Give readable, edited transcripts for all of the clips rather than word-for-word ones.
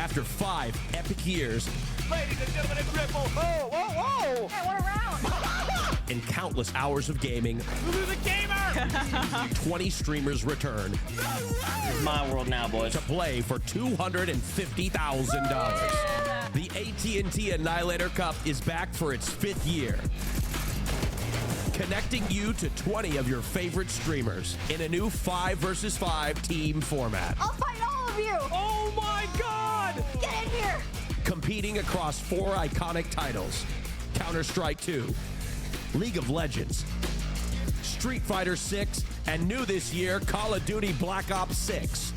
After 5 epic years, Ladies and gentlemen, it's Ripple. Whoa, whoa, whoa! Hey, what around? and countless hours of gaming, Who's the gamer? 20 streamers return It's my world now, boys. to play for $250,000. The AT&T Annihilator Cup is back for its 5th year, connecting you to 20 of your favorite streamers in a new 5 versus 5 team format. I'll fight all of you! Oh my God! Get in here! Competing across 4 iconic titles: Counter-Strike 2, League of Legends, Street Fighter 6, and new this year, Call of Duty Black Ops 6.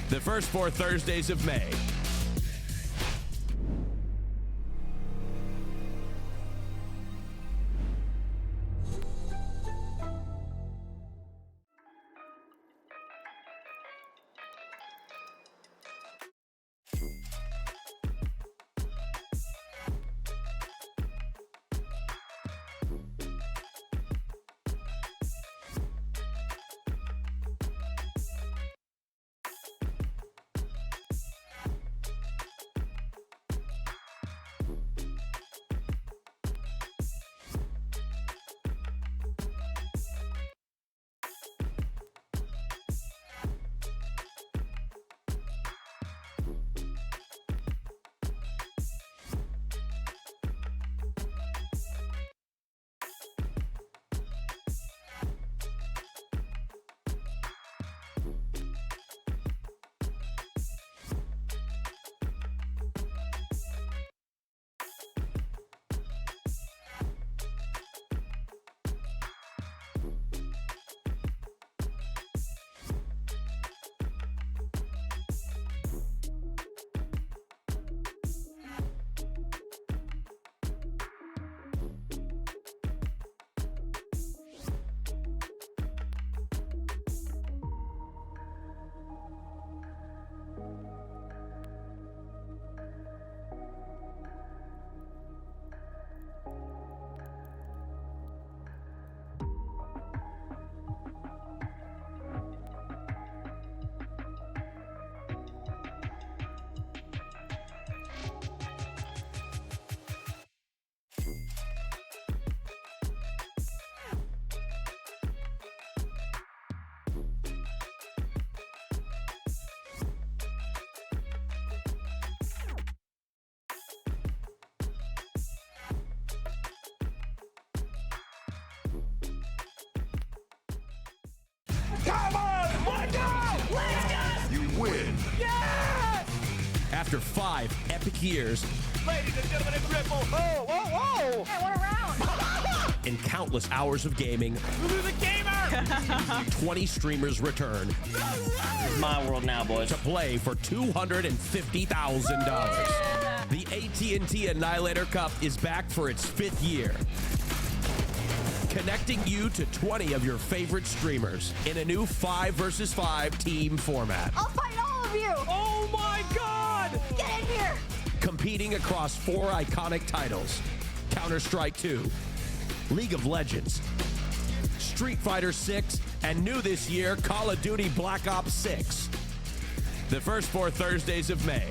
The first 4 Thursdays of May. Come on! Let's go! Let's go! You win. Yes! After 5 epic years Ladies and gentlemen, it's Ripple. Whoa, whoa, whoa! Hey, what around? and countless hours of gaming, Who's the gamer? 20 streamers return It's my world now, boys. to play for $250,000. The AT&T Annihilator Cup is back for its 5th year, connecting you to 20 of your favorite streamers in a new 5 versus 5 team format. I'll fight all of you! Oh my God! Get in here! Competing across 4 iconic titles: Counter-Strike 2, League of Legends, Street Fighter 6, and new this year, Call of Duty Black Ops 6. The first 4 Thursdays of May.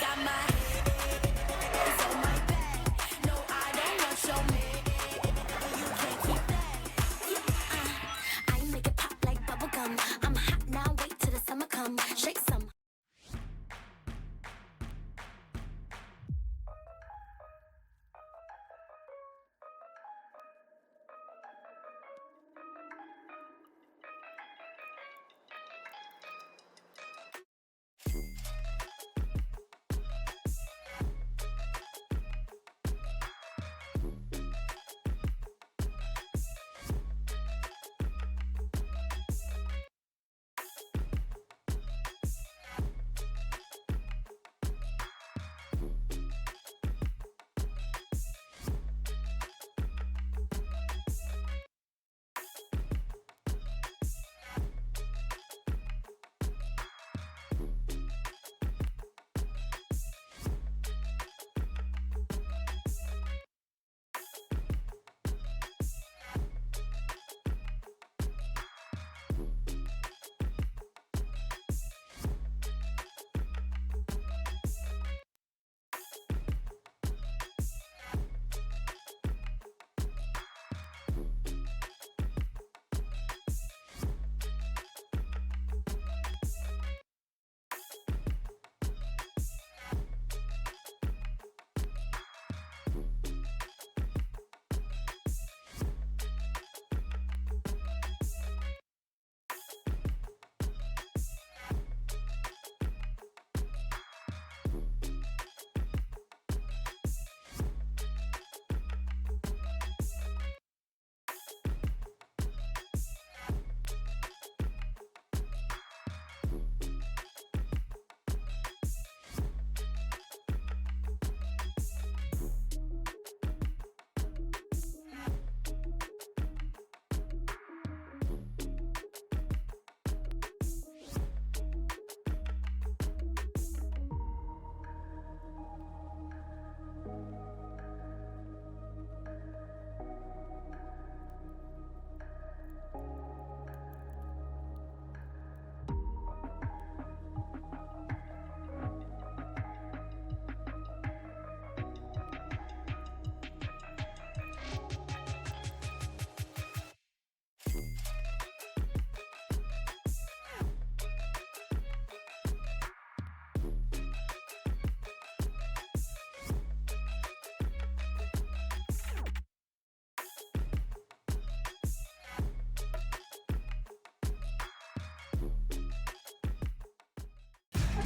got my hands on my back. No, I don't want your man. You can't keep that. I make it pop like bubblegum. I'm hot now, wait till the summer come. Shake some.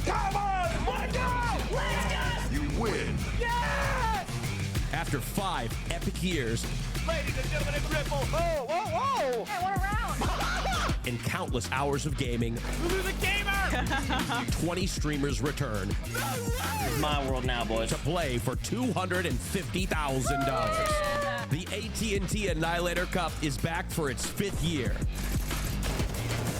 Come on! Let's go! Let's go! You win. Yes! After 5 epic years Ladies and gentlemen, a triple. Whoa, whoa, whoa! Hey, what around? and countless hours of gaming, Who's the gamer? 20 streamers return It's my world now, boys. to play for $250,000. The AT&T Annihilator Cup is back for its 5th year,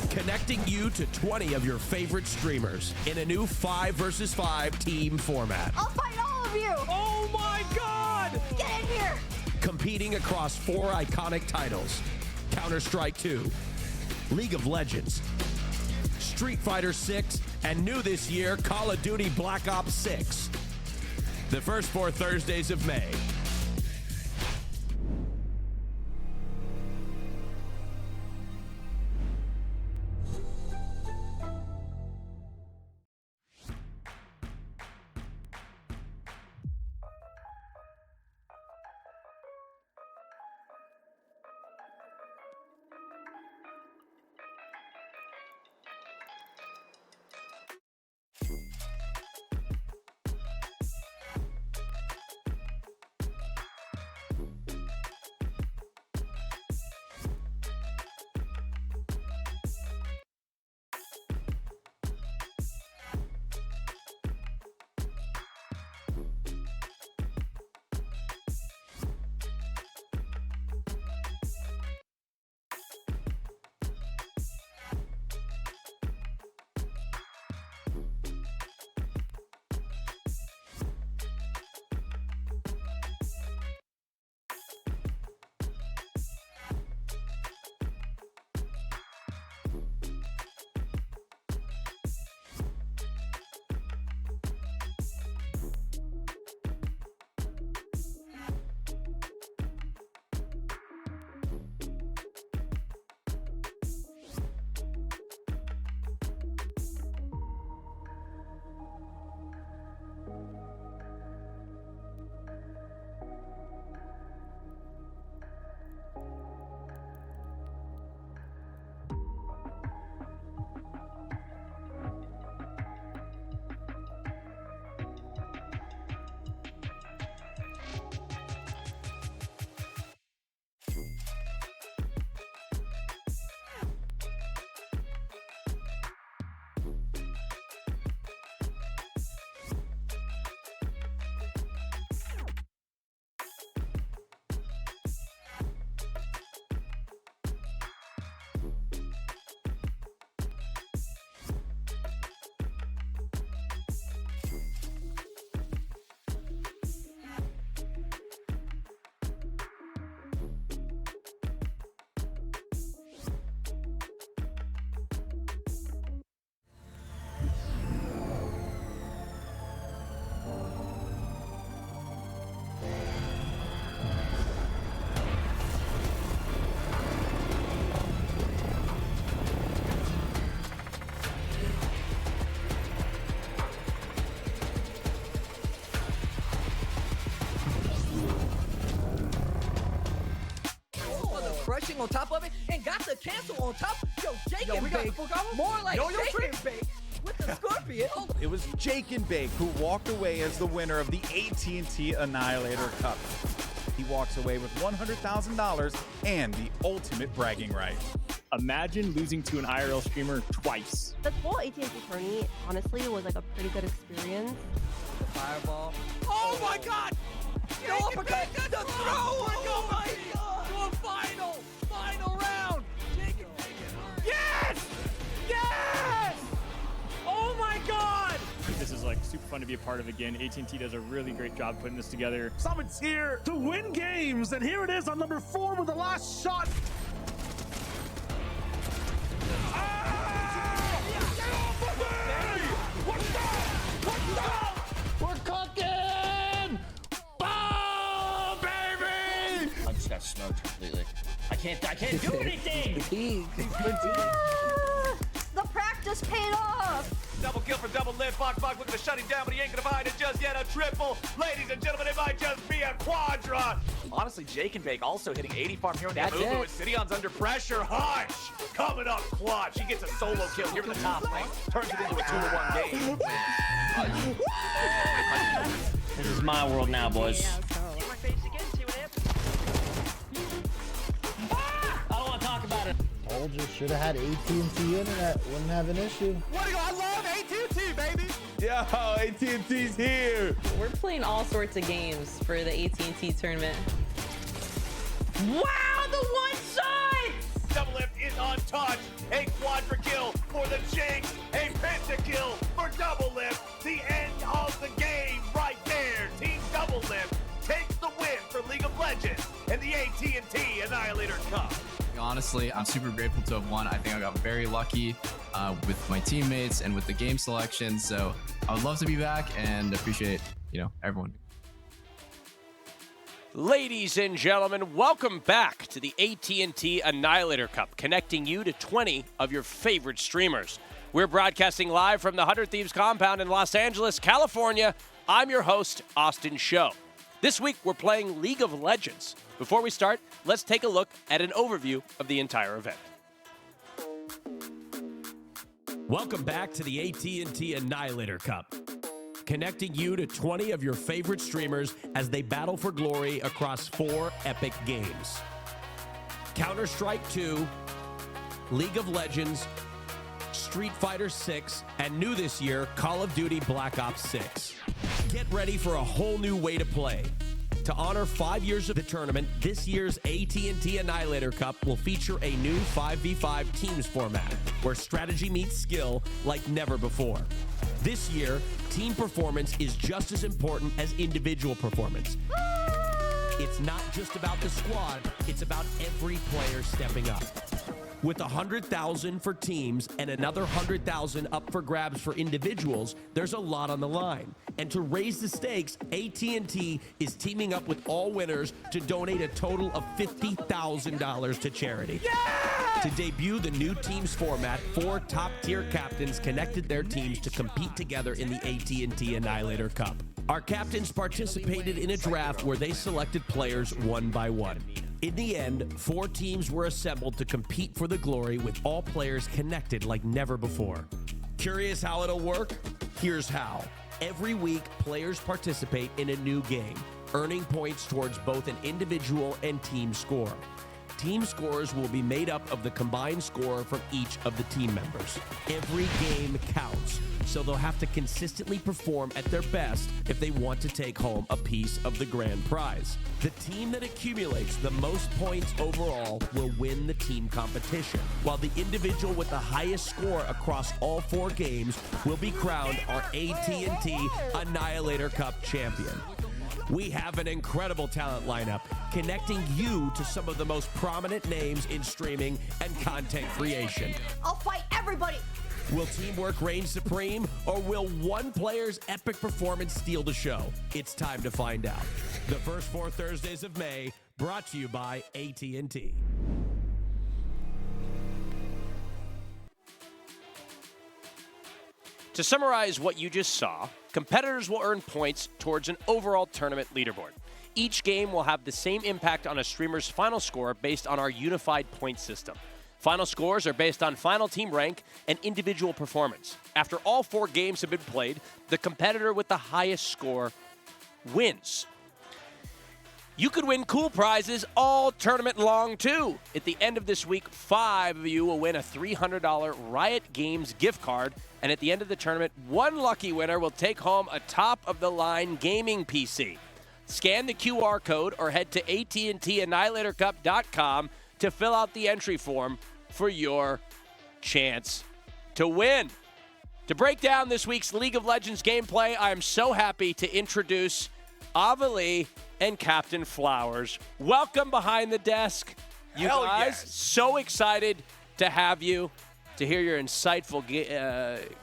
connecting you to 20 of your favorite streamers in a new 5 versus 5 team format. I'll fight all of you. Oh my God! Get in here. Competing across 4 iconic titles: Counter-Strike 2, League of Legends, Street Fighter 6, and new this year, Call of Duty Black Ops 6. The first 4 Thursdays of May. and got the cancel on top. Yo, Jake Yo, and we got Bake. the full combo? More like Yo-yo Jake trick? and Bake with the Scorpion. It was Jake and Bake who walked away as the winner of the AT&T Annihilator Cup. He walks away with $100,000 and the ultimate bragging right. Imagine losing to an IRL streamer twice. The whole AT&T tourney, honestly, was like a pretty good experience. Fireball. Oh my God! No uppercut. The throw. Oh my God. To a final round. Yes! Yes! Oh my God! This is like super fun to be a part of again. AT&T does a really great job putting this together. Summit's here to win games, and here it is on number 4 with the last shot. We're cooking! Boom, baby! I just got smoked completely. I can't do anything! The practice paid off. Double kill for double lift. Fox looking to shut him down, but he ain't gonna find it just yet. A triple. Ladies and gentlemen, it might just be a quadra. Honestly, Jake and Bake also hitting 80 farm here in that move. With Sidion's under pressure. Hush! Coming up clutch. He gets a solo kill here in the top lane. Turns it into a 2-1 game. This is my world now, boys. I don't want to talk about it. Told you, should have had AT&T internet. Wouldn't have an issue. What do you? I love AT&T, baby. Yo, AT&T's here. We're playing all sorts of games for the AT&T tournament. Wow, the one shot! Double lift is untouched. A quadra kill for the Jinx. A pentakill for double lift. The end of the game right there. Team double lift takes the win for League of Legends and the AT&T Annihilator Cup. Honestly, I'm super grateful to have won. I think I got very lucky with my teammates and with the game selection. So I would love to be back and appreciate, everyone. Ladies and gentlemen, welcome back to the AT&T Annihilator Cup, connecting you to 20 of your favorite streamers. We're broadcasting live from the 100 Thieves compound in Los Angeles, California. I'm your host, Austin Show. This week, we're playing League of Legends. Before we start, let's take a look at an overview of the entire event. Welcome back to the AT&T Annihilator Cup, connecting you to 20 of your favorite streamers as they battle for glory across 4 epic games. Counter-Strike 2, League of Legends, Street Fighter 6, and new this year, Call of Duty Black Ops 6. Get ready for a whole new way to play. To honor 5 years of the tournament, this year's AT&T Annihilator Cup will feature a new 5v5 teams format, where strategy meets skill like never before. This year, team performance is just as important as individual performance. It's not just about the squad, it's about every player stepping up. With $100,000 for teams and another $100,000 up for grabs for individuals, there's a lot on the line. And to raise the stakes, AT&T is teaming up with all winners to donate a total of $50,000 to charity. Yeah! To debut the new teams format, 4 top-tier captains connected their teams to compete together in the AT&T Annihilator Cup. Our captains participated in a draft where they selected players one by one. In the end, 4 teams were assembled to compete for the glory with all players connected like never before. Curious how it'll work? Here's how. Every week, players participate in a new game, earning points towards both an individual and team score. Team scores will be made up of the combined score from each of the team members. Every game counts, so they'll have to consistently perform at their best if they want to take home a piece of the grand prize. The team that accumulates the most points overall will win the team competition, while the individual with the highest score across all 4 games will be crowned our AT&T Annihilator Cup champion. We have an incredible talent lineup, connecting you to some of the most prominent names in streaming and content creation. I'll fight everybody. Will teamwork reign supreme, or will one player's epic performance steal the show? It's time to find out. The first 4 Thursdays of May, brought to you by AT&T. To summarize what you just saw, competitors will earn points towards an overall tournament leaderboard. Each game will have the same impact on a streamer's final score based on our unified point system. Final scores are based on final team rank and individual performance. After all 4 games have been played, the competitor with the highest score wins. You could win cool prizes all tournament long, too. At the end of this week, 5 of you will win a $300 Riot Games gift card. And at the end of the tournament, 1 lucky winner will take home a top-of-the-line gaming PC. Scan the QR code or head to AT&T AnnihilatorCup.com to fill out the entry form for your chance to win. To break down this week's League of Legends gameplay, I am so happy to introduce Avali and Captain Flowers. Welcome behind the desk, you Hell guys. yes. So excited to have you, to hear your insightful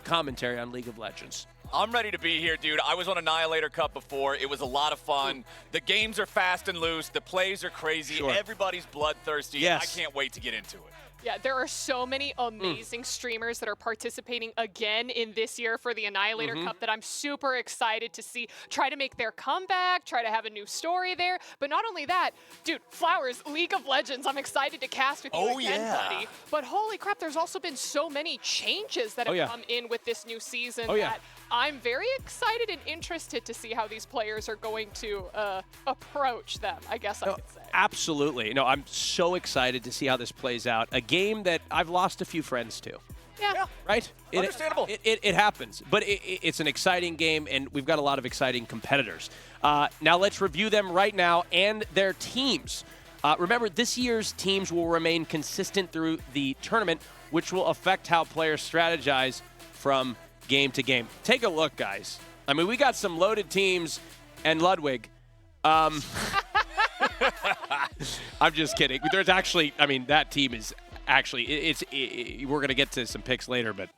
commentary on League of Legends. I'm ready to be here, dude. I was on Annihilator Cup before. It was a lot of fun. The games are fast and loose. The plays are crazy. Sure. Everybody's bloodthirsty. Yes. I can't wait to get into it. Yeah, there are so many amazing streamers that are participating again in this year for the Annihilator Cup that I'm super excited to see try to make their comeback, try to have a new story there. But not only that, dude, Flowers, League of Legends, I'm excited to cast with you again, buddy. But holy crap, there's also been so many changes that have come in with this new season that I'm very excited and interested to see how these players are going to approach them, I guess I could say. Absolutely. No, I'm so excited to see how this plays out. A game that I've lost a few friends to. Yeah. Right? Understandable. It happens. But it's an exciting game, and we've got a lot of exciting competitors. Now let's review them right now and their teams. Remember, this year's teams will remain consistent through the tournament, which will affect how players strategize from game to game. Take a look, guys. I mean, we got some loaded teams, and Ludwig. I'm just kidding. There's actually, I mean, that team is actually, we're going to get to some picks later, but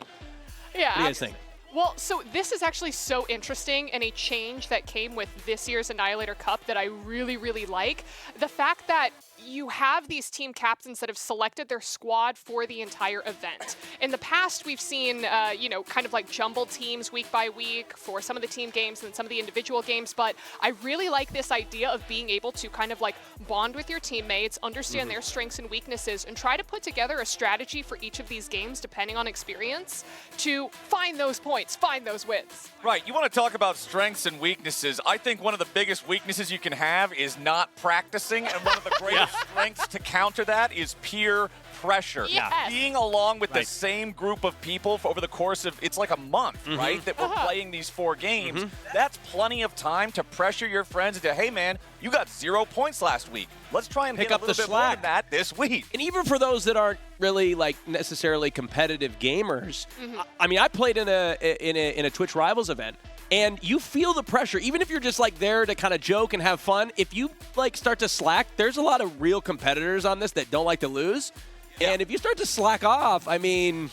yeah, what do you guys think? Well, so this is actually so interesting and a change that came with this year's Annihilator Cup that I really, really like. The fact that you have these team captains that have selected their squad for the entire event. In the past, we've seen, kind of like jumbled teams week by week for some of the team games and some of the individual games, but I really like this idea of being able to kind of like bond with your teammates, understand their strengths and weaknesses, and try to put together a strategy for each of these games, depending on experience, to find those points, find those wins. Right. You want to talk about strengths and weaknesses. I think one of the biggest weaknesses you can have is not practicing, and one of the greatest strengths to counter that is peer pressure. Yes. Being along with the same group of people for over the course of, it's like a month, right, that we're playing these 4 games. That's plenty of time to pressure your friends into, hey, man, you got 0 points last week. Let's try and Pick get up a little the bit more slack than that this week. And even for those that aren't really like necessarily competitive gamers, I mean, I played in a Twitch Rivals event, and you feel the pressure, even if you're just like there to kind of joke and have fun. If you like start to slack, there's a lot of real competitors on this that don't like to lose. And if you start to slack off, I mean,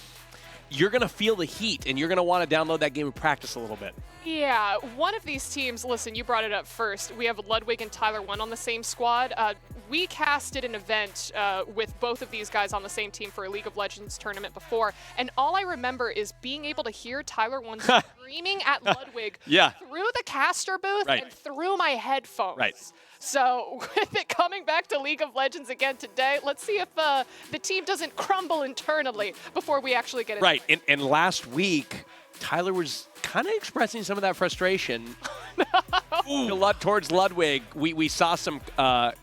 you're going to feel the heat, and you're going to want to download that game and practice a little bit. Yeah, one of these teams, listen, you brought it up first. We have Ludwig and Tyler 1 on the same squad. We casted an event with both of these guys on the same team for a League of Legends tournament before, and all I remember is being able to hear Tyler 1 screaming at Ludwig through the caster booth and through my headphones. Right. So with it coming back to League of Legends again today, let's see if the team doesn't crumble internally before we actually get it. Right, and last week, Tyler was kind of expressing some of that frustration towards Ludwig. We saw some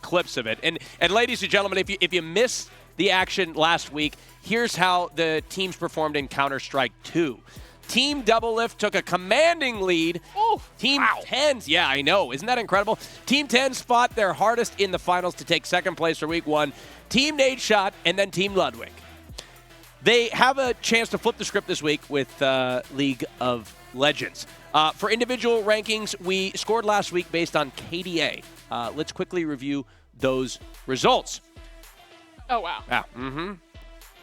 clips of it. And ladies and gentlemen, if you missed the action last week, here's how the teams performed in Counter-Strike 2. Team Doublelift took a commanding lead. Team 10s, yeah, I know. Isn't that incredible? Team 10s fought their hardest in the finals to take second place for week 1. Team Nadeshot and then Team Ludwig. They have a chance to flip the script this week with League of Legends. For individual rankings, we scored last week based on KDA. Let's quickly review those results. Oh, wow. Yeah.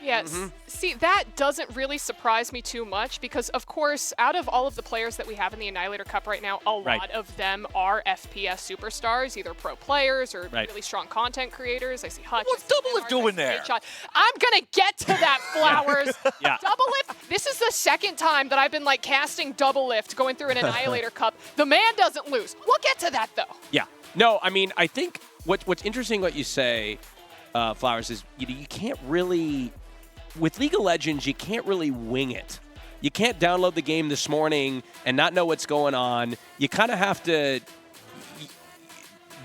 Yes. See, that doesn't really surprise me too much because, of course, out of all of the players that we have in the Annihilator Cup right now, a lot of them are FPS superstars, either pro players or really strong content creators. I see Hutch. What's Doublelift doing there? I'm going to get to that, Flowers. Doublelift, this is the second time that I've been like casting Doublelift going through an Annihilator Cup. The man doesn't lose. We'll get to that, though. Yeah. No, I mean, I think what's interesting what you say, Flowers, is you can't really, with League of Legends, you can't really wing it. You can't download the game this morning and not know what's going on. You kind of have to,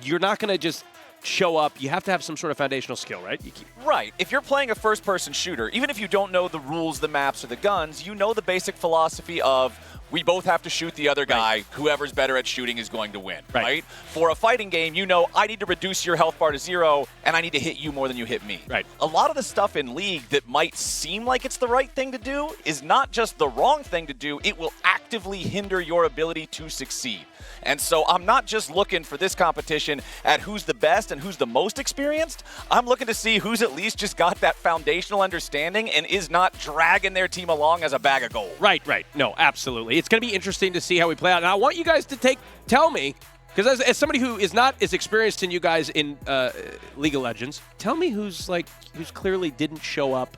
you're not going to just show up. You have to have some sort of foundational skill, right? Right. If you're playing a first-person shooter, even if you don't know the rules, the maps, or the guns, you know the basic philosophy of we both have to shoot the other guy. Whoever's better at shooting is going to win, right? For a fighting game, you know I need to reduce your health bar to 0, and I need to hit you more than you hit me. Right. A lot of the stuff in League that might seem like it's the right thing to do is not just the wrong thing to do. It will actively hinder your ability to succeed. And so I'm not just looking for this competition at who's the best and who's the most experienced. I'm looking to see who's at least just got that foundational understanding and is not dragging their team along as a bag of gold. Right. No, absolutely. It's going to be interesting to see how we play out. And I want you guys to tell me, because as somebody who is not as experienced in you guys in League of Legends, tell me who's clearly didn't show up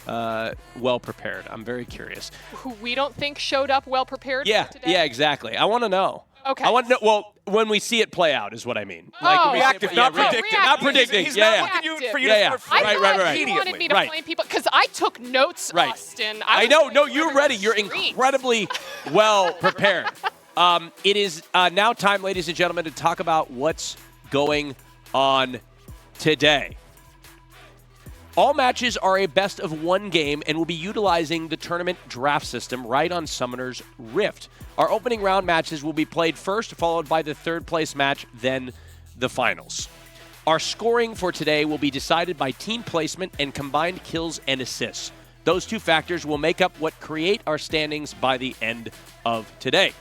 well prepared. I'm very curious. Who we don't think showed up well prepared for today? Yeah, exactly. I want to know. Okay. I want to know, well, when we see it play out is what I mean. Reactive, not predictive. Not predicting. He's not looking for you to start right. He wanted me to blame people because I took notes, Austin. I know. No, you're ready. You're incredibly well prepared. It is now time, ladies and gentlemen, to talk about what's going on today. All matches are a best-of-1 game and will be utilizing the tournament draft system right on Summoner's Rift. Our opening round matches will be played first, followed by the third-place match, then the finals. Our scoring for today will be decided by team placement and combined kills and assists. Those two factors will make up what create our standings by the end of today.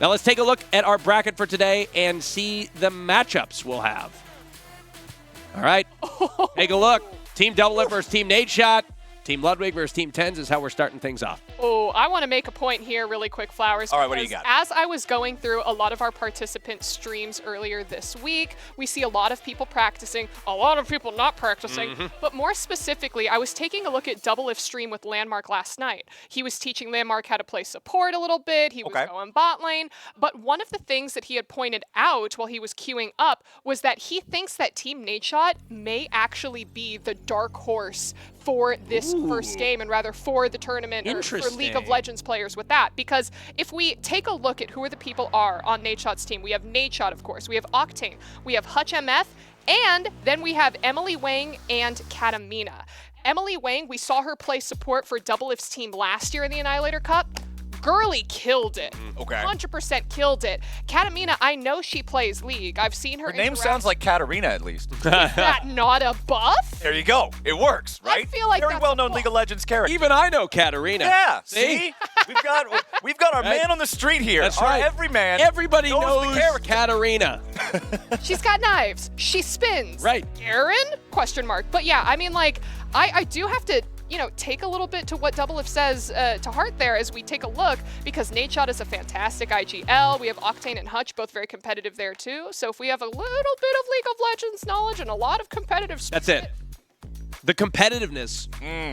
Now let's take a look at our bracket for today and see the matchups we'll have. All right, take a look. Team Doublelift versus Team Nadeshot. Team Ludwig versus Team Tens is how we're starting things off. Oh, I want to make a point here really quick, Flowers. All right, what do you got? As I was going through a lot of our participant streams earlier this week, we see a lot of people practicing, a lot of people not practicing, but more specifically, I was taking a look at Doublelift's stream with Landmark last night. He was teaching Landmark how to play support a little bit. He was going bot lane. But one of the things that he had pointed out while he was queuing up was that he thinks that Team Nadeshot may actually be the dark horse for this first game and rather for the tournament or for League of Legends players with that. Because if we take a look at who the people are on Nadeshot's team, we have Nadeshot, of course, we have Octane, we have Hutch MF, and then we have Emily Wang and Katamina. Emily Wang, we saw her play support for Doublelift's team last year in the Annihilator Cup. Girly killed it. 100% killed it. Katamina, I know she plays League. I've seen her. Her name sounds like Katarina, at least. Is that not a buff? There you go. It works, right? I feel like very well-known League of Legends character. Even I know Katarina. Yeah. See? we've got our man on the street here. That's our right. everyman. Everybody knows Katarina. She's got knives. She spins. Right. Garen? Question mark. But yeah, I mean, like, I do have to, take a little bit to what Doublelift says to heart there as we take a look, because Nadeshot is a fantastic IGL. We have Octane and Hutch, both very competitive there too. So if we have a little bit of League of Legends knowledge and a lot of competitive spirit. That's it. The competitiveness.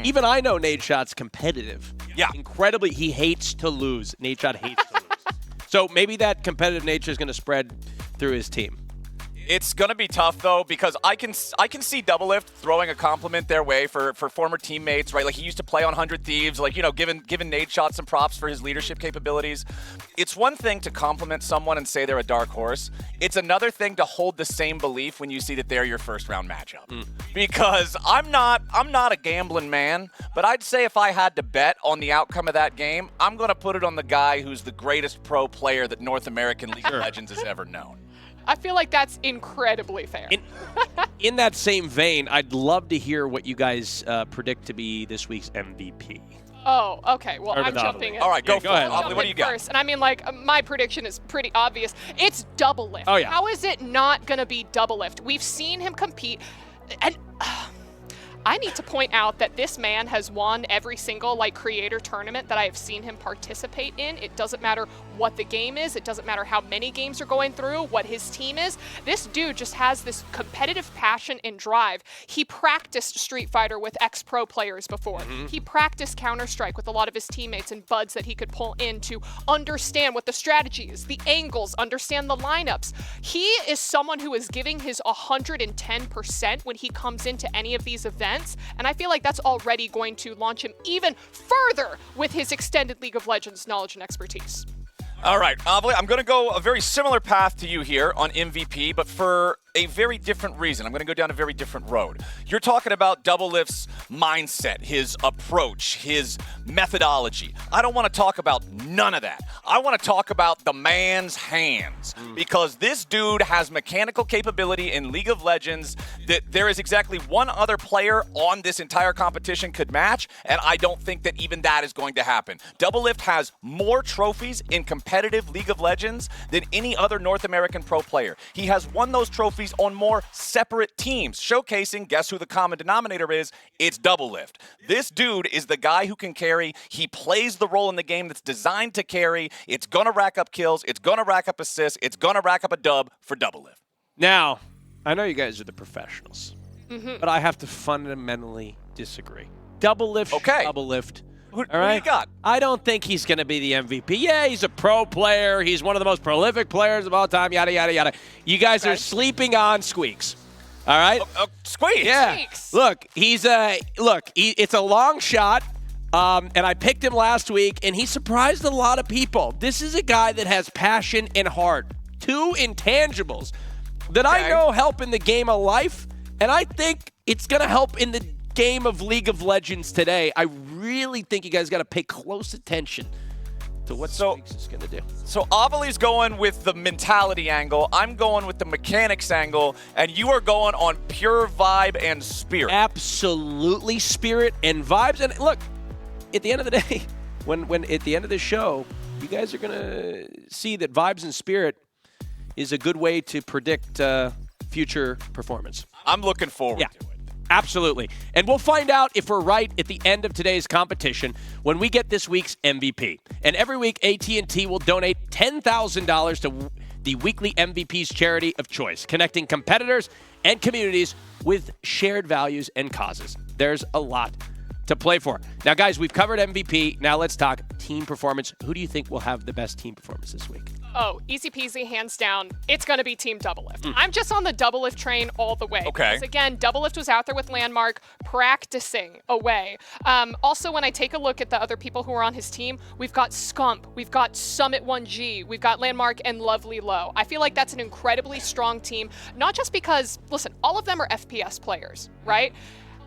Even I know Nadeshot's competitive. Yeah. Incredibly, he hates to lose. Nadeshot hates to lose. So maybe that competitive nature is going to spread through his team. It's going to be tough, though, because I can see Doublelift throwing a compliment their way for former teammates, right? Like, he used to play on 100 Thieves, like, giving Nadeshot some props for his leadership capabilities. It's one thing to compliment someone and say they're a dark horse. It's another thing to hold the same belief when you see that they're your first-round matchup. Because I'm not a gambling man, but I'd say if I had to bet on the outcome of that game, I'm going to put it on the guy who's the greatest pro player that North American League of Legends has ever known. I feel like that's incredibly fair. In that same vein, I'd love to hear what you guys predict to be this week's MVP. Oh, okay. Well, I'm jumping in. All right, go for it. What do you got? First. And I mean, like, my prediction is pretty obvious. It's Doublelift. Oh, yeah. How is it not going to be Doublelift? We've seen him compete, and I need to point out that this man has won every single creator tournament that I have seen him participate in. It doesn't matter what the game is. It doesn't matter how many games are going through, what his team is. This dude just has this competitive passion and drive. He practiced Street Fighter with ex-pro players before. He practiced Counter-Strike with a lot of his teammates and buds that he could pull in to understand what the strategy is, the angles, understand the lineups. He is someone who is giving his 110% when he comes into any of these events. And I feel like that's already going to launch him even further with his extended League of Legends knowledge and expertise. All right, Avli, I'm going to go a very similar path to you here on MVP, but for a very different reason. I'm going to go down a very different road. You're talking about Doublelift's mindset, his approach, his methodology. I don't want to talk about none of that. I want to talk about the man's hands, because this dude has mechanical capability in League of Legends that there is exactly one other player on this entire competition could match, and I don't think that even that is going to happen. Doublelift has more trophies in competitive League of Legends than any other North American pro player. He has won those trophies on more separate teams, showcasing, guess who the common denominator is? It's Doublelift. This dude is the guy who can carry. He plays the role in the game that's designed to carry. It's going to rack up kills. It's going to rack up assists. It's going to rack up a dub for Doublelift. Now, I know you guys are the professionals, but I have to fundamentally disagree. Doublelift, Doublelift. Who do you got? I don't think he's going to be the MVP. Yeah, he's a pro player. He's one of the most prolific players of all time, yada, yada, yada. You guys are sleeping on Squeaks. All right? Squeaks? Yeah. Squeaks. Look, it's a long shot, and I picked him last week, and he surprised a lot of people. This is a guy that has passion and heart. Two intangibles that I know help in the game of life, and I think it's going to help in the game of League of Legends today. I really think you guys got to pay close attention to what Squeaks is going to do. So Avali's going with the mentality angle. I'm going with the mechanics angle, and you are going on pure vibe and spirit. Absolutely spirit and vibes. And look, at the end of the day, when at the end of the show, you guys are going to see that vibes and spirit is a good way to predict future performance. I'm looking forward to it. Absolutely. And we'll find out if we're right at the end of today's competition when we get this week's MVP. And every week, AT&T will donate $10,000 to the weekly MVP's charity of choice, connecting competitors and communities with shared values and causes. There's a lot to play for. Now, guys, we've covered MVP. Now let's talk team performance. Who do you think will have the best team performance this week? Oh, easy peasy, hands down. It's going to be Team Doublelift. I'm just on the Doublelift train all the way. Okay. Because again, Doublelift was out there with Landmark practicing away. Also, when I take a look at the other people who are on his team, we've got Scump, we've got Summit 1G, we've got Landmark and Lovely Low. I feel like that's an incredibly strong team, not just because, listen, all of them are FPS players, right?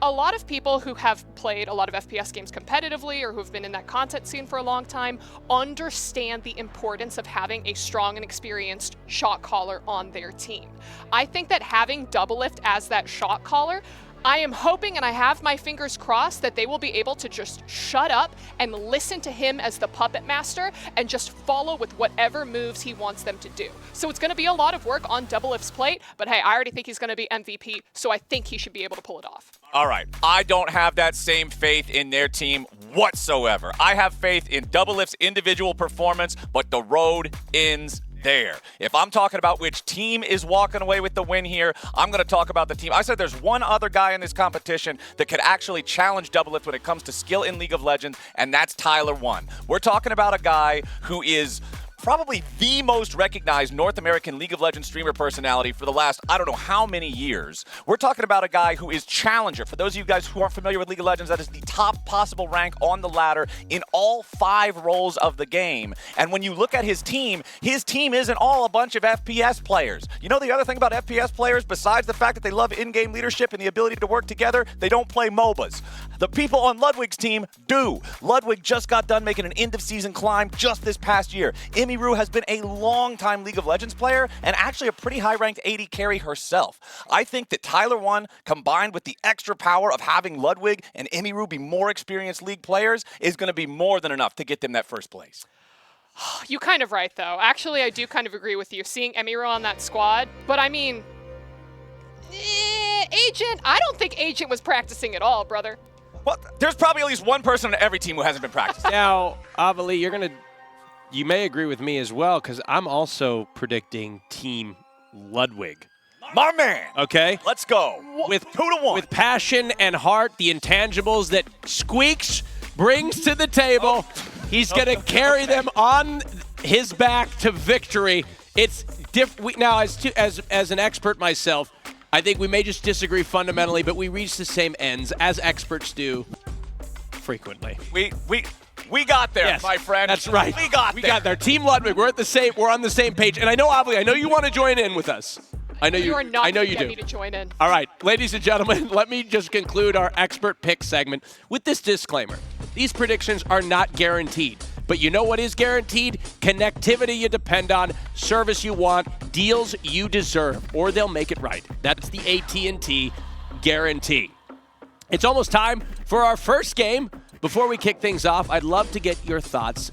A lot of people who have played a lot of FPS games competitively or who've been in that content scene for a long time understand the importance of having a strong and experienced shot caller on their team. I think that having Doublelift as that shot caller, I am hoping and I have my fingers crossed that they will be able to just shut up and listen to him as the puppet master and just follow with whatever moves he wants them to do. So it's going to be a lot of work on Doublelift's plate, but hey, I already think he's going to be MVP, so I think he should be able to pull it off. All right, I don't have that same faith in their team whatsoever. I have faith in Doublelift's individual performance, but the road ends there. If I'm talking about which team is walking away with the win here, I'm going to talk about the team. I said there's one other guy in this competition that could actually challenge Doublelift when it comes to skill in League of Legends, and that's Tyler1. We're talking about a guy who is probably the most recognized North American League of Legends streamer personality for the last, I don't know how many years. We're talking about a guy who is challenger. For those of you guys who aren't familiar with League of Legends, that is the top possible rank on the ladder in all 5 roles of the game. And when you look at his team isn't all a bunch of FPS players. You know the other thing about FPS players, besides the fact that they love in-game leadership and the ability to work together, they don't play MOBAs. The people on Ludwig's team do. Ludwig just got done making an end-of-season climb just this past year. Emiru has been a long-time League of Legends player and actually a pretty high-ranked AD carry herself. I think that Tyler1, combined with the extra power of having Ludwig and Emiru be more experienced League players, is going to be more than enough to get them that first place. You're kind of right, though. Actually, I do kind of agree with you, seeing Emiru on that squad. But I mean, Agent, I don't think Agent was practicing at all, brother. Well, there's probably at least one person on every team who hasn't been practicing. Now, Avali, you may agree with me as well, because I'm also predicting Team Ludwig. My man. Okay? Let's go. With 2-1. With passion and heart, the intangibles that Squeaks brings to the table, he's going to carry them on his back to victory. It's now, as an expert myself, I think we may just disagree fundamentally, but we reach the same ends, as experts do frequently. We got there, yes, my friend. That's right. We got there. Team Ludwig, we're on the same page. And I know, Avali, I know you want to join in with us. I know you are not I know going you to get do. me to join in. All right, ladies and gentlemen, let me just conclude our expert pick segment with this disclaimer. These predictions are not guaranteed, but you know what is guaranteed? Connectivity you depend on, service you want, deals you deserve, or they'll make it right. That's the AT&T guarantee. It's almost time for our first game. Before we kick things off, I'd love to get your thoughts,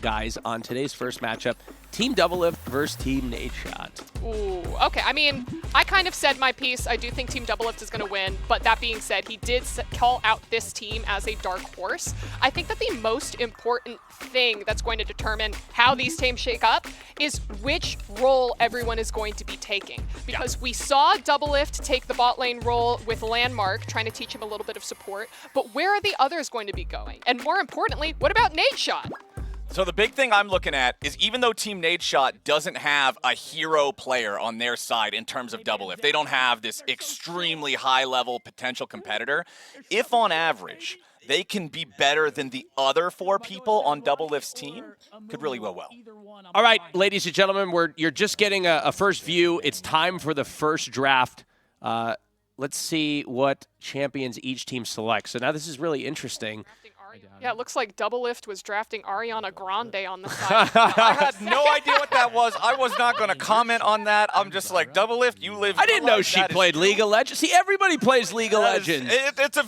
guys, on today's first matchup. Team Doublelift versus Team Nadeshot. Ooh, okay. I mean, I kind of said my piece. I do think Team Doublelift is going to win. But that being said, he did call out this team as a dark horse. I think that the most important thing that's going to determine how these teams shake up is which role everyone is going to be taking. Because we saw Doublelift take the bot lane role with Landmark, trying to teach him a little bit of support. But where are the others going to be going? And more importantly, what about Nadeshot? So the big thing I'm looking at is even though Team Nadeshot doesn't have a hero player on their side in terms of Doublelift, they don't have this extremely high-level potential competitor, if on average they can be better than the other 4 people on Doublelift's team, could really go well. All right, ladies and gentlemen, you're just getting a first view. It's time for the first draft. Let's see what champions each team selects. So now this is really interesting. Yeah, it looks like Doublelift was drafting Ariana Grande on the side. I had no idea what that was. I was not going to comment on that. I'm just like, Doublelift, you live. I didn't know she played League of Legends. See, everybody plays League of Legends. It's a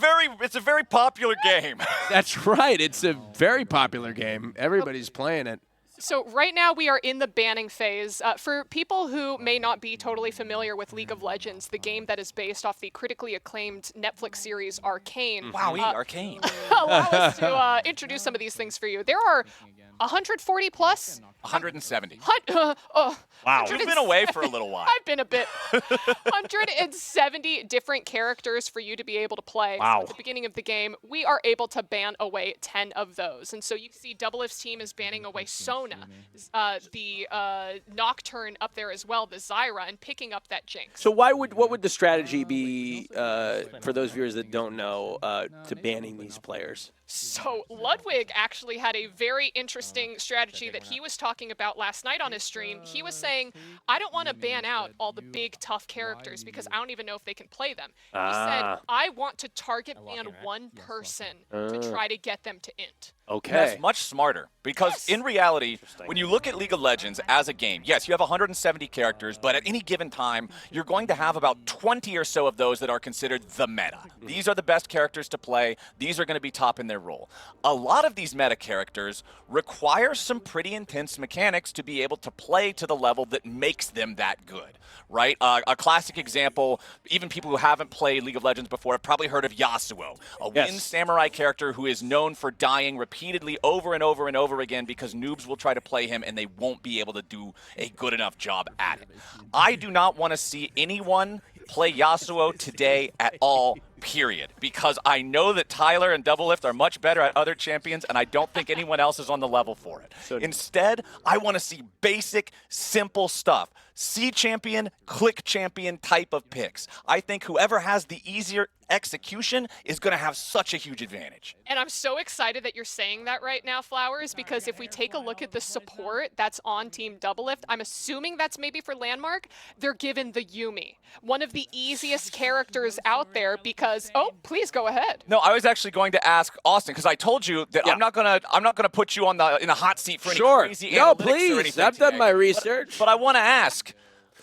very popular game. That's right. It's a very popular game. Everybody's playing it. So right now we are in the banning phase. For people who may not be totally familiar with League of Legends, the game that is based off the critically acclaimed Netflix series Arcane. Wow, Arcane. Allow us to introduce some of these things for you. There are 140 plus? 170. Wow. You've been away for a little while. I've been a bit. 170 different characters for you to be able to play. Wow. So at the beginning of the game, we are able to ban away 10 of those. And so you see Doublelift's team is banning away Sona, the Nocturne up there as well, the Zyra, and picking up that Jinx. So what would the strategy be for those viewers that don't know to banning these players? So Ludwig actually had a very interesting strategy that he was talking about last night on his stream. He was saying, I don't want to ban out all the big, tough characters because I don't even know if they can play them. He said, I want to target ban one person to try to get them to int. Okay. That's much smarter because in reality, when you look at League of Legends as a game, yes, you have 170 characters, but at any given time, you're going to have about 20 or so of those that are considered the meta. These are the best characters to play. These are going to be top in their role. A lot of these meta characters require some pretty intense mechanics to be able to play to the level that makes them that good, right? A classic example, even people who haven't played League of Legends before have probably heard of Yasuo, a Wind Samurai character who is known for dying repeatedly over and over and over again because noobs will try to play him and they won't be able to do a good enough job at it. I do not want to see anyone play Yasuo today at all, period, because I know that Tyler and Doublelift are much better at other champions, and I don't think anyone else is on the level for it. Instead, I want to see basic, simple stuff. C champion, click champion type of picks. I think whoever has the easier execution is going to have such a huge advantage. And I'm so excited that you're saying that right now, Flowers, because if we take a look at the support that's on Team Doublelift, I'm assuming that's maybe for Landmark, they're given the Yuumi, one of the easiest characters out there because, oh, please go ahead. No, I was actually going to ask Austin because I told you that I'm not gonna put you on in a hot seat for any crazy analytics please. or anything. I've done my research. But I want to ask,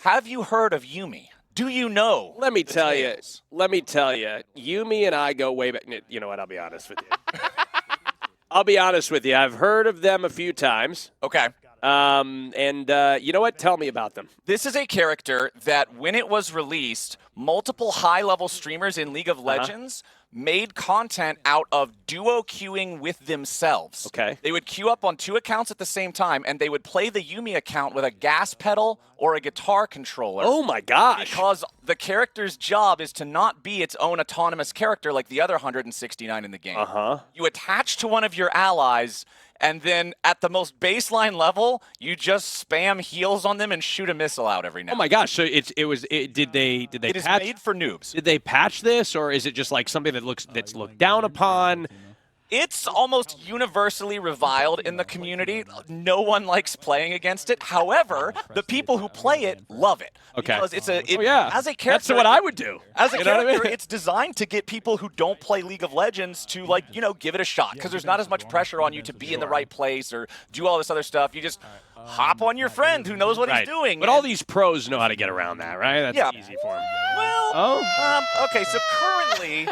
have you heard of Yuumi? Do you know? Let me tell you. Yuumi and I go way back. You know what? I'll be honest with you. I've heard of them a few times. Okay. You know what? Tell me about them. This is a character that when it was released, multiple high-level streamers in League of Legends made content out of duo queuing with themselves. Okay. They would queue up on 2 accounts at the same time, and they would play the Yuumi account with a gas pedal or a guitar controller. Oh my gosh. Because the character's job is to not be its own autonomous character like the other 169 in the game. You attach to one of your allies, and then at the most baseline level, you just spam heals on them and shoot a missile out every now. Oh my gosh! So did they It is patch? made for noobs. Did they patch this, or is it just like something that's looked down upon? It's almost universally reviled in the community. No one likes playing against it. However, the people who play it love it. Okay. Because it's as a That's character, what I would do. As a You know what I character, mean? it's designed to get people who don't play League of Legends to, like, give it a shot. Because there's not as much pressure on you to be in the right place or do all this other stuff. You just hop on your friend who knows what he's doing. But all these pros know how to get around that, right? That's easy for them. Well, okay, so currently,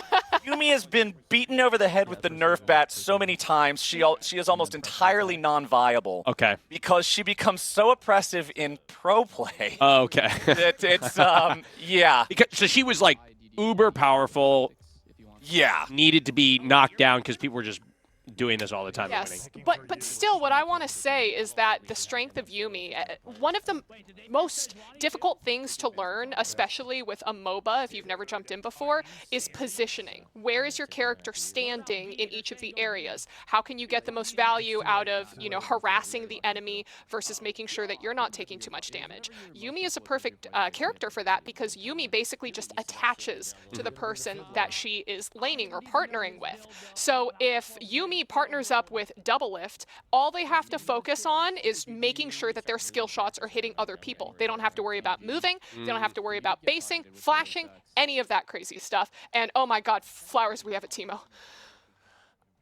Yuumi has been beaten over the head with the Nerf bat so many times, she is almost entirely non-viable. Okay. Because she becomes so oppressive in pro play. Oh, okay. That it's, yeah. So she was like uber powerful. Yeah. Needed to be knocked down because people were just doing this all the time. Yes, but still, what I want to say is that the strength of Yuumi, one of the most difficult things to learn, especially with a MOBA, if you've never jumped in before, is positioning. Where is your character standing in each of the areas? How can you get the most value out of, harassing the enemy versus making sure that you're not taking too much damage? Yuumi is a perfect character for that because Yuumi basically just attaches to the person that she is laning or partnering with. So if Yuumi partners up with Double Lift, all they have to focus on is making sure that their skill shots are hitting other people. They don't have to worry about moving, they don't have to worry about basing, flashing, any of that crazy stuff. And oh my god, Flowers, we have a Teemo.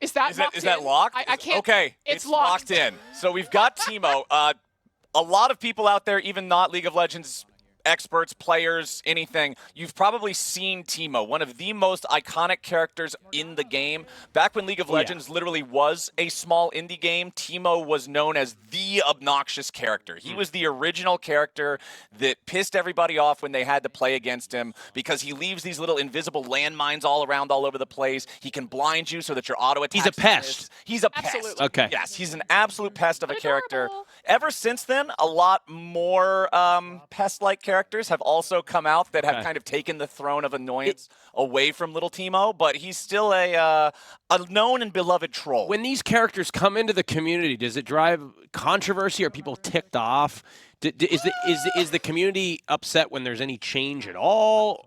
Is that locked? I can't. Okay, it's locked in. So we've got Teemo. A lot of people out there, even not League of Legends experts, players, anything, you've probably seen Teemo, one of the most iconic characters in the game. Back when League of Legends literally was a small indie game, Teemo was known as the obnoxious character. He was the original character that pissed everybody off when they had to play against him because he leaves these little invisible landmines all around all over the place. He can blind you so that your auto attacks. He's a pest. He's a pest. Absolutely. Okay. Yes, he's an absolute pest of a character. Ever since then, a lot more pest-like characters have also come out that have kind of taken the throne of annoyance away from little Teemo, but he's still a known and beloved troll. When these characters come into the community, does it drive controversy? Are people ticked off? Is the community upset when there's any change at all?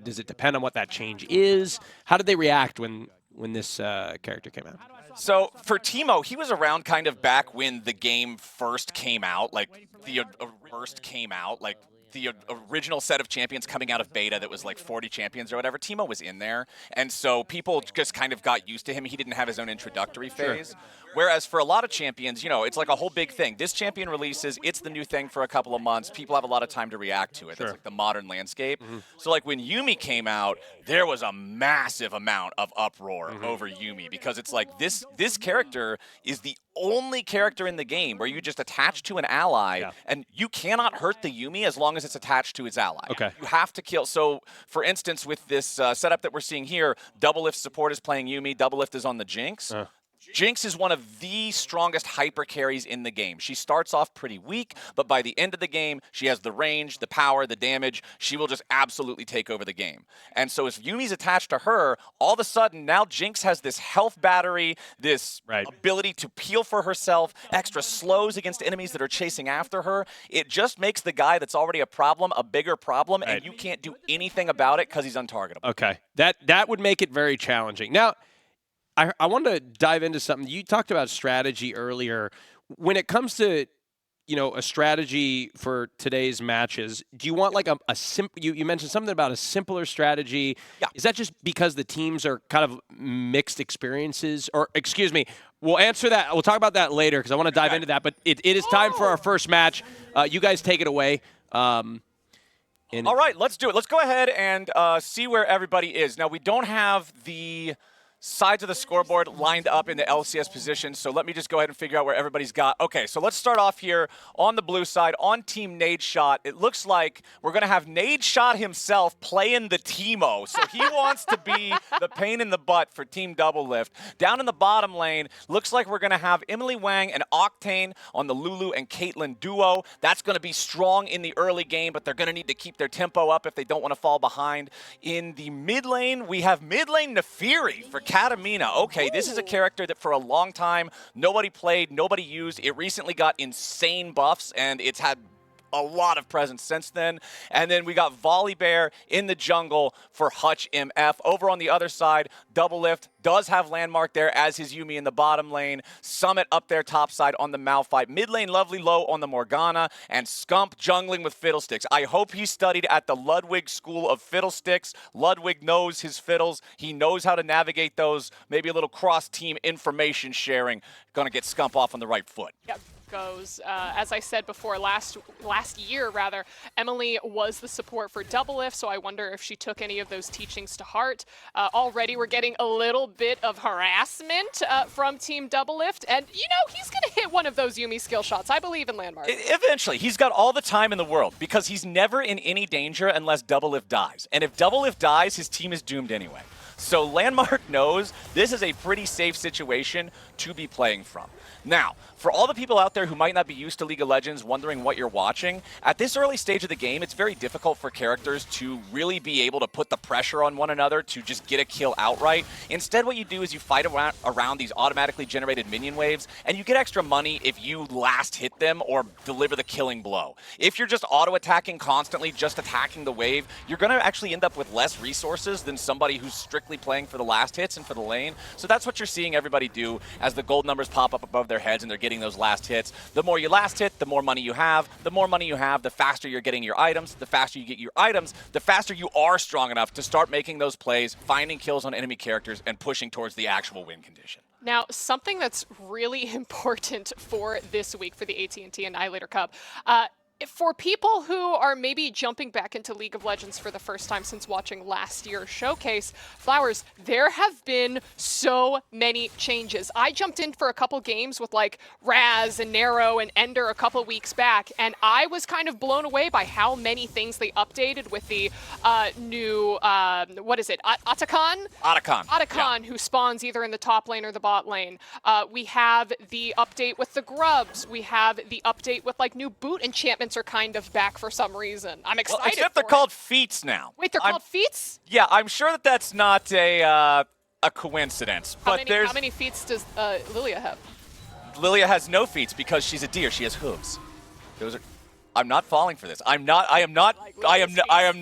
Does it depend on what that change is? How did they react when this character came out? So for Teemo, he was around kind of back when the game first came out, like the original set of champions coming out of beta that was like 40 champions or whatever. Teemo was in there, and so people just kind of got used to him. He didn't have his own introductory phase. Whereas for a lot of champions, it's like a whole big thing. This champion releases, it's the new thing for a couple of months. People have a lot of time to react to it. That's like the modern landscape. So like when Yuumi came out, there was a massive amount of uproar over Yuumi because it's like this character is the only character in the game where you just attach to an ally and you cannot hurt the Yuumi as long as it's attached to its ally. Okay. You have to kill. So for instance, with this setup that we're seeing here, Double Lift support is playing Yuumi, Double Lift is on the Jinx. Jinx is one of the strongest hyper carries in the game. She starts off pretty weak, but by the end of the game, she has the range, the power, the damage. She will just absolutely take over the game. And so if Yumi's attached to her, all of a sudden, now Jinx has this health battery, this ability to peel for herself, extra slows against enemies that are chasing after her. It just makes the guy that's already a problem a bigger problem, and you can't do anything about it because he's untargetable. Okay. That would make it very challenging. Now, I wanted to dive into something. You talked about strategy earlier. When it comes to, a strategy for today's matches, do you want like a simple, you mentioned something about a simpler strategy. Yeah. Is that just because the teams are kind of mixed experiences? Or, excuse me, we'll answer that. We'll talk about that later because I want to dive into that. But it is time for our first match. You guys take it away. All right, let's do it. Let's go ahead and see where everybody is. Now, we don't have the sides of the scoreboard lined up in the LCS position. So let me just go ahead and figure out where everybody's got. Okay, so let's start off here on the blue side on Team Nadeshot. It looks like we're going to have Nadeshot himself playing the Teemo. So he wants to be the pain in the butt for Team Doublelift. Down in the bottom lane, looks like we're going to have Emily Wang and Octane on the Lulu and Caitlyn duo. That's going to be strong in the early game, but they're going to need to keep their tempo up if they don't want to fall behind. In the mid lane, we have mid lane Nefiri for Katamina. Okay, this is a character that for a long time, nobody played, nobody used. It recently got insane buffs, and it's had a lot of presence since then. And then we got Volibear in the jungle for Hutch MF. Over on the other side, Doublelift does have Landmark there as his Yuumi in the bottom lane. Summit up there top side on the Malphite. Mid lane Lovely Low on the Morgana. And Scump jungling with Fiddlesticks. I hope he studied at the Ludwig School of Fiddlesticks. Ludwig knows his fiddles. He knows how to navigate those. Maybe a little cross-team information sharing. Gonna get Scump off on the right foot. Yep. Goes. As I said before, last year, Emily was the support for Doublelift, so I wonder if she took any of those teachings to heart. Already we're getting a little bit of harassment from Team Doublelift, and you know, he's going to hit one of those Yuumi skill shots. I believe in Landmark. Eventually. He's got all the time in the world because he's never in any danger unless Doublelift dies. And if Doublelift dies, his team is doomed anyway. So Landmark knows this is a pretty safe situation to be playing from. Now, for all the people out there who might not be used to League of Legends wondering what you're watching, at this early stage of the game, it's very difficult for characters to really be able to put the pressure on one another to just get a kill outright. Instead, what you do is you fight around these automatically generated minion waves, and you get extra money if you last hit them or deliver the killing blow. If you're just auto-attacking constantly, just attacking the wave, you're going to actually end up with less resources than somebody who's strictly playing for the last hits and for the lane. So that's what you're seeing everybody do as the gold numbers pop up above their heads and they're getting those last hits. The more you last hit, the more money you have. The more money you have, the faster you're getting your items. The faster you get your items, the faster you are strong enough to start making those plays, finding kills on enemy characters, and pushing towards the actual win condition. Now, something that's really important for this week for the AT&T Annihilator Cup, for people who are maybe jumping back into League of Legends for the first time since watching last year's showcase, Flowers, there have been so many changes. I jumped in for a couple games with like Raz and Nero and Ender a couple weeks back, and I was kind of blown away by how many things they updated with the new, what is it, Atakan? Atakan, who spawns either in the top lane or the bot lane. We have the update with the Grubs. We have the update with like new boot enchantments are kind of back for some reason. I'm excited. Well, except they're called feats now. Wait, they're called feats? Yeah, I'm sure that that's not a coincidence. How many feats does Lilia have? Lilia has no feats because she's a deer. She has hooves. Those are. I'm not falling for this. I am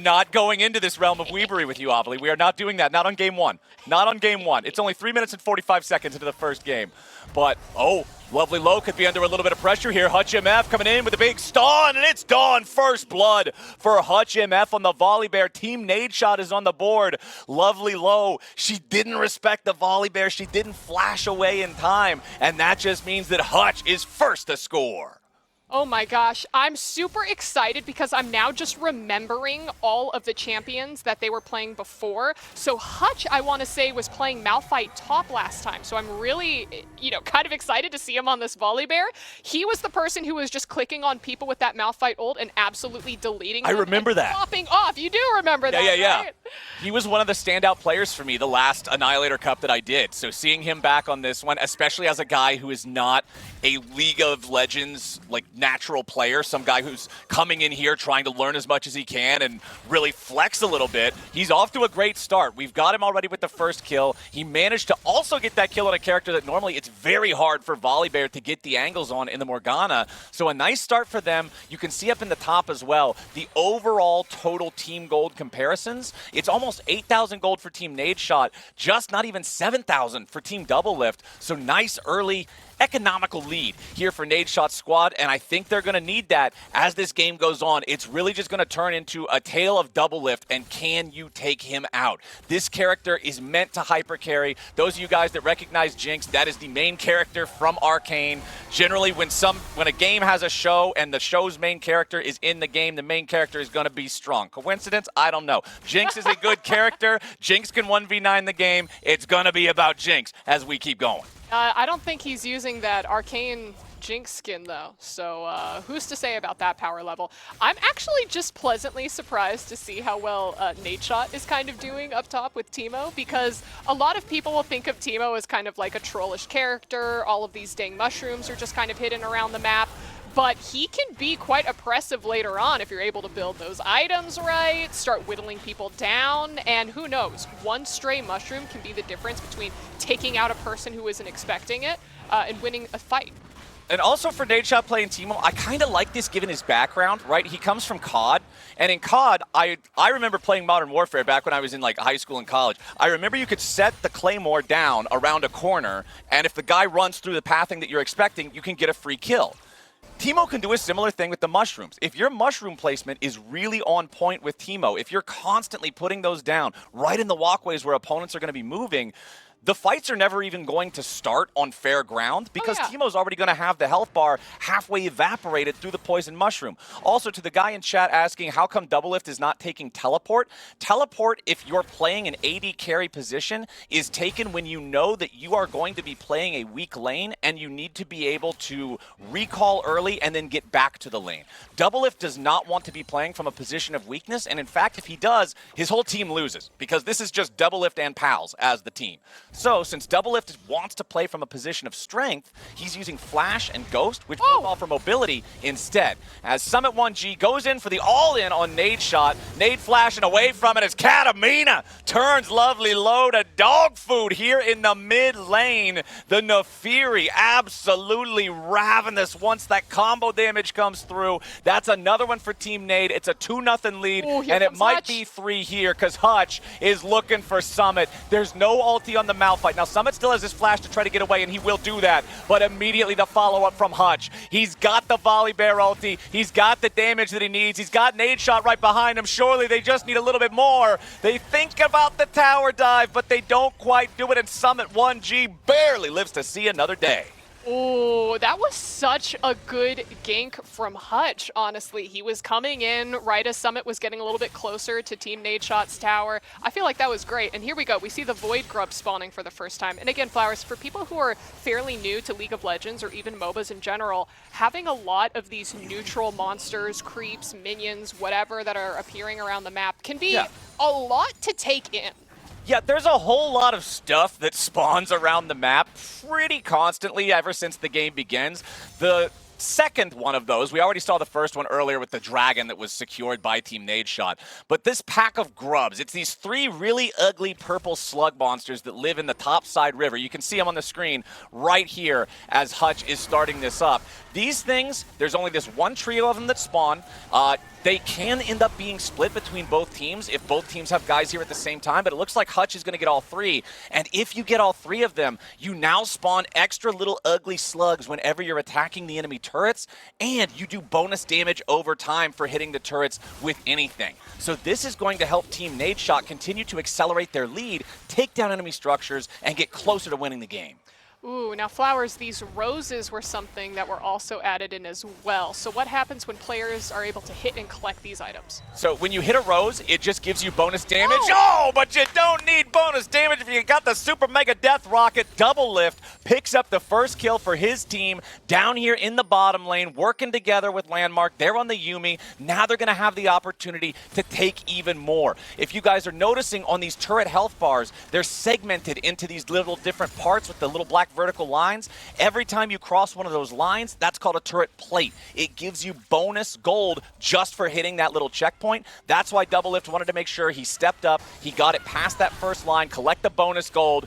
not going into this realm of weebery with you, Avali. We are not doing that. Not on game one. Not on game one. It's only 3 minutes and 45 seconds into the first game. But, oh, Lovely Low could be under a little bit of pressure here. Hutch MF coming in with a big stun, and it's done. First blood for Hutch MF on the Volibear. Team Nadeshot is on the board. Lovely Low, she didn't respect the Volibear. She didn't flash away in time, and that just means that Hutch is first to score. Oh my gosh, I'm super excited because I'm now just remembering all of the champions that they were playing before. So Hutch, I want to say, was playing Malphite top last time. So I'm really, kind of excited to see him on this Volibear. He was the person who was just clicking on people with that Malphite ult and absolutely deleting them. I remember that. Popping off. You do remember that, Yeah. right? He was one of the standout players for me the last Annihilator Cup that I did. So seeing him back on this one, especially as a guy who is not a League of Legends, natural player, some guy who's coming in here trying to learn as much as he can and really flex a little bit. He's off to a great start. We've got him already with the first kill. He managed to also get that kill on a character that normally it's very hard for Volibear to get the angles on in the Morgana. So a nice start for them. You can see up in the top as well, the overall total team gold comparisons. It's almost 8,000 gold for Team Nadeshot, just not even 7,000 for Team Doublelift. So nice early economical lead here for Nadeshot's squad, and I think they're going to need that as this game goes on. It's really just going to turn into a tale of Doublelift, and can you take him out? This character is meant to hyper carry. Those of you guys that recognize Jinx, that is the main character from Arcane. Generally, when a game has a show and the show's main character is in the game, the main character is going to be strong. Coincidence? I don't know. Jinx is a good character. Jinx can 1v9 the game. It's going to be about Jinx as we keep going. I don't think he's using that Arcane Jinx skin, though, so who's to say about that power level? I'm actually just pleasantly surprised to see how well Nadeshot is kind of doing up top with Teemo, because a lot of people will think of Teemo as kind of like a trollish character. All of these dang mushrooms are just kind of hidden around the map. But he can be quite oppressive later on if you're able to build those items right, start whittling people down, and who knows, one stray mushroom can be the difference between taking out a person who isn't expecting it and winning a fight. And also for Nadeshot playing Teemo, I kind of like this given his background, right? He comes from COD, and in COD, I remember playing Modern Warfare back when I was in like high school and college. I remember you could set the Claymore down around a corner, and if the guy runs through the pathing that you're expecting, you can get a free kill. Teemo can do a similar thing with the mushrooms. If your mushroom placement is really on point with Teemo, if you're constantly putting those down right in the walkways where opponents are going to be moving, the fights are never even going to start on fair ground because Teemo's already going to have the health bar halfway evaporated through the poison mushroom. Also, to the guy in chat asking how come Doublelift is not taking teleport, teleport, if you're playing an AD carry position, is taken when you know that you are going to be playing a weak lane and you need to be able to recall early and then get back to the lane. Doublelift does not want to be playing from a position of weakness, and in fact, if he does, his whole team loses because this is just Doublelift and pals as the team. So, since Doublelift wants to play from a position of strength, he's using Flash and Ghost, which move off for mobility instead. As Summit 1G goes in for the all-in on Nadeshot, Nade flashing away from it as Katamina turns lovely low to dog food here in the mid lane. The Nefiri absolutely ravenous once that combo damage comes through. That's another one for Team Nade. It's a 2-0 lead, and it might be 3 here because Hutch is looking for Summit. There's no ulti on the Malphite. Now, Summit still has his flash to try to get away, and he will do that, but immediately the follow-up from Hutch. He's got the volley bear ulti. He's got the damage that he needs. He's got Nadeshot right behind him. Surely they just need a little bit more. They think about the tower dive, but they don't quite do it, and Summit 1G barely lives to see another day. Oh, that was such a good gank from Hutch, honestly. He was coming in right as Summit was getting a little bit closer to Team Nadeshot's tower. I feel like that was great. And here we go. We see the Void Grub spawning for the first time. And again, Flowers, for people who are fairly new to League of Legends or even MOBAs in general, having a lot of these neutral monsters, creeps, minions, whatever that are appearing around the map can be a lot to take in. Yeah, there's a whole lot of stuff that spawns around the map pretty constantly ever since the game begins. The second one of those, we already saw the first one earlier with the dragon that was secured by Team Nadeshot. But this pack of grubs, it's these 3 really ugly purple slug monsters that live in the topside river. You can see them on the screen right here as Hutch is starting this up. These things, there's only this one trio of them that spawn. They can end up being split between both teams if both teams have guys here at the same time, but it looks like Hutch is going to get all 3. And if you get all 3 of them, you now spawn extra little ugly slugs whenever you're attacking the enemy turrets, and you do bonus damage over time for hitting the turrets with anything. So this is going to help Team Nadeshot continue to accelerate their lead, take down enemy structures, and get closer to winning the game. Ooh, now Flowers, these roses were something that were also added in as well. So what happens when players are able to hit and collect these items? So when you hit a rose, it just gives you bonus damage. Oh, but you don't need bonus damage if you got the Super Mega Death Rocket. Doublelift picks up the first kill for his team down here in the bottom lane, working together with Landmark. They're on the Yuumi. Now they're going to have the opportunity to take even more. If you guys are noticing on these turret health bars, they're segmented into these little different parts with the little black vertical lines. Every time you cross one of those lines, that's called a turret plate. It gives you bonus gold just for hitting that little checkpoint. That's why Doublelift wanted to make sure he stepped up, he got it past that first line, collect the bonus gold.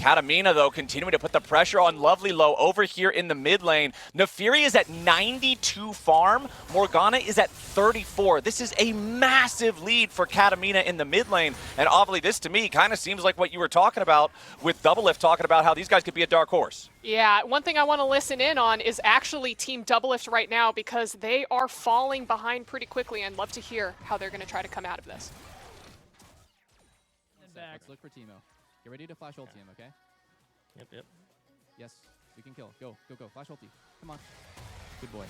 Katamina, though, continuing to put the pressure on Lovely Low over here in the mid lane. Nefiri is at 92 farm. Morgana is at 34. This is a massive lead for Katamina in the mid lane. And obviously, this to me kind of seems like what you were talking about with Doublelift, talking about how these guys could be a dark horse. Yeah, one thing I want to listen in on is actually Team Doublelift right now, because they are falling behind pretty quickly, and love to hear how they're going to try to come out of this. Let's look for Timo. Get ready to flash ulti him, okay? Yep. Yes, we can kill. Go. Flash ulti. Come on. Good boy.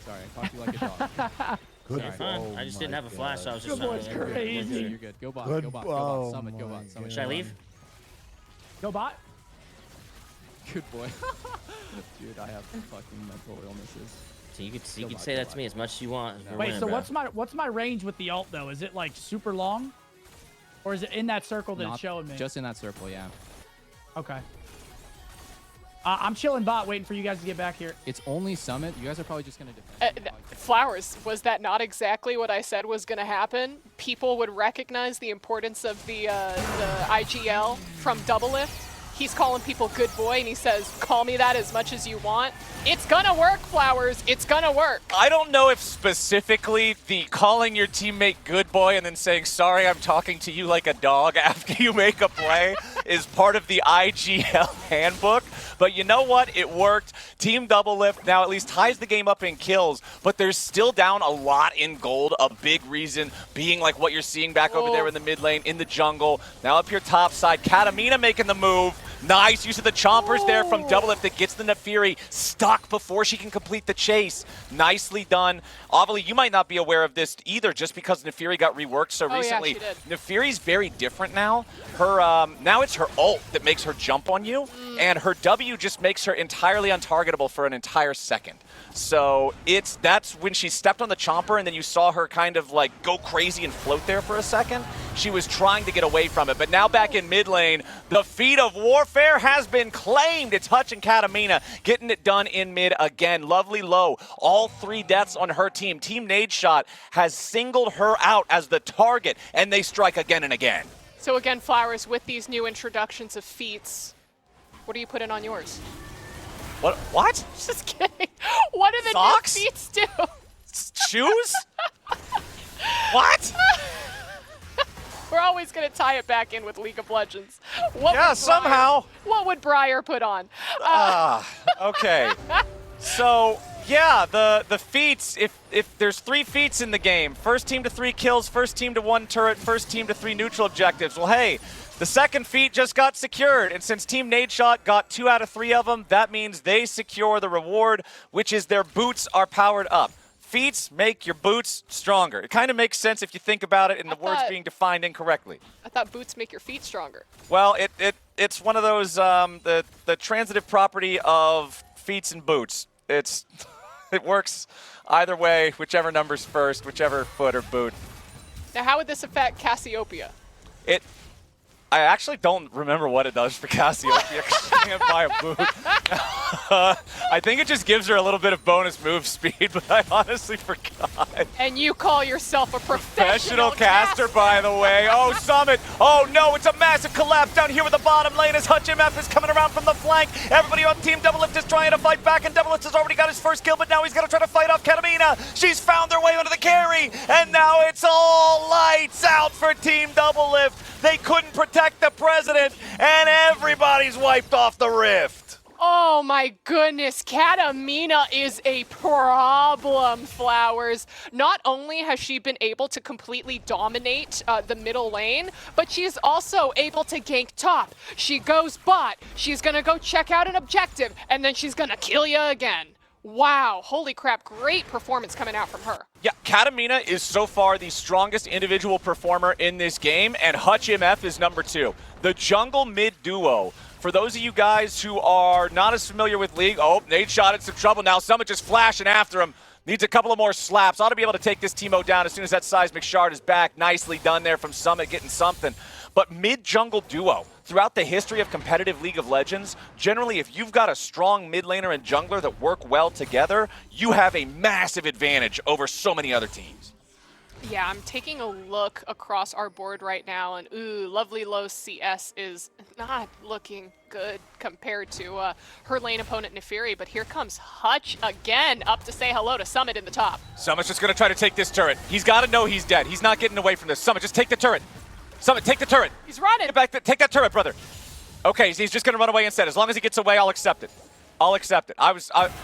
Sorry, I talked to you like a dog. Good. Sorry. Fine. I just didn't have a flash, so I was just Good boy's crazy. You're good. Go bot. Go bot. Summit. Go bot. Summit. Should I leave? Go bot. Good boy. Dude, I have fucking mental illnesses. So you could say that to me as much as you want. Wait, so what's my range with the ult though? Is it like super long? Or is it in that circle that it's showing me? Just in that circle, yeah. Okay. I'm chilling bot, waiting for you guys to get back here. It's only Summit. You guys are probably just going to defend. Flowers, was that not exactly what I said was going to happen? People would recognize the importance of the IGL from Doublelift. He's calling people good boy, and he says, call me that as much as you want. It's gonna work, Flowers. It's gonna work. I don't know if specifically the calling your teammate good boy and then saying, sorry, I'm talking to you like a dog after you make a play is part of the IGL handbook. But you know what? It worked. Team Doublelift now at least ties the game up in kills, but they're still down a lot in gold. A big reason being like what you're seeing back over there in the mid lane, in the jungle. Now up here top side, Katamina making the move. Nice use of the chompers there from Doublelift that gets the Nefiri stuck before she can complete the chase. Nicely done. Obviously, you might not be aware of this either just because Nefiri got reworked so recently. Yeah, she did. Nefiri's very different now. Her now it's her ult that makes her jump on you, and her W just makes her entirely untargetable for an entire second. So that's when she stepped on the chomper and then you saw her kind of like go crazy and float there for a second. She was trying to get away from it, but now back in mid lane, the feat of warfare has been claimed. It's Hutch and Katamina getting it done in mid again. Lovely Low, all 3 deaths on her team. Team Nadeshot has singled her out as the target, and they strike again and again. So again, Flowers, with these new introductions of feats, what are you putting on yours? What? Just kidding. What do the Socks? new feats do? Shoes? What? We're always going to tie it back in with League of Legends. What somehow. What would Briar put on? Okay. So, yeah, the feats, if there's 3 feats in the game, first team to 3 kills, first team to 1 turret, first team to 3 neutral objectives. Well, hey, the second feat just got secured, and since Team Nadeshot got 2 out of 3 of them, that means they secure the reward, which is their boots are powered up. Feats make your boots stronger. It kind of makes sense if you think about it in the words being defined incorrectly. I thought boots make your feet stronger. Well, it's one of those, the transitive property of feats and boots. It works either way, whichever number's first, whichever foot or boot. Now, how would this affect Cassiopeia? I actually don't remember what it does for Cassiopeia because she can't buy a boot. I think it just gives her a little bit of bonus move speed, but I honestly forgot. And you call yourself a professional caster, by the way. Oh, Summit. Oh, no, it's a massive collapse down here with the bottom lane as Hutch MF is coming around from the flank. Everybody on Team Doublelift is trying to fight back, and Doublelift has already got his first kill, but now he's going to try to fight off Katamina. She's found their way under the carry, and now it's all lights out for Team Doublelift. They couldn't protect the president, and everybody's wiped off the rift. Oh my goodness, Katamina is a problem, Flowers. Not only has she been able to completely dominate the middle lane, but she's also able to gank top. She goes bot, she's gonna go check out an objective, and then she's gonna kill you again. Wow, holy crap, great performance coming out from her. Yeah, Katamina is so far the strongest individual performer in this game, and Hutch MF is number 2. The jungle mid duo. For those of you guys who are not as familiar with League, Nadeshot in some trouble now. Summit just flashing after him. Needs a couple of more slaps. Ought to be able to take this Teemo down as soon as that seismic shard is back. Nicely done there from Summit, getting something. But mid-jungle duo, throughout the history of competitive League of Legends, generally if you've got a strong mid laner and jungler that work well together, you have a massive advantage over so many other teams. Yeah, I'm taking a look across our board right now, and ooh, lovely low CS is not looking good compared to her lane opponent Nefiri, but here comes Hutch again up to say hello to Summit in the top. Summit's just gonna try to take this turret. He's gotta know he's dead. He's not getting away from this. Summit, just take the turret. Summit, take the turret. He's running. Get back, take that turret, brother. Okay, he's just gonna run away instead. As long as he gets away, I'll accept it. I'll accept it.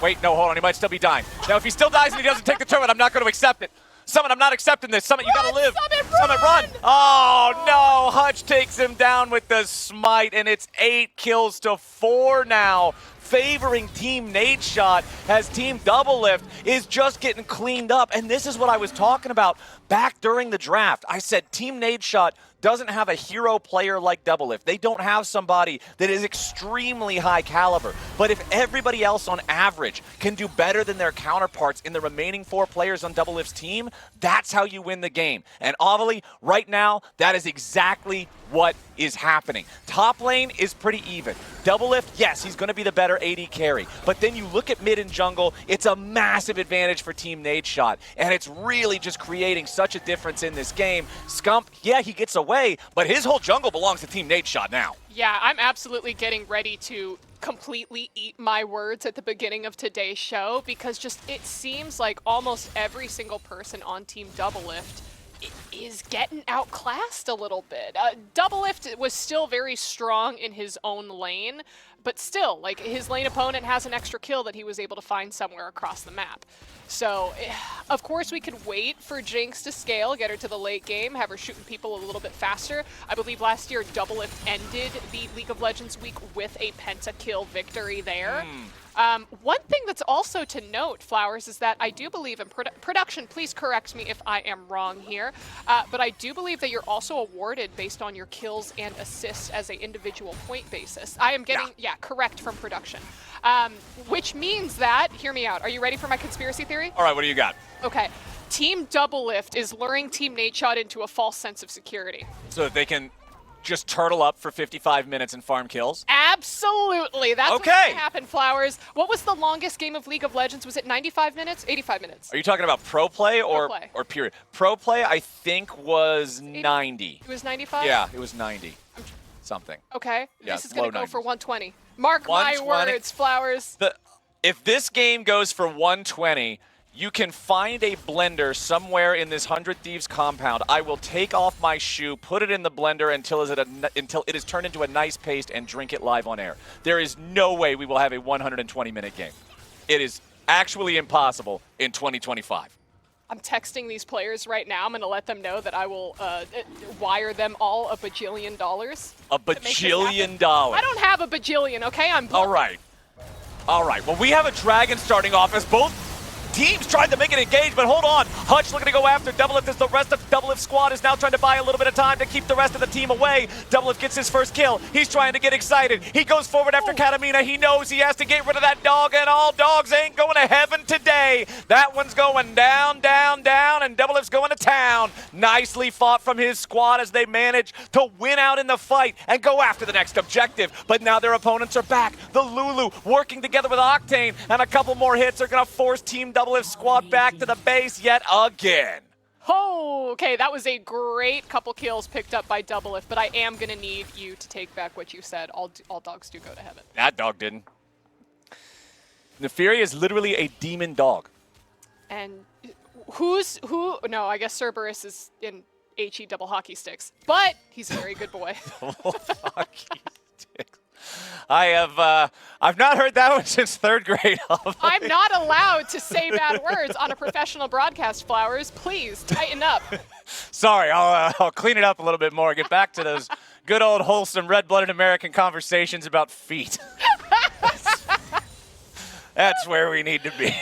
Wait, no, hold on, he might still be dying. Now, if he still dies and he doesn't take the turret, I'm not gonna accept it. Summit, I'm not accepting this. Summit, you gotta live. Summit, run! Oh, no. Hutch takes him down with the smite, and it's 8 kills to 4 now, favoring Team Nadeshot as Team Doublelift is just getting cleaned up. And this is what I was talking about back during the draft. I said Team Nadeshot doesn't have a hero player like Doublelift. They don't have somebody that is extremely high caliber. But if everybody else on average can do better than their counterparts in the remaining 4 players on Doublelift's team, that's how you win the game. And Ovally, right now, that is exactly what is happening. Top lane is pretty even. Doublelift, yes, he's going to be the better AD carry. But then you look at mid and jungle, it's a massive advantage for Team Nadeshot. And it's really just creating such a difference in this game. Scump, yeah, he gets away, but his whole jungle belongs to Team Nadeshot now. Yeah, I'm absolutely getting ready to completely eat my words at the beginning of today's show, because just it seems like almost every single person on Team Doublelift is getting outclassed a little bit. Doublelift was still very strong in his own lane, but still, like, his lane opponent has an extra kill that he was able to find somewhere across the map. So, of course, we could wait for Jinx to scale, get her to the late game, have her shooting people a little bit faster. I believe last year Doublelift ended the League of Legends week with a pentakill victory there. One thing that's also to note, Flowers, is that I do believe in production, please correct me if I am wrong here, but I do believe that you're also awarded based on your kills and assists as an individual point basis. I am getting, correct from production. Which means that, hear me out, are you ready for my conspiracy theory? All right, what do you got? Okay, Team Doublelift is luring Team Nadeshot into a false sense of security. So that they can just turtle up for 55 minutes and farm kills? Absolutely. That's what's going to happen, Flowers. What was the longest game of League of Legends? Was it 95 minutes? 85 minutes. Are you talking about pro play or play. or period? Pro play, I think, was 90. It was 95? Yeah, it was 90. Something. Okay. Yeah, this is going to go 90s. for 120. Mark my 120? words, Flowers. If this game goes for 120, you can find a blender somewhere in this 100 Thieves compound. I will take off my shoe, put it in the blender until it is turned into a nice paste, and drink it live on air. There is no way we will have a 120-minute game. It is actually impossible in 2025. I'm texting these players right now. I'm going to let them know that I will wire them all $1 bajillion. $1 bajillion. I don't have $1 bajillion, okay? I'm All right. All right. Well, we have a dragon starting off as both teams tried to make it engage, but hold on. Hutch looking to go after Doublelift as the rest of Doublelift's squad is now trying to buy a little bit of time to keep the rest of the team away. Doublelift gets his first kill. He's trying to get excited. He goes forward after Katamina. He knows he has to get rid of that dog, and all dogs ain't going to heaven today. That one's going down, down, down, and Doublelift's going to town. Nicely fought from his squad as they manage to win out in the fight and go after the next objective. But now their opponents are back. The Lulu working together with Octane, and a couple more hits are going to force Team Doublelift squad back to the base yet again. Oh, okay, that was a great couple kills picked up by Doublelift, but I am going to need you to take back what you said. All dogs do go to heaven. That dog didn't. Nefiri is literally a demon dog. And who? No, I guess Cerberus is in HE double hockey sticks, but he's a very good boy. Double hockey sticks. I've not heard that one since 3rd grade. I'm not allowed to say bad words on a professional broadcast, Flowers. Please, tighten up. Sorry, I'll clean it up a little bit more. Get back to those good old wholesome red-blooded American conversations about feet. That's where we need to be.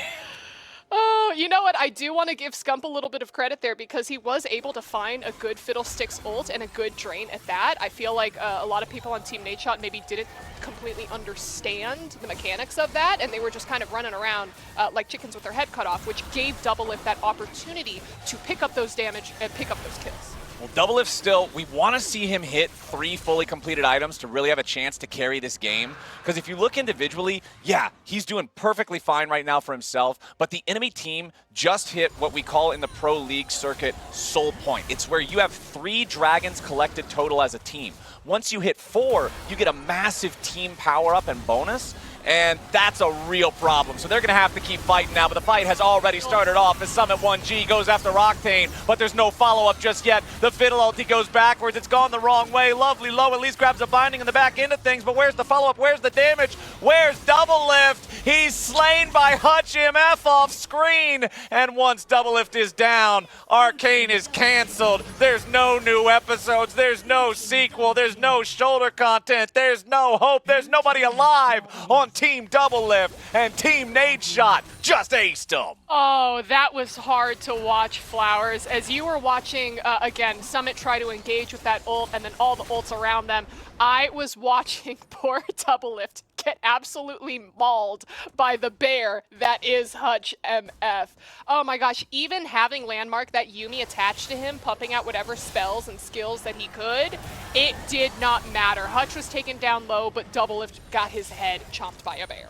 Oh, you know what? I do want to give Scump a little bit of credit there because he was able to find a good Fiddlesticks ult and a good drain at that. I feel like a lot of people on Team Nadeshot maybe didn't completely understand the mechanics of that, and they were just kind of running around like chickens with their head cut off, which gave Doublelift that opportunity to pick up those damage and pick up those kills. Well, Doublelift still, we want to see him hit 3 fully completed items to really have a chance to carry this game. Because if you look individually, yeah, he's doing perfectly fine right now for himself, but the enemy team just hit what we call in the Pro League circuit soul point. It's where you have 3 dragons collected total as a team. Once you hit 4, you get a massive team power-up and bonus. And that's a real problem. So they're going to have to keep fighting now, but the fight has already started off as Summit 1G goes after Octane, but there's no follow-up just yet. The Fiddle ulti goes backwards. It's gone the wrong way. Lovely Low at least grabs a binding in the back end of things, but where's the follow-up? Where's the damage? Where's Doublelift? He's slain by Hutch MF off screen. And once Doublelift is down, Arcane is canceled. There's no new episodes. There's no sequel. There's no shoulder content. There's no hope. There's nobody alive on Team Doublelift, and Team Nadeshot just aced them. Oh, that was hard to watch, Flowers. As you were watching, again, Summit try to engage with that ult and then all the ults around them, I was watching poor Doublelift get absolutely mauled by the bear that is Hutch MF. Oh my gosh, even having Landmark, that Yuumi attached to him, pumping out whatever spells and skills that he could, it did not matter. Hutch was taken down low, but Doublelift got his head chomped by a bear.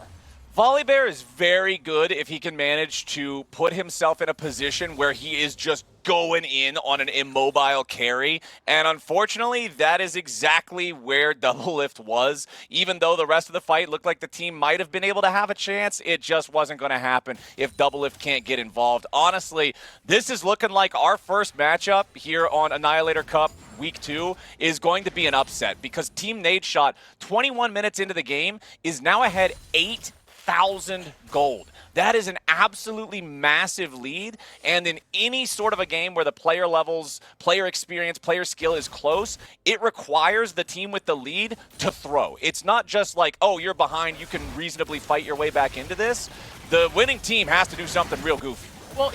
Volibear is very good if he can manage to put himself in a position where he is just going in on an immobile carry, and unfortunately that is exactly where Doublelift was. Even though the rest of the fight looked like the team might have been able to have a chance, it just wasn't going to happen if Doublelift can't get involved. Honestly, this is looking like our first matchup here on Annihilator Cup Week 2 is going to be an upset, because Team Nadeshot, 21 minutes into the game, is now ahead 8,000 gold. That is an absolutely massive lead, and in any sort of a game where the player levels, player experience, player skill is close, it requires the team with the lead to throw. It's not just like, oh, you're behind, you can reasonably fight your way back into this. The winning team has to do something real goofy. Well,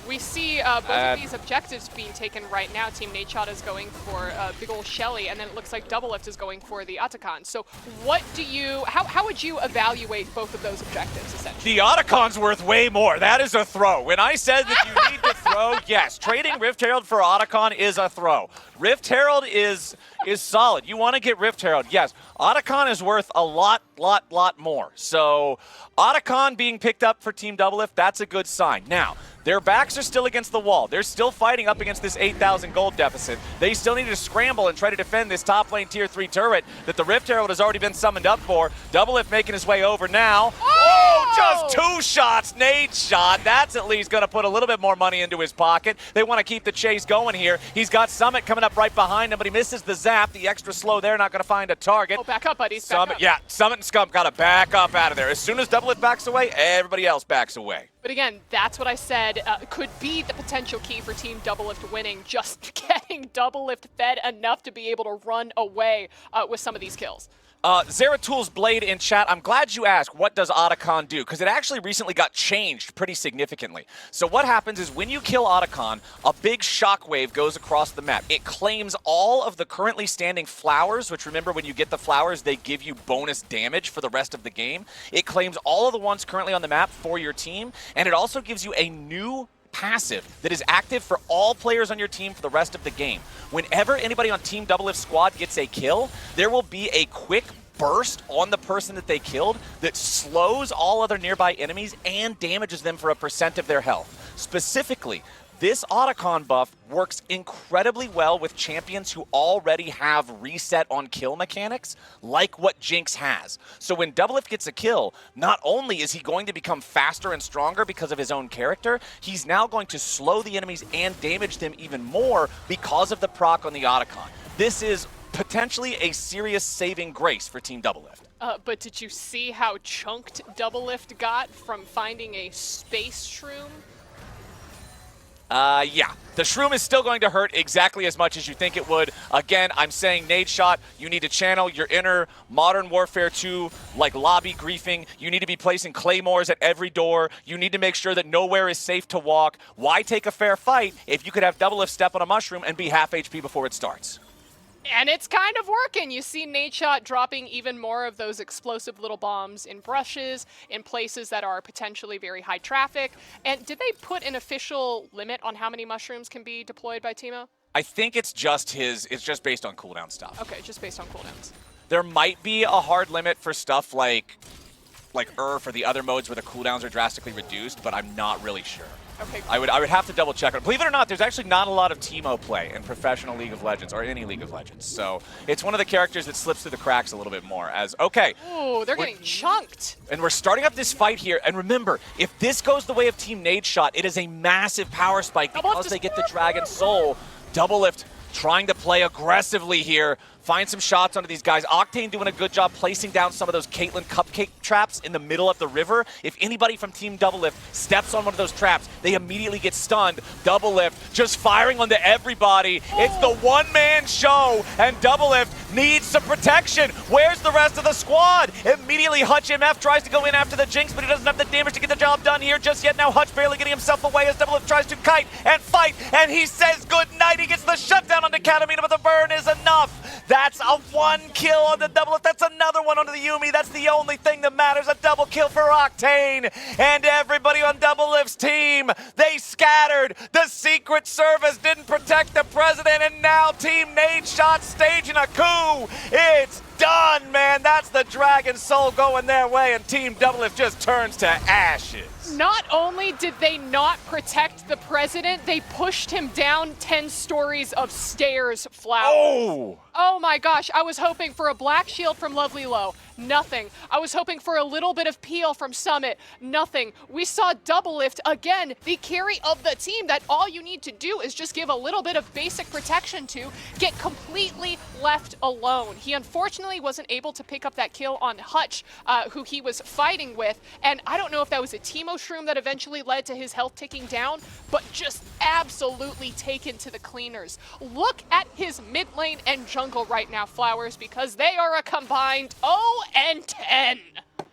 we see both of these objectives being taken right now. Team Nadeshot is going for big ol' Shelly, and then it looks like Doublelift is going for the Otacon. So how would you evaluate both of those objectives, essentially? The Otacon's worth way more. That is a throw. When I said that you need to throw, yes, trading Rift Herald for Otacon is a throw. Rift Herald is solid. You want to get Rift Herald, yes. Otacon is worth a lot more. So Otacon being picked up for Team Doublelift, that's a good sign. Now, their backs are still against the wall. They're still fighting up against this 8,000 gold deficit. They still need to scramble and try to defend this top lane tier 3 turret that the Rift Herald has already been summoned up for. Doublelift making his way over now. Oh, just 2 shots, Nadeshot. That's at least going to put a little bit more money into his pocket. They want to keep the chase going here. He's got Summit coming up right behind him, but he misses the zap. The extra slow there, not going to find a target. Oh, back up, buddies. Back up. Yeah, Summit and Scump got to back up out of there. As soon as Doublelift backs away, everybody else backs away. But again, that's what I said could be the potential key for Team Doublelift winning, just getting Doublelift fed enough to be able to run away with some of these kills. Zaratul's Blade in chat, I'm glad you asked, what does Otacon do? Because it actually recently got changed pretty significantly. So what happens is when you kill Otacon, a big shockwave goes across the map. It claims all of the currently standing flowers, which remember when you get the flowers, they give you bonus damage for the rest of the game. It claims all of the ones currently on the map for your team, and it also gives you a new passive that is active for all players on your team for the rest of the game. Whenever anybody on Team Doublelift squad gets a kill, there will be a quick burst on the person that they killed that slows all other nearby enemies and damages them for a % of their health. Specifically, this Otacon buff works incredibly well with champions who already have reset on kill mechanics, like what Jinx has. So when Doublelift gets a kill, not only is he going to become faster and stronger because of his own character, he's now going to slow the enemies and damage them even more because of the proc on the Otacon. This is potentially a serious saving grace for Team Doublelift. But did you see how chunked Doublelift got from finding a space shroom? Yeah. The shroom is still going to hurt exactly as much as you think it would. Again, I'm saying Nadeshot, you need to channel your inner Modern Warfare 2, like lobby griefing. You need to be placing claymores at every door. You need to make sure that nowhere is safe to walk. Why take a fair fight if you could have Doublelift step on a mushroom and be half HP before it starts? And it's kind of working. You see Nadeshot dropping even more of those explosive little bombs in brushes, in places that are potentially very high traffic. And did they put an official limit on how many mushrooms can be deployed by Teemo? I think it's just based on cooldown stuff. Okay, just based on cooldowns. There might be a hard limit for stuff like for the other modes where the cooldowns are drastically reduced, but I'm not really sure. Okay. I would have to double check it. Believe it or not, there's actually not a lot of Teemo play in professional League of Legends or any League of Legends. So it's one of the characters that slips through the cracks a little bit more. Ooh, they're getting chunked. And we're starting up this fight here. And remember, if this goes the way of Team Nadeshot, it is a massive power spike because they get the Dragon Soul. Doublelift trying to play aggressively here. Find some shots onto these guys. Octane doing a good job placing down some of those Caitlyn cupcake traps in the middle of the river. If anybody from Team Doublelift steps on one of those traps, they immediately get stunned. Doublelift just firing onto everybody. It's the one-man show, and Doublelift needs some protection. Where's the rest of the squad? Immediately, Hutch MF tries to go in after the Jinx, but he doesn't have the damage to get the job done here just yet. Now Hutch barely getting himself away as Doublelift tries to kite and fight, and he says goodnight. He gets the shutdown onto Katamina, but the burn is enough. That's a 1 kill on the Doublelift. That's another one onto the Yuumi. That's the only thing that matters. A double kill for Octane. And everybody on Doublelift's team, they scattered. The Secret Service didn't protect the president, and now Team Nadeshot staging a coup. It's done, man. That's the Dragon Soul going their way, and Team Doublelift just turns to ashes. Not only did they not protect the president, they pushed him down 10 stories of stairs, Flowers. Oh my gosh, I was hoping for a black shield from Lovely Low. Nothing. I was hoping for a little bit of peel from Summit. Nothing. We saw Doublelift, again, the carry of the team that all you need to do is just give a little bit of basic protection to, get completely left alone. He unfortunately wasn't able to pick up that kill on Hutch, who he was fighting with, and I don't know if that was a Teemo Shroom that eventually led to his health ticking down, but just absolutely taken to the cleaners. Look at his mid lane and jungle right now, Flowers, because they are a combined 0-10.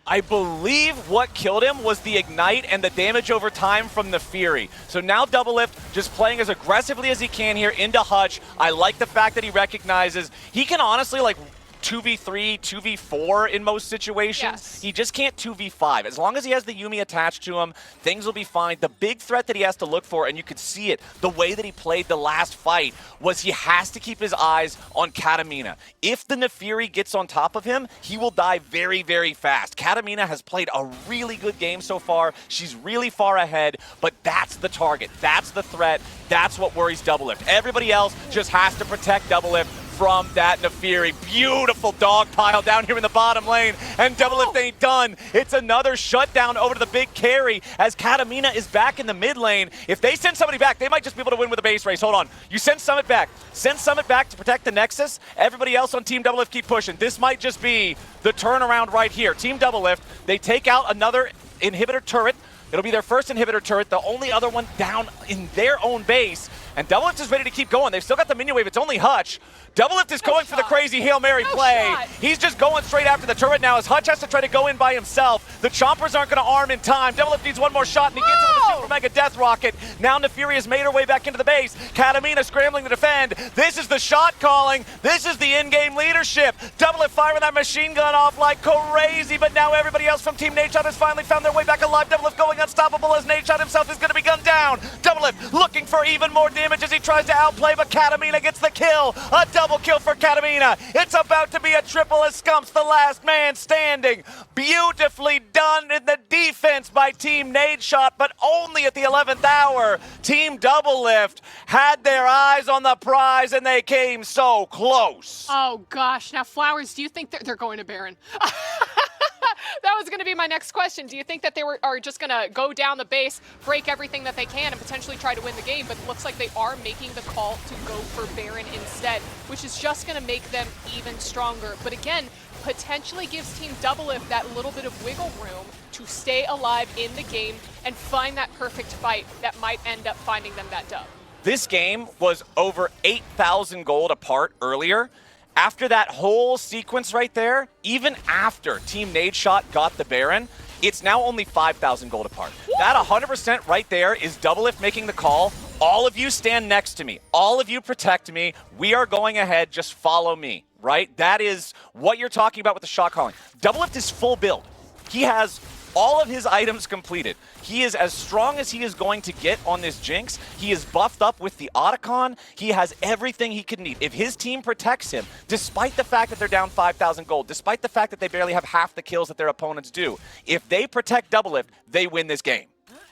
I believe what killed him was the Ignite and the damage over time from the Fury. So now Doublelift just playing as aggressively as he can here into Hutch. I like the fact that he recognizes he can honestly 2v3, 2v4 in most situations. Yes. He just can't 2v5. As long as he has the Yuumi attached to him, things will be fine. The big threat that he has to look for, and you could see it, the way that he played the last fight, was he has to keep his eyes on Katamina. If the Nefiri gets on top of him, he will die very, very fast. Katamina has played a really good game so far. She's really far ahead, but that's the target. That's the threat. That's what worries Doublelift. Everybody else just has to protect Doublelift from that Nefiri. Beautiful dog pile down here in the bottom lane, and Doublelift ain't done. It's another shutdown over to the big carry as Katamina is back in the mid lane. If they send somebody back, they might just be able to win with a base race. Hold on. You send Summit back. Send Summit back to protect the Nexus. Everybody else on Team Doublelift keep pushing. This might just be the turnaround right here. Team Doublelift, they take out another inhibitor turret. It'll be their first inhibitor turret, the only other one down in their own base. And Doublelift is ready to keep going. They've still got the minion wave. It's only Hutch. Doublelift is going for the crazy Hail Mary play. He's just going straight after the turret now as Hutch has to try to go in by himself. The Chompers aren't going to arm in time. Doublelift needs one more shot, and he gets it with the Super Mega Death Rocket. Now Nefiri has made her way back into the base. Katamina scrambling to defend. This is the shot calling. This is the in-game leadership. Doublelift firing that machine gun off like crazy, but now everybody else from Team Nadeshot has finally found their way back alive. Doublelift going unstoppable as Nadeshot himself is going to be gunned down. Doublelift looking for even more damage as he tries to outplay, but Katamina gets the kill. A double kill for Katamina. It's about to be a triple as Scump's the last man standing. Beautifully done in the defense by Team Nadeshot, but only at the 11th hour. Team Doublelift had their eyes on the prize, and they came so close. Oh gosh, now Flowers, do you think they're going to Baron? That was going to be my next question. Do you think that they are just going to go down the base, break everything that they can, and potentially try to win the game? But it looks like they are making the call to go for Baron instead, which is just going to make them even stronger. But again, potentially gives Team Doublelift that little bit of wiggle room to stay alive in the game and find that perfect fight that might end up finding them that dub. This game was over 8,000 gold apart earlier. After that whole sequence right there, even after Team Nadeshot got the Baron, it's now only 5,000 gold apart. That 100% right there is Doublelift making the call. All of you stand next to me. All of you protect me. We are going ahead. Just follow me, right? That is what you're talking about with the shot calling. Doublelift is full build. He has all of his items completed. He is as strong as he is going to get on this Jinx. He is buffed up with the Otacon. He has everything he could need. If his team protects him, despite the fact that they're down 5,000 gold, despite the fact that they barely have half the kills that their opponents do, if they protect Doublelift, they win this game.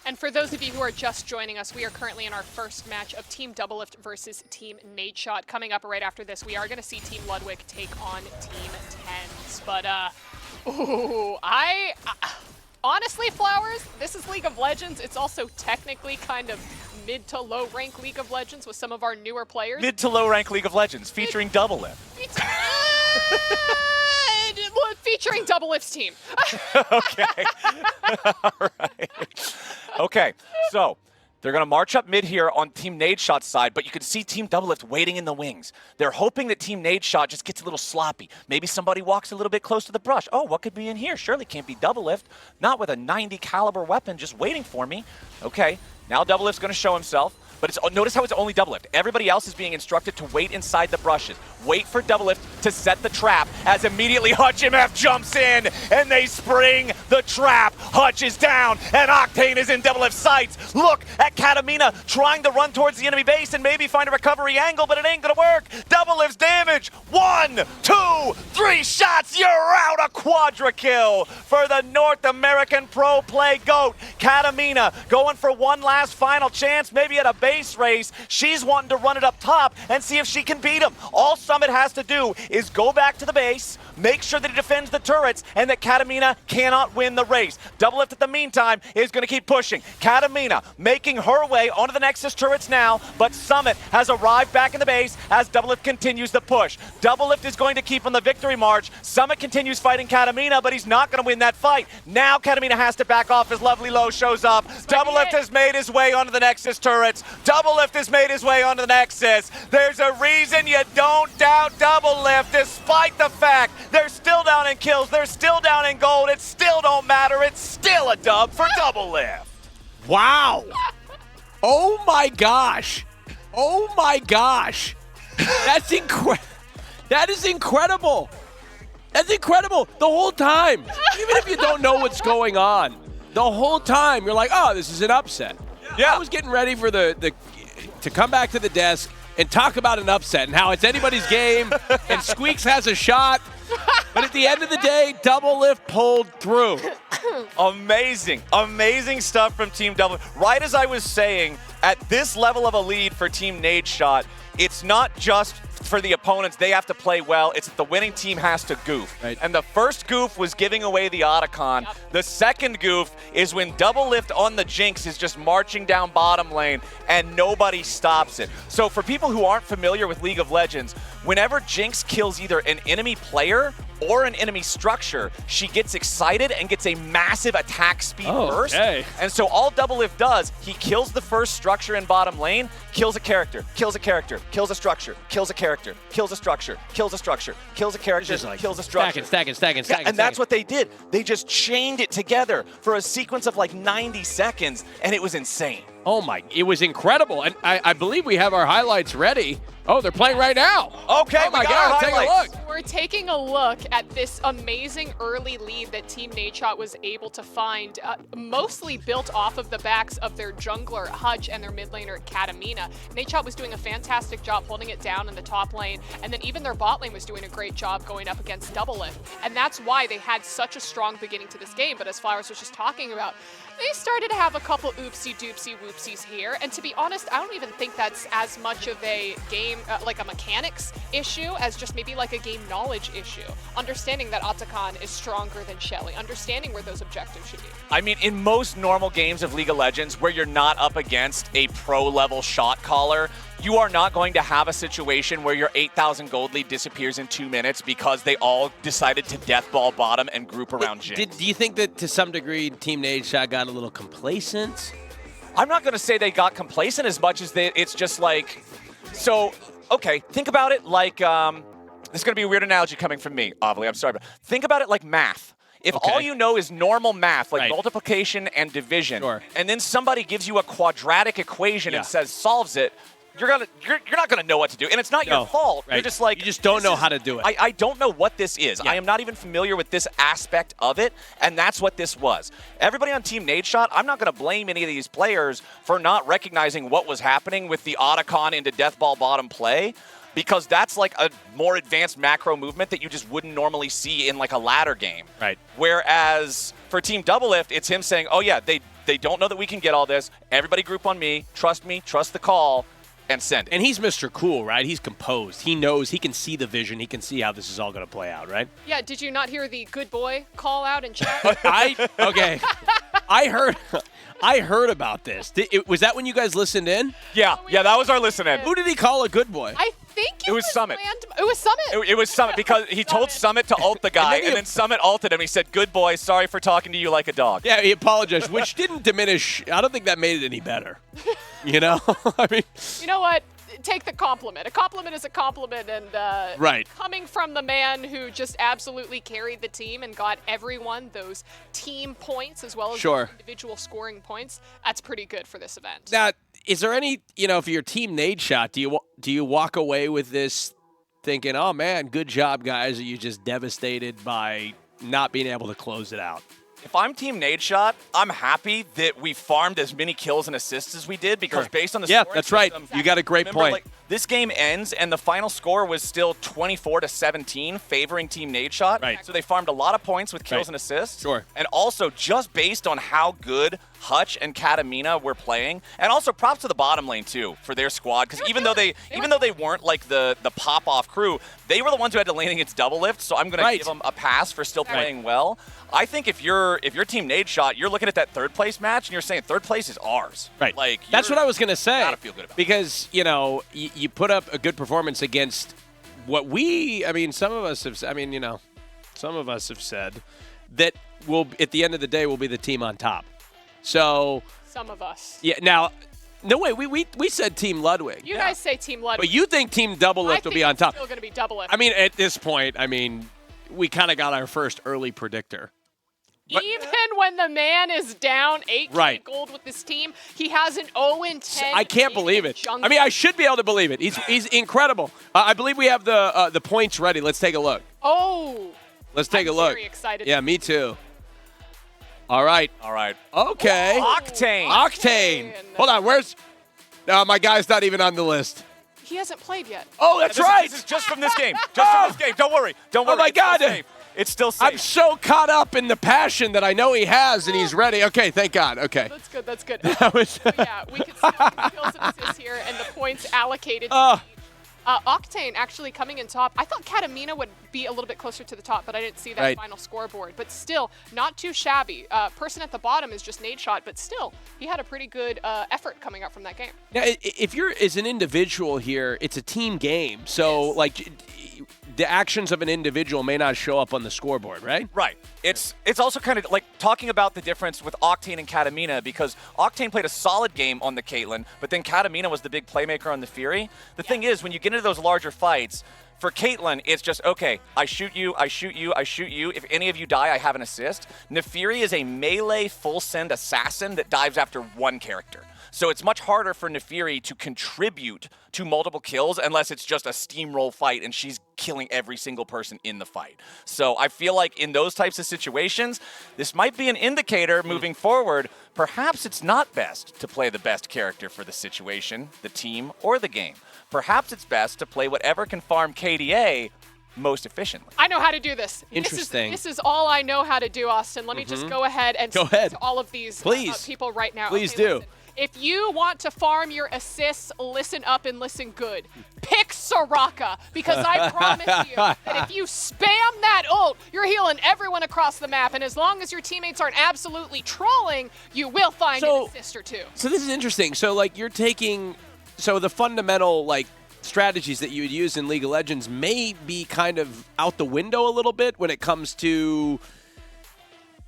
And for those of you who are just joining us, we are currently in our first match of Team Doublelift versus Team Nadeshot. Coming up right after this, we are going to see Team Ludwig take on Team Tens. But, honestly, Flowers, this is League of Legends. It's also technically kind of mid to low rank League of Legends with some of our newer players. Mid to low rank League of Legends featuring Doublelift. Featuring Doublelift's team. Okay. All right. Okay, so they're going to march up mid here on Team Nadeshot's side, but you can see Team Doublelift waiting in the wings. They're hoping that Team Nadeshot just gets a little sloppy. Maybe somebody walks a little bit close to the brush. Oh, what could be in here? Surely can't be Doublelift. Not with a 90 caliber weapon just waiting for me. Okay, now Doublelift's going to show himself. But notice how it's only Doublelift. Everybody else is being instructed to wait inside the brushes. Wait for Doublelift to set the trap as immediately Hutch MF jumps in and they spring the trap. Hutch is down and Octane is in Doublelift's sights. Look at Katamina trying to run towards the enemy base and maybe find a recovery angle, but it ain't gonna work. Doublelift's damage. 1, 2, 3 shots. You're out. A quadra kill for the North American Pro Play GOAT. Katamina going for one last final chance, maybe at a base race. She's wanting to run it up top and see if she can beat him. All Summit has to do is go back to the base, make sure that he defends the turrets, and that Katamina cannot win the race. Doublelift at the meantime is going to keep pushing. Katamina making her way onto the Nexus turrets now, but Summit has arrived back in the base as Doublelift continues the push. Doublelift is going to keep on the victory march. Summit continues fighting Katamina, but he's not going to win that fight. Now Katamina has to back off as Lovely Low shows up. Doublelift has made his way onto the Nexus turrets. Doublelift has made his way onto the Nexus. There's a reason you don't doubt Doublelift, despite the fact they're still down in kills, they're still down in gold, it still don't matter, it's still a dub for Doublelift. Wow. Oh my gosh. Oh my gosh. That's incredible. That is incredible. That's incredible. The whole time. Even if you don't know what's going on, the whole time you're like, oh, this is an upset. Yeah. I was getting ready for to come back to the desk and talk about an upset and how it's anybody's game and Squeaks has a shot. But at the end of the day, Doublelift pulled through. Amazing, amazing stuff from Team Doublelift. Right as I was saying, at this level of a lead for Team Nadeshot, it's not just for the opponents, they have to play well. It's that the winning team has to goof. Right. And the first goof was giving away the Otacon. Yep. The second goof is when Doublelift on the Jinx is just marching down bottom lane and nobody stops it. So for people who aren't familiar with League of Legends, whenever Jinx kills either an enemy player or an enemy structure, she gets excited and gets a massive attack speed burst. And so all Doublelift does, he kills the first structure in bottom lane, kills a character, kills a character, kills a structure, kills a character, kills a structure, kills a structure, kills a character, like kills a structure. Stacking. And that's what they did. They just chained it together for a sequence of like 90 seconds, and it was insane. Oh my, it was incredible. And I believe we have our highlights ready. Oh, they're playing right now. Okay, oh my God, take a look. We're taking a look at this amazing early lead that Team Nadeshot was able to find, mostly built off of the backs of their jungler, Hutch, and their mid laner, Katamina. Nadeshot was doing a fantastic job holding it down in the top lane, and then even their bot lane was doing a great job going up against Doublelift. And that's why they had such a strong beginning to this game. But as Flowers was just talking about, they started to have a couple oopsie-doopsie whoopsies here, and to be honest, I don't even think that's as much of a game, like a mechanics issue, as just maybe like a game knowledge issue. Understanding that Otacon is stronger than Shelly, understanding where those objectives should be. I mean, in most normal games of League of Legends where you're not up against a pro-level shot caller, you are not going to have a situation where your 8,000 gold lead disappears in 2 minutes because they all decided to deathball bottom and group around Jinx. Do you think that to some degree Team Nadeshot got a little complacent? I'm not going to say they got complacent as much as it's just like, so, okay, think about it like, this is going to be a weird analogy coming from me, Ovely, I'm sorry, but think about it like math. If all you know is normal math, like multiplication and division, and then somebody gives you a quadratic equation and says solves it, you're not gonna know what to do, and it's not your fault. Right. You're just like you just don't know how to do it. I don't know what this is. I am not even familiar with this aspect of it, and that's what this was. Everybody on Team Nadeshot, I'm not gonna blame any of these players for not recognizing what was happening with the Otacon into Deathball bottom play, because that's like a more advanced macro movement that you just wouldn't normally see in like a ladder game. Right. Whereas for Team Doublelift, it's him saying, oh yeah, they don't know that we can get all this. Everybody group on me, trust the call, and send it. And he's Mr. Cool, right? He's composed. He knows. He can see the vision. He can see how this is all going to play out, right? Yeah, did you not hear the good boy call out in chat? Okay. I heard about this. Was that when you guys listened in? Yeah, that was our listen in. Who did he call a good boy? I think it was Summit. It was Summit. It was Summit because he told Summit to ult the guy, and then Summit ulted him. He said, good boy, sorry for talking to you like a dog. Yeah, he apologized, which didn't diminish. I don't think that made it any better. You know? I mean, you know what? Take the compliment. A compliment is a compliment, and right. Coming from the man who just absolutely carried the team and got everyone those team points as well as individual scoring points, that's pretty good for this event. Now, is there any, for your Team Nadeshot, do you walk away with this thinking, oh man, good job, guys, or are you just devastated by not being able to close it out? If I'm Team Nadeshot, I'm happy that we farmed as many kills and assists as we did because based on the scoring that's right. system, You got a great point. Like, this game ends and the final score was still 24-17, favoring Team Nadeshot. Right. So they farmed a lot of points with kills and assists. Sure. And also just based on how good Hutch and Katamina were playing, and also props to the bottom lane too for their squad because even though they weren't like the pop off crew, they were the ones who had to lane against Doublelift. So I'm gonna give them a pass for still playing well. I think if you're Team Nadeshot, you're looking at that third place match and you're saying third place is ours. Right. Like that's what I was gonna say. Gotta feel good about because you put up a good performance against what some of us have said that will at the end of the day will be the team on top. So some of us. Yeah. Now, no way. We said Team Ludwig. You guys say Team Ludwig. But you think Team Doublelift will be on top? Still going to be Doublelift. I mean, at this point, we kind of got our first early predictor. But, even when the man is down 8K gold with this team, he has an 0-10. I can't believe it. I should be able to believe it. He's incredible. I believe we have the points ready. Let's take a look. Oh. Let's take a look. Very excited. Yeah, me too. All right. Okay. Octane. Hold on. Where's? No, my guy's not even on the list. He hasn't played yet. Oh, that's right. This is just from this game. From this game. Don't worry. Oh my God. It's still safe. I'm so caught up in the passion that I know he has, and he's ready. Okay, thank God. Okay. That's good. Yeah, we can see all the kills and assists here, and the points allocated to Octane actually coming in top. I thought Katamina would be a little bit closer to the top, but I didn't see that final scoreboard. But still, not too shabby. Person at the bottom is just Nadeshot, but still, he had a pretty good effort coming up from that game. Now, if you're as an individual here, it's a team game. So, the actions of an individual may not show up on the scoreboard, right? Right. It's also kind of like talking about the difference with Octane and Katamina because Octane played a solid game on the Caitlyn, but then Katamina was the big playmaker on the Fury. The thing is, when you get into those larger fights, for Caitlyn, it's just, okay, I shoot you. If any of you die, I have an assist. Nefiri is a melee full send assassin that dives after one character. So it's much harder for Nefiri to contribute to multiple kills unless it's just a steamroll fight and she's killing every single person in the fight. So I feel like in those types of situations, this might be an indicator moving forward. Perhaps it's not best to play the best character for the situation, the team, or the game. Perhaps it's best to play whatever can farm KDA most efficiently. I know how to do this. Interesting. This is all I know how to do, Austin. Let me just go ahead and speak to all of these people right now. Please do. Listen. If you want to farm your assists, listen up and listen good. Pick Soraka, because I promise you that if you spam that ult, you're healing everyone across the map, and as long as your teammates aren't absolutely trolling, you will find an assist or two. So this is interesting. So, you're taking... So the fundamental, strategies that you would use in League of Legends may be kind of out the window a little bit when it comes to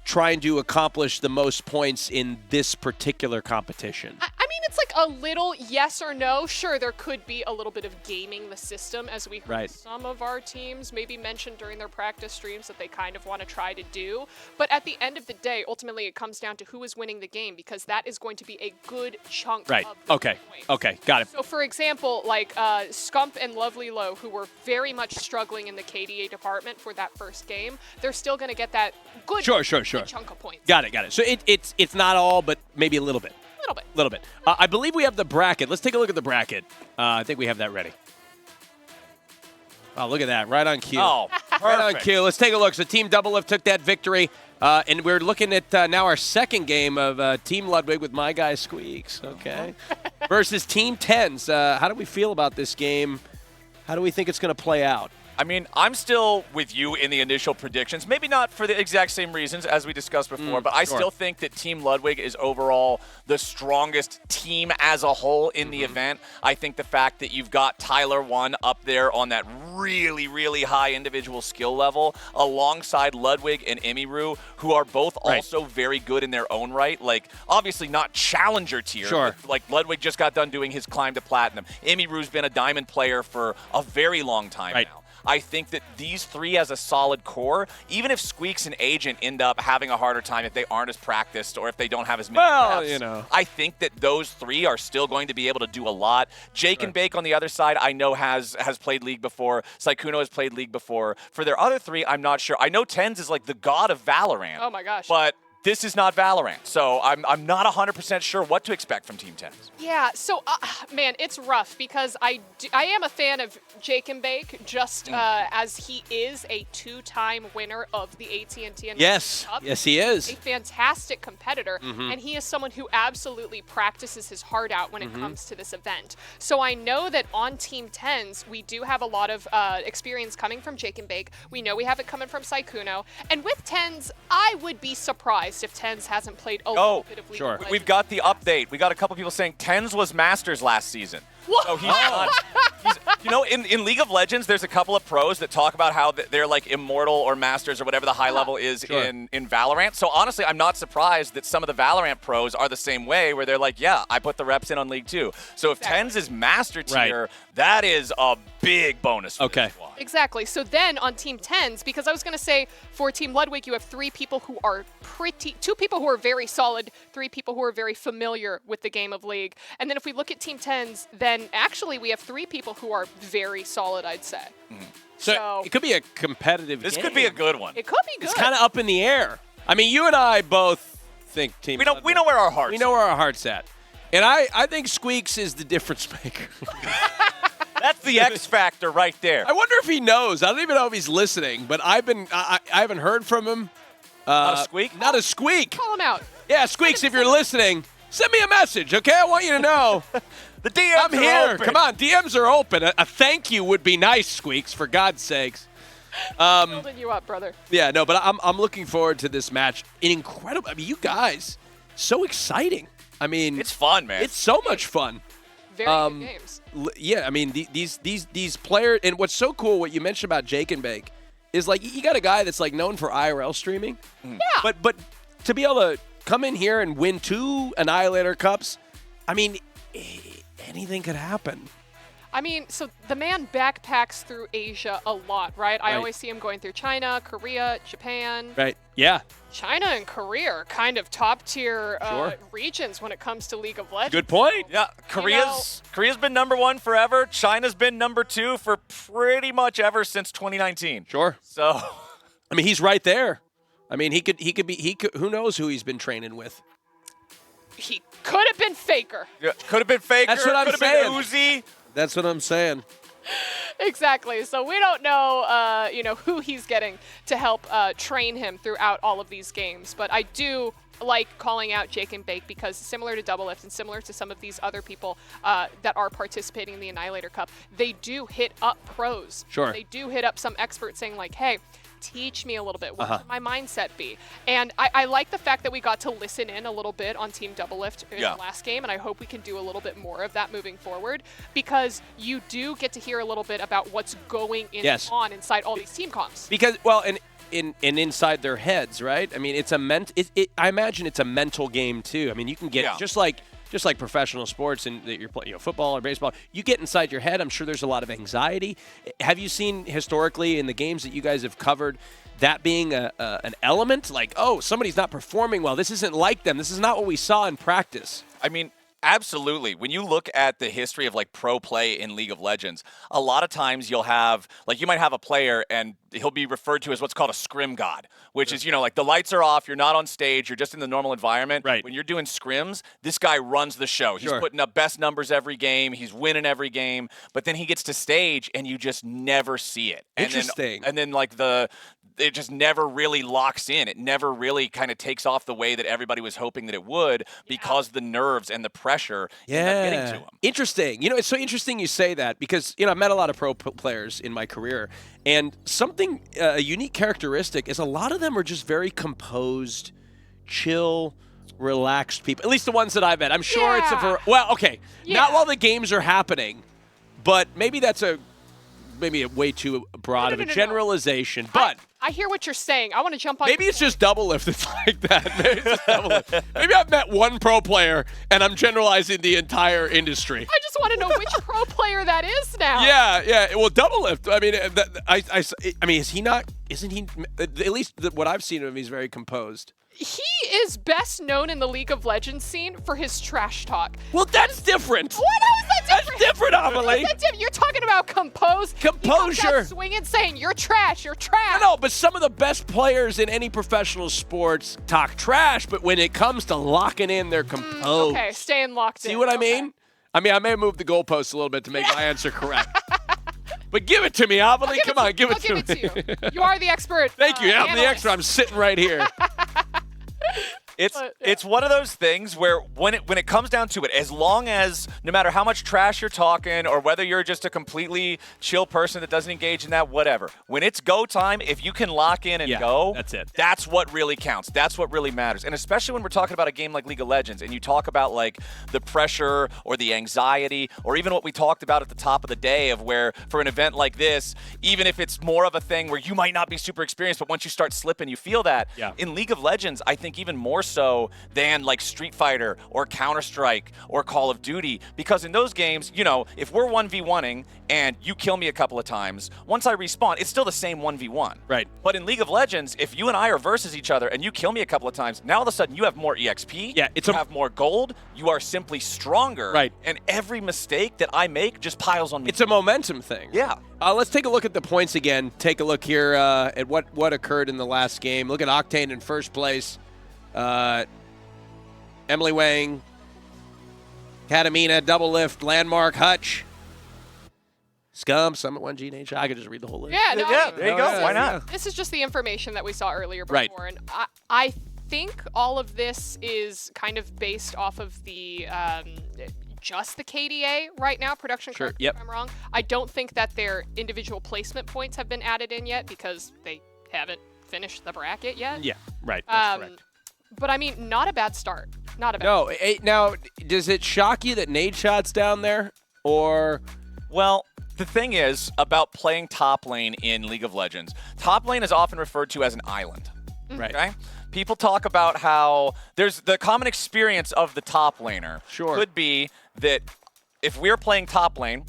trying to accomplish the most points in this particular competition. I mean, it's like a little yes or no. Sure, there could be a little bit of gaming the system, as we heard some of our teams maybe mentioned during their practice streams that they kind of want to try to do. But at the end of the day, ultimately, it comes down to who is winning the game, because that is going to be a good chunk of the Okay. Okay. Got it. So, for example, like Scump and Lovely Low, who were very much struggling in the KDA department for that first game, they're still going to get that good, good chunk of points. Got it. So it's not all, but maybe a little bit. Little bit. I believe we have the bracket. Let's take a look at the bracket. I think we have that ready. Oh, look at that. Right on cue. Oh, right on cue. Let's take a look. So Team Double Lift took that victory. And we're looking at now our second game of Team Ludwig with my guy Squeaks, okay, versus Team Tens. How do we feel about this game? How do we think it's going to play out? I mean, I'm still with you in the initial predictions. Maybe not for the exact same reasons as we discussed before, but I still think that Team Ludwig is overall the strongest team as a whole in the event. I think the fact that you've got Tyler 1 up there on that really, really high individual skill level alongside Ludwig and Emiru, who are both also very good in their own right. Like, obviously not challenger tier. Sure. Like, Ludwig just got done doing his climb to platinum. Emiru's been a diamond player for a very long time now. I think that these three as a solid core, even if Squeaks and Agent end up having a harder time if they aren't as practiced or if they don't have as many reps, I think that those three are still going to be able to do a lot. Jake and Bake on the other side, I know has played League before. Saikuno has played League before. For their other three, I'm not sure. I know Tens is like the god of Valorant. Oh my gosh. But this is not Valorant, so I'm not 100% sure what to expect from Team Tens. Yeah, so, man, it's rough because I am a fan of Jake and Bake just as he is a two-time winner of the AT&T Annihilator Cup. Yes, he is. A fantastic competitor, and he is someone who absolutely practices his heart out when it comes to this event. So I know that on Team Tens, we do have a lot of experience coming from Jake and Bake. We know we have it coming from Saikuno. And with Tens, I would be surprised if Tens hasn't played a little bit of League of Legends. We've got the update. We got a couple people saying Tens was Masters last season. What? So he's not. You know, in League of Legends, there's a couple of pros that talk about how they're like Immortal or Masters or whatever the high level is in Valorant. So honestly, I'm not surprised that some of the Valorant pros are the same way, where they're like, yeah, I put the reps in on League 2. So if Tens is Master tier, that is a big bonus for this squad. Exactly. So then on Team Tens, because I was going to say for Team Ludwig, you have two people who are very solid, three people who are very familiar with the game of League. And then if we look at Team Tens, then actually we have three people who are very solid, I'd say. So it could be a competitive This game. could be a good one. It could be good. It's kind of up in the air. I mean, you and I both think Team Ludwig. We know where our heart's We know where our heart's at. And I think Squeaks is the difference maker. That's the X factor right there. I wonder if he knows. I don't even know if he's listening, but I haven't heard from him. Not a Squeak? Not a Squeak. Call him out. Yeah, Squeaks, if you're listening, send me a message, okay? I want you to know. The DMs I'm here. open. Come on, DMs are open. A thank you would be nice, Squeaks, for God's sakes. Building you up, brother. Yeah, no, but I'm looking forward to this match. Incredible. I mean, you guys, so exciting. I mean, it's fun, man. It's so much fun. Very good games. Yeah, I mean, these players, and what's so cool, what you mentioned about Jake and Bake, is like you got a guy that's like known for IRL streaming. Yeah. But to be able to come in here and win 2 Annihilator Cups, I mean, anything could happen. I mean, so the man backpacks through Asia a lot, right? I always see him going through China, Korea, Japan. Right. Yeah. China and Korea are kind of top tier regions when it comes to League of Legends. Good point. Yeah, Korea's been #1 forever. China's been #2 for pretty much ever since 2019. Sure. So, I mean, he's right there. I mean, he could. Who knows who he's been training with? He could have been Faker. Yeah, could have been Faker. That's what I'm could saying. have been Uzi. That's what I'm saying. Exactly. So we don't know, who he's getting to help train him throughout all of these games. But I do like calling out Jake and Bake because similar to Double Lift and similar to some of these other people that are participating in the Annihilator Cup, they do hit up pros. Sure. They do hit up some experts saying like, hey, teach me a little bit. What should my mindset be? And I like the fact that we got to listen in a little bit on Team Double Lift in the last game, and I hope we can do a little bit more of that moving forward because you do get to hear a little bit about what's going on inside all these team comps. Because, well, and inside their heads, right? I mean, I imagine it's a mental game too. I mean, you can get just like just like professional sports and that you're playing, football or baseball, you get inside your head. I'm sure there's a lot of anxiety. Have you seen historically in the games that you guys have covered that being an element? Like, oh, somebody's not performing well. This isn't like them. This is not what we saw in practice. I mean, absolutely. When you look at the history of like pro play in League of Legends, a lot of times you'll have, like, you might have a player and he'll be referred to as what's called a scrim god, which is, like the lights are off, you're not on stage, you're just in the normal environment. Right. When you're doing scrims, this guy runs the show. He's putting up best numbers every game, he's winning every game, but then he gets to stage and you just never see it. Interesting. And then like it just never really locks in. It never really kind of takes off the way that everybody was hoping that it would because the nerves and the pressure end up getting to them. Interesting. It's so interesting you say that because, I've met a lot of pro players in my career, and something, a unique characteristic is a lot of them are just very composed, chill, relaxed people. At least the ones that I've met. I'm sure it's not while the games are happening, but maybe that's maybe a way too broad of a generalization. But I hear what you're saying. I want to jump on. Maybe it's just double lift that's like that. Maybe it's just double lift. Maybe I've met one pro player and I'm generalizing the entire industry. I just want to know which pro player that is now. Yeah. Well, double lift. I mean, I mean, is he not? Isn't he? At least what I've seen of him, he's very composed. He is best known in the League of Legends scene for his trash talk. Well, that's different. What? How is that different? That's different, Amelie. You're talking about composure. Swinging, saying you're trash. You're trash. No, but some of the best players in any professional sports talk trash, but when it comes to locking in, they're composed. Okay, staying locked in. See what I mean? I mean, I may have moved the goalposts a little bit to make my answer correct. But give it to me, Amelie. Come on, give it to me. I'll give it to you. You are the expert. Thank you. I'm the expert. I'm sitting right here. It's one of those things where when it comes down to it, as long as no matter how much trash you're talking or whether you're just a completely chill person that doesn't engage in that, whatever. When it's go time, if you can lock in and go, that's it. That's what really counts. That's what really matters. And especially when we're talking about a game like League of Legends and you talk about like the pressure or the anxiety or even what we talked about at the top of the day of where for an event like this, even if it's more of a thing where you might not be super experienced, but once you start slipping, you feel that. Yeah. In League of Legends, I think even more so than like Street Fighter or Counter-Strike or Call of Duty, because in those games, if we're 1v1ing and you kill me a couple of times, once I respawn, it's still the same 1v1. Right. But in League of Legends, if you and I are versus each other and you kill me a couple of times, now all of a sudden you have more EXP, you have more gold, you are simply stronger. Right. And every mistake that I make just piles on me. It's a momentum thing. Yeah. Let's take a look at the points again. Take a look here at what occurred in the last game. Look at Octane in first place. Emily Wang, Katamina, Double Lift, Landmark, Hutch, Scum, Summit 1, G, Nate. I could just read the whole list. Yeah, there you go. Why not? This is just the information that we saw earlier before. Right. And I think all of this is kind of based off of the just the KDA right now, production correct me if I'm wrong. I don't think that their individual placement points have been added in yet because they haven't finished the bracket yet. Yeah, right. That's correct. But I mean, not a bad start. Not a bad start. Now, does it shock you that Nade Shot's down there? Or. Well, the thing is about playing top lane in League of Legends. Top lane is often referred to as an island. Right. Okay? People talk about how there's the common experience of the top laner. Sure. Could be that if we're playing top lane,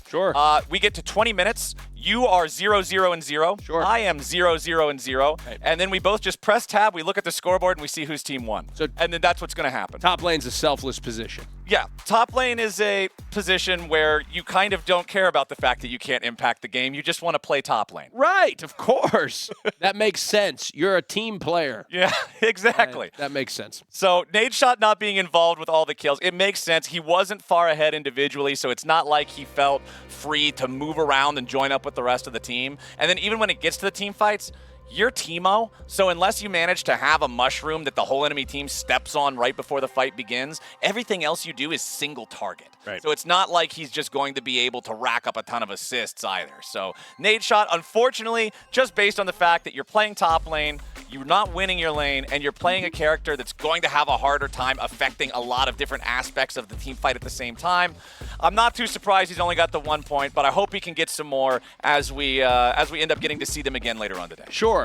we get to 20 minutes. You are 0-0-0. Sure. I am 0-0-0. Right. And then we both just press tab, we look at the scoreboard, and we see whose team won. And then that's what's going to happen. Top lane's a selfless position. Yeah. Top lane is a position where you kind of don't care about the fact that you can't impact the game. You just want to play top lane. Right, of course. That makes sense. You're a team player. Yeah, exactly. Right. That makes sense. So Nade Shot not being involved with all the kills, it makes sense. He wasn't far ahead individually, so it's not like he felt free to move around and join up with the rest of the team. And then even when it gets to the team fights, you're Teemo, so unless you manage to have a mushroom that the whole enemy team steps on right before the fight begins, everything else you do is single target. Right. So it's not like he's just going to be able to rack up a ton of assists either. So Nade Shot, unfortunately, just based on the fact that you're playing top lane, you're not winning your lane, and you're playing a character that's going to have a harder time affecting a lot of different aspects of the team fight at the same time. I'm not too surprised he's only got the 1 point, but I hope he can get some more as we end up getting to see them again later on today. Sure.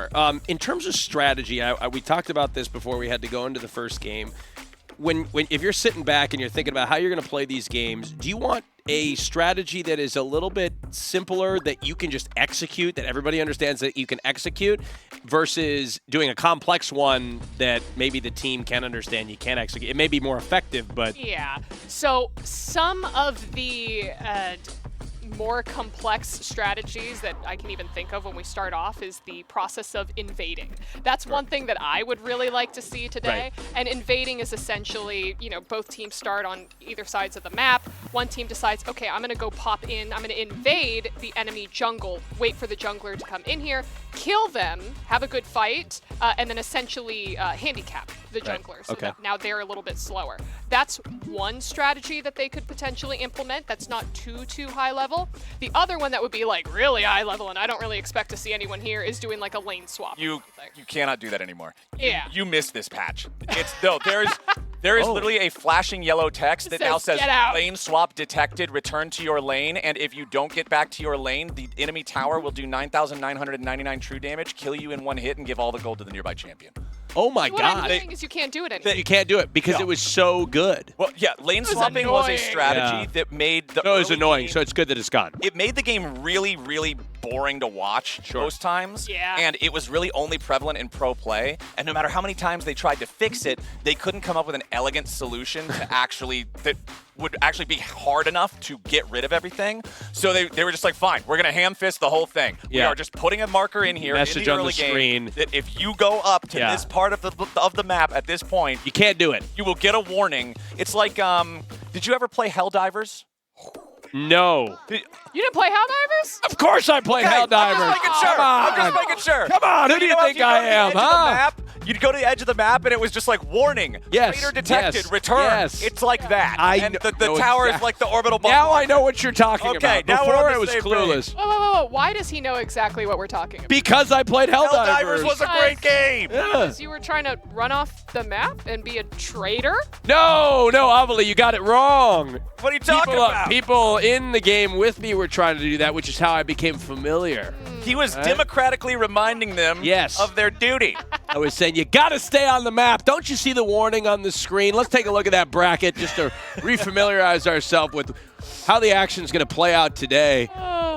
In terms of strategy, we talked about this before we had to go into the first game. if you're sitting back and you're thinking about how you're going to play these games, do you want a strategy that is a little bit simpler that you can just execute, that everybody understands that you can execute, versus doing a complex one that maybe the team can't understand you can't execute? It may be more effective, but Yeah. So some of the more complex strategies that I can even think of when we start off is the process of invading. That's one thing that I would really like to see today. Right. And invading is essentially, both teams start on either sides of the map. One team decides, okay, I'm going to go pop in, I'm going to invade the enemy jungle, wait for the jungler to come in here, kill them, have a good fight, and then essentially handicap the jungler. So that now they're a little bit slower. That's one strategy that they could potentially implement that's not too high level. The other one that would be like really high level, and I don't really expect to see anyone here, is doing like a lane swap. You cannot do that anymore. Yeah. You missed this patch. There is literally a flashing yellow text that now says "Get out." lane swap detected, return to your lane, and if you don't get back to your lane, the enemy tower will do 9,999 true damage, kill you in one hit, and give all the gold to the nearby champion. oh my What God. I'm saying is you can't do it anymore. You can't do it because it was so good. Well, yeah, lane swapping was a strategy that made the No, it was early annoying, game- so it's good that it's gone. It made the game really, really boring to watch most times. Yeah. And it was really only prevalent in pro play. And no matter how many times they tried to fix it, they couldn't come up with an elegant solution to that would actually be hard enough to get rid of everything. So they were just like, fine, we're going to ham fist the whole thing. We Yeah. are just putting a marker in here Message in the on the early game screen. that if you go up to this part of the map at this point, You can't do it. you will get a warning. It's like, did you ever play Helldivers? No. You didn't play Helldivers? Of course I play Okay, Helldivers. I'm just making sure. Come on. I'm just making sure. Come on, who do you know, think if I go to the am, edge of the huh? map, you'd go to the edge of the map, and it was just like, warning, Yes, traitor detected, yes, return. yes. It's like that. I and know- the know tower is exact- like the orbital bubble. Now I know what you're talking Okay, about. now we're Before on the it was same clueless. Whoa. Why does he know exactly what we're talking about? Because I played Helldivers. Helldivers was a great game. Yeah. Because you were trying to run off the map and be a traitor? No, Avali, you got it wrong. What are you talking about? People in the game with me were trying to do that, which is how I became familiar. He was democratically reminding them of their duty. I was saying, you got to stay on the map. Don't you see the warning on the screen? Let's take a look at that bracket just to refamiliarize ourselves with how the action's going to play out today.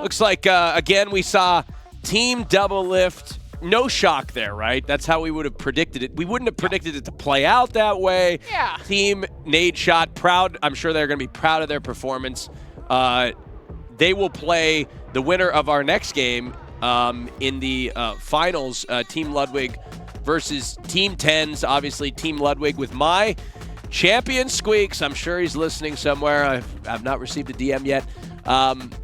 Looks like, again, we saw Team Double Lift. No shock there, right? That's how we would have predicted it. We wouldn't have predicted it to play out that way. Yeah. Team Nade Shot, proud. I'm sure they're going to be proud of their performance. They will play the winner of our next game in the finals, Team Ludwig versus Team Tens. Obviously, Team Ludwig with my champion Squeaks. I'm sure he's listening somewhere. I've not received a DM yet.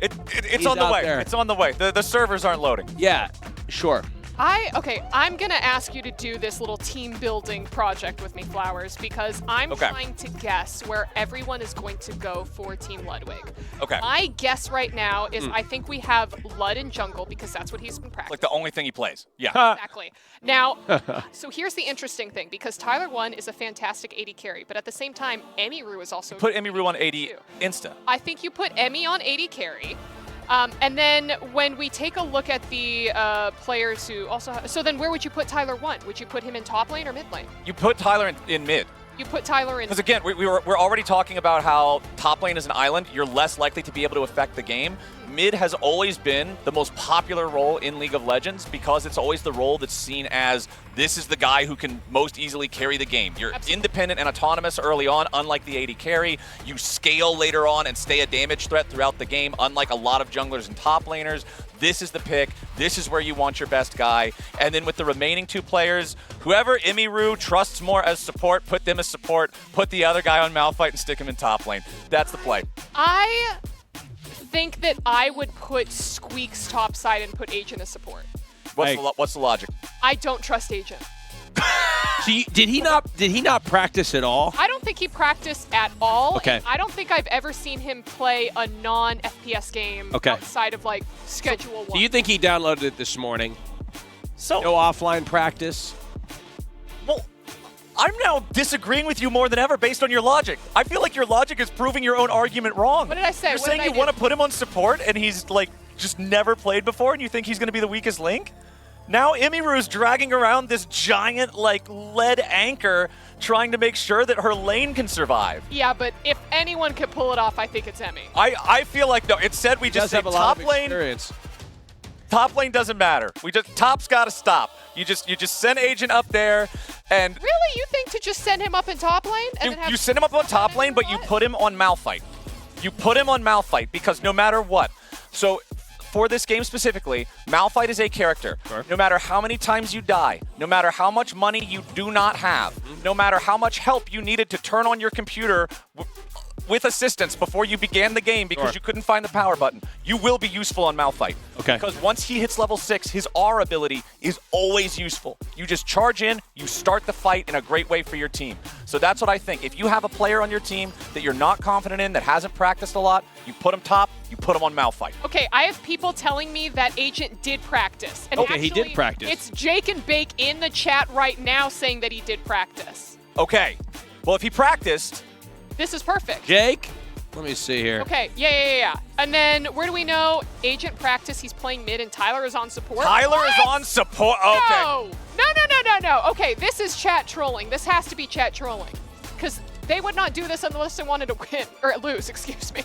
It's on the way. It's on the way. The servers aren't loading. Yeah, sure. I'm going to ask you to do this little team building project with me, Flowers, because I'm trying to guess where everyone is going to go for Team Ludwig. Okay. My guess right now is I think we have Lud in jungle because that's what he's been practicing. Like the only thing he plays. Yeah. Exactly. Now, so here's the interesting thing, because Tyler 1 is a fantastic AD carry, but at the same time, Emiru is also Put Emiru on 80 Insta. I think you put Emmy on AD carry. And then when we take a look at the players who also have, so then where would you put Tyler 1? Would you put him in top lane or mid lane? You put Tyler in mid. You put Tyler in. Because again, we're already talking about how top lane is an island. You're less likely to be able to affect the game. Mid has always been the most popular role in League of Legends because it's always the role that's seen as this is the guy who can most easily carry the game. You're independent and autonomous early on, unlike the AD carry. You scale later on and stay a damage threat throughout the game, unlike a lot of junglers and top laners. This is the pick. This is where you want your best guy. And then with the remaining two players, whoever Emiru trusts more as support, put them as support. Put the other guy on Malphite and stick him in top lane. That's the play. I think that I would put Squeaks topside and put Agent as support. What's the logic? I don't trust Agent. Did he not practice at all? I don't think he practiced at all. Okay. I don't think I've ever seen him play a non-FPS game outside of like Schedule 1. Do you think he downloaded it this morning? So no offline practice? Well, I'm now disagreeing with you more than ever based on your logic. I feel like your logic is proving your own argument wrong. What did I say? You're What saying did I you do? want to put him on support and he's like just never played before and you think he's going to be the weakest link? Now Imiru's dragging around this giant, like, lead anchor trying to make sure that her lane can survive. Yeah, but if anyone could pull it off, I think it's Emmy. I feel like, no, it said we just say have a lot top of lane. experience. Top lane doesn't matter. Top's got to stop. You just send Agent up there, and Really? You think to just send him up in top lane? And then have you send him up on top lane, but you put him on Malphite. You put him on Malphite because no matter what. So for this game specifically, Malphite is a character. Sure. No matter how many times you die, no matter how much money you do not have, no matter how much help you needed to turn on your computer with assistance before you began the game because you couldn't find the power button, you will be useful on Malphite. Okay. Because once he hits level 6, his R ability is always useful. You just charge in, you start the fight in a great way for your team. So that's what I think. If you have a player on your team that you're not confident in, that hasn't practiced a lot, you put him top, you put him on Malphite. Okay, I have people telling me that Agent did practice. And Okay, he did practice. It's Jake and Bake in the chat right now saying that he did practice. Okay. Well, if he practiced... This is perfect. Jake, let me see here. Okay, yeah. And then where do we know Agent practice? He's playing mid and Tyler is on support. Tyler is on support. Okay. No. Okay, this is chat trolling. This has to be chat trolling. Because they would not do this unless they wanted to win, or lose, excuse me.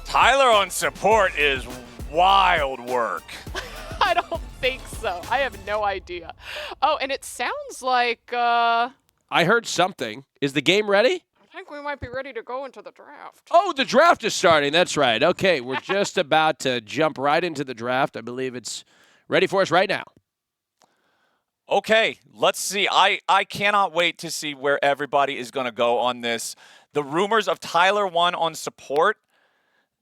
Tyler on support is wild work. I don't think so. I have no idea. Oh, and it sounds like, I heard something. Is the game ready? I think we might be ready to go into the draft. Oh, the draft is starting. That's right. Okay, we're just about to jump right into the draft. I believe it's ready for us right now. Okay, let's see. I cannot wait to see where everybody is going to go on this. The rumors of Tyler 1 on support.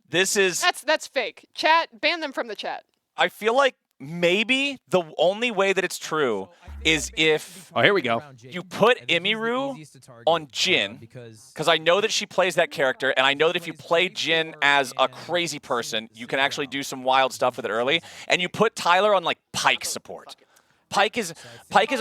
This is... That's fake. Chat, ban them from the chat. I feel like maybe the only way that it's true is if here we go. You put Imiru on Jin, because I know that she plays that character, and I know that if you play Jin as a crazy person, you can actually do some wild stuff with it early, and you put Tyler on, like, Pyke support. Pyke is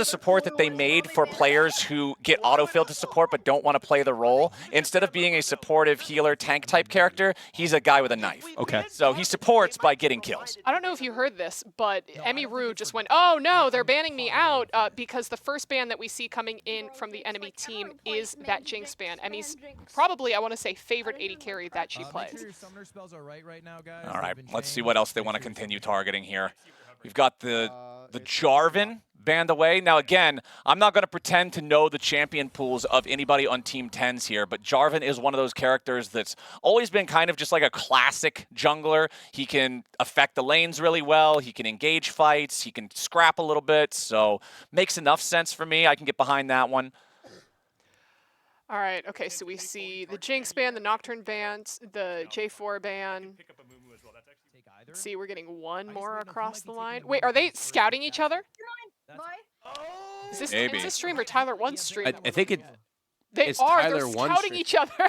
a support that they made for players who get autofilled to support but don't want to play the role. Instead of being a supportive healer tank type character, he's a guy with a knife. Okay. So he supports by getting kills. I don't know if you heard this, but Emmy Rue just went, oh no, they're banning me out because the first ban that we see coming in from the enemy team is that Jinx ban. Emmy's probably, I want to say, favorite AD carry that she plays. All right, let's see what else they want to continue targeting here. We've got the Jarvan banned away. Now, again, I'm not going to pretend to know the champion pools of anybody on Team 10s here, but Jarvan is one of those characters that's always been kind of just like a classic jungler. He can affect the lanes really well. He can engage fights. He can scrap a little bit. So makes enough sense for me. I can get behind that one. All right, okay, so we see the Jinx ban, the Nocturne ban, the J4 ban. Let's see, we're getting one more across the line. Wait, are they scouting each other? Is this Tim's stream or Tyler 1's stream? I think it's They're Tyler 1's scouting stream. each other.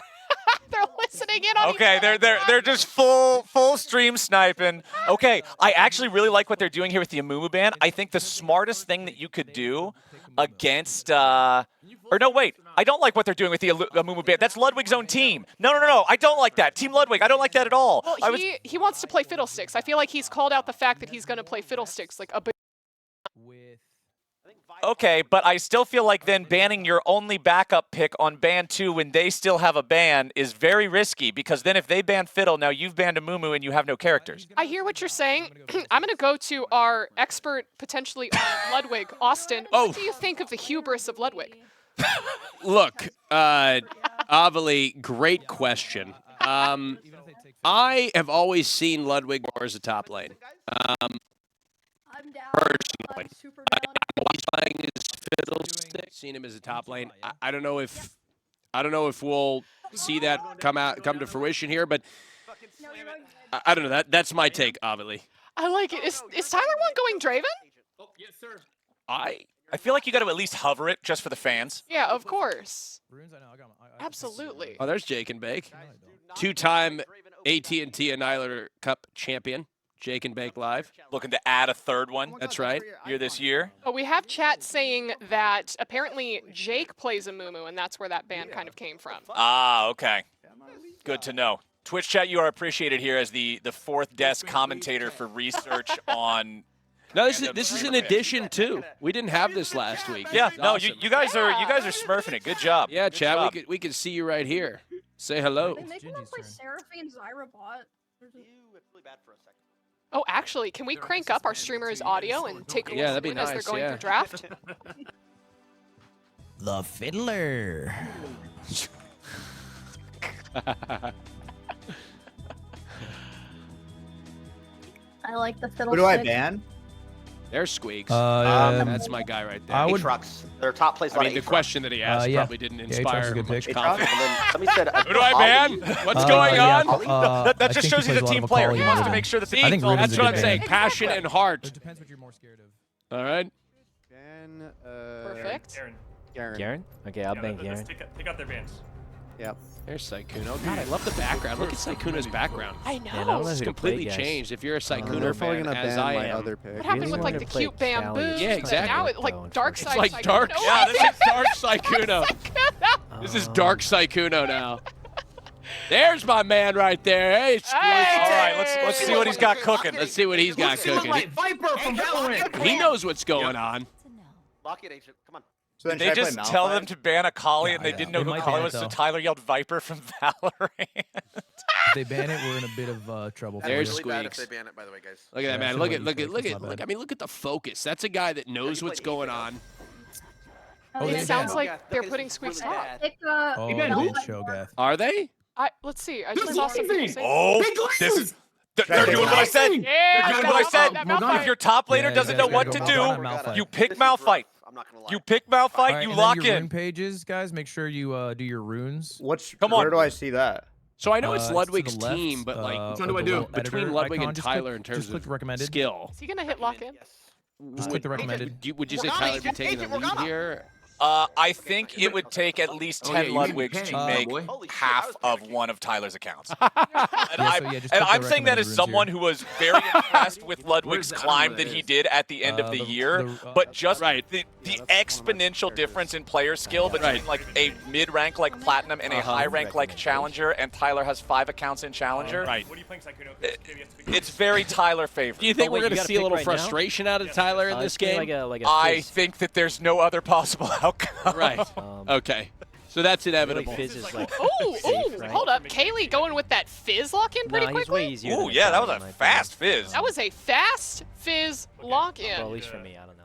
They're listening in on Okay, each other. they're just full stream sniping. Okay, I actually really like what they're doing here with the Amumu ban. I think the smartest thing that you could do against or no, wait. I don't like what they're doing with the Amumu ban. That's Ludwig's own team. No. I don't like that. Team Ludwig, I don't like that at all. Well, he wants to play Fiddlesticks. I feel like he's called out the fact that he's going to play Fiddlesticks like a Okay, but I still feel like then banning your only backup pick on ban 2 when they still have a ban is very risky, because then if they ban Fiddle, now you've banned Amumu and you have no characters. I hear what you're saying. I'm going to go to our expert, potentially, on Ludwig, Austin. What do you think of the hubris of Ludwig? Look, Avali, great question. I have always seen Ludwig more as a top lane. Personally, I've always playing his fiddlestick, seen him as a top lane. I don't know if we'll see that come to fruition here, but I don't know. That's my take, Avali. I like it. Is Tyler 1 going Draven? Yes, sir. I feel like you got to at least hover it just for the fans. Yeah, of course. Absolutely. Oh, there's Jake and Bake, two-time AT&T Annihilator Cup champion. Jake and Bake live. Looking to add a third one. That's right. Here this year. Oh, we have chat saying that apparently Jake plays Amumu, and that's where that ban kind of came from. Ah, okay. Good to know. Twitch chat, you are appreciated here as the fourth desk commentator for research on No, this is an addition too. We didn't have this last week. Yeah, This is no, awesome. you guys are smurfing it. Good job. Yeah, Good Chad, job. we could see you right here. Say hello. They can play Seraphine Zyrobot. Oh, actually, can we crank up our streamer's audio and take a Yeah, listen that'd be as they're nice, going yeah. through draft? The Fiddler. I like the fiddle. Who do I ban? There's Squeaks. That's my guy right there. I would- Trucks. Their top place. I mean, the question that he asked yeah. probably didn't Yeah, inspire Aatrox is a good much pick. confidence. Somebody said, Who do I ban? What's going yeah, on? That I just think shows he he's a plays lot team of player. Akali He in wants to Riven. make sure that the See, I think Riven's that's a what good I'm ban. saying. Passion and heart. It depends what you're more scared of. All right. Perfect. Garen? Okay, I'll bank Garen. Take out their bans. Yep. There's Sykuno. God, I love the background. Look at Sykuno's background. I know. Man, I don't know It's who to completely play, guys. changed. If you're a Sykuno They're probably fan, gonna as ban I my am. other pick. What happened really with wanted like the to play cute bamboo? Callie. Yeah, exactly. Now it like though, dark It's side. like dark. Sykuno. Yeah, this is dark Sykuno. This is dark Sykuno now. There's my man right there. Hey, Squeaks. All right, let's see what he's got cooking. Let's see what he's got cooking. Viper from Valorant. He knows what's going on. Lock it, Agent. Come on. So then They should I just play tell Malphite? them to ban Akali, and they yeah. didn't know They who might Akali ban it, was, so though. Tyler yelled Viper from Valorant. If they ban it, we're in a bit of trouble. There's really bad if Squeaks. they ban it, by the way, guys. Look at Yeah, that I man. feel Look like at look you at played. look It's at not look. bad. I mean, look at the focus. That's a guy that knows what's going on. Oh, It they sounds ban. like they're putting Squeaks off. Pick Oh, they ban who? did Shogath. Are they? Let's see. I just saw some people saying. Oh, this is. They're doing what I said. Yeah, They're doing what I said. that Malphite. If your top laner Yeah, doesn't you know guys what gotta to go do, Malphite. you pick This is rough. Malphite. I'm not gonna lie. You pick Malphite, All right, you and then lock your in. rune pages, guys. Make sure you do your runes. Come on. Where do I see that? So I know it's to the Ludwig's left, team, but like, with do I the do? little between editor Ludwig icon, and just Tyler click- in terms just click of recommended. skill. Is he gonna hit lock in? Just click the recommended. Would you say Morgana, Tyler be taking the Agent lead Morgana. here? I think it would take at least 10 yeah, you Ludwigs can to panic, make boy. Holy shit, half I was of panicking. one of Tyler's accounts. Yeah, so yeah, just And click I'm the saying that recommended as runes someone here. who was very impressed with Ludwig's the- I don't know climb what that that he is. did at the end of the year, but just the exponential difference in player skill between like a mid-rank like Platinum and a high-rank like Challenger, and Tyler has 5 accounts in Challenger. Right. What are you playing, Sykuno? It's very Tyler favored. Do you think wait, we're you going to gotta see a pick little right now? frustration out of Tyler in this game? Like a I Fizz. think that there's no other possible outcome. Right. Okay. So that's inevitable. Fizz is like Ooh, safe, right? hold up. Kaylee going with that Fizz lock in pretty Nah, he's quickly? way easier. Ooh, than yeah, that Akali, was in a my fast opinion. Fizz. That was a fast Fizz lock in. Well, at least for me, I don't know.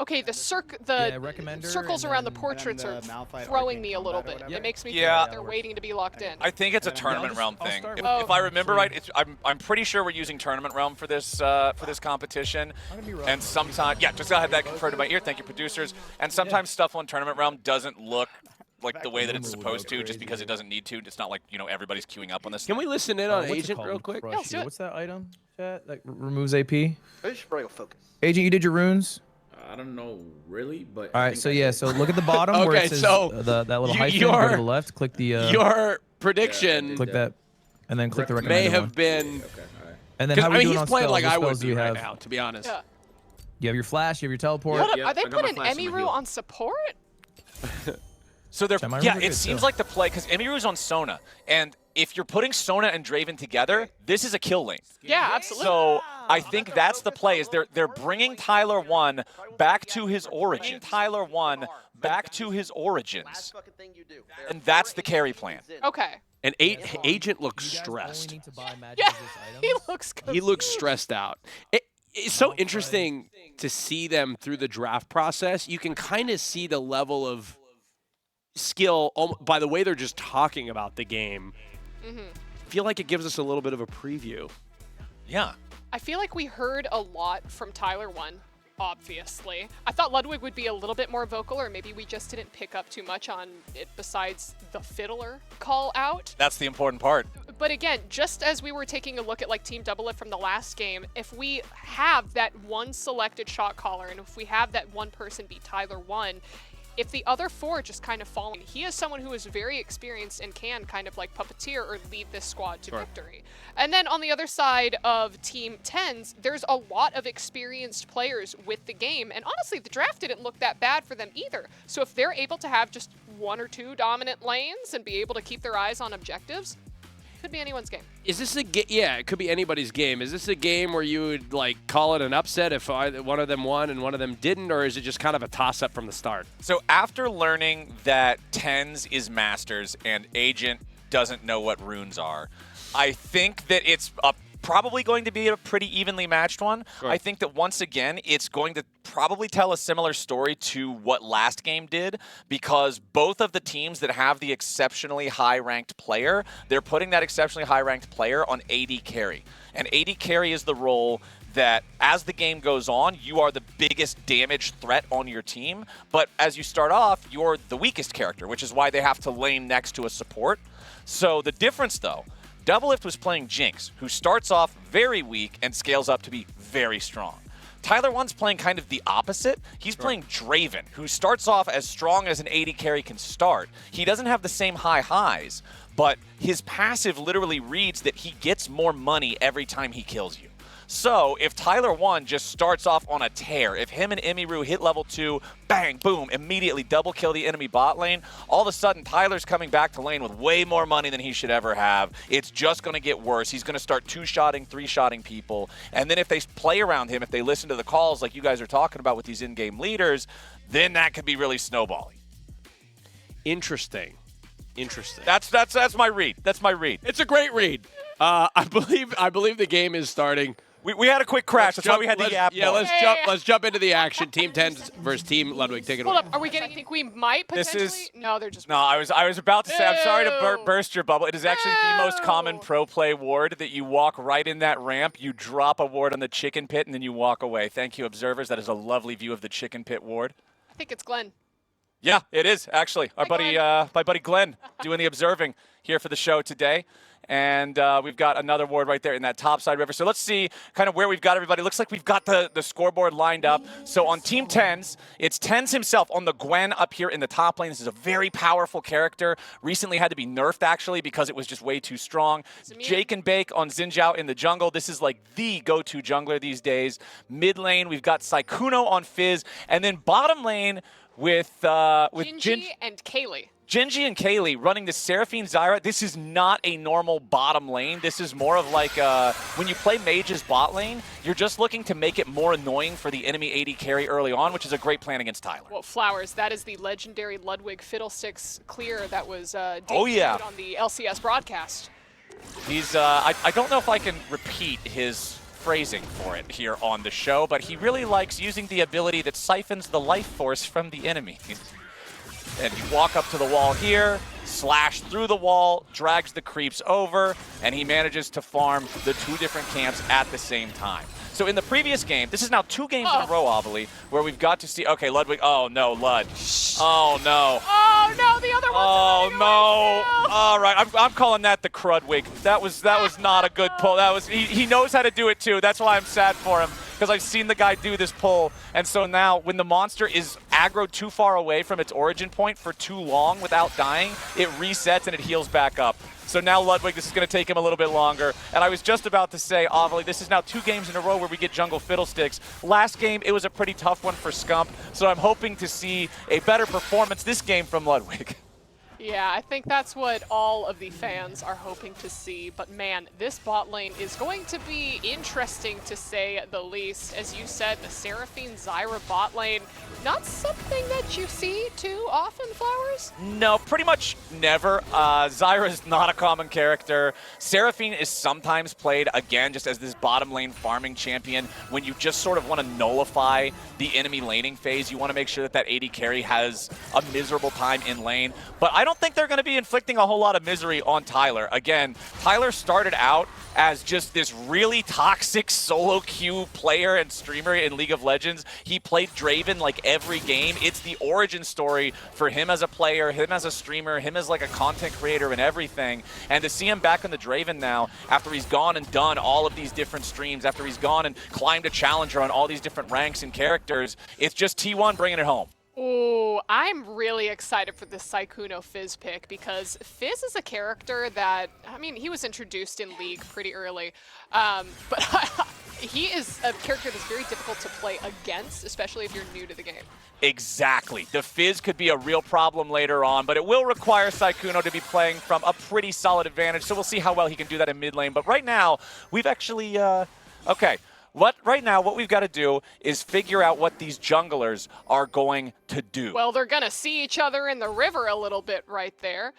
Okay, the Yeah, recommender circles and around the then- portraits and are then the Malphite throwing Arcane me a little Combat or bit. whatever? It makes me Yeah. think that they're waiting to be locked in. I think it's a Yeah, tournament I'll realm I'll thing. start If, with- if I remember actually- right, I'm pretty sure we're using tournament realm for this competition. I'm gonna be rough. And sometimes, yeah, just I had that confirmed in my ear. Thank you, producers. And sometimes stuff on tournament realm doesn't look like the way that it's supposed to, just because it doesn't need to. It's not like everybody's queuing up on this. Can we listen in on What's it Agent called? real quick? Crush Yeah, let's you. do it. What's that item, chat? That removes AP? I should probably go focus. Agent, you did your runes? I don't know really, but. All right, so yeah, so look at the bottom where Okay, it says so that little you- hyphen. Go to your- the left, click the. Your prediction click that, and then click the may recommended have one. been. Okay, all right. And then Because how I we mean, doing he's on playing spells? like What I would spells do be we right have? now, to be honest. Yeah. You have your flash, you have your teleport. Hold up, Yep, are they I got my putting flash and my Emiru heal. on support? So they're Chat, my yeah, runes are it good, seems too. like the play because Emiru's on Sona, and if you're putting Sona and Draven together, this is a kill lane. Yeah, absolutely. So I think that's the play. Is they're bringing Tyler 1 back to his origin. Tyler 1 back to his origins, and that's the carry plan. Okay. And Agent looks You guys only stressed. need to buy magic Yeah, resist he items. looks He looks stressed out. It's so interesting to see them through the draft process. You can kind of see the level of skill by the way they're just talking about the game. Mm-hmm. I feel like it gives us a little bit of a preview. Yeah. I feel like we heard a lot from Tyler 1, obviously. I thought Ludwig would be a little bit more vocal, or maybe we just didn't pick up too much on it besides the fiddler call out. That's the important part. But again, just as we were taking a look at like Team Double It from the last game, if we have that one selected shot caller, and if we have that one person be Tyler 1, if the other 4 just kind of fall in, he is someone who is very experienced and can kind of like puppeteer or lead this squad to victory. And then on the other side of Team 10s, there's a lot of experienced players with the game, and honestly, the draft didn't look that bad for them either. So if they're able to have just 1 or 2 dominant lanes and be able to keep their eyes on objectives, Could be anyone's game. Is this a yeah, it could be anybody's game. Is this a game where you would like call it an upset if one of them won and one of them didn't, or is it just kind of a toss-up from the start? So after learning that Tens is Masters and Agent doesn't know what runes are, I think that it's probably going to be a pretty evenly matched one. Sure. I think that once again, it's going to probably tell a similar story to what last game did, because both of the teams that have the exceptionally high-ranked player, they're putting that exceptionally high-ranked player on AD carry. And AD carry is the role that as the game goes on, you are the biggest damage threat on your team. But as you start off, you're the weakest character, which is why they have to lane next to a support. So the difference, though, Doublelift was playing Jinx, who starts off very weak and scales up to be very strong. Tyler 1's playing kind of the opposite. He's playing Draven, who starts off as strong as an AD carry can start. He doesn't have the same high highs, but his passive literally reads that he gets more money every time he kills you. So if Tyler 1 just starts off on a tear, if him and Emiru hit level 2, bang, boom, immediately double kill the enemy bot lane, all of a sudden Tyler's coming back to lane with way more money than he should ever have. It's just going to get worse. He's going to start 2-shotting, 3-shotting people. And then if they play around him, if they listen to the calls like you guys are talking about with these in-game leaders, then that could be really snowballing. Interesting. That's my read. That's my read. It's a great read. I believe the game is starting. We had a quick crash. That's why we had the app. Yeah, let's jump into the action. Team 10 versus Team Ludwig. Take it Hold away. up. Are we getting? I think we might potentially. No, they're just. No, I was about to say. I'm sorry to burst your bubble. It is actually the most common pro play ward that you walk right in that ramp. You drop a ward on the chicken pit and then you walk away. Thank you, observers. That is a lovely view of the chicken pit ward. I think it's Glenn. Yeah, it is actually. My buddy Glenn doing the observing here for the show today. And we've got another ward right there in that top side river. So let's see kind of where we've got everybody. Looks like we've got the scoreboard lined up. So on Team 10's, it's Tens himself on the Gwen up here in the top lane. This is a very powerful character. Recently had to be nerfed, actually, because it was just way too strong. Jake and Bake on Xinjiao in the jungle. This is like the go-to jungler these days. Mid lane, we've got Sykkuno on Fizz. And then bottom lane with Gingy and Kaylee. Gingy and Kaylee running the Seraphine Zyra. This is not a normal bottom lane. This is more of like when you play Mage's bot lane, you're just looking to make it more annoying for the enemy AD carry early on, which is a great plan against Tyler. Well, Flowers, that is the legendary Ludwig Fiddlesticks clear that was debuted on the LCS broadcast. He's I don't know if I can repeat his phrasing for it here on the show, but he really likes using the ability that siphons the life force from the enemy. And you walk up to the wall here, slash through the wall, drags the creeps over, and he manages to farm the 2 different camps at the same time. So in the previous game, this is now 2 games in a row, Ovally, where we've got to see, okay, Ludwig, oh no, Lud. Oh no. Oh no, the other one. Oh no. All right, I'm calling that the Crudwig. That was not a good pull. He knows how to do it too. That's why I'm sad for him, because I've seen the guy do this pull. And so now when the monster is aggroed too far away from its origin point for too long without dying, it resets and it heals back up. So now Ludwig, this is going to take him a little bit longer. And I was just about to say, Ovally, this is now 2 games in a row where we get jungle fiddlesticks. Last game, it was a pretty tough one for Scump, so I'm hoping to see a better performance this game from Ludwig. Yeah, I think that's what all of the fans are hoping to see. But man, this bot lane is going to be interesting to say the least. As you said, the Seraphine Zyra bot lane, not something that you see too often, Flowers? No, pretty much never. Zyra is not a common character. Seraphine is sometimes played, again, just as this bottom lane farming champion. When you just sort of want to nullify the enemy laning phase, you want to make sure that AD carry has a miserable time in lane. But I don't think they're going to be inflicting a whole lot of misery on Tyler. Again, Tyler started out as just this really toxic solo queue player and streamer in League of Legends. He played Draven like every game. It's the origin story for him as a player, him as a streamer, him as like a content creator and everything. And to see him back on the Draven now, after he's gone and done all of these different streams, after he's gone and climbed a challenger on all these different ranks and characters, it's just T1 bringing it home. Ooh, I'm really excited for this Sykkuno Fizz pick, because Fizz is a character that, I mean, he was introduced in League pretty early, but he is a character that's very difficult to play against, especially if you're new to the game. Exactly. The Fizz could be a real problem later on, but it will require Sykkuno to be playing from a pretty solid advantage, so we'll see how well he can do that in mid lane. But right now, we've actually, okay. Right now, what we've got to do is figure out what these junglers are going to do. Well, they're going to see each other in the river a little bit right there.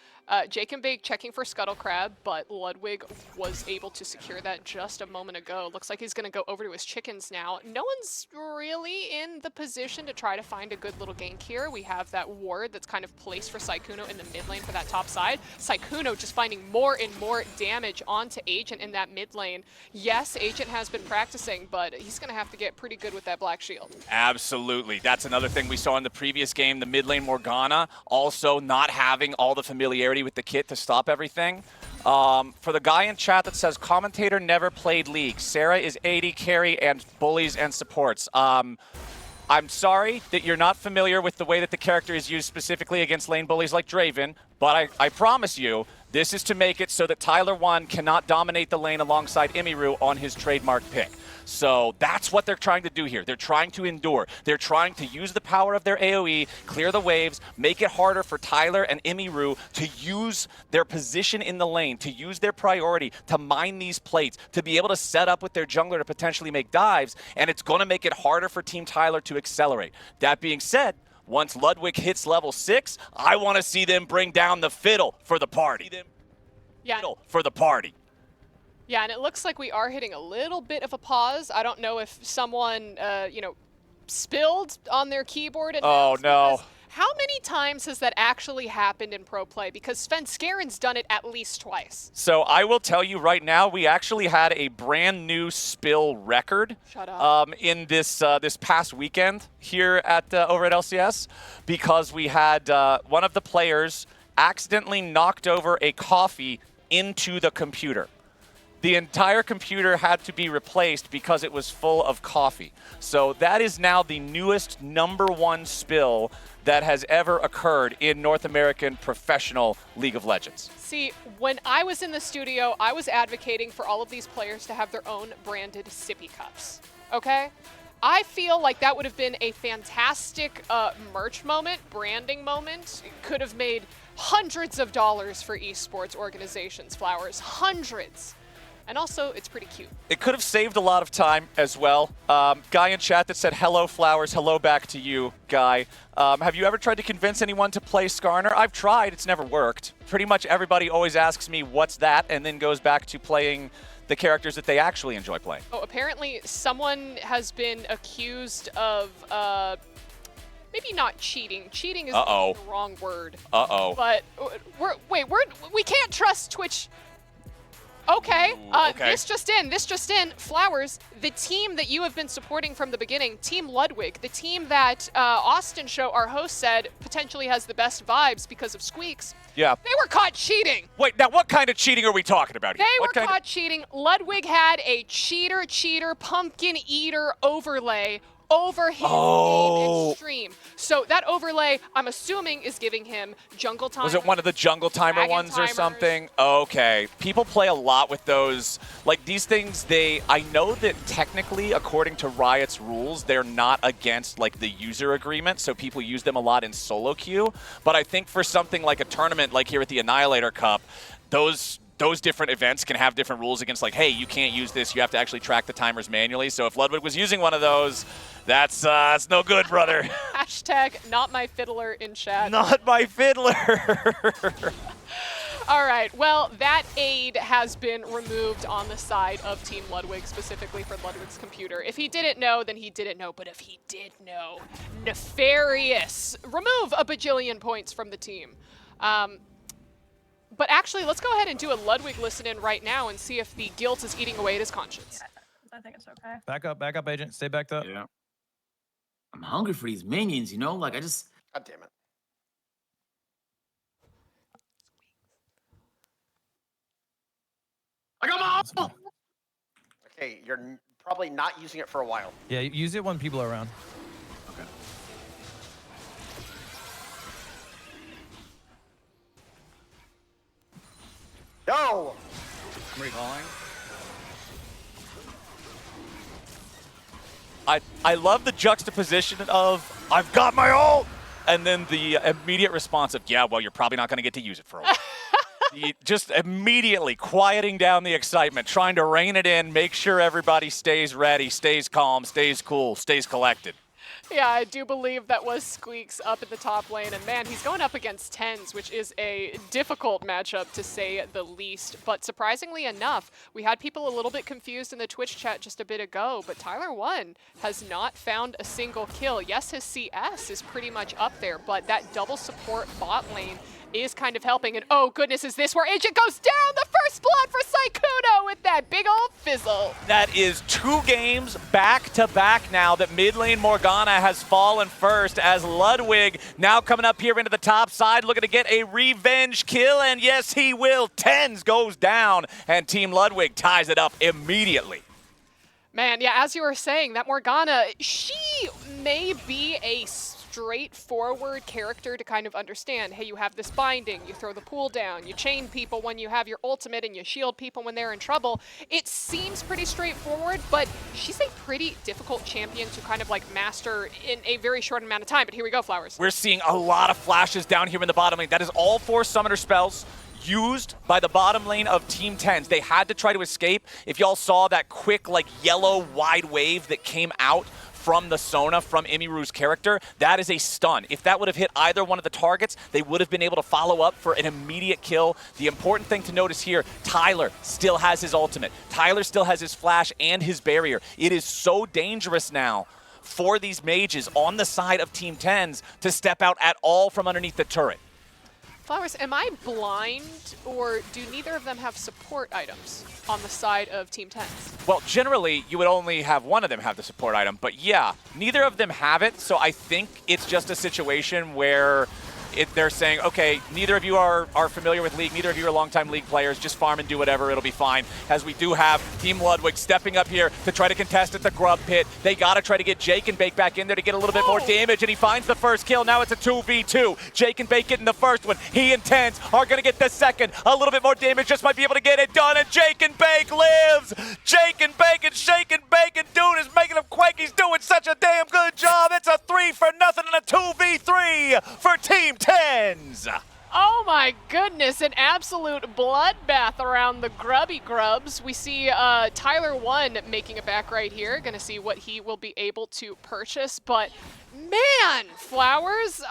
Jake and Bake checking for Scuttle Crab, but Ludwig was able to secure that just a moment ago. Looks like he's going to go over to his chickens now. No one's really in the position to try to find a good little gank here. We have that ward that's kind of placed for Sykkuno in the mid lane for that top side. Sykkuno just finding more and more damage onto Agent in that mid lane. Yes, Agent has been practicing, but he's going to have to get pretty good with that Black Shield. Absolutely. That's another thing we saw in the previous game. The mid lane Morgana also not having all the familiarity with the kit to stop everything. For the guy in chat that says, commentator never played League. Sarah is AD carry and bullies and supports. I'm sorry that you're not familiar with the way that the character is used specifically against lane bullies like Draven, but I promise you, this is to make it so that Tyler 1 cannot dominate the lane alongside Imiru on his trademark pick. So that's what they're trying to do here. They're trying to endure. They're trying to use the power of their AoE, clear the waves, make it harder for Tyler and Imiru to use their position in the lane, to use their priority, to mine these plates, to be able to set up with their jungler to potentially make dives, and it's going to make it harder for Team Tyler to accelerate. That being said, once Ludwig hits level 6, I want to see them bring down the fiddle for the party. Yeah. Fiddle for the party. Yeah, and it looks like we are hitting a little bit of a pause. I don't know if someone, spilled on their keyboard. Oh, no. How many times has that actually happened in pro play? Because Sven Skaren's done it at least twice. So I will tell you right now, we actually had a brand new spill record in this this past weekend here at over at LCS, because we had one of the players accidentally knocked over a coffee into the computer. The entire computer had to be replaced because it was full of coffee. So that is now the newest #1 spill that has ever occurred in North American professional League of Legends. See, when I was in the studio, I was advocating for all of these players to have their own branded sippy cups, okay? I feel like that would have been a fantastic merch moment, branding moment. It could have made hundreds of dollars for esports organizations, Flowers, hundreds. And also, it's pretty cute. It could have saved a lot of time as well. Guy in chat that said, hello, Flowers, hello back to you, Guy. Have you ever tried to convince anyone to play Skarner? I've tried, it's never worked. Pretty much everybody always asks me, what's that? And then goes back to playing the characters that they actually enjoy playing. Oh, apparently someone has been accused of, maybe not cheating. Cheating is the wrong word. But, we can't trust Twitch. Okay, this just in, Flowers, the team that you have been supporting from the beginning, Team Ludwig, the team that Austin Show, our host, said potentially has the best vibes because of Squeaks. Yeah. They were caught cheating. Wait, now what kind of cheating are we talking about here? They were caught cheating. Ludwig had a cheater, pumpkin eater overlay over his game and stream. So that overlay, I'm assuming, is giving him jungle time. Was it one of the jungle timer ones or something? Okay. People play a lot with those. Like, these things, I know that technically, according to Riot's rules, they're not against, like, the user agreement, so people use them a lot in solo queue. But I think for something like a tournament, like here at the Annihilator Cup, those different events can have different rules against, like, hey, you can't use this. You have to actually track the timers manually. So if Ludwig was using one of those, that's no good, brother. Hashtag not my fiddler in chat. Not my fiddler. All right, well, that aid has been removed on the side of Team Ludwig, specifically for Ludwig's computer. If he didn't know, then he didn't know. But if he did know, nefarious. Remove a bajillion points from the team. But actually, let's go ahead and do a Ludwig listen-in right now and see if the guilt is eating away at his conscience. I think it's okay. Back up, Agent. Stay backed up. Yeah. I'm hungry for these minions, you know? Like, God damn it. I got my ult! Okay, you're probably not using it for a while. Yeah, use it when people are around. Okay. No! I'm recalling. I love the juxtaposition of, I've got my ult, and then the immediate response of, yeah, well, you're probably not going to get to use it for a while. Just immediately quieting down the excitement, trying to rein it in, make sure everybody stays ready, stays calm, stays cool, stays collected. Yeah, I do believe that was Squeaks up in the top lane, and man, he's going up against Tens, which is a difficult matchup to say the least. But surprisingly enough, we had people a little bit confused in the Twitch chat just a bit ago, but Tyler1 has not found a single kill. Yes, his CS is pretty much up there, but that double support bot lane is kind of helping. And oh goodness, is this where Agent goes down? The first blood for Sykkuno with that big old fizzle. That is 2 games back-to-back now that mid lane Morgana has fallen first, as Ludwig now coming up here into the top side, looking to get a revenge kill, and yes, he will. Tens goes down, and Team Ludwig ties it up immediately. Man, yeah, as you were saying, that Morgana, she may be a straightforward character to kind of understand. Hey, you have this binding, you throw the pool down, you chain people when you have your ultimate, and you shield people when they're in trouble. It seems pretty straightforward, but she's a pretty difficult champion to kind of like master in a very short amount of time. But here we go, Flowers. We're seeing a lot of flashes down here in the bottom lane. That is all 4 summoner spells used by the bottom lane of Team 10s. They had to try to escape. If y'all saw that quick, like, yellow wide wave that came out from the Sona, from Emiru's character, that is a stun. If that would have hit either one of the targets, they would have been able to follow up for an immediate kill. The important thing to notice here, Tyler still has his ultimate. Tyler still has his flash and his barrier. It is so dangerous now for these mages on the side of Team 10s to step out at all from underneath the turret. Flowers, am I blind, or do neither of them have support items on the side of Team 10s? Well, generally, you would only have one of them have the support item, but yeah, neither of them have it, so I think it's just a situation where they're saying, okay, neither of you are familiar with League, neither of you are longtime League players, just farm and do whatever, it'll be fine. As we do have Team Ludwig stepping up here to try to contest at the grub pit. They gotta try to get Jake and Bake back in there to get a little bit more damage, and he finds the first kill. Now it's a 2v2. Jake and Bake getting the first one. He and Tens are gonna get the second. A little bit more damage, just might be able to get it done, and Jake and Bake lives! Jake and Bake and Shake and Bake, and dude is making him quake. He's doing such a damn good job. It's a 3-0 and a 2v3 for Team 10s. Oh my goodness, an absolute bloodbath around the grubby grubs. We see Tyler1 making it back right here. Gonna see what he will be able to purchase, but man, Flowers,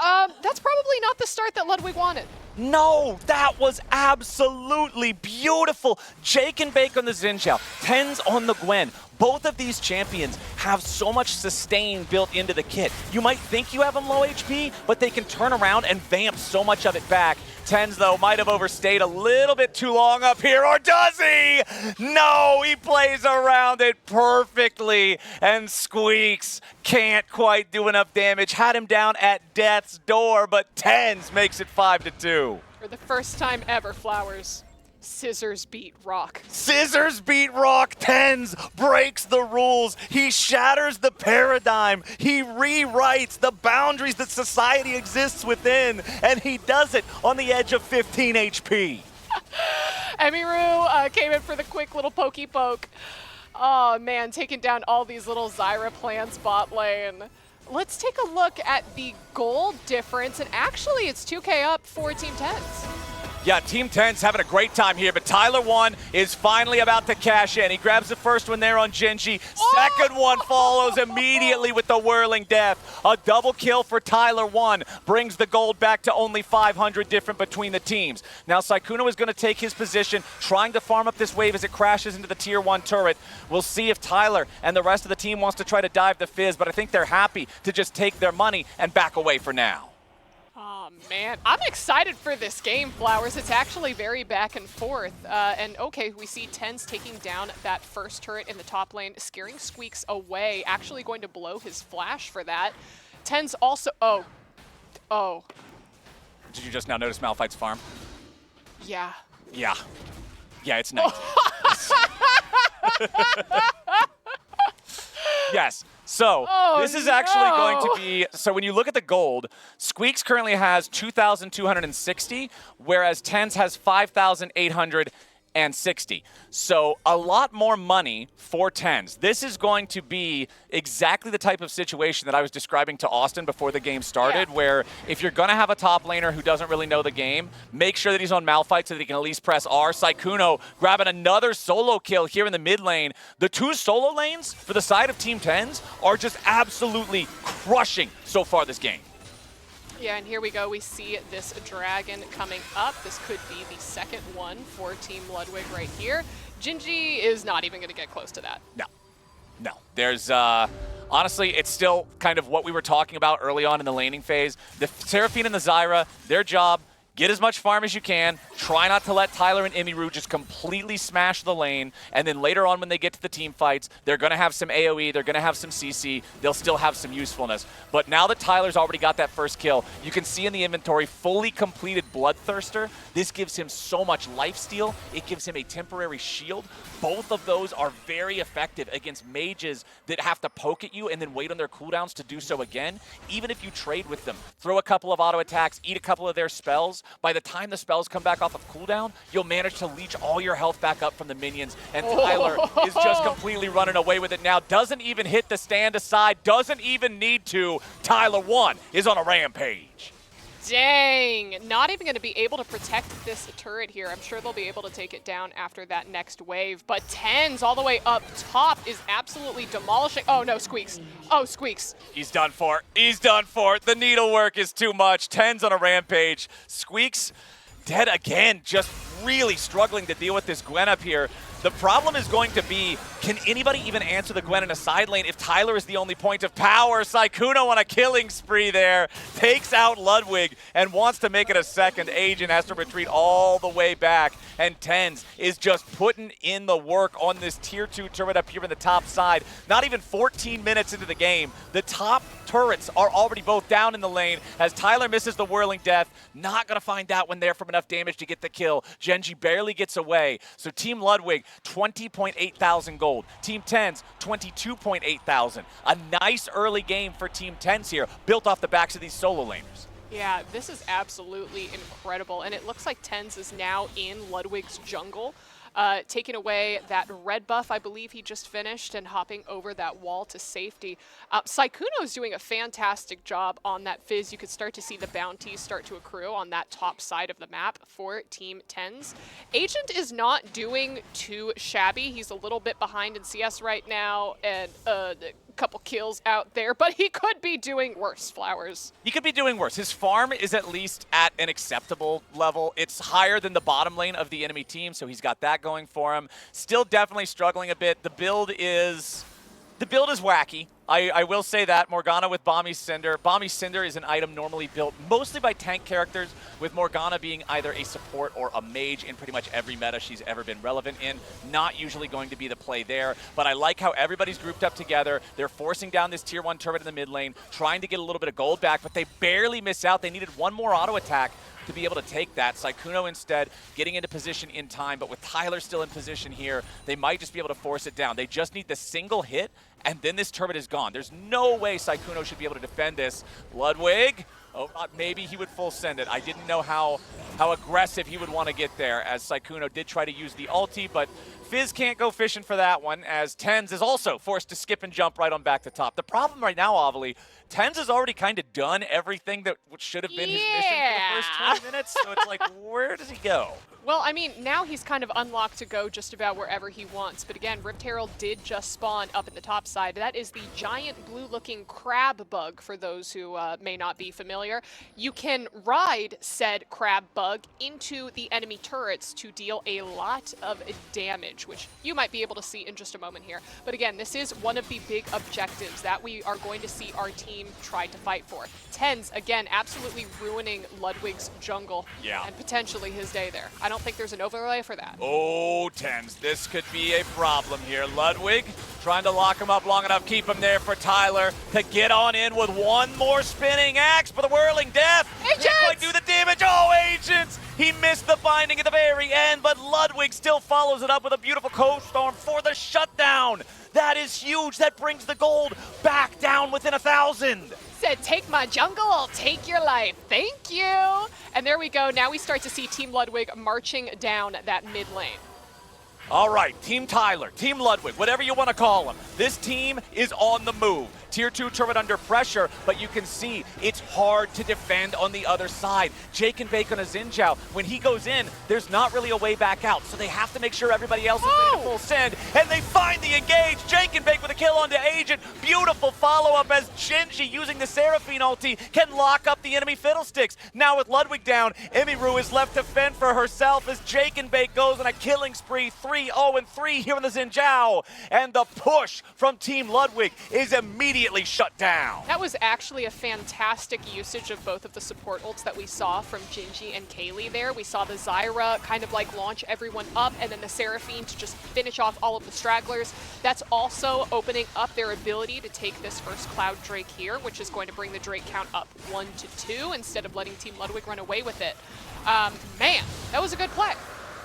that's probably not the start that Ludwig wanted. No, that was absolutely beautiful. Jake and Bake on the Xin Zhao, Tens on the Gwen. Both of these champions have so much sustain built into the kit. You might think you have them low HP, but they can turn around and vamp so much of it back. Tens, though, might have overstayed a little bit too long up here, or does he? No, he plays around it perfectly, and Squeaks can't quite do enough damage. Had him down at death's door, but Tens makes it 5-2. For the first time ever, Flowers, Scissors beat Rock. Scissors beat Rock. Tens breaks the rules. He shatters the paradigm. He rewrites the boundaries that society exists within, and he does it on the edge of 15 HP. Emiru came in for the quick little pokey poke. Oh man, taking down all these little Zyra plants bot lane. Let's take a look at the gold difference, and actually it's 2K up for Team 10s. Yeah, Team 10's having a great time here, but Tyler1 is finally about to cash in. He grabs the first one there on Genji. Second one follows immediately with the Whirling Death. A double kill for Tyler1 brings the gold back to only 500 different between the teams. Now Sykkuno is going to take his position, trying to farm up this wave as it crashes into the tier 1 turret. We'll see if Tyler and the rest of the team wants to try to dive the Fizz, but I think they're happy to just take their money and back away for now. Oh man, I'm excited for this game, Flowers. It's actually very back and forth. And okay, we see Tens taking down that first turret in the top lane, scaring Squeaks away, actually going to blow his flash for that. Tens also, oh. Did you just now notice Malphite's farm? Yeah. Yeah. Yeah, it's nice. Yes. So this is actually going to be, so when you look at the gold, Squeaks currently has 2,260, whereas Tens has 5,800. and 60. So a lot more money for TenZ. This is going to be exactly the type of situation that I was describing to Austin before the game started, where if you're going to have a top laner who doesn't really know the game, make sure that he's on Malphite so that he can at least press R. Sykkuno grabbing another solo kill here in the mid lane. The 2 solo lanes for the side of Team TenZ are just absolutely crushing so far this game. Yeah, and here we go. We see this dragon coming up. This could be the second one for Team Ludwig right here. Gingy is not even going to get close to that. No. There's, honestly, it's still kind of what we were talking about early on in the laning phase. The Seraphine and the Zyra, their job, get as much farm as you can. Try not to let Tyler and Imiru just completely smash the lane. And then later on when they get to the team fights, they're going to have some AoE, they're going to have some CC, they'll still have some usefulness. But now that Tyler's already got that first kill, you can see in the inventory fully completed Bloodthirster. This gives him so much lifesteal. It gives him a temporary shield. Both of those are very effective against mages that have to poke at you and then wait on their cooldowns to do so again. Even if you trade with them, throw a couple of auto attacks, eat a couple of their spells, by the time the spells come back off of cooldown, you'll manage to leech all your health back up from the minions, and Tyler is just completely running away with it now. Doesn't even hit the stand aside, doesn't even need to. Tyler 1 is on a rampage. Dang, not even going to be able to protect this turret here. I'm sure they'll be able to take it down after that next wave. But TenZ all the way up top is absolutely demolishing. Oh no, Squeaks. Oh, Squeaks. He's done for. He's done for. The needlework is too much. TenZ on a rampage. Squeaks dead again, just really struggling to deal with this Gwen up here. The problem is going to be, can anybody even answer the Gwen in a side lane if Tyler is the only point of power? Sykkuno on a killing spree there, takes out Ludwig and wants to make it a second. Agent has to retreat all the way back, and TenZ is just putting in the work on this tier 2 turret up here in the top side. Not even 14 minutes into the game, the top turrets are already both down in the lane as Tyler misses the Whirling Death. Not going to find that one there from enough damage to get the kill. Genji barely gets away. So Team Ludwig, 20.8 thousand gold. Team TenZ, 22.8 thousand. A nice early game for Team TenZ here, built off the backs of these solo laners. Yeah, this is absolutely incredible. And it looks like TenZ is now in Ludwig's jungle. Taking away that red buff, I believe he just finished, and hopping over that wall to safety. Sykkuno is doing a fantastic job on that Fizz. You could start to see the bounties start to accrue on that top side of the map for Team TenZ. Agent is not doing too shabby. He's a little bit behind in CS right now, and a couple kills out there, but he could be doing worse, Flowers. He could be doing worse. His farm is at least at an acceptable level. It's higher than the bottom lane of the enemy team, so he's got that going for him. Still definitely struggling a bit. The build is wacky. I will say that. Morgana with Bombi Cinder. Bombi Cinder is an item normally built mostly by tank characters, with Morgana being either a support or a mage in pretty much every meta she's ever been relevant in. Not usually going to be the play there, but I like how everybody's grouped up together. They're forcing down this tier 1 turret in the mid lane, trying to get a little bit of gold back, but they barely miss out. They needed one more auto attack to be able to take that. Sykkuno instead getting into position in time, but with Tyler still in position here, they might just be able to force it down. They just need the single hit, and then this turret is gone. There's no way Sykkuno should be able to defend this. Ludwig, oh, maybe he would full send it. I didn't know how aggressive he would want to get there, as Sykkuno did try to use the ulti, but Fizz can't go fishing for that one, as TenZ is also forced to skip and jump right on back to top. The problem right now, Avali, TenZ has already kind of done everything that should have been his mission for the first 20 minutes, so it's like, where does he go? Well, I mean, now he's kind of unlocked to go just about wherever he wants. But again, Rift Herald did just spawn up in the top side. That is the giant blue-looking crab bug, for those who may not be familiar. You can ride said crab bug into the enemy turrets to deal a lot of damage, which you might be able to see in just a moment here. But again, this is one of the big objectives that we are going to see our team try to fight for. TenZ, again, absolutely ruining Ludwig's jungle and potentially his day there. I don't think there's an overlay for that. Oh, TenZ, this could be a problem here. Ludwig trying to lock him up long enough, keep him there for Tyler to get on in with one more spinning axe for the Whirling Death. Agents! Can't quite do the damage. Oh, Agents! He missed the binding at the very end, but Ludwig still follows it up with a beautiful Cold Storm for the shutdown. That is huge. That brings the gold back down within 1,000. Said, take my jungle, I'll take your life. Thank you. And there we go. Now we start to see Team Ludwig marching down that mid lane. All right, Team Tyler, Team Ludwig, whatever you want to call them. This team is on the move. Tier 2 turret under pressure, but you can see it's hard to defend on the other side. Jake and Bake on a Xin Zhao, when he goes in, there's not really a way back out, so they have to make sure everybody else is ready to full send, and they find the engage. Jake and Bake with a kill onto Agent. Beautiful follow-up as Shinji, using the Seraphine ulti, can lock up the enemy Fiddlesticks. Now with Ludwig down, Emiru is left to fend for herself as Jake and Bake goes on a killing spree, 3-0-3 here in the Xin Zhao, and the push from Team Ludwig is immediately shut down. That was actually a fantastic usage of both of the support ults that we saw from Gingy and Kaylee there. We saw the Zyra kind of like launch everyone up, and then the Seraphine to just finish off all of the stragglers. That's also opening up their ability to take this first Cloud Drake here, which is going to bring the Drake count up 1 to 2 instead of letting Team Ludwig run away with it. Man, that was a good play.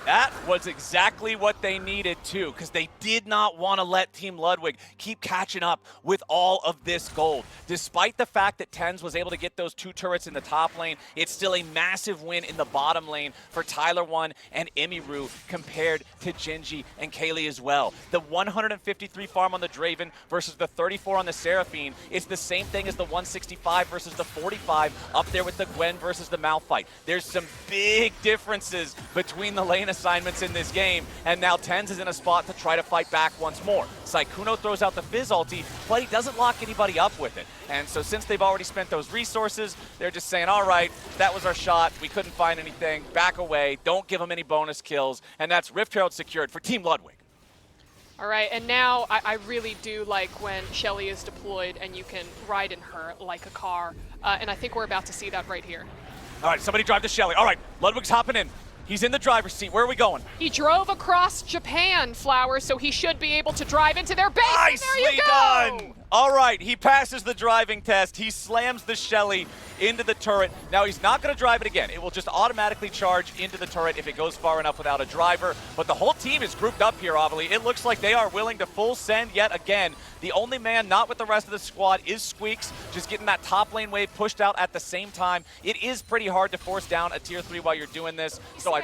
That was exactly what they needed too, because they did not want to let Team Ludwig keep catching up with all of this gold. Despite the fact that TenZ was able to get those 2 turrets in the top lane, it's still a massive win in the bottom lane for Tyler 1 and Emiru compared to Gingy and Kaylee as well. The 153 farm on the Draven versus the 34 on the Seraphine is the same thing as the 165 versus the 45 up there with the Gwen versus the Malphite. There's some big differences between the lane assignments in this game, and now TenZ is in a spot to try to fight back once more. Sykkuno throws out the Fizz ulti, but he doesn't lock anybody up with it. And so since they've already spent those resources, they're just saying, all right, that was our shot. We couldn't find anything. Back away. Don't give them any bonus kills. And that's Rift Herald secured for Team Ludwig. All right, and now I really do like when Shelly is deployed and you can ride in her like a car. And I think we're about to see that right here. All right, somebody drive to Shelly. All right, Ludwig's hopping in. He's in the driver's seat. Where are we going? He drove across Japan, Flowers, so he should be able to drive into their base. Nicely there you go. done! All right, he passes the driving test. He slams the Shelly into the turret. Now, he's not going to drive it again. It will just automatically charge into the turret if it goes far enough without a driver. But the whole team is grouped up here, Avali. It looks like they are willing to full send yet again. The only man not with the rest of the squad is Squeaks, just getting that top lane wave pushed out at the same time. It is pretty hard to force down a tier 3 while you're doing this. So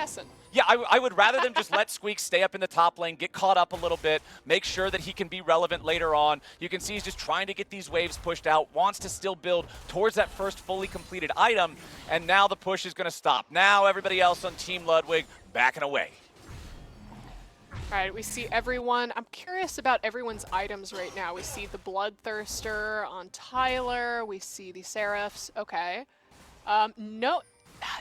I would rather them just let Squeaks stay up in the top lane, get caught up a little bit, make sure that he can be relevant later on. You can see he's just trying to get these waves pushed out, wants to still build towards that first fully completed item, and now the push is going to stop. Now everybody else on Team Ludwig backing away. All right, we see everyone. I'm curious about everyone's items right now. We see the Bloodthirster on Tyler. We see the Seraphs. Okay. No.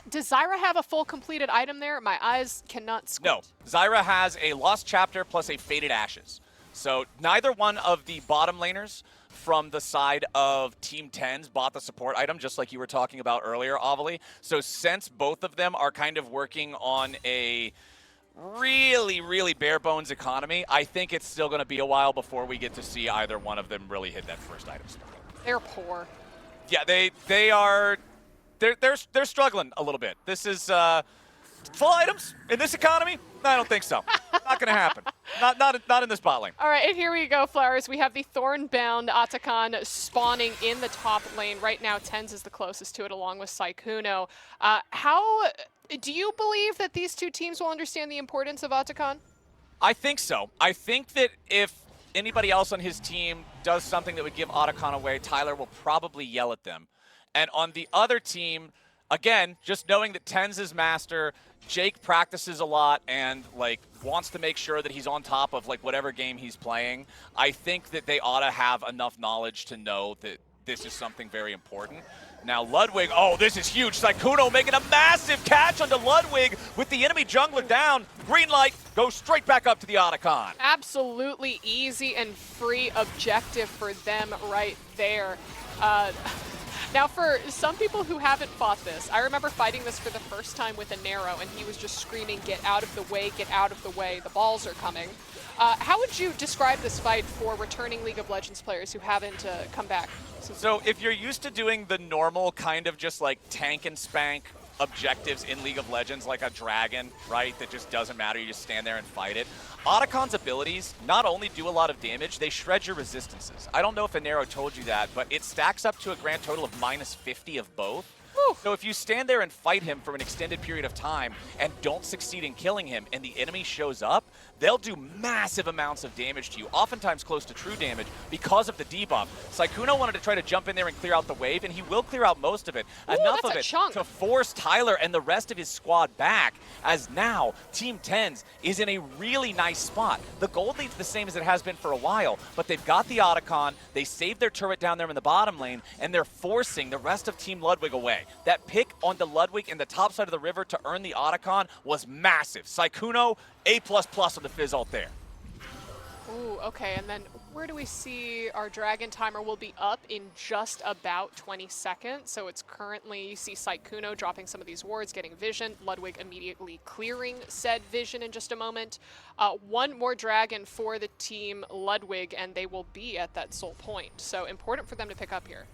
Does Zyra have a full completed item there? My eyes cannot squint. No, Zyra has a Lost Chapter plus a Faded Ashes. So neither one of the bottom laners from the side of Team TenZ bought the support item, just like you were talking about earlier, Avali. So since both of them are kind of working on a really, really bare bones economy, I think it's still going to be a while before we get to see either one of them really hit that first item spot. They're poor. Yeah, they are. They're struggling a little bit. This is full items in this economy? I don't think so. Not going to happen. Not in this bot lane. All right, and here we go, Flowers. We have the Thornbound Atakan spawning in the top lane. Right now, TenZ is the closest to it, along with Sykkuno. How do you believe that these two teams will understand the importance of Atakan? I think so. I think that if anybody else on his team does something that would give Atakan away, Tyler will probably yell at them. And on the other team, again, just knowing that TenZ is master, Jake practices a lot and like wants to make sure that he's on top of like whatever game he's playing, I think that they ought to have enough knowledge to know that this is something very important. Now Ludwig, oh, this is huge. Sykkuno making a massive catch onto Ludwig with the enemy jungler down. Green light, goes straight back up to the Atakan. Absolutely easy and free objective for them right there. Now, for some people who haven't fought this, I remember fighting this for the first time with a Nero, and he was just screaming, get out of the way, get out of the way, the balls are coming. How would you describe this fight for returning League of Legends players who haven't come back? So if you're used to doing the normal kind of just like tank and spank objectives in League of Legends, like a dragon, right, that just doesn't matter, you just stand there and fight it. Atakan's abilities not only do a lot of damage, they shred your resistances. I don't know if Anero told you that, but it stacks up to a grand total of -50 of both. So if you stand there and fight him for an extended period of time and don't succeed in killing him and the enemy shows up, they'll do massive amounts of damage to you, oftentimes close to true damage because of the debuff. Sykkuno wanted to try to jump in there and clear out the wave, and he will clear out most of it. Enough of it to force Tyler and the rest of his squad back, as now Team 10s is in a really nice spot. The gold lead's the same as it has been for a while, but they've got the Otacon, they saved their turret down there in the bottom lane, and they're forcing the rest of Team Ludwig away. That pick on the Ludwig in the top side of the river to earn the Otacon was massive. Sykkuno, A++ on the Fizz ult there. Ooh, okay, and then where do we see our Dragon timer will be up in just about 20 seconds. So it's currently, you see Sykkuno dropping some of these wards, getting vision, Ludwig immediately clearing said vision in just a moment. One more Dragon for the team Ludwig, and they will be at that soul point. So important for them to pick up here.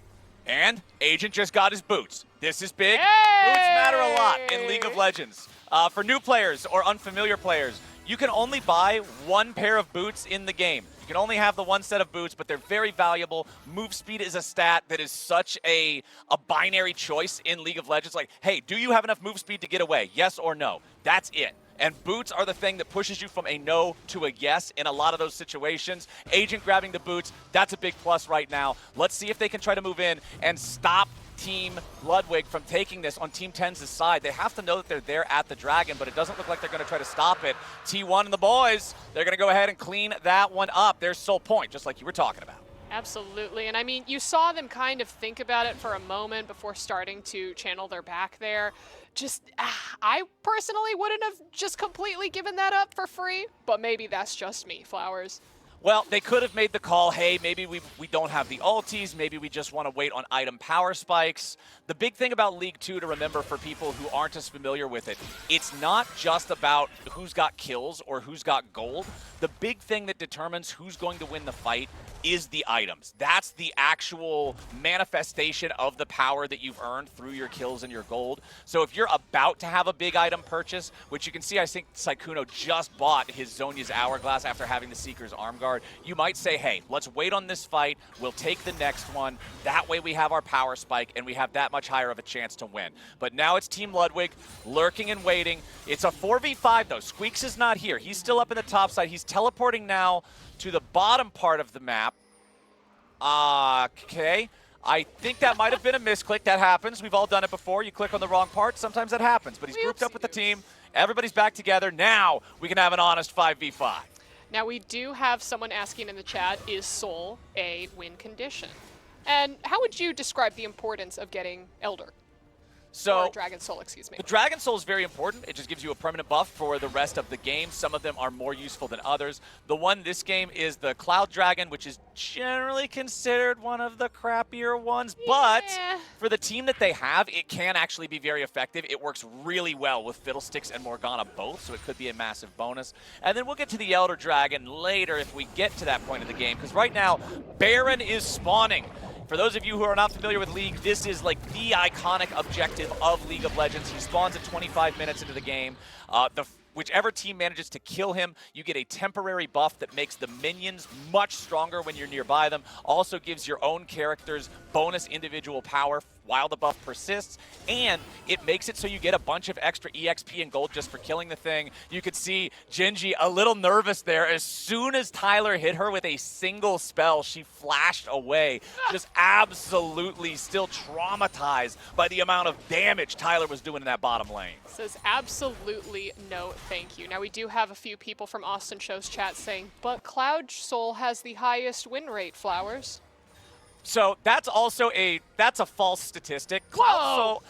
And Agent just got his boots. This is big. Boots matter a lot in League of Legends. For new players or unfamiliar players, you can only buy one pair of boots in the game. You can only have the one set of boots, but they're very valuable. Move speed is a stat that is such a binary choice in League of Legends. Like, hey, do you have enough move speed to get away? Yes or no? That's it. And boots are the thing that pushes you from a no to a yes in a lot of those situations. Agent grabbing the boots, that's a big plus right now. Let's see if they can try to move in and stop Team Ludwig from taking this on Team 10's side. They have to know that they're there at the Dragon, but it doesn't look like they're going to try to stop it. T1 and the boys, they're going to go ahead and clean that one up. There's Soul Point, just like you were talking about. Absolutely, and I mean, you saw them kind of think about it for a moment before starting to channel their back there. Just, I personally wouldn't have just completely given that up for free, but maybe that's just me, Flowers. Well, they could have made the call, hey, maybe we don't have the ultis, maybe we just want to wait on item power spikes. The big thing about League 2 to remember for people who aren't as familiar with it, it's not just about who's got kills or who's got gold. The big thing that determines who's going to win the fight is the items. That's the actual manifestation of the power that you've earned through your kills and your gold. So if you're about to have a big item purchase, which you can see, I think Sykkuno just bought his Zhonya's Hourglass after having the Seeker's Arm Guard, you might say, hey, let's wait on this fight, we'll take the next one, that way we have our power spike and we have that much higher of a chance to win. But now it's Team Ludwig lurking and waiting. It's a 4v5 though. Squeaks is not here. He's still up in the top side. He's teleporting now to the bottom part of the map. Okay. I think that might have been a misclick. That happens. We've all done it before. You click on the wrong part. Sometimes that happens. But he's grouped up with the team. Everybody's back together. Now we can have an honest 5v5. Now we do have someone asking in the chat, is Soul a win condition? And how would you describe the importance of getting Elder? So, or Dragon Soul, excuse me. The Dragon Soul is very important. It just gives you a permanent buff for the rest of the game. Some of them are more useful than others. The one this game is the Cloud Dragon, which is generally considered one of the crappier ones. Yeah. But for the team that they have, it can actually be very effective. It works really well with Fiddlesticks and Morgana both, so it could be a massive bonus. And then we'll get to the Elder Dragon later if we get to that point of the game, because right now, Baron is spawning. For those of you who are not familiar with League, this is like the iconic objective of League of Legends. He spawns at 25 minutes into the game. Whichever team manages to kill him, you get a temporary buff that makes the minions much stronger when you're nearby them. Also gives your own characters bonus individual power while the buff persists, and it makes it so you get a bunch of extra EXP and gold just for killing the thing. You could see Genji a little nervous there. As soon as Tyler hit her with a single spell, she flashed away, just absolutely still traumatized by the amount of damage Tyler was doing in that bottom lane. Says absolutely no thank you. Now we do have a few people from Austin Show's chat saying, but Cloud Soul has the highest win rate, Flowers. So that's also that's a false statistic. Cloud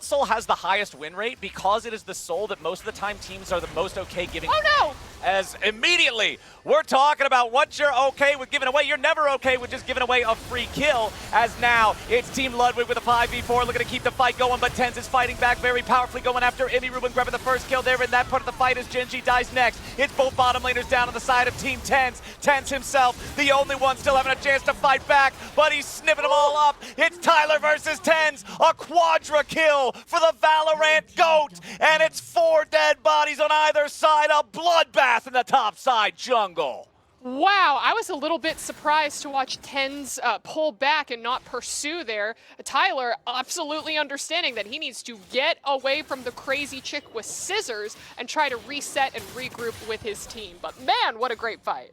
Soul has the highest win rate because it is the soul that most of the time teams are the most okay giving. Oh no! As immediately we're talking about what you're okay with giving away. You're never okay with just giving away a free kill. As now it's Team Ludwig with a 5v4 looking to keep the fight going, but Tens is fighting back very powerfully, going after Emmy Ruben, grabbing the first kill there in that part of the fight as Genji dies next. It's both bottom laners down on the side of Team Tens. Tens himself, the only one still having a chance to fight back, but he's snipping them all up. It's Tyler versus Tens, a quadra kill for the Valorant GOAT, and it's 4 dead bodies on either side, a bloodbath in the top side jungle. Wow, I was a little bit surprised to watch Tens pull back and not pursue there. Tyler absolutely understanding that he needs to get away from the crazy chick with scissors and try to reset and regroup with his team. But man, what a great fight.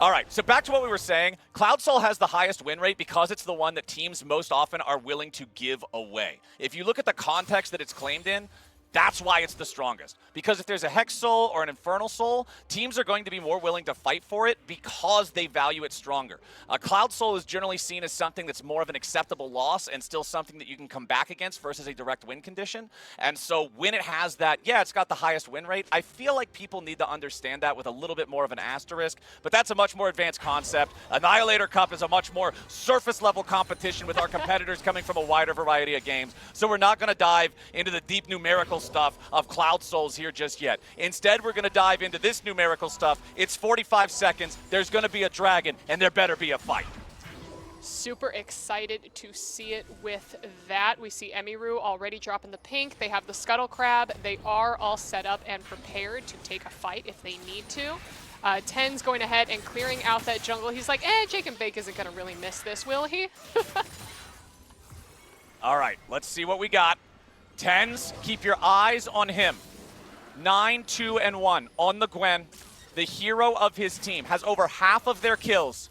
All right, so back to what we were saying. Cloud Soul has the highest win rate because it's the one that teams most often are willing to give away. If you look at the context that it's claimed in, that's why it's the strongest. Because if there's a Hex Soul or an Infernal Soul, teams are going to be more willing to fight for it because they value it stronger. A Cloud Soul is generally seen as something that's more of an acceptable loss and still something that you can come back against versus a direct win condition. And so when it has that, yeah, it's got the highest win rate, I feel like people need to understand that with a little bit more of an asterisk, but that's a much more advanced concept. Annihilator Cup is a much more surface level competition with our competitors coming from a wider variety of games. So we're not going to dive into the deep numerical stuff of Cloud Souls here just yet. Instead, we're going to dive into this numerical stuff. It's 45 seconds. There's going to be a dragon, and there better be a fight. Super excited to see it with that. We see Emiru already dropping the pink. They have the Scuttle Crab. They are all set up and prepared to take a fight if they need to. Ten's going ahead and clearing out that jungle. He's like, Jake and Bake isn't going to really miss this, will he? All right, let's see what we got. Tens, keep your eyes on him. 9, 2, and 1 on the Gwen. The hero of his team has over half of their kills.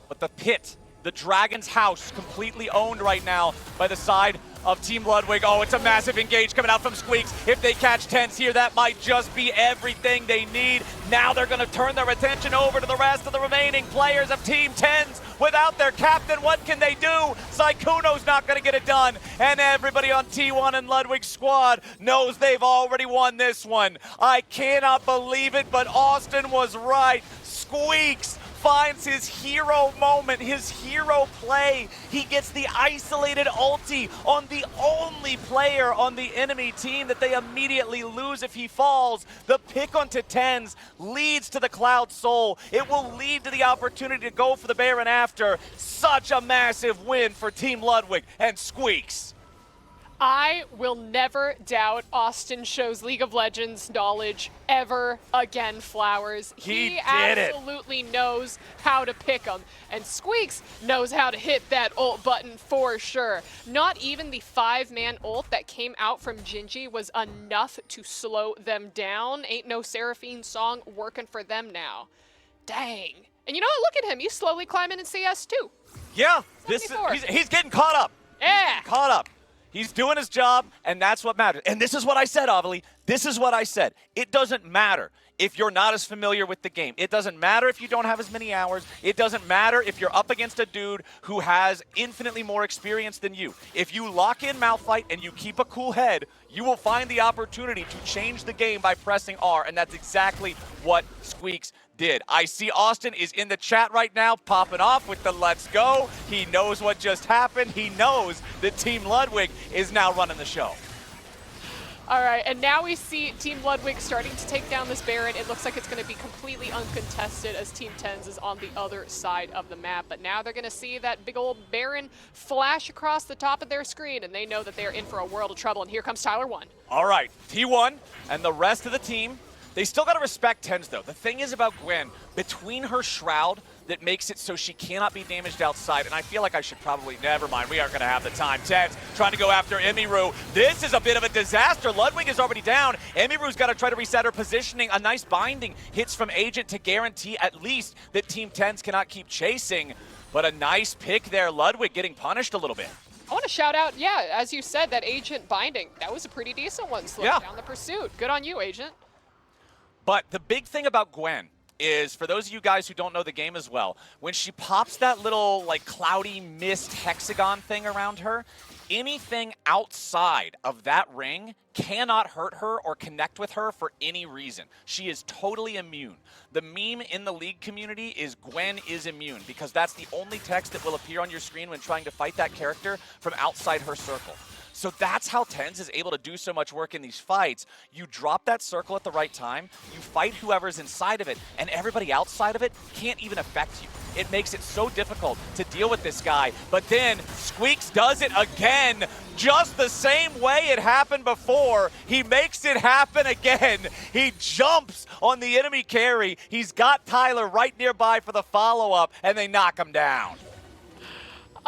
But the pit, the Dragon's house, completely owned right now by the side of Team Ludwig. Oh, it's a massive engage coming out from Squeaks. If they catch Tens here, that might just be everything they need. Now they're going to turn their attention over to the rest of the remaining players of Team Tens. Without their captain, what can they do? Saikuno's not going to get it done. And everybody on T1 and Ludwig's squad knows they've already won this one. I cannot believe it, but Austin was right. Squeaks finds his hero moment, his hero play. He gets the isolated ulti on the only player on the enemy team that they immediately lose if he falls. The pick onto Tens leads to the Cloud Soul. It will lead to the opportunity to go for the Baron after. Such a massive win for Team Ludwig and Squeaks. I will never doubt Austin Show's League of Legends knowledge ever again, Flowers. He absolutely knows how to pick them. And Squeaks knows how to hit that ult button for sure. Not even the 5-man ult that came out from Gingy was enough to slow them down. Ain't no Seraphine song working for them now. Dang. And you know what? Look at him. He's slowly climbing in CS too. Yeah, he's getting caught up. Yeah. Caught up. He's doing his job, and that's what matters. And this is what I said, Avali. This is what I said. It doesn't matter if you're not as familiar with the game. It doesn't matter if you don't have as many hours. It doesn't matter if you're up against a dude who has infinitely more experience than you. If you lock in Malphite and you keep a cool head, you will find the opportunity to change the game by pressing R, and that's exactly what Squeaks did. I see Austin is in the chat right now, popping off with the let's go. He knows what just happened. He knows that Team Ludwig is now running the show. All right, and now we see Team Ludwig starting to take down this Baron. It looks like it's going to be completely uncontested as Team Tens is on the other side of the map. But now they're going to see that big old Baron flash across the top of their screen, and they know that they're in for a world of trouble. And here comes Tyler 1. All right, T1 and the rest of the team, they still got to respect Tens, though. The thing is about Gwen, between her Shroud that makes it so she cannot be damaged outside, and I feel like I should probably, never mind, we aren't going to have the time. Tens trying to go after Emiru. This is a bit of a disaster. Ludwig is already down. Emiru's got to try to reset her positioning. A nice binding hits from Agent to guarantee at least that Team Tens cannot keep chasing, but a nice pick there. Ludwig getting punished a little bit. I want to shout out, yeah, as you said, that Agent binding. That was a pretty decent one, slowing down the pursuit. Good on you, Agent. But the big thing about Gwen is, for those of you guys who don't know the game as well, when she pops that little like cloudy mist hexagon thing around her, anything outside of that ring cannot hurt her or connect with her for any reason. She is totally immune. The meme in the League community is Gwen is immune, because that's the only text that will appear on your screen when trying to fight that character from outside her circle. So that's how TenZ is able to do so much work in these fights. You drop that circle at the right time, you fight whoever's inside of it, and everybody outside of it can't even affect you. It makes it so difficult to deal with this guy. But then Squeaks does it again, just the same way it happened before. He makes it happen again. He jumps on the enemy carry. He's got Tyler right nearby for the follow-up, and they knock him down.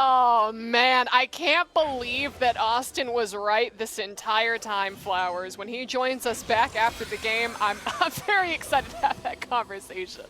Oh man, I can't believe that Austin was right this entire time, Flowers. When he joins us back after the game, I'm very excited to have that conversation.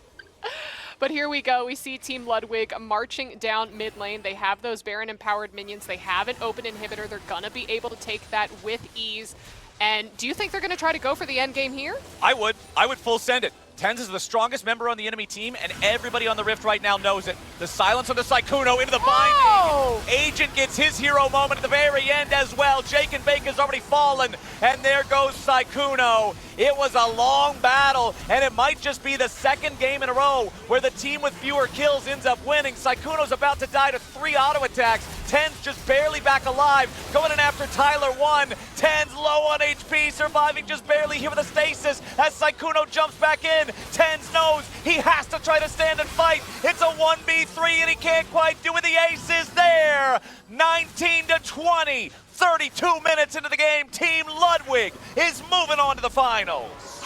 But here we go. We see Team Ludwig marching down mid lane. They have those Baron empowered minions. They have an open inhibitor. They're going to be able to take that with ease. And do you think they're going to try to go for the end game here? I would full send it. TenZ is the strongest member on the enemy team, and everybody on the Rift right now knows it. The silence on the Sykkuno into the binding. Agent gets his hero moment at the very end as well. Jake and Bake has already fallen, and there goes Sykkuno. It was a long battle, and it might just be the second game in a row where the team with fewer kills ends up winning. Sykkuno's about to die to 3 auto attacks. TenZ just barely back alive, going in after Tyler 1. TenZ low on HP, surviving just barely here with a stasis as Sykkuno jumps back in. TenZ knows he has to try to stand and fight. It's a 1v3 and he can't quite do it. The ace is there. 19-20, 32 minutes into the game. Team Ludwig is moving on to the finals.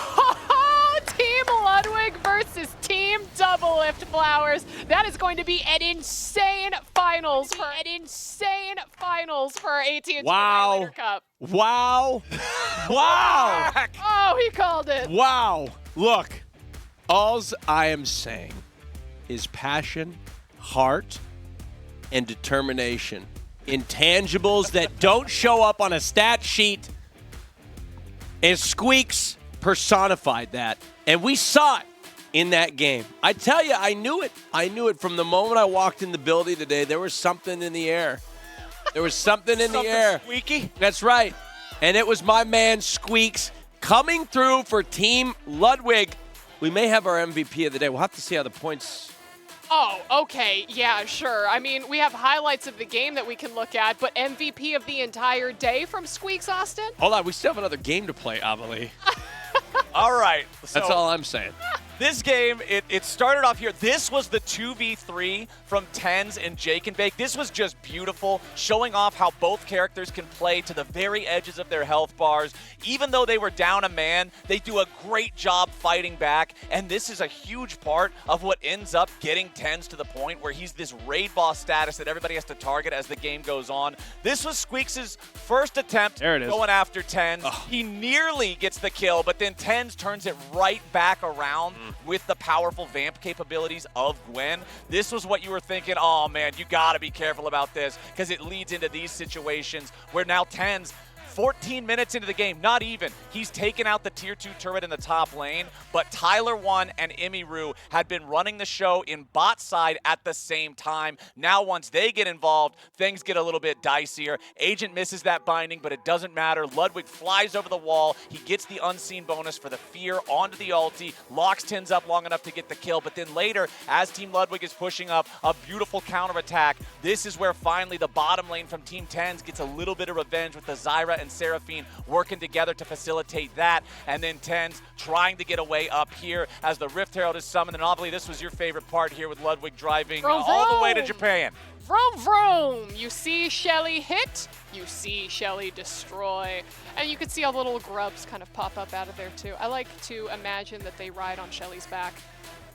Team Ludwig versus Team Double Lift, Flowers. That is going to be an insane finals for our AT&T Annihilator Cup. Wow. Wow. Oh, he called it. Wow. Look, alls I am saying is passion, heart, and determination. Intangibles that don't show up on a stat sheet. And Squeaks personified that. And we saw it in that game. I tell you, I knew it. I knew it from the moment I walked in the building today. There was something in the air. There was something in the air. Squeaky? That's right. And it was my man Squeaks coming through for Team Ludwig. We may have our MVP of the day. We'll have to see how the points... Oh, okay. Yeah, sure. I mean, we have highlights of the game that we can look at, but MVP of the entire day from Squeaks, Austin? Hold on. We still have another game to play, Amelie. All right. That's all I'm saying. This game, it started off here. This was the 2v3 from TenZ and Jake and Bake. This was just beautiful, showing off how both characters can play to the very edges of their health bars. Even though they were down a man, they do a great job fighting back, and this is a huge part of what ends up getting TenZ to the point where he's this raid boss status that everybody has to target as the game goes on. This was Squeaks' first attempt going after TenZ. Oh. He nearly gets the kill, but then TenZ turns it right back around with the powerful vamp capabilities of Gwen. This was what you were thinking, oh man, you gotta be careful about this, because it leads into these situations where now TenZ, 14 minutes into the game, not even, he's taken out the tier 2 turret in the top lane, but Tyler 1 and Emiru had been running the show in bot side at the same time. Now once they get involved, things get a little bit dicier. Agent misses that binding, but it doesn't matter. Ludwig flies over the wall. He gets the unseen bonus for the fear onto the ulti, locks TenZ up long enough to get the kill, but then later, as Team Ludwig is pushing up, a beautiful counterattack. This is where finally the bottom lane from Team TenZ gets a little bit of revenge with the Zyra and Seraphine working together to facilitate that, and then TenZ trying to get away up here as the Rift Herald is summoned. And obviously this was your favorite part here with Ludwig driving all the way to Japan. Vroom vroom! You see Shelly hit, you see Shelly destroy, and you can see all the little grubs kind of pop up out of there too. I like to imagine that they ride on Shelly's back.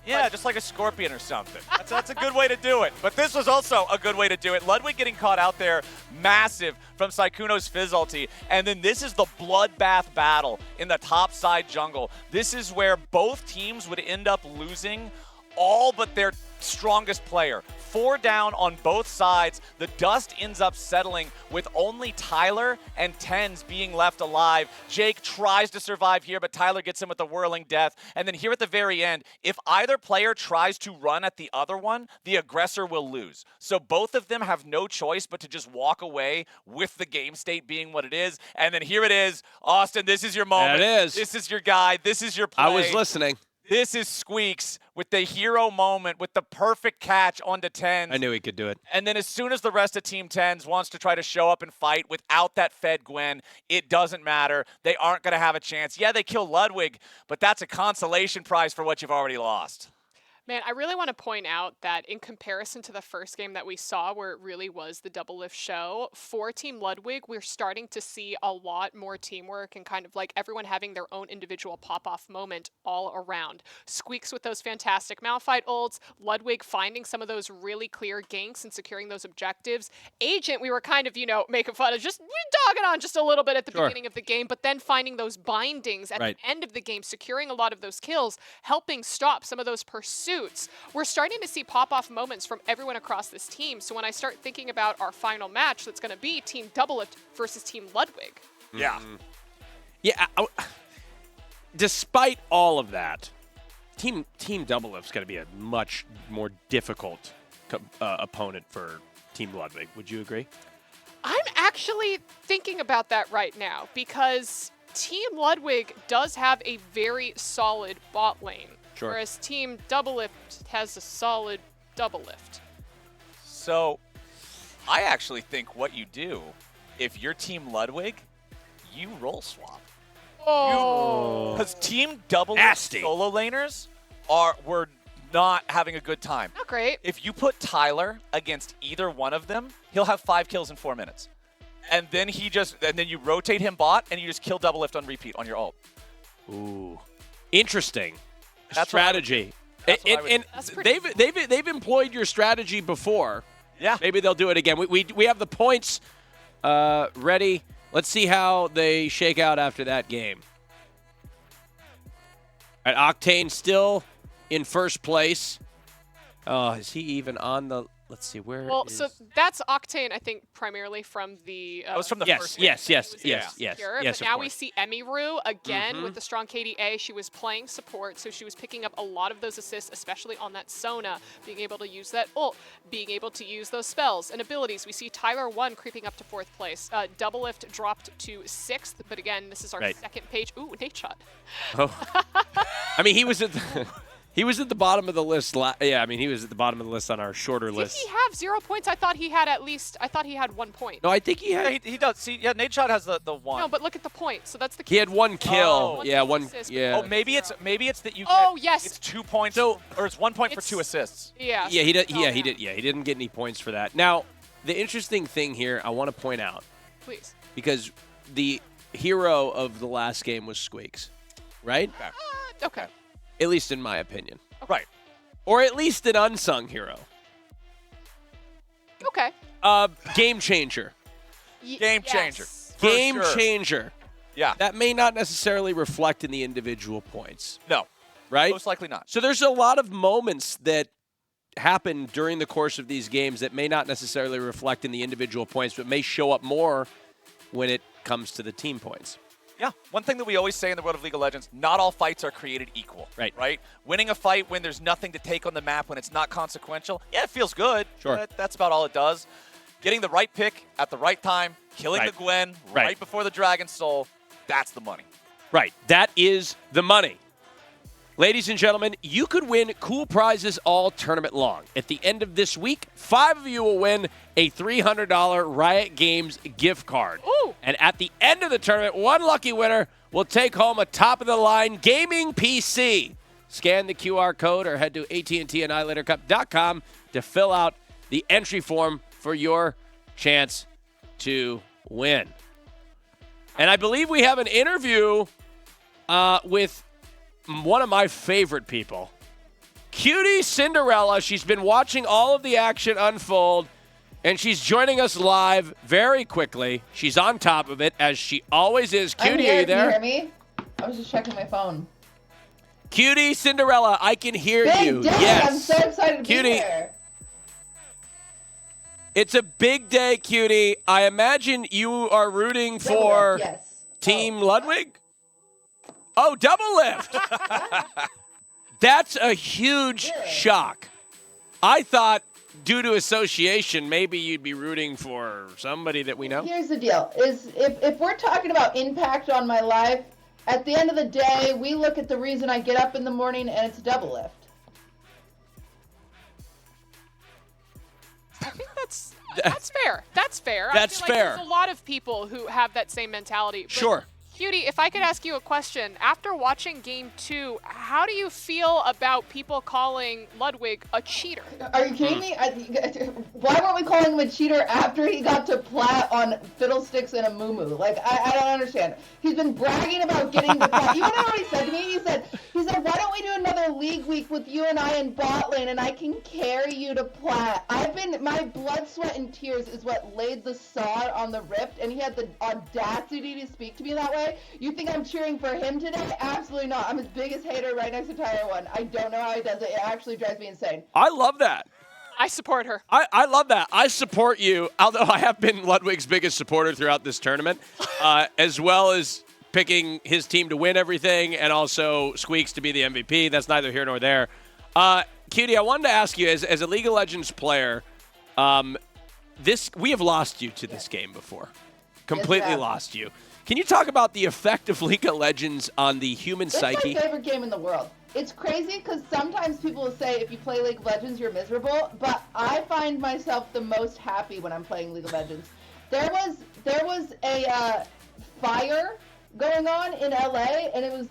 Yeah, just like a scorpion or something. That's a good way to do it. But this was also a good way to do it. Ludwig getting caught out there massive from Sykkuno's Fizz ulti. And then this is the bloodbath battle in the top side jungle. This is where both teams would end up losing all but their strongest player. 4 down on both sides. The dust ends up settling with only Tyler and TenZ being left alive. Jake tries to survive here, but Tyler gets him with a whirling death. And then here at the very end, if either player tries to run at the other one, the aggressor will lose. So both of them have no choice but to just walk away with the game state being what it is. And then here it is. Austin, this is your moment. It is. This is your guy. This is your play. I was listening. This is Squeaks with the hero moment, with the perfect catch onto 10s. I knew he could do it. And then as soon as the rest of Team 10s wants to try to show up and fight without that fed Gwen, it doesn't matter. They aren't going to have a chance. Yeah, they kill Ludwig, but that's a consolation prize for what you've already lost. Man, I really want to point out that in comparison to the first game that we saw, where it really was the double lift show, for Team Ludwig, we're starting to see a lot more teamwork and kind of like everyone having their own individual pop-off moment all around. Squeaks with those fantastic Malphite ults, Ludwig finding some of those really clear ganks and securing those objectives. Agent, we were kind of, making fun of, just dogging on just a little bit at the beginning of the game, but then finding those bindings at the end of the game, securing a lot of those kills, helping stop some of those pursuits. We're starting to see pop-off moments from everyone across this team. So when I start thinking about our final match, that's going to be Team Double Lift versus Team Ludwig. Yeah. Yeah. Despite all of that, Team Double Lift's going to be a much more difficult opponent for Team Ludwig. Would you agree? I'm actually thinking about that right now because Team Ludwig does have a very solid bot lane. Sure. Whereas Team Double Lift has a solid double lift. So I actually think what you do, if you're Team Ludwig, you role swap. Oh. Because Team Double Lift solo laners were not having a good time. Not great. If you put Tyler against either one of them, he'll have 5 kills in 4 minutes. And then you rotate him bot and you just kill Double Lift on repeat on your ult. Ooh. Interesting. That's strategy. And they've employed your strategy before. Yeah. Maybe they'll do it again. We have the points ready. Let's see how they shake out after that game. All right, Octane still in first place. Oh, is he even on the? Let's see where. Well, so that's Octane, I think, primarily from the. That was from the first game. Yes. But now we see Emiru again with the strong KDA. She was playing support, so she was picking up a lot of those assists, especially on that Sona, being able to use that ult, being able to use those spells and abilities. We see Tyler 1 creeping up to 4th place. Double Lift dropped to 6th, but again, this is our second page. Ooh, Nate shot. Oh. I mean, he was at the. He was at the bottom of the list. Yeah, I mean, he was at the bottom of the list on our shorter list. Did he have 0 points? I thought he had 1 point. No, I think he had. Yeah, he does. See, yeah, Nate Shot has the 1. No, but look at the points. So that's the. He had 1 kill. Oh. Yeah, one. Assist. Yeah. Oh, maybe it's that you. Oh, get, yes. It's 2 points. Or it's 1 point for 2 assists. Yeah. Yeah, he did. Yeah, he did. Yeah, he didn't get any points for that. Now, the interesting thing here, I want to point out. Please. Because the hero of the last game was Squeaks, right? Okay. At least in my opinion. Right. Or at least an unsung hero. Okay. Game changer. Game changer. Game changer. Yeah. That may not necessarily reflect in the individual points. No. Right? Most likely not. So there's a lot of moments that happen during the course of these games that may not necessarily reflect in the individual points, but may show up more when it comes to the team points. Yeah. One thing that we always say in the world of League of Legends, not all fights are created equal. Right. Winning a fight when there's nothing to take on the map, when it's not consequential, yeah, it feels good. Sure. But that's about all it does. Getting the right pick at the right time, killing the Gwen right before the Dragon Soul, that's the money. Right. That is the money. Ladies and gentlemen, you could win cool prizes all tournament long. At the end of this week, 5 of you will win a $300 Riot Games gift card. Ooh. And at the end of the tournament, 1 lucky winner will take home a top-of-the-line gaming PC. Scan the QR code or head to AT&T Annihilatorcup.com to fill out the entry form for your chance to win. And I believe we have an interview with one of my favorite people, Cutie Cinderella. She's been watching all of the action unfold, and she's joining us live very quickly. She's on top of it, as she always is. Cutie, are you there? Can you hear me? I was just checking my phone. Cutie Cinderella, I can hear you. Day. Yes. I'm so excited to Cutie, be here. It's a big day, Cutie. I imagine you are rooting for Team Ludwig? Oh, double lift. That's a huge shock. I thought, due to association, maybe you'd be rooting for somebody that we know. Here's the deal: is if we're talking about impact on my life, at the end of the day, we look at the reason I get up in the morning, and it's double lift. I think that's fair. That's fair. That's I feel like fair. There's a lot of people who have that same mentality. But Sure. Cutie, if I could ask you a question. After watching Game 2, how do you feel about people calling Ludwig a cheater? Are you kidding me? Why weren't we calling him a cheater after he got to plat on Fiddlesticks and a Moo? Like, I don't understand. He's been bragging about getting the plat. You know what he said to me? He said, why don't we do another league week with you and I in bot lane and I can carry you to plat. My blood, sweat, and tears is what laid the sod on the rift, and he had the audacity to speak to me that way. You think I'm cheering for him today? Absolutely not. I'm his biggest hater right next to Tyler 1. I don't know how he does it. It actually drives me insane. I love that. I support her. I love that. I support you, although I have been Ludwig's biggest supporter throughout this tournament, as well as picking his team to win everything and also Squeaks to be the MVP. That's neither here nor there. Cutie, I wanted to ask you, as a League of Legends player, we have lost you to this game before. Completely lost you. Can you talk about the effect of League of Legends on the human psyche? It's my favorite game in the world. It's crazy because sometimes people will say if you play League of Legends, you're miserable, but I find myself the most happy when I'm playing League of Legends. There was a fire going on in LA, and it was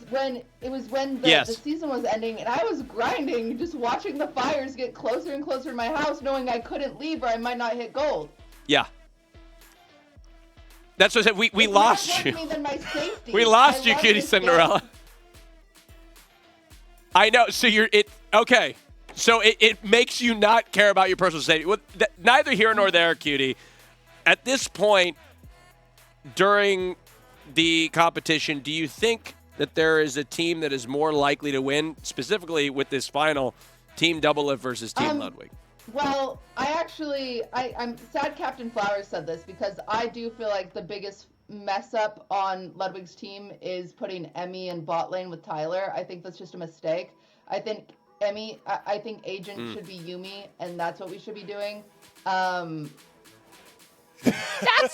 when the season was ending, and I was grinding, just watching the fires get closer and closer to my house, knowing I couldn't leave or I might not hit gold. Yeah. That's what I said. We lost you. We lost you, Cutie Cinderella. I know. So okay. So it makes you not care about your personal safety. Well, neither here nor there, Cutie. At this point, during the competition, do you think that there is a team that is more likely to win, specifically with this final, Team Doublelift versus Team Ludwig? Well, I'm sad Captain Flowers said this because I do feel like the biggest mess up on Ludwig's team is putting Emmy in bot lane with Tyler. I think that's just a mistake. I think Agent should be Yumi, and that's what we should be doing. That's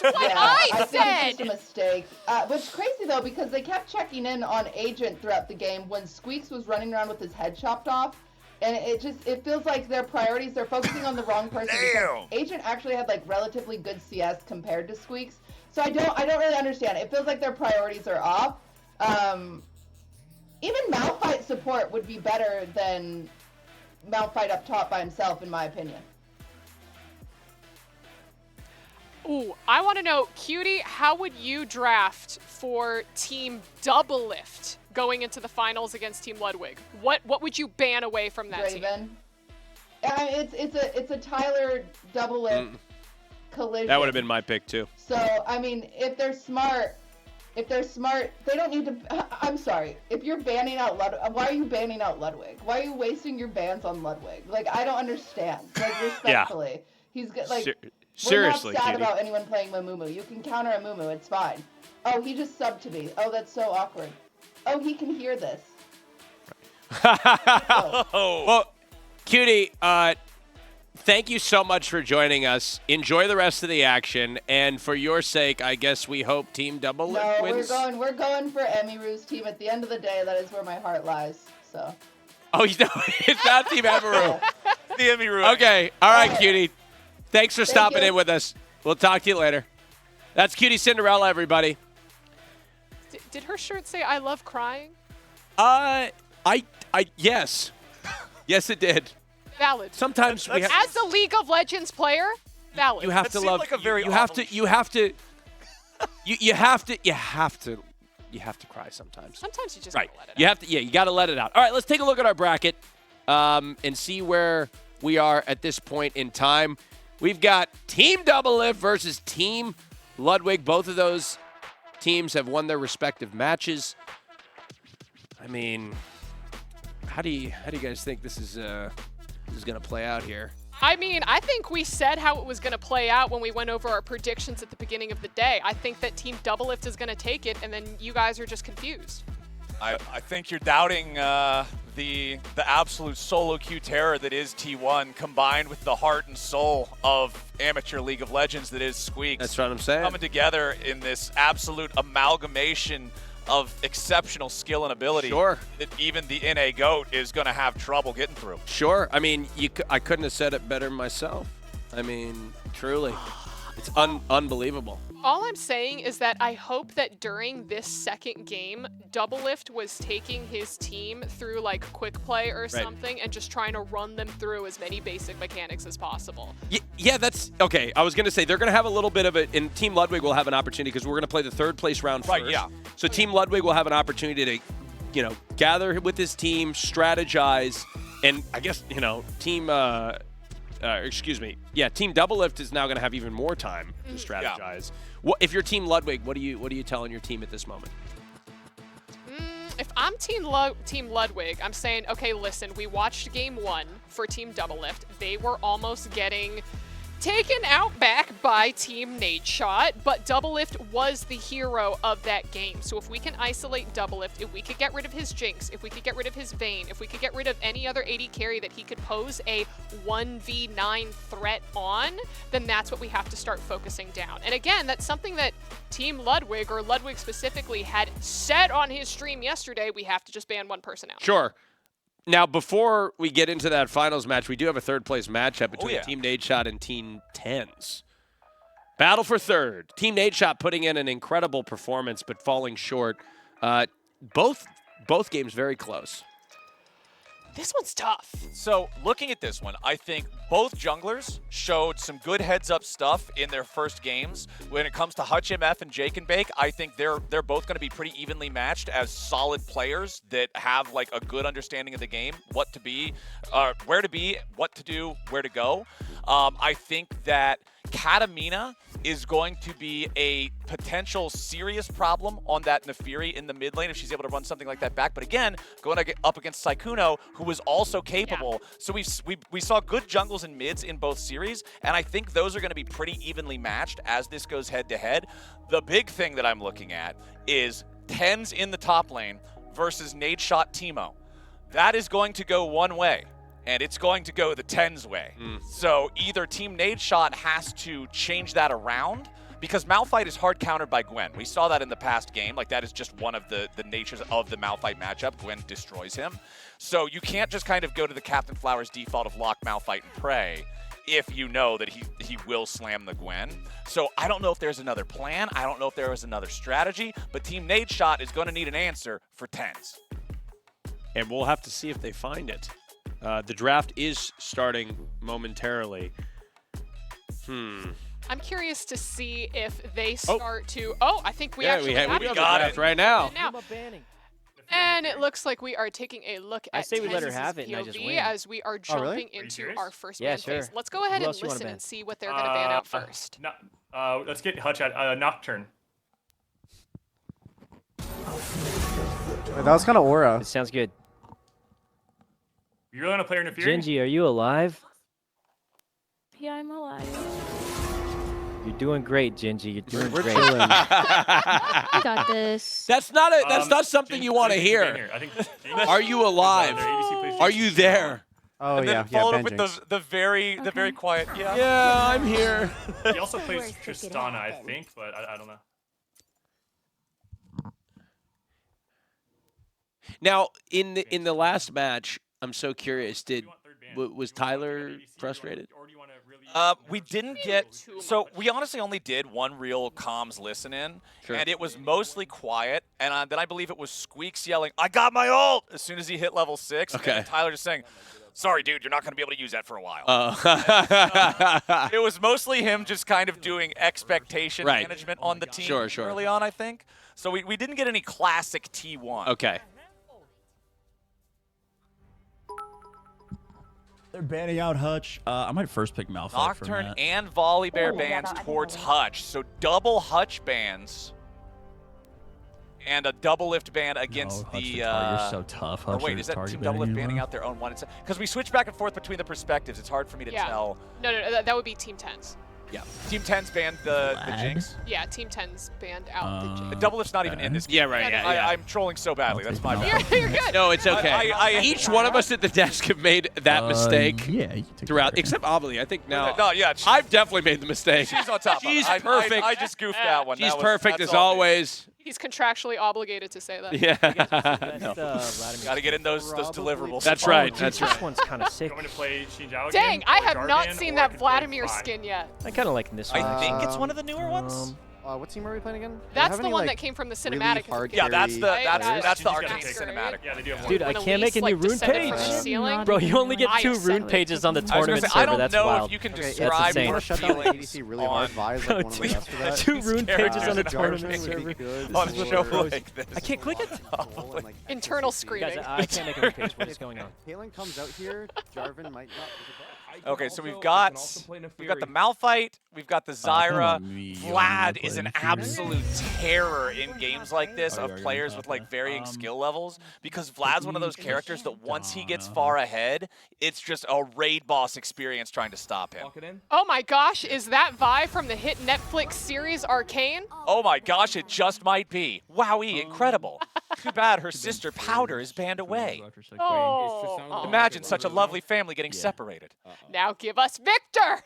what I said! I think it's just a mistake. Which is crazy, though, because they kept checking in on Agent throughout the game when Squeaks was running around with his head chopped off. And it feels like their priorities, they're focusing on the wrong person. Because Agent actually had, like, relatively good CS compared to Squeaks. So I don't really understand. It feels like their priorities are off. Even Malphite support would be better than Malphite up top by himself, in my opinion. Ooh, I want to know, Cutie, how would you draft for Team Doublelift going into the finals against Team Ludwig? What would you ban away from that team? It's a Tyler Doublelift collision. That would have been my pick too. So I mean, if they're smart, they don't need to. I'm sorry. If you're banning out Ludwig, why are you banning out Ludwig? Why are you wasting your bans on Ludwig? Like, I don't understand. Like, respectfully, he's good. Like. Seriously, we're not sad Cutie. about anyone playing Mamumu. You can counter a Mumu, it's fine. Oh, he just subbed to me. Oh, that's so awkward. Oh, he can hear this. Well, Cutie, thank you so much for joining us. Enjoy the rest of the action, and for your sake, I guess we hope Team Doublelift wins. We're going for Emiru's team. At the end of the day, that is where my heart lies. So. Oh, you know, it's not Team Emiru. The Emiru. Okay, all right, Cutie. Thanks for stopping in with us. We'll talk to you later. That's Cutie Cinderella, everybody. Did her shirt say "I love crying"? Yes, yes, it did. Valid. Sometimes we have, as a League of Legends player, valid. you have to love. Like a very you have to cry sometimes. Sometimes you just Right. gotta let it You out. have to. Yeah, you got to let it out. All right, let's take a look at our bracket and see where we are at this point in time. We've got Team Doublelift versus Team Ludwig. Both of those teams have won their respective matches. I mean, how do you guys think this is going to play out here? I mean, I think we said how it was going to play out when we went over our predictions at the beginning of the day. I think that Team Doublelift is going to take it, and then you guys are just confused. I think you're doubting the absolute solo queue terror that is T1 combined with the heart and soul of amateur League of Legends that is Squeaks. That's what I'm saying. Coming together in this absolute amalgamation of exceptional skill and ability. Sure. That even the NA GOAT is going to have trouble getting through. Sure. I mean, I couldn't have said it better myself. I mean, truly. It's unbelievable. All I'm saying is that I hope that during this second game, Doublelift was taking his team through like quick play or something and just trying to run them through as many basic mechanics as possible. Yeah, that's okay. I was going to say they're going to have a little bit of it, and Team Ludwig will have an opportunity because we're going to play the third place round first. Right, yeah. So Team Ludwig will have an opportunity to, gather with his team, strategize, and I guess, Team Team Doublelift is now going to have even more time to strategize. What if you're Team Ludwig? What are you telling your team at this moment? If I'm Team Ludwig, I'm saying, okay, listen, we watched game 1 for Team Doublelift. They were almost getting taken out back by Team Nadeshot, but Doublelift was the hero of that game. So if we can isolate Doublelift, if we could get rid of his Jinx, if we could get rid of his Vayne, if we could get rid of any other AD carry that he could pose a 1v9 threat on, then that's what we have to start focusing down. And again, that's something that Team Ludwig, or Ludwig specifically, had said on his stream yesterday. We have to just ban one person out. Sure. Now, before we get into that finals match, we do have a third-place matchup between Team Nadeshot and Team Tens. Battle for third. Team Nadeshot putting in an incredible performance, but falling short. Both games very close. This one's tough. So looking at this one, I think both junglers showed some good heads-up stuff in their first games. When it comes to Hutch MF and Jake and Bake, I think they're both going to be pretty evenly matched as solid players that have like a good understanding of the game, what to be, where to be, what to do, where to go. I think that Katamina is going to be a potential serious problem on that Nefiri in the mid lane if she's able to run something like that back. But again, going up against Sykkuno, who was also capable. Yeah. So we saw good jungles and mids in both series, and I think those are going to be pretty evenly matched as this goes head-to-head. The big thing that I'm looking at is Tens in the top lane versus Nadeshot Teemo. That is going to go one way. And it's going to go the Tens way. So either Team Nadeshot has to change that around, because Malphite is hard countered by Gwen. We saw that in the past game. Like, that is just one of the natures of the Malphite matchup. Gwen destroys him. So you can't just kind of go to the Captain Flowers default of lock Malphite and pray if you know that he will slam the Gwen. So I don't know if there's another plan. I don't know if there is another strategy. But Team Nadeshot is going to need an answer for Tens. And we'll have to see if they find it. The draft is starting momentarily. I'm curious to see if they start to. Oh, I think we actually we got it right now. And it looks like we are taking a look at we let her have it and I just POV win. as we are jumping into our first ban phase. Let's go ahead and listen and see what they're going to ban out first. Let's get Hutch at Nocturne. That was kind of aura. It sounds good. You really want to play her Nefiri? Gingy, are you alive? Yeah, I'm alive. You're doing great, Gingy. You're doing great. I got this. That's not something you want to hear. Are you alive? Are you there? Oh and yeah, then followed up Ben with the very quiet. Yeah. Yeah, I'm here. He also plays Tristana, I think, but I don't know. Now, in the last match, I'm so curious. Was Tyler frustrated? We didn't get. So we honestly only did one real comms listen in, and it was mostly quiet. And then I believe it was Squeaks yelling, "I got my ult!" as soon as he hit level 6. Okay. And Tyler just saying, "Sorry, dude, you're not going to be able to use that for a while." It was mostly him just kind of doing expectation management on the team early on, I think. So we didn't get any classic T1. Okay. They're banning out Hutch. I might first pick Malphite. Nocturne and Volibear bans towards Hutch. So double Hutch bans. And a double lift ban against the... You're so tough. Hutch wait, is that Team Double Lift banning out their own one? Because we switch back and forth between the perspectives. It's hard for me to tell. No, that would be Team 10s. Yeah. Team 10's banned the Jinx. Yeah, Team 10's banned out the Jinx. The double lift's not even in this game. Yeah, right. Yeah. I'm trolling so badly. That's my bad. You're good. No, it's okay. Each one of us at the desk have made that mistake throughout, except Amelie. I think now. No, yeah. I've definitely made the mistake. She's on top. She's perfect. I just goofed that one. She's perfect as always. He's contractually obligated to say that. Yeah. Got to get in those deliverables. That's right. This one's kind of sick. Going to play Xinjiao Dang, again, I or have not Jarvan, seen or that could play Vladimir Vi. skin yet. I kind of like this one. I think it's one of the newer ones. What team are we playing again? That's the one that came from the cinematic. Yeah, that's the Right? arcade That's cinematic. Yeah, they do have Dude, one. I can't make a new rune page. Bro, you only get 2 rune pages on the I was gonna tournament say, I server. don't That's know wild. if you can That's describe insane. your Shut down the feelings ADC really hard. Vi is like one of the best for that. 2 rune pages on the characters tournament in server. Good. on This a is show what grows. like this. I can't click it. Internal screaming. Guys, I can't make a rune page. What is going on? Caitlyn comes out here. Jarvan might not. Okay, so we've got the Malphite, we've got the Zyra. Vlad is an absolute terror in games like this of players with like varying skill levels, because Vlad's one of those characters that once he gets far ahead, it's just a raid boss experience trying to stop him. Oh my gosh, is that Vi from the hit Netflix series Arcane? Oh my gosh, it just might be. Wowee, incredible. Too bad her sister Powder is banned away. Oh. Imagine such a lovely family getting separated. Now give us Victor.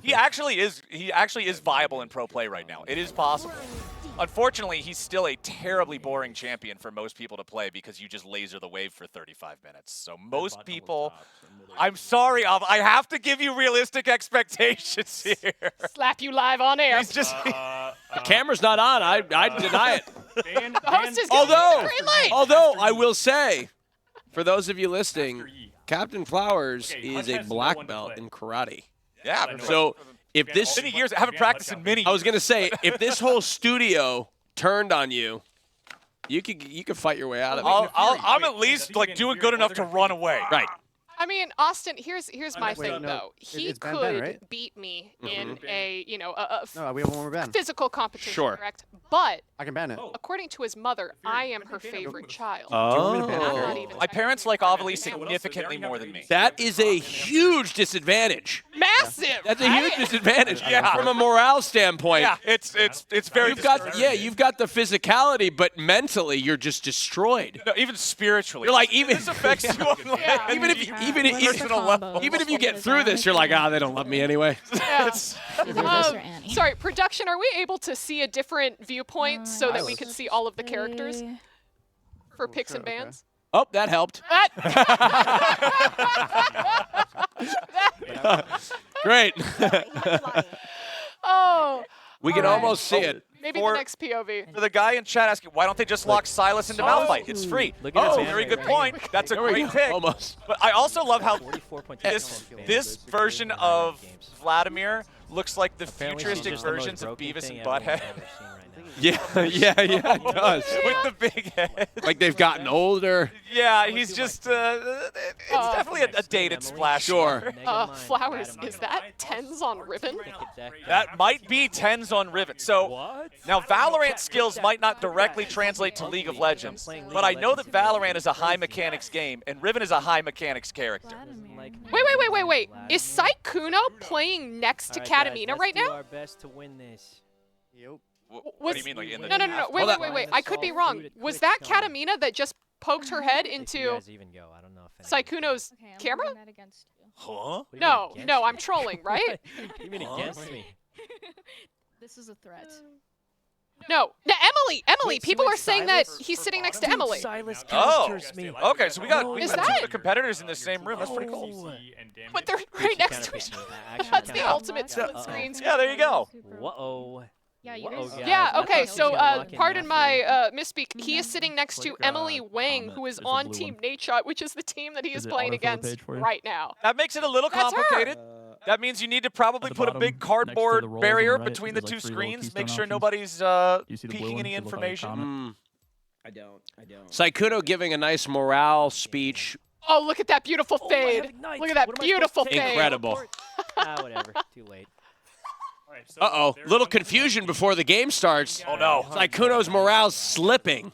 He actually is viable in pro play right now. It is possible. Unfortunately, he's still a terribly boring champion for most people to play because you just laser the wave for 35 minutes. So most people, I'm sorry, I have to give you realistic expectations here. Slap you live on air. He's just The camera's not on. I deny it. The host is giving you the green light. Although I will say, for those of you listening, Captain Flowers is a black belt in karate. Yeah. So if this many years, I haven't practiced in many years. I was gonna say, if this whole studio turned on you, you could fight your way out of it. I'm at least like doing good enough to run away. Right. I mean, Austin, here's my thing, no, though. He it's Ben, could right? beat me in a, a No, we have one more ban. physical competition, Sure. correct? But I can ban it. according to his mother, I am her favorite child. Oh. And I'm not even My parents like Ovely significantly more than me. That is a huge disadvantage. massive. That's a huge disadvantage. Yeah. From a morale standpoint. Yeah, it's very. You've got the physicality, but mentally you're just destroyed. No, even spiritually. You're like even this affects you on like, Yeah. even personal level. if you get through this, you're like, they don't love me anyway. Yeah. Sorry, production, are we able to see a different viewpoint so that we can see all of the characters for picks and bans? Oh, that helped. Great. Oh. We can almost see it. Maybe the next POV. For the guy in chat asking, why don't they just lock Silas into Malphite? It's free. Look at his ban Very rate good right point. That's a great pick. Almost. But I also love how 44.2 this version of Vladimir looks like the Apparently futuristic she's just the most versions of broken Beavis thing and everyone's Butthead. ever seen right now. Yeah, it does. With the big head. Like they've gotten older. Yeah, he's just, it's definitely a dated splash. Sure. Flowers, is that tens on ribbon? That might be tens on Riven. So now Valorant skills might not directly translate to League of Legends, but I know that Valorant is a high mechanics game, and Riven is a high mechanics character. Wait. Is Saikuno playing next to Katamina right Let's do now? our best to win this. Yep. What do you mean, like in the? No. Wait. I could be wrong. Was that Katamina that just poked her head If you into guys even go, I don't know if anyone- Saikuno's camera? Huh? No, I'm trolling, right? What do you mean against me? This is a threat. No, Emily. People are saying that he's sitting next to Emily. Silas Oh, counters me. okay. So we got Is two of that- the competitors in the same room. That's pretty cool. But they're right next to each other. That's the ultimate split screen. Yeah, there you go. Whoa. Yeah, you Whoa, guys. guys. Yeah, I okay, thought so you were gonna lock in pardon now my misspeak. He is sitting next to Emily Wang, who is there's a on blue Team one. Nadeshot, which is the team that he is Is it playing autofill the against page for you? right now. That makes it a little That's her. complicated. That means you need to probably At the put a bottom, big next to cardboard the rolls on barrier the right, between the there's two like 3 little screens. keystone Make sure options. nobody's You see the blue peeking one any with, like, information. comment? I don't. Saikuno giving a nice morale speech. Oh, look at that beautiful I fade. have Ignite. Look at that What am I beautiful supposed to take? fade. Incredible. Whatever. Too late. Uh-oh. Little confusion before the game starts. Oh no. Saikuno's morale's slipping.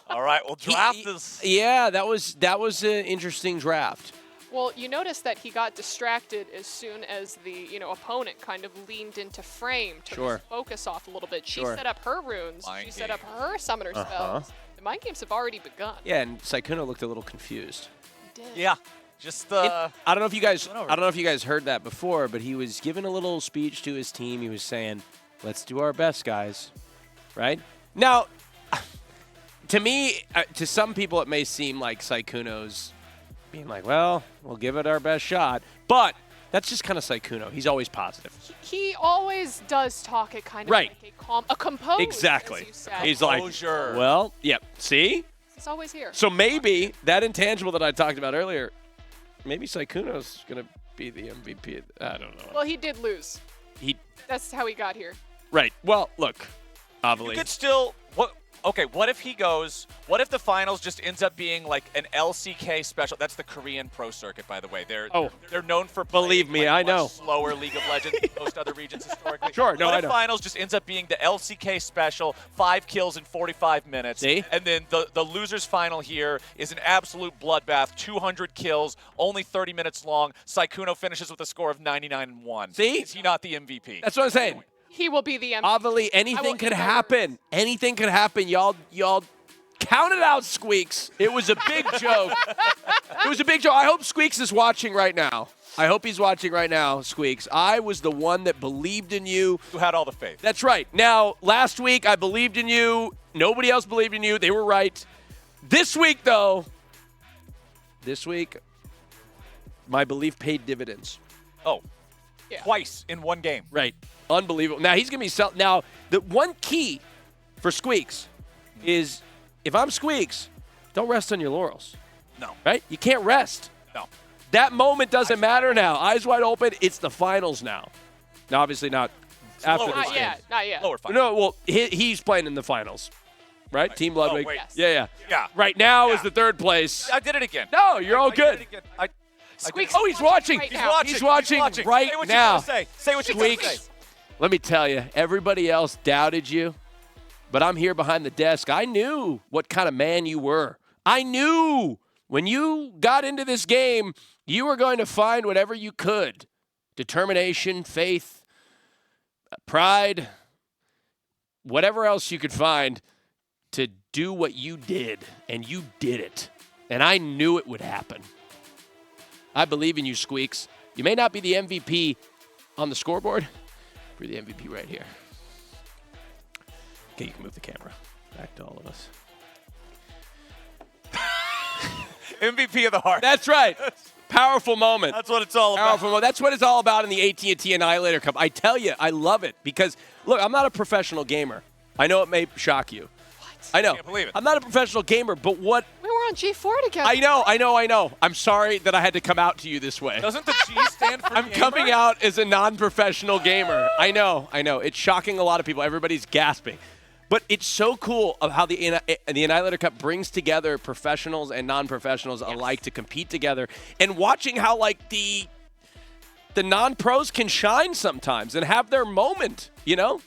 All right, we'll draft this. Yeah, that was an interesting draft. Well, you notice that he got distracted as soon as the opponent kind of leaned into frame, took Sure. his focus off a little bit. She Sure. set up her runes. Mind she set up game. her summoner spells. The mind games have already begun. Yeah, and Saikuno looked a little confused. He did. Yeah. Just I don't know if you guys heard that before, but he was giving a little speech to his team. He was saying, Let's do our best, guys. Right? Now, to me, to some people, it may seem like Sykkuno's being like, well, we'll give it our best shot. But that's just kind of Sykkuno. He's always positive. He always does talk it kind of Right. like a calm, a composed, Exactly. as you said. He's like, well, yep. See? He's always here. So maybe that intangible that I talked about earlier, maybe Sykkuno's going to be the MVP. I don't know. Well, he did lose. That's how he got here. Right. Well, look, Avali. You could still what if he goes? What if the finals just ends up being like an LCK special? That's the Korean pro circuit, by the way. They're known for believe me, I know. Slower League of Legends than most other regions historically. Sure, no, what I if know. finals just ends up being the LCK special, 5 kills in 45 minutes, See? and then the losers final here is an absolute bloodbath, 200 kills, only 30 minutes long. Sykkuno finishes with a score of 99-1. See? Is he not the MVP? That's what I'm saying. He will be the MVP. Avali, anything could happen. Anything could happen. Y'all count it out, Squeaks. It was a big joke. It was a big joke. I hope Squeaks is watching right now. I hope he's watching right now, Squeaks. I was the one that believed in you. Who had all the faith. That's right. Now, last week I believed in you. Nobody else believed in you. They were right. This week, though, my belief paid dividends. Oh, twice in one game. Right. Unbelievable. Now, he's going to be Now, the one key for Squeaks is if I'm Squeaks, don't rest on your laurels. No. Right? You can't rest. No. That moment doesn't matter now. Eyes wide open. It's the finals now. Now, obviously not after this Not game. yet. Not yet. Lower finals. No, well, he's playing in the finals. Right? Team Ludwig. wait. Yeah. Yeah. Right now is the third place. I did it again. No, you're all good. I did it again. Squeaks. Oh, he's watching. Right now. He's watching right say what now. You gotta say. Say what you gotta Squeaks. say. Let me tell you, everybody else doubted you, but I'm here behind the desk. I knew what kind of man you were. I knew when you got into this game, you were going to find whatever you could. Determination, faith, pride, whatever else you could find to do what you did, and you did it. And I knew it would happen. I believe in you, Squeaks. You may not be the MVP on the scoreboard. You're the MVP right here. Okay, you can move the camera back to all of us. MVP of the heart. That's right. Powerful moment. That's what it's all about. Powerful moment. That's what it's all about in the AT&T Annihilator Cup. I tell you, I love it because, look, I'm not a professional gamer. I know it may shock you. I know. I can't believe it. I'm not a professional gamer, but what? We were on G4 together. I know. I'm sorry that I had to come out to you this way. Doesn't the G stand for I'm coming out as a non-professional gamer. I know. It's shocking a lot of people. Everybody's gasping. But it's so cool of how the Annihilator Cup brings together professionals and non-professionals alike to compete together. And watching how, like, the non-pros can shine sometimes and have their moment, you know?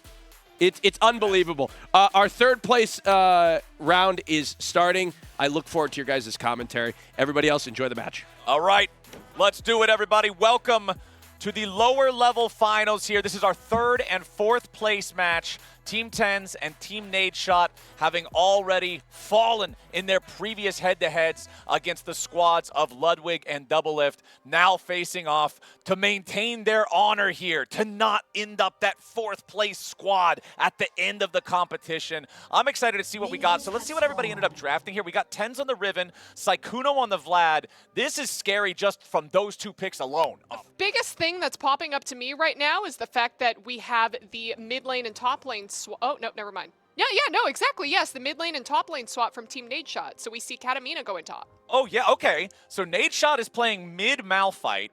It's unbelievable. Our third place round is starting. I look forward to your guys' commentary. Everybody else, enjoy the match. All right, let's do it, everybody. Welcome to the lower level finals here. This is our third and fourth place match. Team 10s and Team Nadeshot having already fallen in their previous head-to-heads against the squads of Ludwig and Doublelift, now facing off to maintain their honor here, to not end up that fourth place squad at the end of the competition. I'm excited to see what we got. So let's see what everybody ended up drafting here. We got 10s on the Riven, Sykkuno on the Vlad. This is scary just from those two picks alone. Biggest thing that's popping up to me right now is the fact that we have the mid lane and top lane oh, no, never mind. Yeah, no, exactly. Yes, the mid lane and top lane swap from Team Nadeshot. So we see Katamina going top. Oh, yeah, okay. So Nadeshot is playing mid Malphite.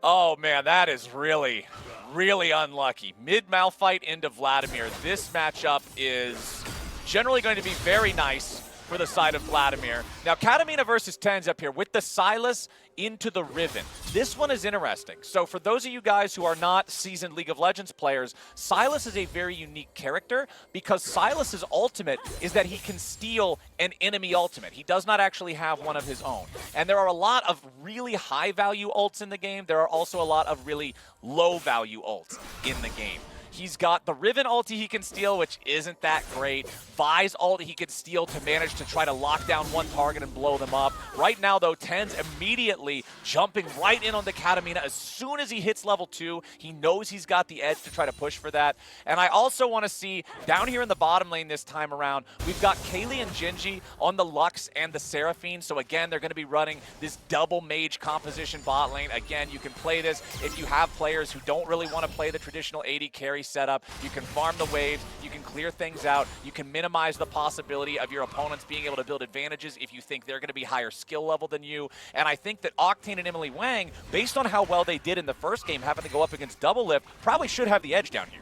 Oh, man, that is really, really unlucky. Mid Malphite into Vladimir. This matchup is generally going to be very nice for the side of Vladimir. Now, Katamina versus Tens up here with the Sylas into the Riven. This one is interesting. So for those of you guys who are not seasoned League of Legends players, Sylas is a very unique character because Sylas's ultimate is that he can steal an enemy ultimate. He does not actually have one of his own. And there are a lot of really high value ults in the game. There are also a lot of really low value ults in the game. He's got the Riven ulti he can steal, which isn't that great. Vi's ult he can steal to manage to try to lock down one target and blow them up. Right now, though, TenZ immediately jumping right in on the Katamina. As soon as he hits level 2, he knows he's got the edge to try to push for that. And I also want to see, down here in the bottom lane this time around, we've got Kaylee and Gingy on the Lux and the Seraphine. So again, they're going to be running this double mage composition bot lane. Again, you can play this if you have players who don't really want to play the traditional AD carry setup. You can farm the waves, you can clear things out, you can minimize the possibility of your opponents being able to build advantages if you think they're going to be higher skill level than you. And I think that Octane and Emily Wang, based on how well they did in the first game, having to go up against Double Lift, probably should have the edge down here.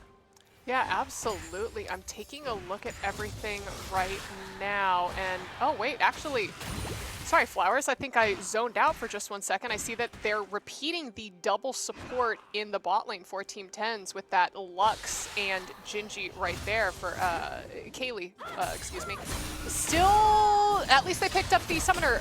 Yeah, absolutely. I'm taking a look at everything right now, and oh wait, actually, sorry, Flowers, I think I zoned out for just 1 second. I see that they're repeating the double support in the bot lane for Team TenZ with that Lux and Gingy right there for Kaylee, excuse me. Still, at least they picked up the summoner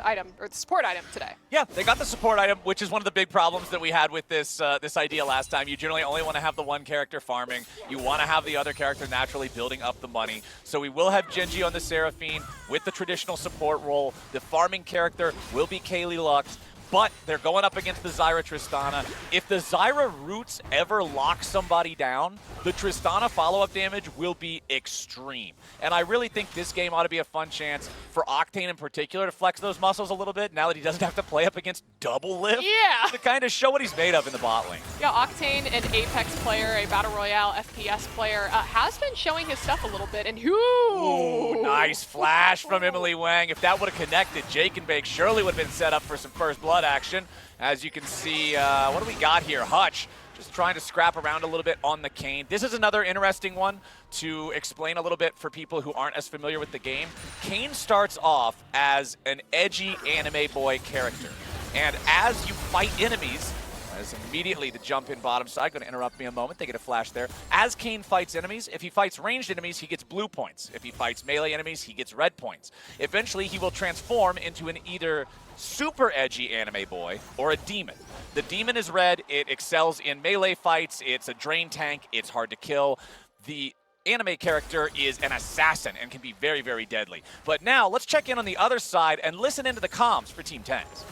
item, or the support item today. Yeah, they got the support item, which is one of the big problems that we had with this this idea last time. You generally only want to have the one character farming. You want to have the other character naturally building up the money. So we will have Gingy on the Seraphine with the traditional support role. The farming character will be Kaylee Lux, but they're going up against the Zyra Tristana. If the Zyra roots ever lock somebody down, the Tristana follow-up damage will be extreme. And I really think this game ought to be a fun chance for Octane in particular to flex those muscles a little bit now that he doesn't have to play up against Double Lift. Yeah! To kind of show what he's made of in the bot lane. Yeah, Octane, an Apex player, a Battle Royale FPS player, has been showing his stuff a little bit, and Ooh, nice flash from Emily Wang. If that would have connected, Jake and Bake surely would have been set up for some first blood action. As you can see, what do we got here? Hutch just trying to scrap around a little bit on the Kayn. This is another interesting one to explain a little bit for people who aren't as familiar with the game. Kayn starts off as an edgy anime boy character. And as you fight enemies, as immediately the jump in bottom side, going to interrupt me a moment, they get a flash there. As Kayn fights enemies, if he fights ranged enemies, he gets blue points. If he fights melee enemies, he gets red points. Eventually, he will transform into an either super edgy anime boy or a demon. The demon is red, it excels in melee fights, it's a drain tank, it's hard to kill. The anime character is an assassin and can be very, very deadly. But now, let's check in on the other side and listen into the comms for Team TenZ.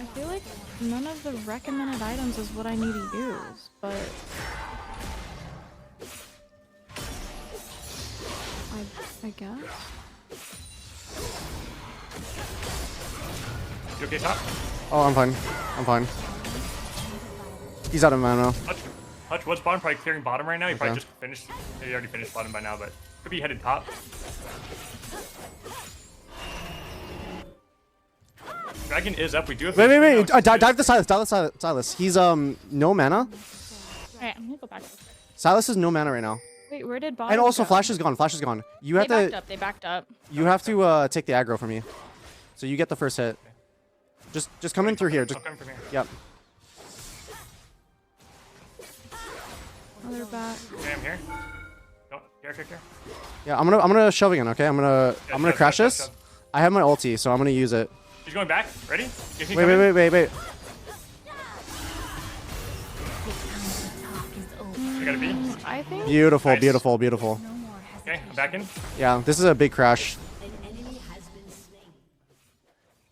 I feel like none of the recommended items is what I need to use, but I guess. You okay, top? Oh, I'm fine. I'm fine. He's out of mana. Hutch was bottom, probably clearing bottom right now. He Okay. probably just finished. He already finished bottom by now, but could be headed top. Dragon is up. We do have. Wait. Dive the Silas. Dive the Silas. He's no mana. Alright, I'm gonna go back. Silas is no mana right now. Wait, where did bottom And also, go? Flash is gone. Flash is gone. You have They to. backed up. They backed up. You have to take the aggro from me. So you get the first hit. Just come in through here. Just, I'll come from here. yep. Oh, they're back. Okay, I'm here. Don't here. Yeah, I'm gonna shove again. Okay, I'm gonna shove, crash shove, this. shove. I have my ulti, so I'm gonna use it. He's going back. Ready? Gives me Wait. I got a B. I think. Beautiful, Nice. beautiful. Okay, I'm back in. Yeah, this is a big crash.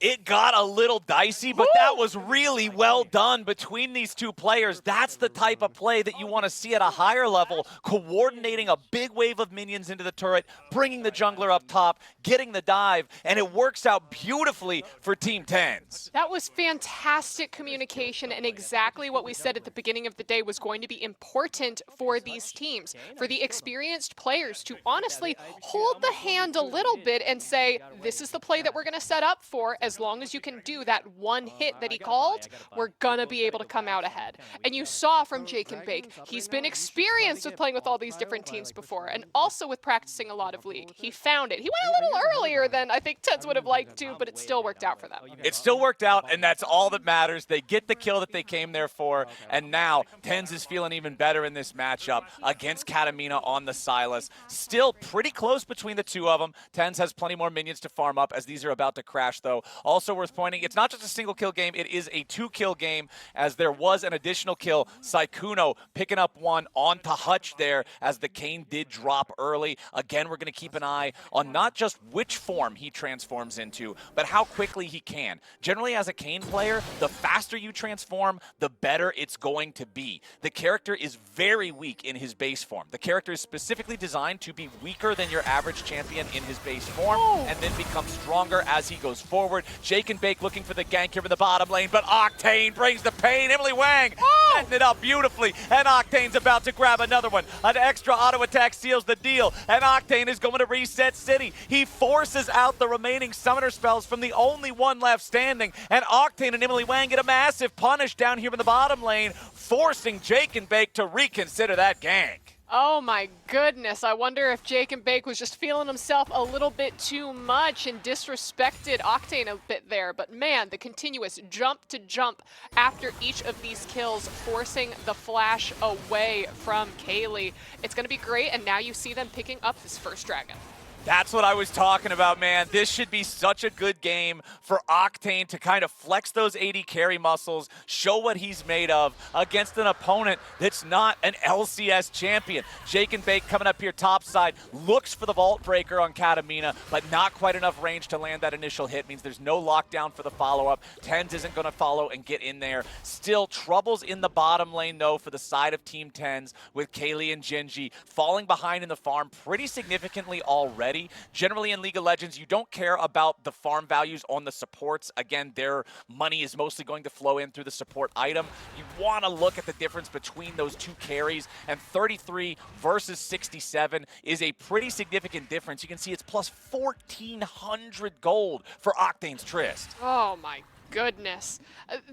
It got a little dicey, but that was really well done between these two players. That's the type of play that you want to see at a higher level, coordinating a big wave of minions into the turret, bringing the jungler up top, getting the dive, and it works out beautifully for Team TenZ. That was fantastic communication and exactly what we said at the beginning of the day was going to be important for these teams. For the experienced players to honestly hold the hand a little bit and say, this is the play that we're going to set up for. As long as you can do that one hit that he called, we're going to be able to come out ahead. And you saw from Jake and Bake, he's been experienced with playing with all these different teams before and also with practicing a lot of League. He found it. He went a little earlier than I think TenZ would have liked to, but it still worked out for them. It still worked out, and that's all that matters. They get the kill that they came there for, and now TenZ is feeling even better in this matchup against Katamina on the Silas. Still pretty close between the two of them. TenZ has plenty more minions to farm up as these are about to crash, though. Also worth pointing, it's not just a single kill game, it is a 2-kill game, as there was an additional kill. Saikuno picking up one onto Hutch there, as the Kayn did drop early. Again, we're going to keep an eye on not just which form he transforms into, but how quickly he can. Generally, as a Kayn player, the faster you transform, the better it's going to be. The character is very weak in his base form. The character is specifically designed to be weaker than your average champion in his base form, and then become stronger as he goes forward. Jake and Bake looking for the gank here in the bottom lane, but Octane brings the pain. Emily Wang setting it up beautifully, and Octane's about to grab another one. An extra auto attack seals the deal, and Octane is going to reset City. He forces out the remaining summoner spells from the only one left standing, and Octane and Emily Wang get a massive punish down here in the bottom lane, forcing Jake and Bake to reconsider that gank. Oh my goodness, I wonder if Jake and Bake was just feeling himself a little bit too much and disrespected Octane a bit there. But man, the continuous jump to jump after each of these kills, forcing the flash away from Kaylee. It's going to be great, and now you see them picking up this first dragon. That's what I was talking about, man. This should be such a good game for Octane to kind of flex those AD carry muscles, show what he's made of against an opponent that's not an LCS champion. Jake and Bake coming up here topside, looks for the Vault Breaker on Katamina, but not quite enough range to land that initial hit. Means there's no lockdown for the follow-up. TenZ isn't going to follow and get in there. Still troubles in the bottom lane, though, for the side of Team TenZ, with Kaylee and Genji falling behind in the farm pretty significantly already. Generally in League of Legends, you don't care about the farm values on the supports. Again, their money is mostly going to flow in through the support item. You want to look at the difference between those two carries, and 33 versus 67 is a pretty significant difference. You can see it's plus 1,400 gold for Octane's Trist. Oh my goodness.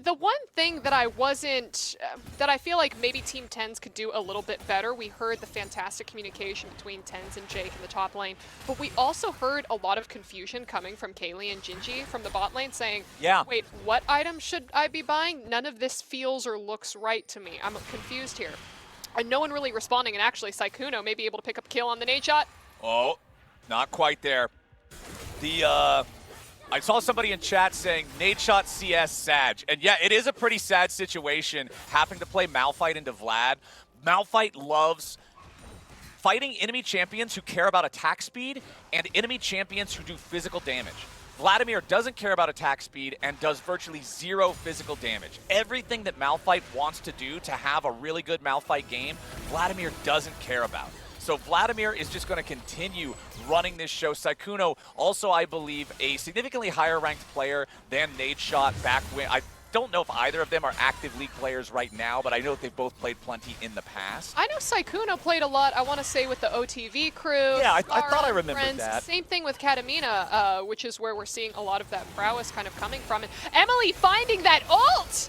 The one thing that I feel like maybe Team TenZ could do a little bit better, we heard the fantastic communication between TenZ and Jake in the top lane, but we also heard a lot of confusion coming from Kaylee and Genji from the bot lane saying, yeah, wait, what item should I be buying? None of this feels or looks right to me. I'm confused here. And no one really responding, and actually Saikuno may be able to pick up a kill on the nade shot. Oh, not quite there. I saw somebody in chat saying, nade shot CS Sag. And yeah, it is a pretty sad situation having to play Malphite into Vlad. Malphite loves fighting enemy champions who care about attack speed and enemy champions who do physical damage. Vladimir doesn't care about attack speed and does virtually zero physical damage. Everything that Malphite wants to do to have a really good Malphite game, Vladimir doesn't care about. So Vladimir is just going to continue running this show. Saikuno, also, I believe, a significantly higher ranked player than Nadeshot back when. I don't know if either of them are active League players right now, but I know that they've both played plenty in the past. I know Saikuno played a lot, I want to say, with the OTV crew. Yeah, I thought I remembered that. Same thing with Katamina, which is where we're seeing a lot of that prowess kind of coming from. And Emily finding that ult!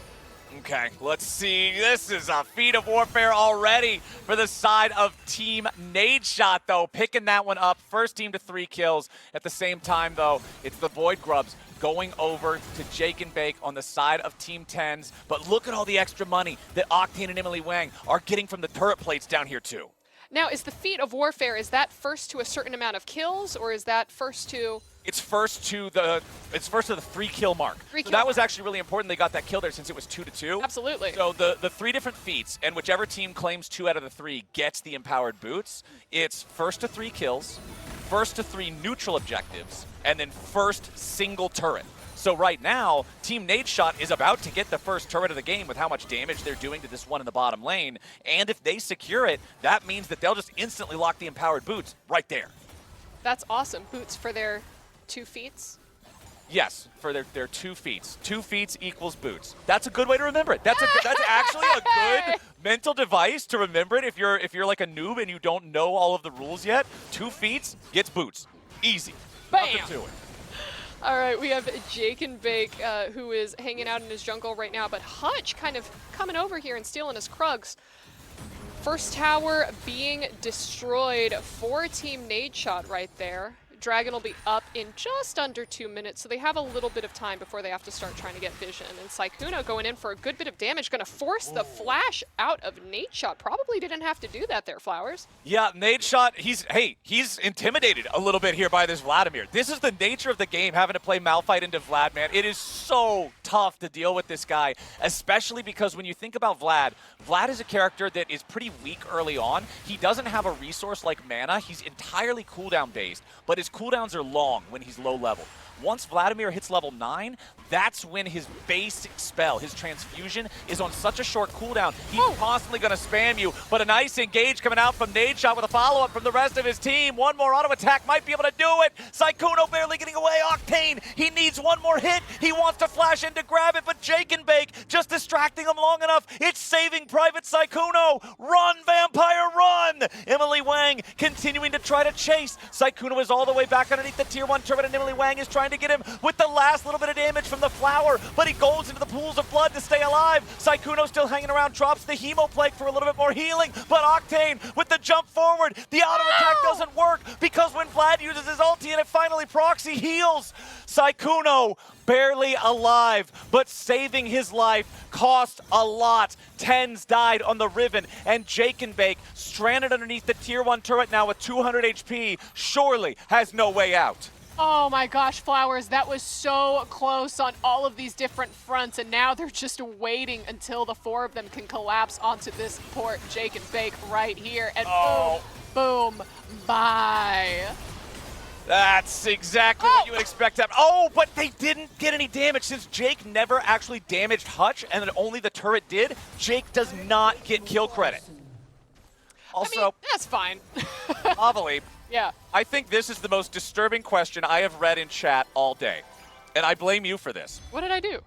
Okay, let's see. This is a feat of warfare already for the side of Team Nadeshot, though. Picking that one up. First team to 3 kills. At the same time, though, it's the Void Grubs going over to Jake and Bake on the side of Team TenZ. But look at all the extra money that Octane and Emily Wang are getting from the turret plates down here, too. Now, is the feat of warfare, is that first to a certain amount of kills, or is that first to... It's first to the 3-kill mark. So that was actually really important they got that kill there since it was 2-2. Absolutely. So the 3 different feats, and whichever team claims 2 out of the 3 gets the empowered boots. It's first to 3 kills, first to 3 neutral objectives, and then first single turret. So right now, Team Nadeshot is about to get the first turret of the game with how much damage they're doing to this one in the bottom lane. And if they secure it, that means that they'll just instantly lock the empowered boots right there. That's awesome. Boots for their 2 feats? Yes, for their 2 feats. 2 feats equals boots. That's a good way to remember it. That's actually a good mental device to remember it if you're like a noob and you don't know all of the rules yet. 2 feats gets boots. Easy. Bam! Nothing to it. All right, we have Jake and Bake, who is hanging out in his jungle right now, but Hutch kind of coming over here and stealing his Krugs. First tower being destroyed for Team Nadeshot right there. Dragon will be up in just under 2 minutes, so they have a little bit of time before they have to start trying to get vision. And Sykkuno going in for a good bit of damage, going to force the flash out of Nadeshot. Probably didn't have to do that there, Flowers. Yeah, Nadeshot, he's intimidated a little bit here by this Vladimir. This is the nature of the game, having to play Malphite into Vlad, man. It is so tough to deal with this guy, especially because when you think about Vlad is a character that is pretty weak early on. He doesn't have a resource like mana. He's entirely cooldown based, but his cooldowns are long when he's low level. Once Vladimir hits level 9, that's when his basic spell, his transfusion, is on such a short cooldown. He's constantly going to spam you, but a nice engage coming out from Nadeshot with a follow-up from the rest of his team. One more auto attack might be able to do it. Sykkuno barely getting away. Octane, he needs one more hit. He wants to flash in to grab it, but Jake and Bake just distracting him long enough. It's saving Private Sykkuno. Run, Vampire, run! Emily Wang continuing to try to chase. Sykkuno is all the way back underneath the tier 1 turret, and Emily Wang is trying to get him with the last little bit of damage from the flower, but he goes into the pools of blood to stay alive. Sykkuno still hanging around, drops the Hemo Plague for a little bit more healing, but Octane with the jump forward, the auto attack doesn't work because when Vlad uses his ulti and it finally procs, he heals. Sykkuno barely alive, but saving his life cost a lot. Tens died on the Riven, and Jake and Bake, stranded underneath the tier 1 turret now with 200 HP, surely has no way out. Oh my gosh, Flowers, that was so close on all of these different fronts, and now they're just waiting until the 4 of them can collapse onto this poor Jake and Bake right here, and boom, boom, bye. That's exactly what you would expect to happen. Oh, but they didn't get any damage. Since Jake never actually damaged Hutch and only the turret did, Jake does not get kill credit. Also, I mean, that's fine. Avali, yeah. I think this is the most disturbing question I have read in chat all day, and I blame you for this. What did I do?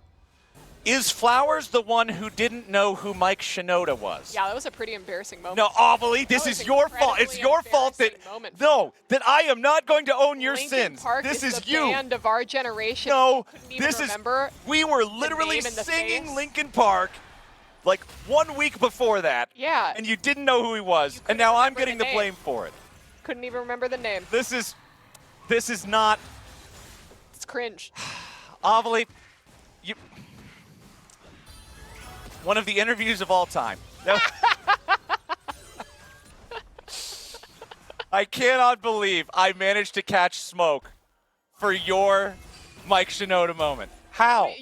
Is Flowers the one who didn't know who Mike Shinoda was? Yeah, that was a pretty embarrassing moment. No, Avali, this is your fault. It's your fault that I am not going to own your Linkin sins. Park this is is the you. band of our generation. No, this is. We were literally singing Linkin Park like 1 week before that. Yeah. And you didn't know who he was, and now I'm getting the blame for it. Couldn't even remember the name. This is not. It's cringe. Avali, you. One of the interviews of all time. I cannot believe I managed to catch smoke for your Mike Shinoda moment. How?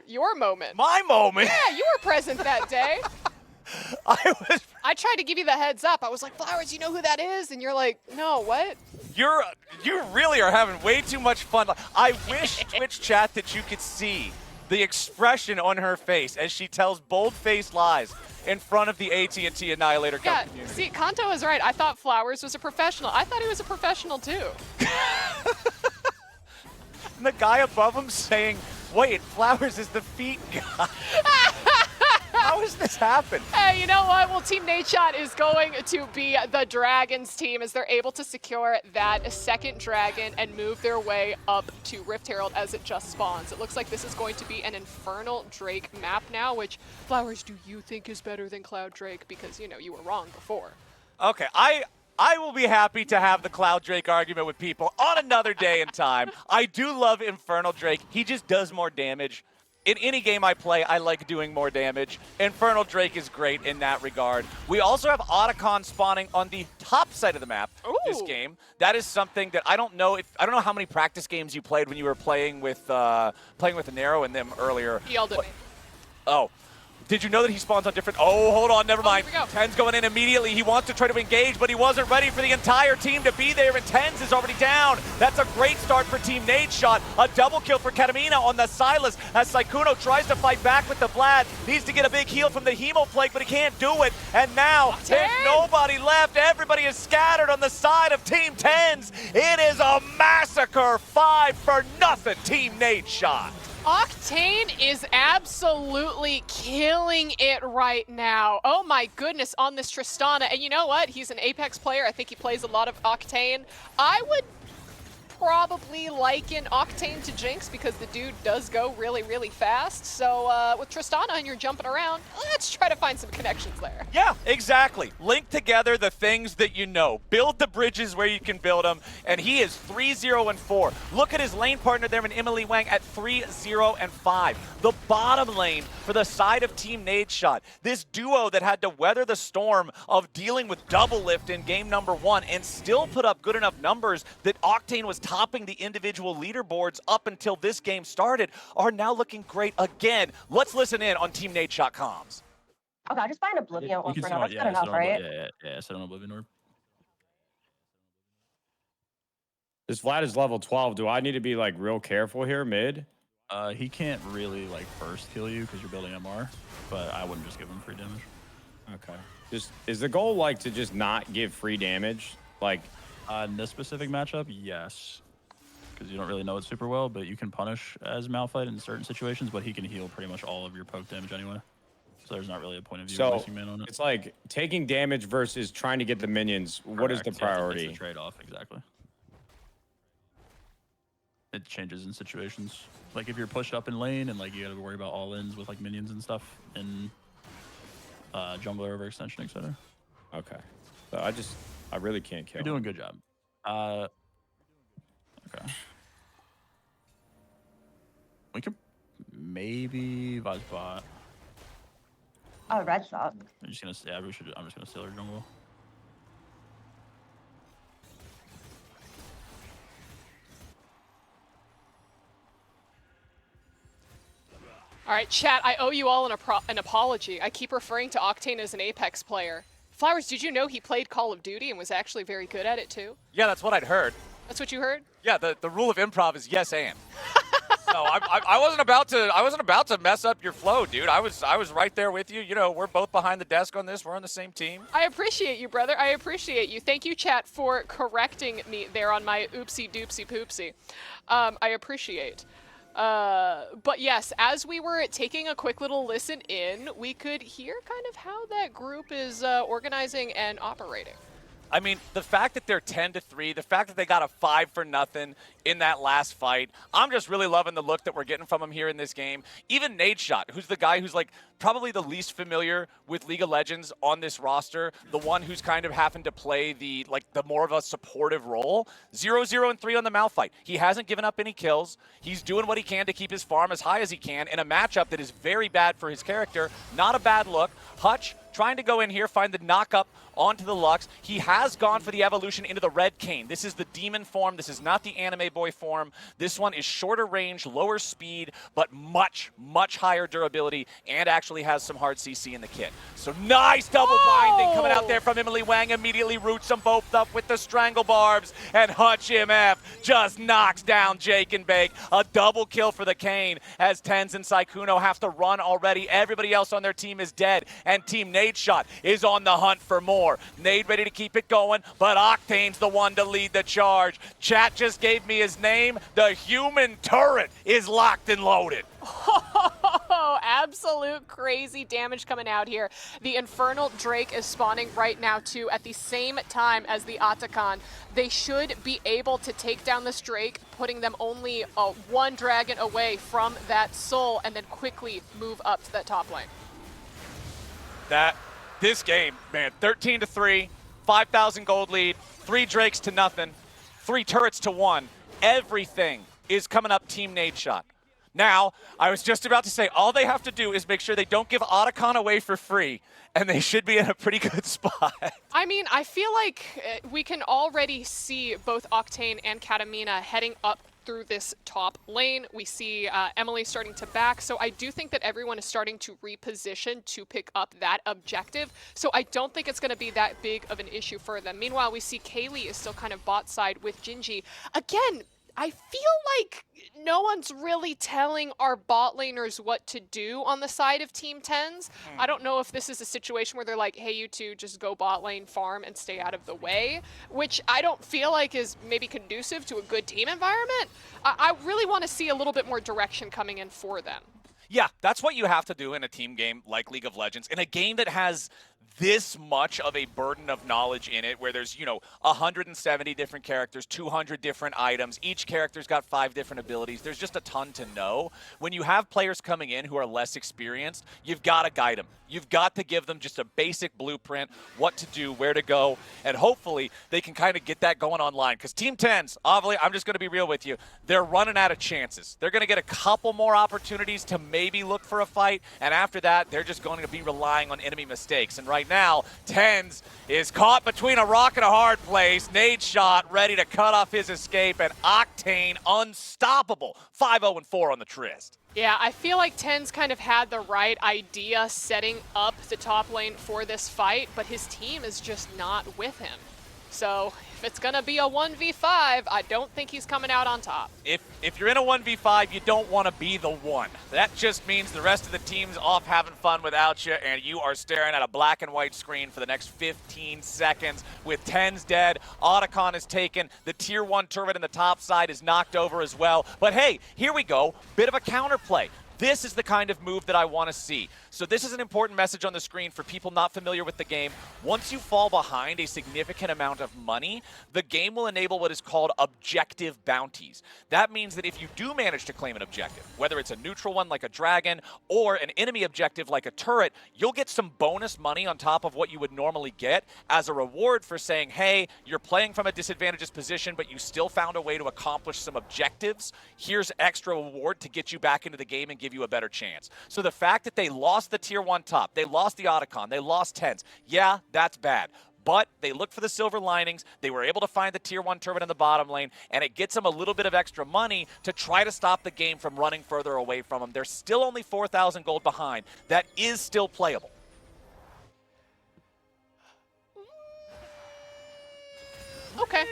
Your moment. My moment? Yeah, you were present that day. I tried to give you the heads up. I was like, Flowers, you know who that is? And you're like, no, what? You really are having way too much fun. I wish Twitch chat that you could see the expression on her face as she tells bold-faced lies in front of the AT&T Annihilator Cup community. See, Kanto was right. I thought Flowers was a professional. I thought he was a professional too. And the guy above him saying, wait, Flowers is the feet guy. How has this happened? Hey, you know what? Well, Team Nadeshot is going to be the Dragons team as they're able to secure that second dragon and move their way up to Rift Herald as it just spawns. It looks like this is going to be an Infernal Drake map now, which, Flowers, do you think is better than Cloud Drake? Because, you know, you were wrong before. Okay, I will be happy to have the Cloud Drake argument with people on another day and time. I do love Infernal Drake. He just does more damage. In any game I play, I like doing more damage. Infernal Drake is great in that regard. We also have Otacon spawning on the top side of the map this game. That is something that I don't know how many practice games you played when you were playing with Nero and them earlier. He yelled at me. Oh. Did you know that he spawns on different... Oh, hold on, never mind. Ten's going in immediately. He wants to try to engage, but he wasn't ready for the entire team to be there, and Tens is already down. That's a great start for Team Nadeshot. A double kill for Katamina on the Silas as Sykkuno tries to fight back with the Vlad. Needs to get a big heal from the Hemo Plague, but he can't do it. And now there's nobody left. Everybody is scattered on the side of Team Tens. It is a massacre. 5-0, Team Nadeshot. Octane is absolutely killing it right now. Oh my goodness, on this Tristana. And you know what? He's an Apex player. I think he plays a lot of Octane. I would probably liken Octane to Jinx because the dude does go really, really fast. So with Tristana and you're jumping around, let's try to find some connections there. Yeah, exactly. Link together the things that you know. Build the bridges where you can build them. And he is 3-0-4. Look at his lane partner there in Emily Wang at 3-0-5. The bottom lane for the side of Team Nadeshot. This duo that had to weather the storm of dealing with double lift in game number 1 and still put up good enough numbers that Octane was topping the individual leaderboards up until this game started, are now looking great again. Let's listen in on Team Nadeshot comms. Okay, I'll just buy an Oblivion one for now. That's good enough, right? Yeah, set an Oblivion orb. This Vlad is level 12. Do I need to be like real careful here mid? He can't really like first kill you because you're building MR, but I wouldn't just give him free damage. Okay. Just is the goal like to just not give free damage? Like in this specific matchup, yes. Because you don't really know it super well, but you can punish as Malphite in certain situations, but he can heal pretty much all of your poke damage anyway. So there's not really a point of view so wasting mana on it. it's like taking damage versus trying to get the minions. What is the priority? It's the trade-off, exactly. It changes in situations. Like if you're pushed up in lane and like you gotta worry about all-ins with like minions and stuff in jungler overextension, etc. Okay. So I really can't kill. You're doing a good job. Okay. We could maybe Vaz bot. Oh, red shot. I'm just gonna steal our jungle. All right, chat, I owe you all an apology. I keep referring to Octane as an Apex player. Flowers, did you know he played Call of Duty and was actually very good at it too? Yeah, that's what I'd heard. That's what you heard? Yeah, the rule of improv is yes and. No, I wasn't about to mess up your flow, dude. I was right there with you. You know, we're both behind the desk on this. We're on the same team. I appreciate you, brother. I appreciate you. Thank you, chat, for correcting me there on my oopsie doopsie poopsie. I appreciate. But yes, as we were taking a quick little listen in, we could hear kind of how that group is organizing and operating. I mean, the fact that they're 10-3, the fact that they got a 5-0 in that last fight, I'm just really loving the look that we're getting from them here in this game. Even Nadeshot, who's the guy who's like probably the least familiar with League of Legends on this roster, the one who's kind of having to play the more of a supportive role. 0-0-3 on the Malphite. He hasn't given up any kills. He's doing what he can to keep his farm as high as he can in a matchup that is very bad for his character. Not a bad look. Hutch trying to go in here, find the knock-up onto the Lux. He has gone for the evolution into the Red Cane. This is the demon form. This is not the anime boy form. This one is shorter range, lower speed, but much, much higher durability and actually has some hard CC in the kit. So nice double binding coming out there from Emily Wang. Immediately roots them both up with the Strangle Barbs, and Hutch MF just knocks down Jake and Bake. A double kill for the Kane as Tens and Saikuno have to run already. Everybody else on their team is dead, and Team Nadeshot is on the hunt for more. Nade ready to keep it going, but Octane's the one to lead the charge. Chat just gave me his name. The human turret is locked and loaded. Oh, absolute crazy damage coming out here. The Infernal Drake is spawning right now too at the same time as the Atakan. They should be able to take down this Drake, putting them only one dragon away from that soul, and then quickly move up to that top lane. This game, man, 13-3, 5,000 gold lead, 3 Drakes to nothing, 3 turrets to 1. Everything is coming up Team Nadeshot. Now, I was just about to say, all they have to do is make sure they don't give Otacon away for free, and they should be in a pretty good spot. I mean, I feel like we can already see both Octane and Katamina heading up through this top lane. We see Emily starting to back, so I do think that everyone is starting to reposition to pick up that objective, so I don't think it's going to be that big of an issue for them. Meanwhile, we see Kaylee is still kind of bot side with Gingy. Again, I feel like no one's really telling our bot laners what to do on the side of Team 10s. I don't know if this is a situation where they're like, hey, you two, just go bot lane, farm, and stay out of the way, which I don't feel like is maybe conducive to a good team environment. I really want to see a little bit more direction coming in for them. Yeah, that's what you have to do in a team game like League of Legends. In a game that has this much of a burden of knowledge in it, where there's, 170 different characters, 200 different items. Each character's got 5 different abilities. There's just a ton to know. When you have players coming in who are less experienced, you've got to guide them. You've got to give them just a basic blueprint, what to do, where to go, and hopefully they can kind of get that going online. Because Team 10's, obviously, I'm just going to be real with you, they're running out of chances. They're going to get a couple more opportunities to maybe look for a fight, and after that, they're just going to be relying on enemy mistakes. And right now, 10's is caught between a rock and a hard place. Nade shot ready to cut off his escape, and Octane unstoppable. 5-0-4 on the Tryst. Yeah, I feel like 10's kind of had the right idea setting up the top lane for this fight, but his team is just not with him. So if it's going to be a 1v5, I don't think he's coming out on top. If you're in a 1v5, you don't want to be the one. That just means the rest of the team's off having fun without you, and you are staring at a black and white screen for the next 15 seconds. With 10's dead, Otacon is taken, the tier 1 turret in the top side is knocked over as well. But hey, here we go, bit of a counterplay. This is the kind of move that I want to see. So this is an important message on the screen for people not familiar with the game. Once you fall behind a significant amount of money, the game will enable what is called objective bounties. That means that if you do manage to claim an objective, whether it's a neutral one like a dragon or an enemy objective like a turret, you'll get some bonus money on top of what you would normally get as a reward for saying, hey, you're playing from a disadvantageous position, but you still found a way to accomplish some objectives. Here's extra reward to get you back into the game and give you a better chance. So the fact that they lost the tier 1 top, they lost the Otacon, they lost 10's, yeah, that's bad. But they looked for the silver linings. They were able to find the tier 1 turret in the bottom lane, and it gets them a little bit of extra money to try to stop the game from running further away from them. They're still only 4,000 gold behind. That is still playable. Okay.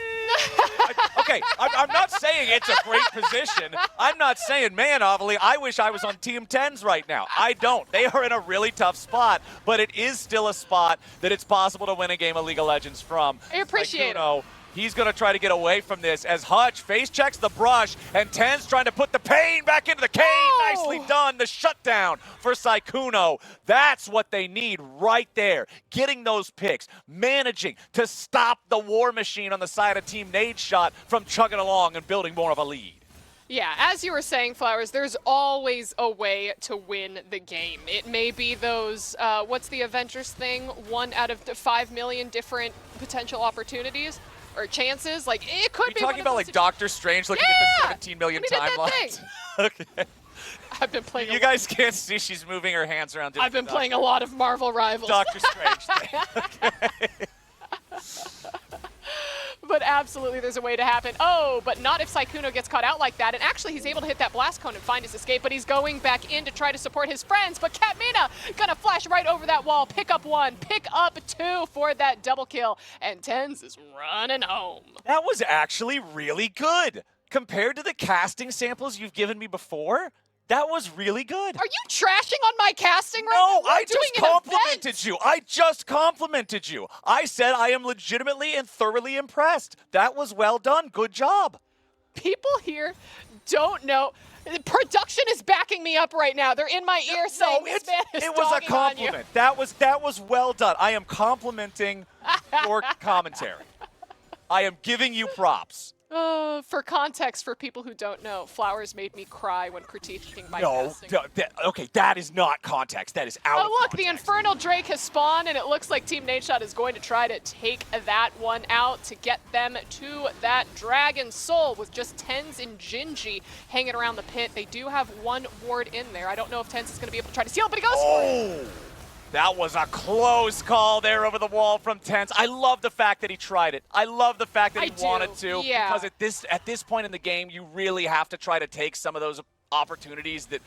Okay, I'm not saying it's a great position. I'm not saying, man, Ovally, I wish I was on Team 10's right now. I don't. They are in a really tough spot, but it is still a spot that it's possible to win a game of League of Legends from. I appreciate it. He's going to try to get away from this as Hutch face checks the brush, and 10's trying to put the pain back into the cane. Oh. Nicely done. The shutdown for Sykkuno. That's what they need right there. Getting those picks, managing to stop the war machine on the side of Team Nadeshot from chugging along and building more of a lead. Yeah, as you were saying, Flowers, there's always a way to win the game. It may be those, what's the Avengers thing? 1 out of 5 million different potential opportunities or chances. Like, it could be. Are you talking about like Doctor Strange looking at the 17 million timelines? Okay. I've been playing. You guys can't see she's moving her hands around. I've been playing a lot of Marvel Rivals. Doctor Strange thing. Okay. But absolutely there's a way to happen. Oh, but not if Sykkuno gets caught out like that. And actually he's able to hit that blast cone and find his escape, but he's going back in to try to support his friends. But Katmina gonna flash right over that wall, pick up 1, pick up 2 for that double kill. And 10's is running home. That was actually really good. Compared to the casting samples you've given me before, that was really good. Are you trashing on my casting right now? No, I just complimented you. I just complimented you. I said I am legitimately and thoroughly impressed. That was well done. Good job. People here don't know. Production is backing me up right now. They're in my ear saying this man is it was a compliment. That was well done. I am complimenting your commentary. I am giving you props. For context, for people who don't know, Flowers made me cry when critiquing my casting. Okay, that is not context. That is out of look, context. The Infernal Drake has spawned, and it looks like Team Nadeshot is going to try to take that one out to get them to that Dragon Soul with just 10's and Gingy hanging around the pit. They do have 1 ward in there. I don't know if 10's is going to be able to try to steal it, but he goes for it. That was a close call there over the wall from 10's. I love the fact that he tried it. I love the fact that he wanted to. Yeah. Because at this point in the game, you really have to try to take some of those opportunities that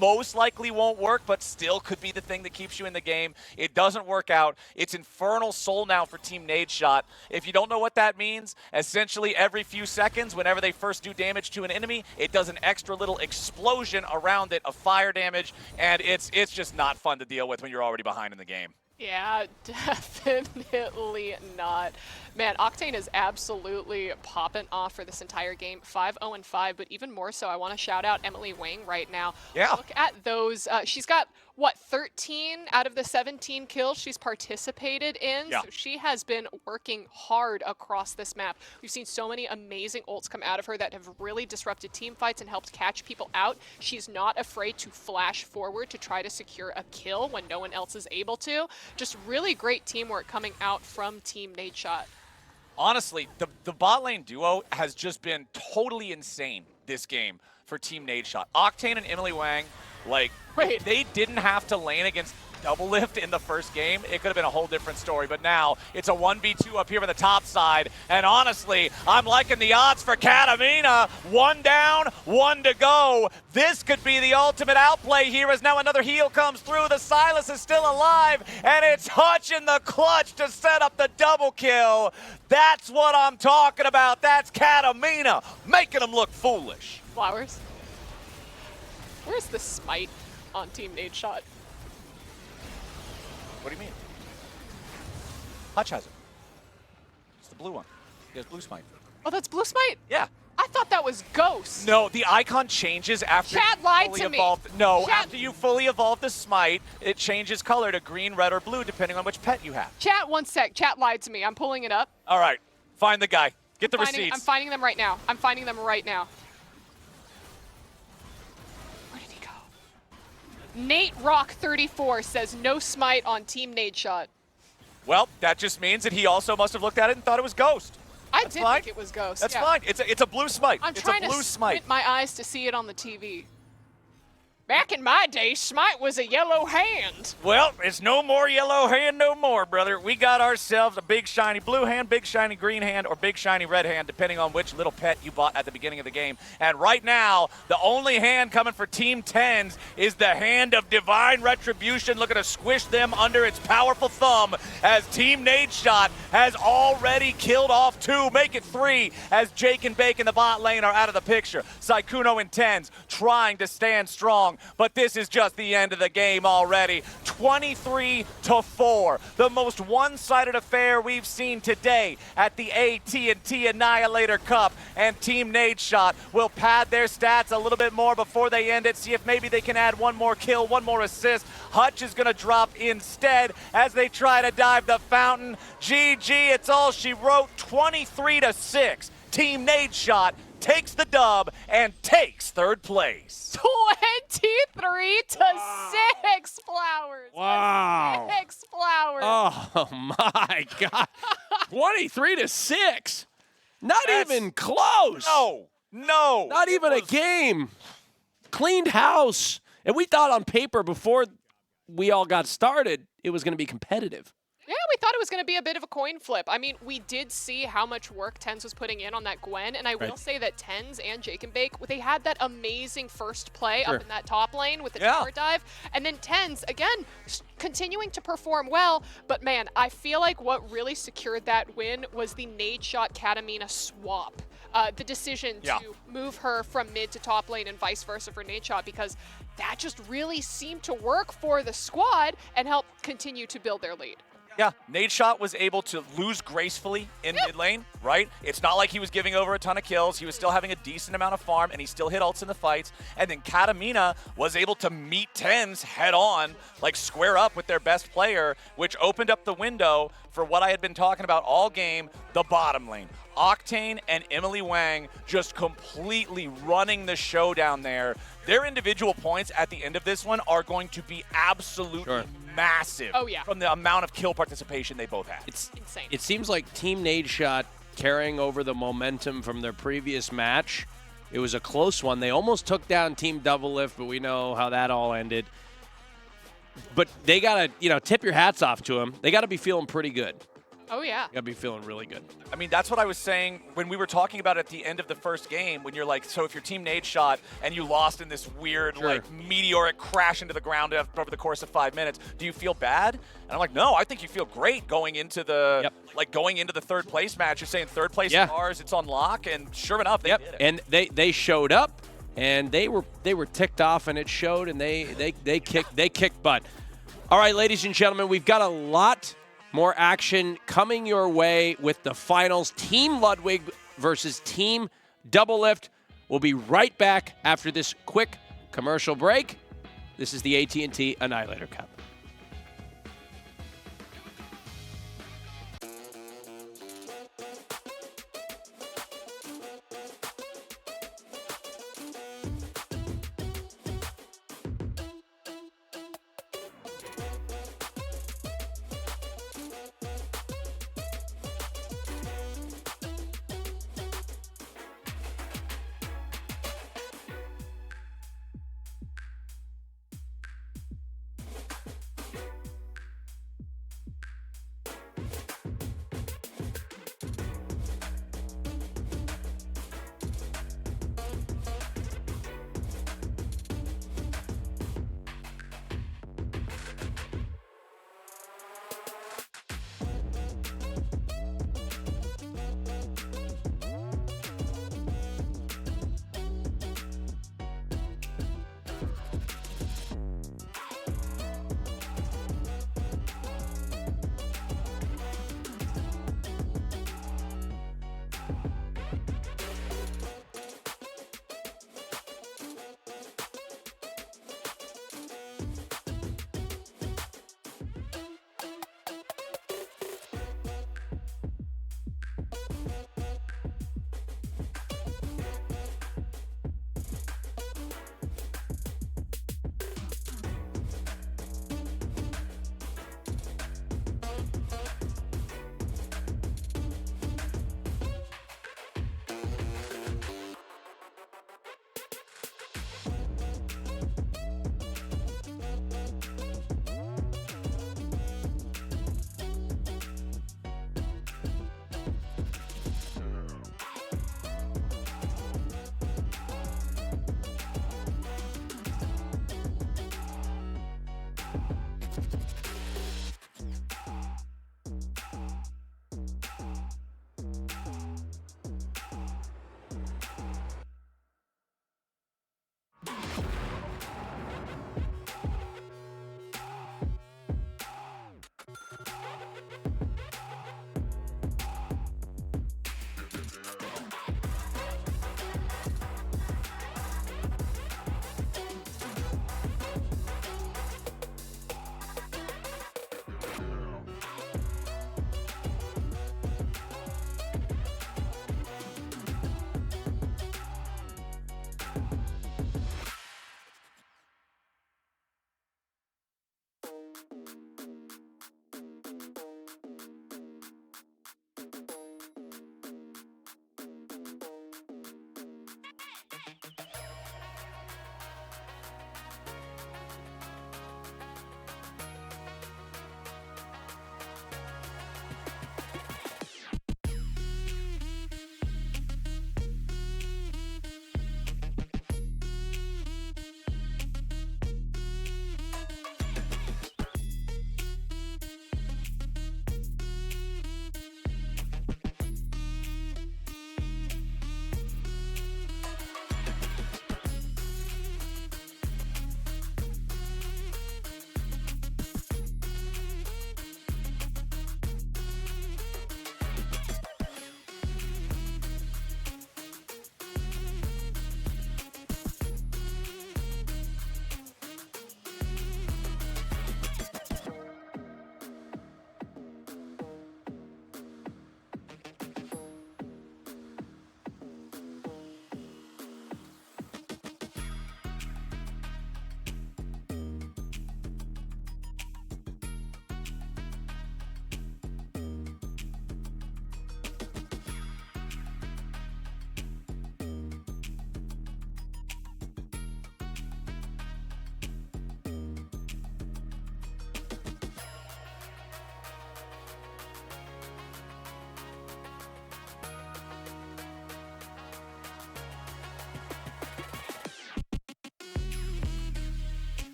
most likely won't work, but still could be the thing that keeps you in the game. It doesn't work out. It's Infernal Soul now for Team Nadeshot. If you don't know what that means, essentially every few seconds, whenever they first do damage to an enemy, it does an extra little explosion around it of fire damage, and it's just not fun to deal with when you're already behind in the game. Yeah, definitely not. Man, Octane is absolutely popping off for this entire game. 5-0-5, but even more so, I want to shout out Emily Wang right now. Yeah. Look at those. She's got, what, 13 out of the 17 kills she's participated in? Yeah. So she has been working hard across this map. We've seen so many amazing ults come out of her that have really disrupted team fights and helped catch people out. She's not afraid to flash forward to try to secure a kill when no one else is able to. Just really great teamwork coming out from Team Nadeshot. Honestly, the bot lane duo has just been totally insane this game for Team Nadeshot. Octane and Emily Wang, like, if they didn't have to lane against Double Lift in the first game, it could have been a whole different story. But now it's a 1v2 up here on the top side. And honestly, I'm liking the odds for Katamina. 1 down, 1 to go. This could be the ultimate outplay here as now another heal comes through. The Silas is still alive, and it's Hutch in the clutch to set up the double kill. That's what I'm talking about. That's Katamina, making them look foolish. Flowers. Where's the smite on Team Nadeshot? What do you mean? Hutch has it. It's the blue one. He has blue smite. Oh, that's blue smite? Yeah. I thought that was Ghost. No, the icon changes after Chat you lied fully to me. evolve. No, Chat- after you fully evolve the smite, it changes color to green, red, or blue, depending on which pet you have. Chat, one sec. Chat lied to me. I'm pulling it up. All right, find the guy. Get the I'm receipts. finding them right now. I'm finding them right now. Where did he go? Nate Rock 34 says no smite on Team Nadeshot. Well, that just means that he also must have looked at it and thought it was Ghost. I did think it was Ghost. That's yeah. fine. It's a blue smite. I'm it's trying a blue to smite. squint my eyes to see it on the TV. Back in my day, smite was a yellow hand. Well, it's no more yellow hand no more, brother. We got ourselves a big shiny blue hand, big shiny green hand, or big shiny red hand, depending on which little pet you bought at the beginning of the game. And right now, the only hand coming for Team 10s is the hand of Divine Retribution, looking to squish them under its powerful thumb as Team Nadeshot has already killed off 2, make it 3, as Jake and Bake in the bot lane are out of the picture. Saikuno and 10s trying to stand strong. But this is just the end of the game already. 23-4, the most one-sided affair we've seen today at the AT&T Annihilator Cup. And Team Nadeshot will pad their stats a little bit more before they end it, see if maybe they can add 1 more kill, 1 more assist. Hutch is going to drop instead as they try to dive the fountain. GG, it's all she wrote. 23-6. Team Nadeshot takes the dub and takes 3rd place. 23-6, Flowers. Wow. 6 Flowers. Oh my God. 23-6. Not even close. No. Not even a game. Cleaned house. And we thought on paper before we all got started, it was going to be competitive. Yeah, we thought it was going to be a bit of a coin flip. I mean, we did see how much work Tens was putting in on that Gwen, and I will say that Tens and Jake and Bake, they had that amazing first play up in that top lane with the tower dive, and then Tens, again, continuing to perform well, but man, I feel like what really secured that win was the Nadeshot Katamina swap. The decision to move her from mid to top lane and vice versa for Nadeshot, because that just really seemed to work for the squad and help continue to build their lead. Yeah, Nadeshot was able to lose gracefully in mid lane, right? It's not like he was giving over a ton of kills. He was still having a decent amount of farm, and he still hit ults in the fights. And then Katamina was able to meet Tens head on, like square up with their best player, which opened up the window for what I had been talking about all game, the bottom lane. Octane and Emily Wang just completely running the show down there. Their individual points at the end of this one are going to be absolutely massive from the amount of kill participation they both had. It's insane. It seems like Team Nadeshot carrying over the momentum from their previous match. It was a close one. They almost took down Team Double Lift, but we know how that all ended. But they got to, tip your hats off to them. They got to be feeling pretty good. Oh, yeah. You got to be feeling really good. I mean, that's what I was saying when we were talking about at the end of the first game, when you're like, so if your team Nadeshot and you lost in this weird, like, meteoric crash into the ground over the course of 5 minutes, do you feel bad? And I'm like, no, I think you feel great going into the going into the 3rd place match. You're saying 3rd place is ours, it's on lock, and sure enough, they did it. And they showed up, and they were ticked off, and it showed, and they kicked butt. All right, ladies and gentlemen, we've got a lot More action coming your way with the finals. Team Ludwig versus Team Doublelift. We'll be right back after this quick commercial break. This is the AT&T Annihilator Cup.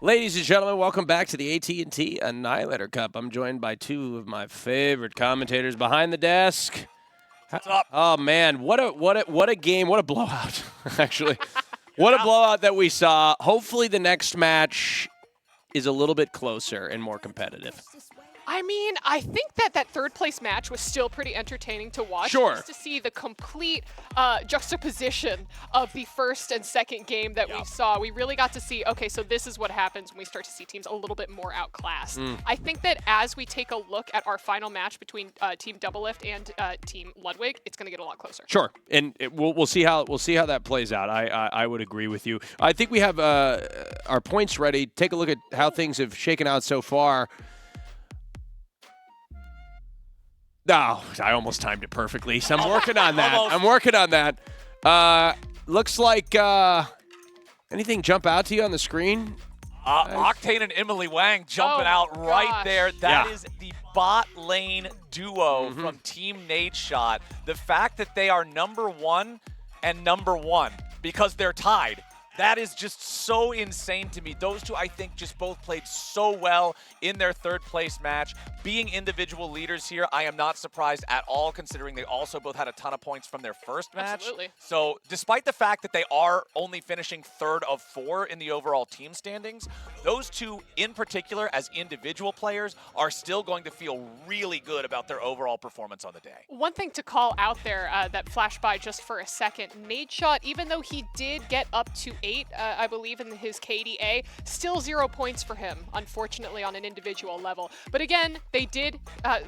Ladies and gentlemen, welcome back to the AT&T Annihilator Cup. I'm joined by two of my favorite commentators behind the desk. What's up? Oh man, what a game, what a blowout. Actually, what a blowout that we saw. Hopefully the next match is a little bit closer and more competitive. I mean, I think that third place match was still pretty entertaining to watch. Sure. Just to see the complete juxtaposition of the first and second game that we saw. We really got to see, okay, so this is what happens when we start to see teams a little bit more outclassed. I think that as we take a look at our final match between Team Doublelift and Team Ludwig, it's going to get a lot closer. Sure, and we'll see how that plays out. I would agree with you. I think we have our points ready. Take a look at how things have shaken out so far. No, I almost timed it perfectly, so I'm working on that. I'm working on that. Looks like anything jump out to you on the screen? Octane and Emily Wang jumping out right there. That is the bot lane duo from Team Nadeshot. The fact that they are #1 and #1 because they're tied. That is just so insane to me. Those two, I think, just both played so well in their third place match. Being individual leaders here, I am not surprised at all, considering they also both had a ton of points from their first match. Absolutely. So despite the fact that they are only finishing 3rd of 4 in the overall team standings, those two in particular, as individual players, are still going to feel really good about their overall performance on the day. One thing to call out there that flashed by just for a second, Nadeshot, even though he did get up to 8, I believe, in his KDA, still 0 points for him, unfortunately, on an individual level. But again, they did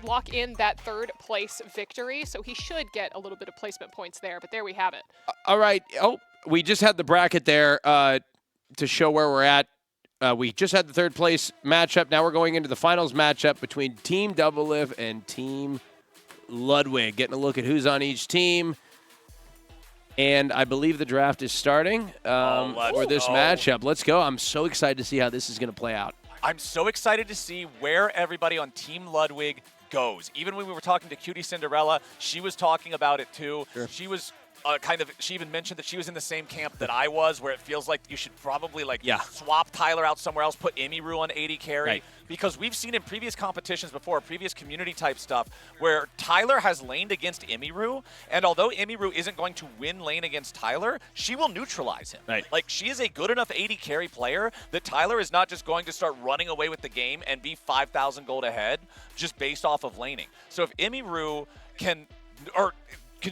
lock in that 3rd place victory, so he should get a little bit of placement points there, but there we have it. All right. Oh, we just had the bracket there to show where we're at. We just had the 3rd place matchup. Now we're going into the finals matchup between Team Doublelift and Team Ludwig. Getting a look at who's on each team. And I believe the draft is starting for this matchup. Let's go. I'm so excited to see how this is going to play out. I'm so excited to see where everybody on Team Ludwig goes. Even when we were talking to Cutie Cinderella, she was talking about it too. Sure. She was she even mentioned that she was in the same camp that I was, where it feels like you should probably swap Tyler out somewhere else, put Emiru on AD carry. Right. Because we've seen in previous competitions before, previous community type stuff, where Tyler has laned against Emiru, and although Emiru isn't going to win lane against Tyler, she will neutralize him. Right. Like, she is a good enough AD carry player that Tyler is not just going to start running away with the game and be 5,000 gold ahead just based off of laning. So if Emiru can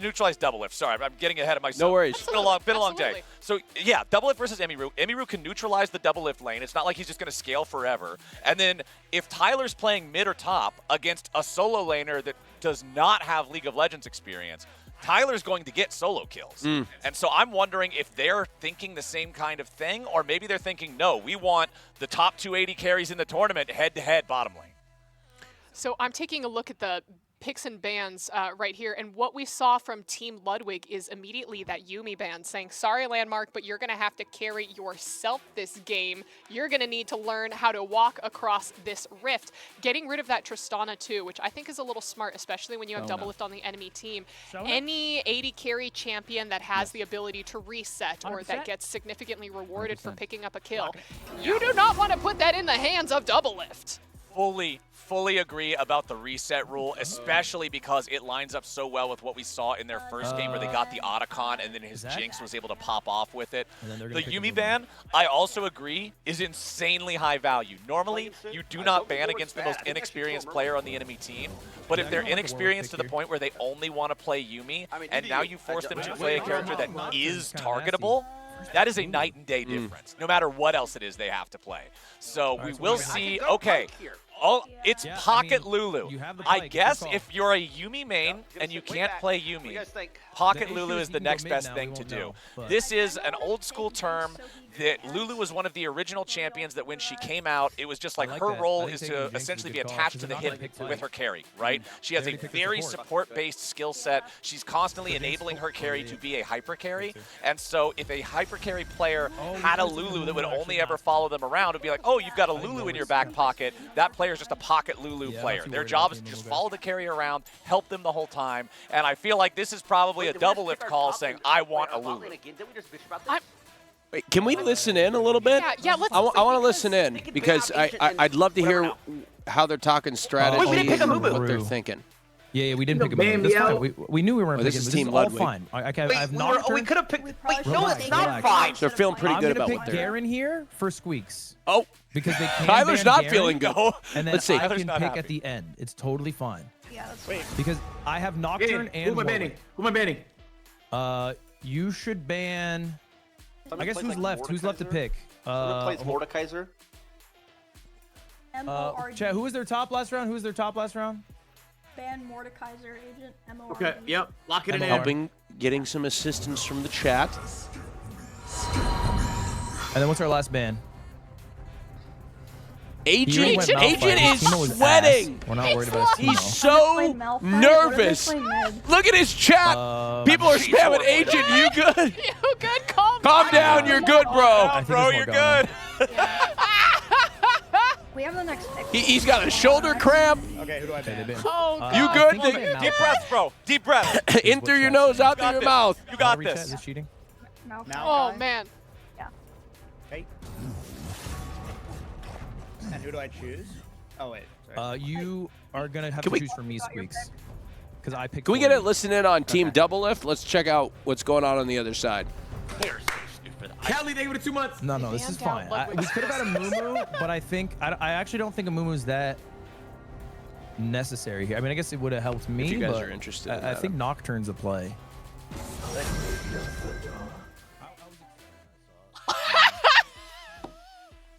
neutralize Doublelift. Sorry, I'm getting ahead of myself. No worries. It's been a long day. So yeah, Doublelift versus Emiru. Emiru can neutralize the Doublelift lane. It's not like he's just going to scale forever. And then if Tyler's playing mid or top against a solo laner that does not have League of Legends experience, Tyler's going to get solo kills. And so I'm wondering if they're thinking the same kind of thing, or maybe they're thinking, no, we want the top 280 carries in the tournament head-to-head bottom lane. So I'm taking a look at the picks and bans right here, and what we saw from Team Ludwig is immediately that Yuumi ban, saying, sorry Landmark, but you're going to have to carry yourself this game. You're going to need to learn how to walk across this rift. Getting rid of that Tristana too, which I think is a little smart, especially when you have Doublelift on the enemy team. Any AD carry champion that has the ability to reset 100%. Or that gets significantly rewarded 100%. For picking up a kill, you do not want to put that in the hands of Doublelift. Fully agree about the reset rule, especially because it lines up so well with what we saw in their first game where they got the Otacon and then his Jinx was able to pop off with it. The Yuumi ban, I also agree, is insanely high value. Normally, you do not ban against the most inexperienced player on the enemy team, but if they're inexperienced to the point where they only want to play Yuumi, and now you force them to play a character that is targetable, that is a night and day difference, no matter what else it is they have to play. So we will see, okay. Oh, it's Pocket Lulu. I guess if you're a Yuumi main and you can't play Yuumi, Pocket Lulu is the next best thing to do. This is an old school term that Lulu was one of the original champions that when she came out, it was just like her role is to essentially be attached to the hip with her carry, right? She has a very support-based skill set. She's constantly enabling her carry to be a hyper carry. And so if a hyper carry player had a Lulu that would only ever follow them around, it would be like, oh, you've got a Lulu in your back pocket. That player is just a pocket Lulu player. Their job is to just follow the carry around, help them the whole time. And I feel like this is probably a Doublelift call saying, I want a Lulu. Wait, can we listen in a little bit? Yeah, let's. I want to listen in because I'd love to hear how they're talking strategy and what they're thinking. Yeah, we didn't pick a move. That's fine. We knew we weren't this picking. is This Team is all Ludwig. fine. I have Nocturne. We could have picked. Wait, no, Relax, it's not relax. fine. They're feeling pretty good about I'm what gonna they're pick Garen here for Squeaks. Oh, because they can Tyler's ban not Garen, feeling good. And then Let's see. I can pick at the end. It's totally fine. Yeah, that's Wait. Because I have Nocturne and Who am I banning? Who am I banning? You should ban. I guess who's left? Who's left to pick? Someone plays Mordekaiser. Chat, who was their top last round? Who was their top last round? Ban Mordekaiser agent MOR. Okay, yep. Lock it in. helping, getting some assistance from the chat. And then what's our last ban? Agent is Timo was sweating. ass. We're not worried about Timo. He's so nervous. Look at his chat. People are spamming Agent. You good? You good? Calm down. You're good, bro. Bro, you're good. We have the next pick. He's got a shoulder cramp. Okay, who do I ban? Oh, You good? Deep breath, bro. Deep breath. In through your nose, out through your mouth. You got Reset, this. is this cheating? Oh man. Okay. And who do I choose? Oh wait. Sorry. You are gonna have Can to we- choose for me, Squeaks. Because I picked. Can we get a listen in on Team Double Lift? Let's check out what's going on the other side. Kelly, they give it 2 months. No, this is fine. We could have had a Mumu, but I actually don't think a Mumu is that necessary here. I mean, I guess it would have helped me. If you guys but are interested in I that. think Nocturne's a play.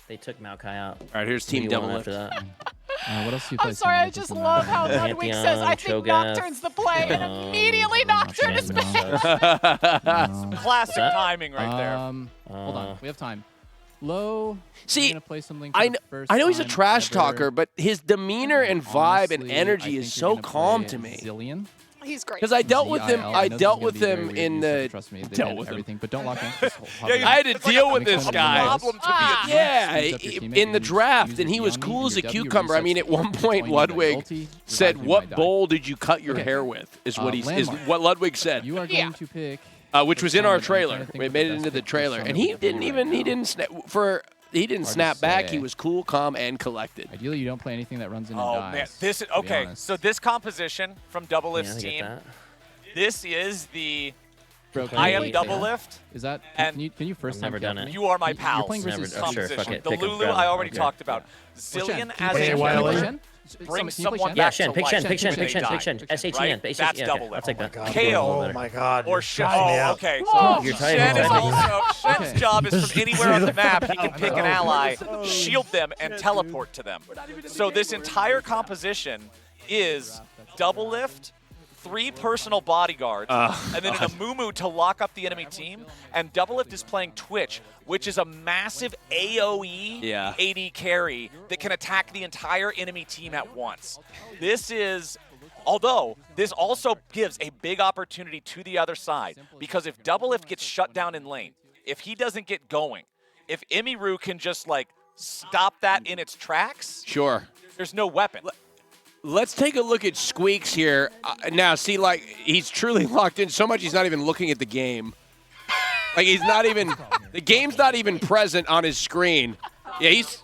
They took Maokai out. All right, here's Team Double Lift. After that. What else do you play? I'm sorry, I just love how Ludwig says, I think Nocturne's the play, and immediately Nocturne is banned. Classic timing right there. Hold on, we have time. Low. See, gonna play something I know he's a trash talker, but his demeanor and vibe and energy is so calm to me. Zillion. He's great. Because I dealt with him. I dealt with him him in the. Trust me, they dealt banned with him. everything, but don't lock in. I had to deal with this guy. Problem to be a Yeah, Use up your teammate, in the use draft, and he the was Yami, cool as a your W cucumber. I mean, at one point, point, use that Ludwig ulti, said, revive me, "What might die." bowl did you cut your Okay. hair with?" Is what is landmark. what Ludwig said. You are going to pick. Which was in our I'm trying to trailer. think We of made the it best into the pick for trailer, some and of he the didn't right even now. he didn't snap to back. say. He was cool, calm, and collected. Ideally, you don't play anything that runs into Oh dies. man, this is to be okay. honest. So this composition from Double Lift's I get team, that. this is the Bro, can I you am wait Double for that? Lift. Is that? And Can you first I've time never done kill it. me? You are my You're pals. playing Never- versus oh, sure, composition. fuck it, The pick him, Lulu grab him. I already Okay. talked about. Shen, Zillion can you as play a Shen? Can you play jungler Shen? brings Can you play someone Shen? Yeah, back Shen, to pick life Shen, pick when Shen, they pick Shen, die, pick Shen. SHEN, right? but That's yeah, Double okay, Lift. I'll take that. Kale. Oh my God. Or you're Shen. stressing me Oh, out. okay. Whoa. You're tired Shen of is it. also Shen's Okay. job is from anywhere on the map. He can pick an ally, shield them, and teleport to them. So this entire composition is Double Lift, 3 personal bodyguards, and then an Amumu to lock up the enemy team. And Double Lift is playing Twitch, which is a massive AoE AD carry that can attack the entire enemy team at once. This is, although this also gives a big opportunity to the other side, because if Double Lift gets shut down in lane, if he doesn't get going, if Emiru can just like stop that in its tracks, Sure. there's no weapon. Let's take a look at Squeaks here. Now, see, like, he's truly locked in so much he's not even looking at the game. Like, he's not even, the game's not even present on his screen. Yeah, he's,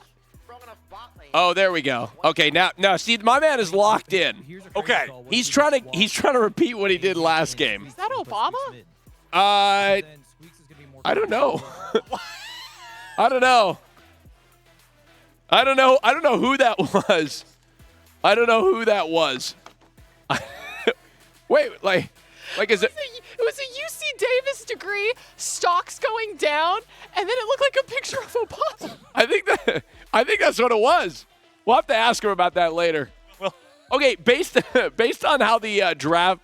oh, there we go. Okay, now, see, my man is locked in. Okay. He's trying to repeat what he did last game. Is that Obama? I don't know. I don't know. I don't know who that was. I don't know who that was. Wait, like is it? It was a UC Davis degree, stocks going down, and then it looked like a picture of Obama. I think that's what it was. We'll have to ask him about that later. Well, okay, based on how the draft.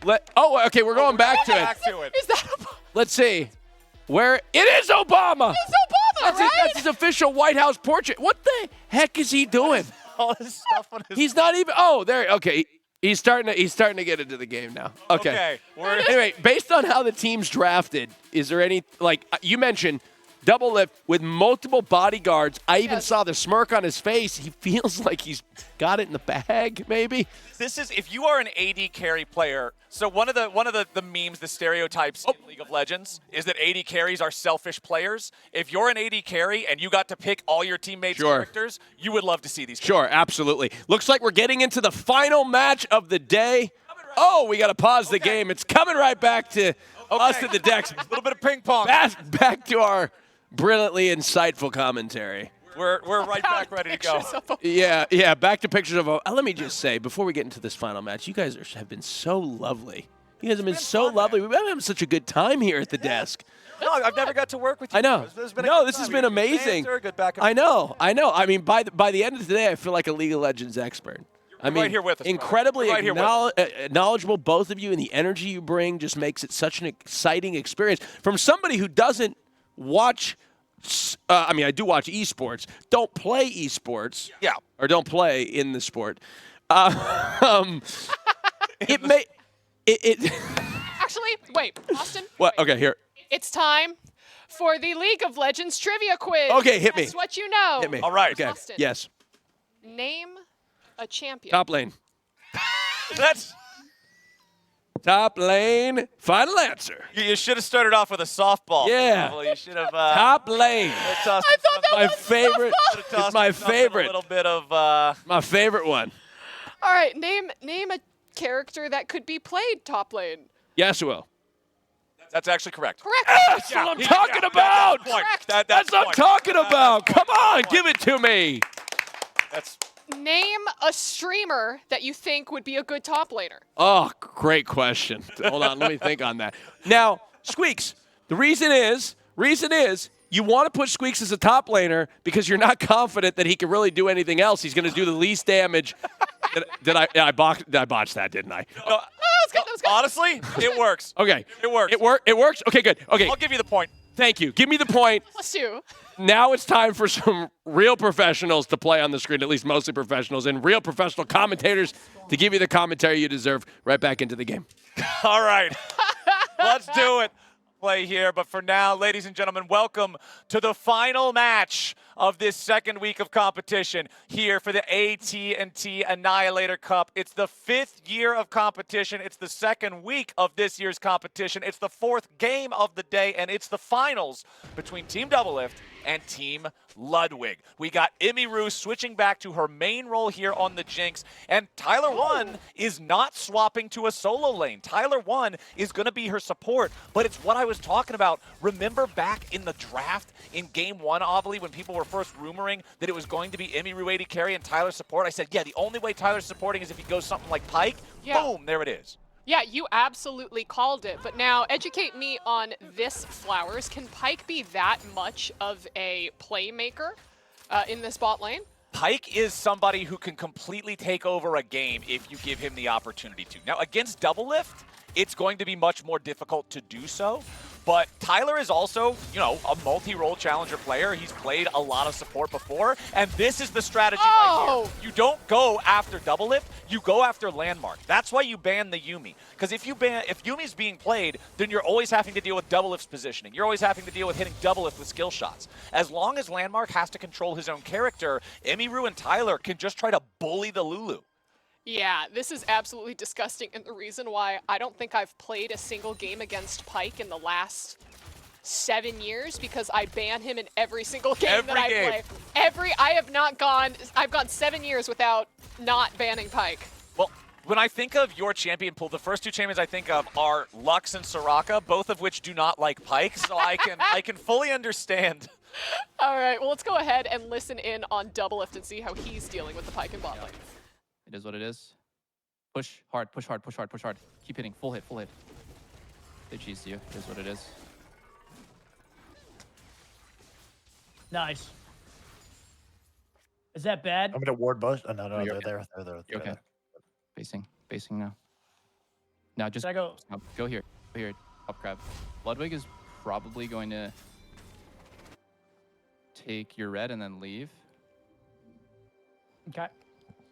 Okay, we're going back to it. Is that Obama? Let's see. Where it is Obama. It's Obama, right? That's his official White House portrait. What the heck is he doing? All this stuff on his. He's not even. Oh, there. Okay, he's starting to get into the game now. Okay. Okay. Anyway, based on how the team's drafted, is there any, like you mentioned, double lift with multiple bodyguards. I even saw the smirk on his face. He feels like he's got it in the bag, maybe. This is if you are an AD carry player. So one of the memes, the stereotypes in League of Legends is that AD carries are selfish players. If you're an AD carry and you got to pick all your teammates' characters, you would love to see these. Sure, absolutely. Looks like we're getting into the final match of the day. Oh, we got to pause the game. It's coming right back to us at the decks. A little bit of ping pong. Back to our brilliantly insightful commentary. We're right back ready to go. Yeah, back to pictures of. Let me just say, before we get into this final match, you guys have been so lovely. You guys have been so lovely. We've been having such a good time here at the desk. No, I've never got to work with you. I know. This has been amazing. I know. I mean, by the end of the day, I feel like a League of Legends expert. I mean, right here with us, incredibly knowledgeable, both of you, and the energy you bring just makes it such an exciting experience. From somebody who doesn't watch, I mean, I do watch esports, don't play esports, or don't play in the sport. Actually, wait, Austin. What? Okay, here. It's time for the League of Legends trivia quiz. Okay, hit me. That's what you know. Hit me. All right. Okay. Austin, Yes. name a champion. Top lane. That's top lane. Final answer. You should have started off with a softball. Yeah. You should have. Top lane. I thought that my was favorite. It's my favorite. A little bit of. My favorite one. All right, name a character that could be played top lane. Yasuo. That's actually correct. Correct. That's what I'm talking about. That's what I'm talking about. Come on, give it to me. That's. Name a streamer that you think would be a good top laner. Oh, great question. Hold on, let me think on that. Now, Squeaks, the reason is you want to put Squeaks as a top laner because you're not confident that he can really do anything else. He's going to do the least damage. Did I botched that, didn't I? No, that was good. Honestly, it works. Okay. It works. It works? Okay, good. Okay. I'll give you the point. Thank you. Give me the point. Plus 2. Now it's time for some real professionals to play on the screen, at least mostly professionals, and real professional commentators to give you the commentary you deserve. Right back into the game. All right. Let's do it. Play here. But for now, ladies and gentlemen, welcome to the final match of this second week of competition here for the AT&T Annihilator Cup. It's the 5th year of competition. It's the second week of this year's competition. It's the 4th game of the day, and it's the finals between Team Doublelift and Team Ludwig. We got Emiru switching back to her main role here on the Jinx, and Tyler 1 is not swapping to a solo lane. Tyler 1 is going to be her support, but it's what I was talking about. Remember back in the draft in Game 1, Ovally, when people were first rumoring that it was going to be Emiru AD carry and Tyler support? I said, yeah, the only way Tyler's supporting is if he goes something like Pyke. Yeah. Boom, there it is. Yeah, you absolutely called it. But now, educate me on this, Flowers. Can Pyke be that much of a playmaker in this bot lane? Pyke is somebody who can completely take over a game if you give him the opportunity to. Now, against Doublelift, it's going to be much more difficult to do so. But Tyler is also, you know, a multi-role challenger player. He's played a lot of support before, and this is the strategy right here. You don't go after Doublelift, you go after Landmark. That's why you ban the Yuumi. Because if Yuumi's being played, then you're always having to deal with Doublelift's positioning. You're always having to deal with hitting Doublelift with skill shots. As long as Landmark has to control his own character, Emiru and Tyler can just try to bully the Lulu. Yeah, this is absolutely disgusting, and the reason why I don't think I've played a single game against Pyke in the last 7 years because I ban him in every single game that I play. I've gone 7 years without not banning Pyke. Well, when I think of your champion pool, the first 2 champions I think of are Lux and Soraka, both of which do not like Pyke, so I can fully understand. All right, well, let's go ahead and listen in on Doublelift and see how he's dealing with the Pyke and bot lane. It is what it is. Push hard, push hard, push hard, push hard. Keep hitting. Full hit, full hit. They cheese you. It is what it is. Nice. Is that bad? I'm gonna ward bush. Oh, no, You're they're there. You're okay. Basing now. Now just go here. Go here. Up crab. Ludwig is probably going to take your red and then leave. Okay.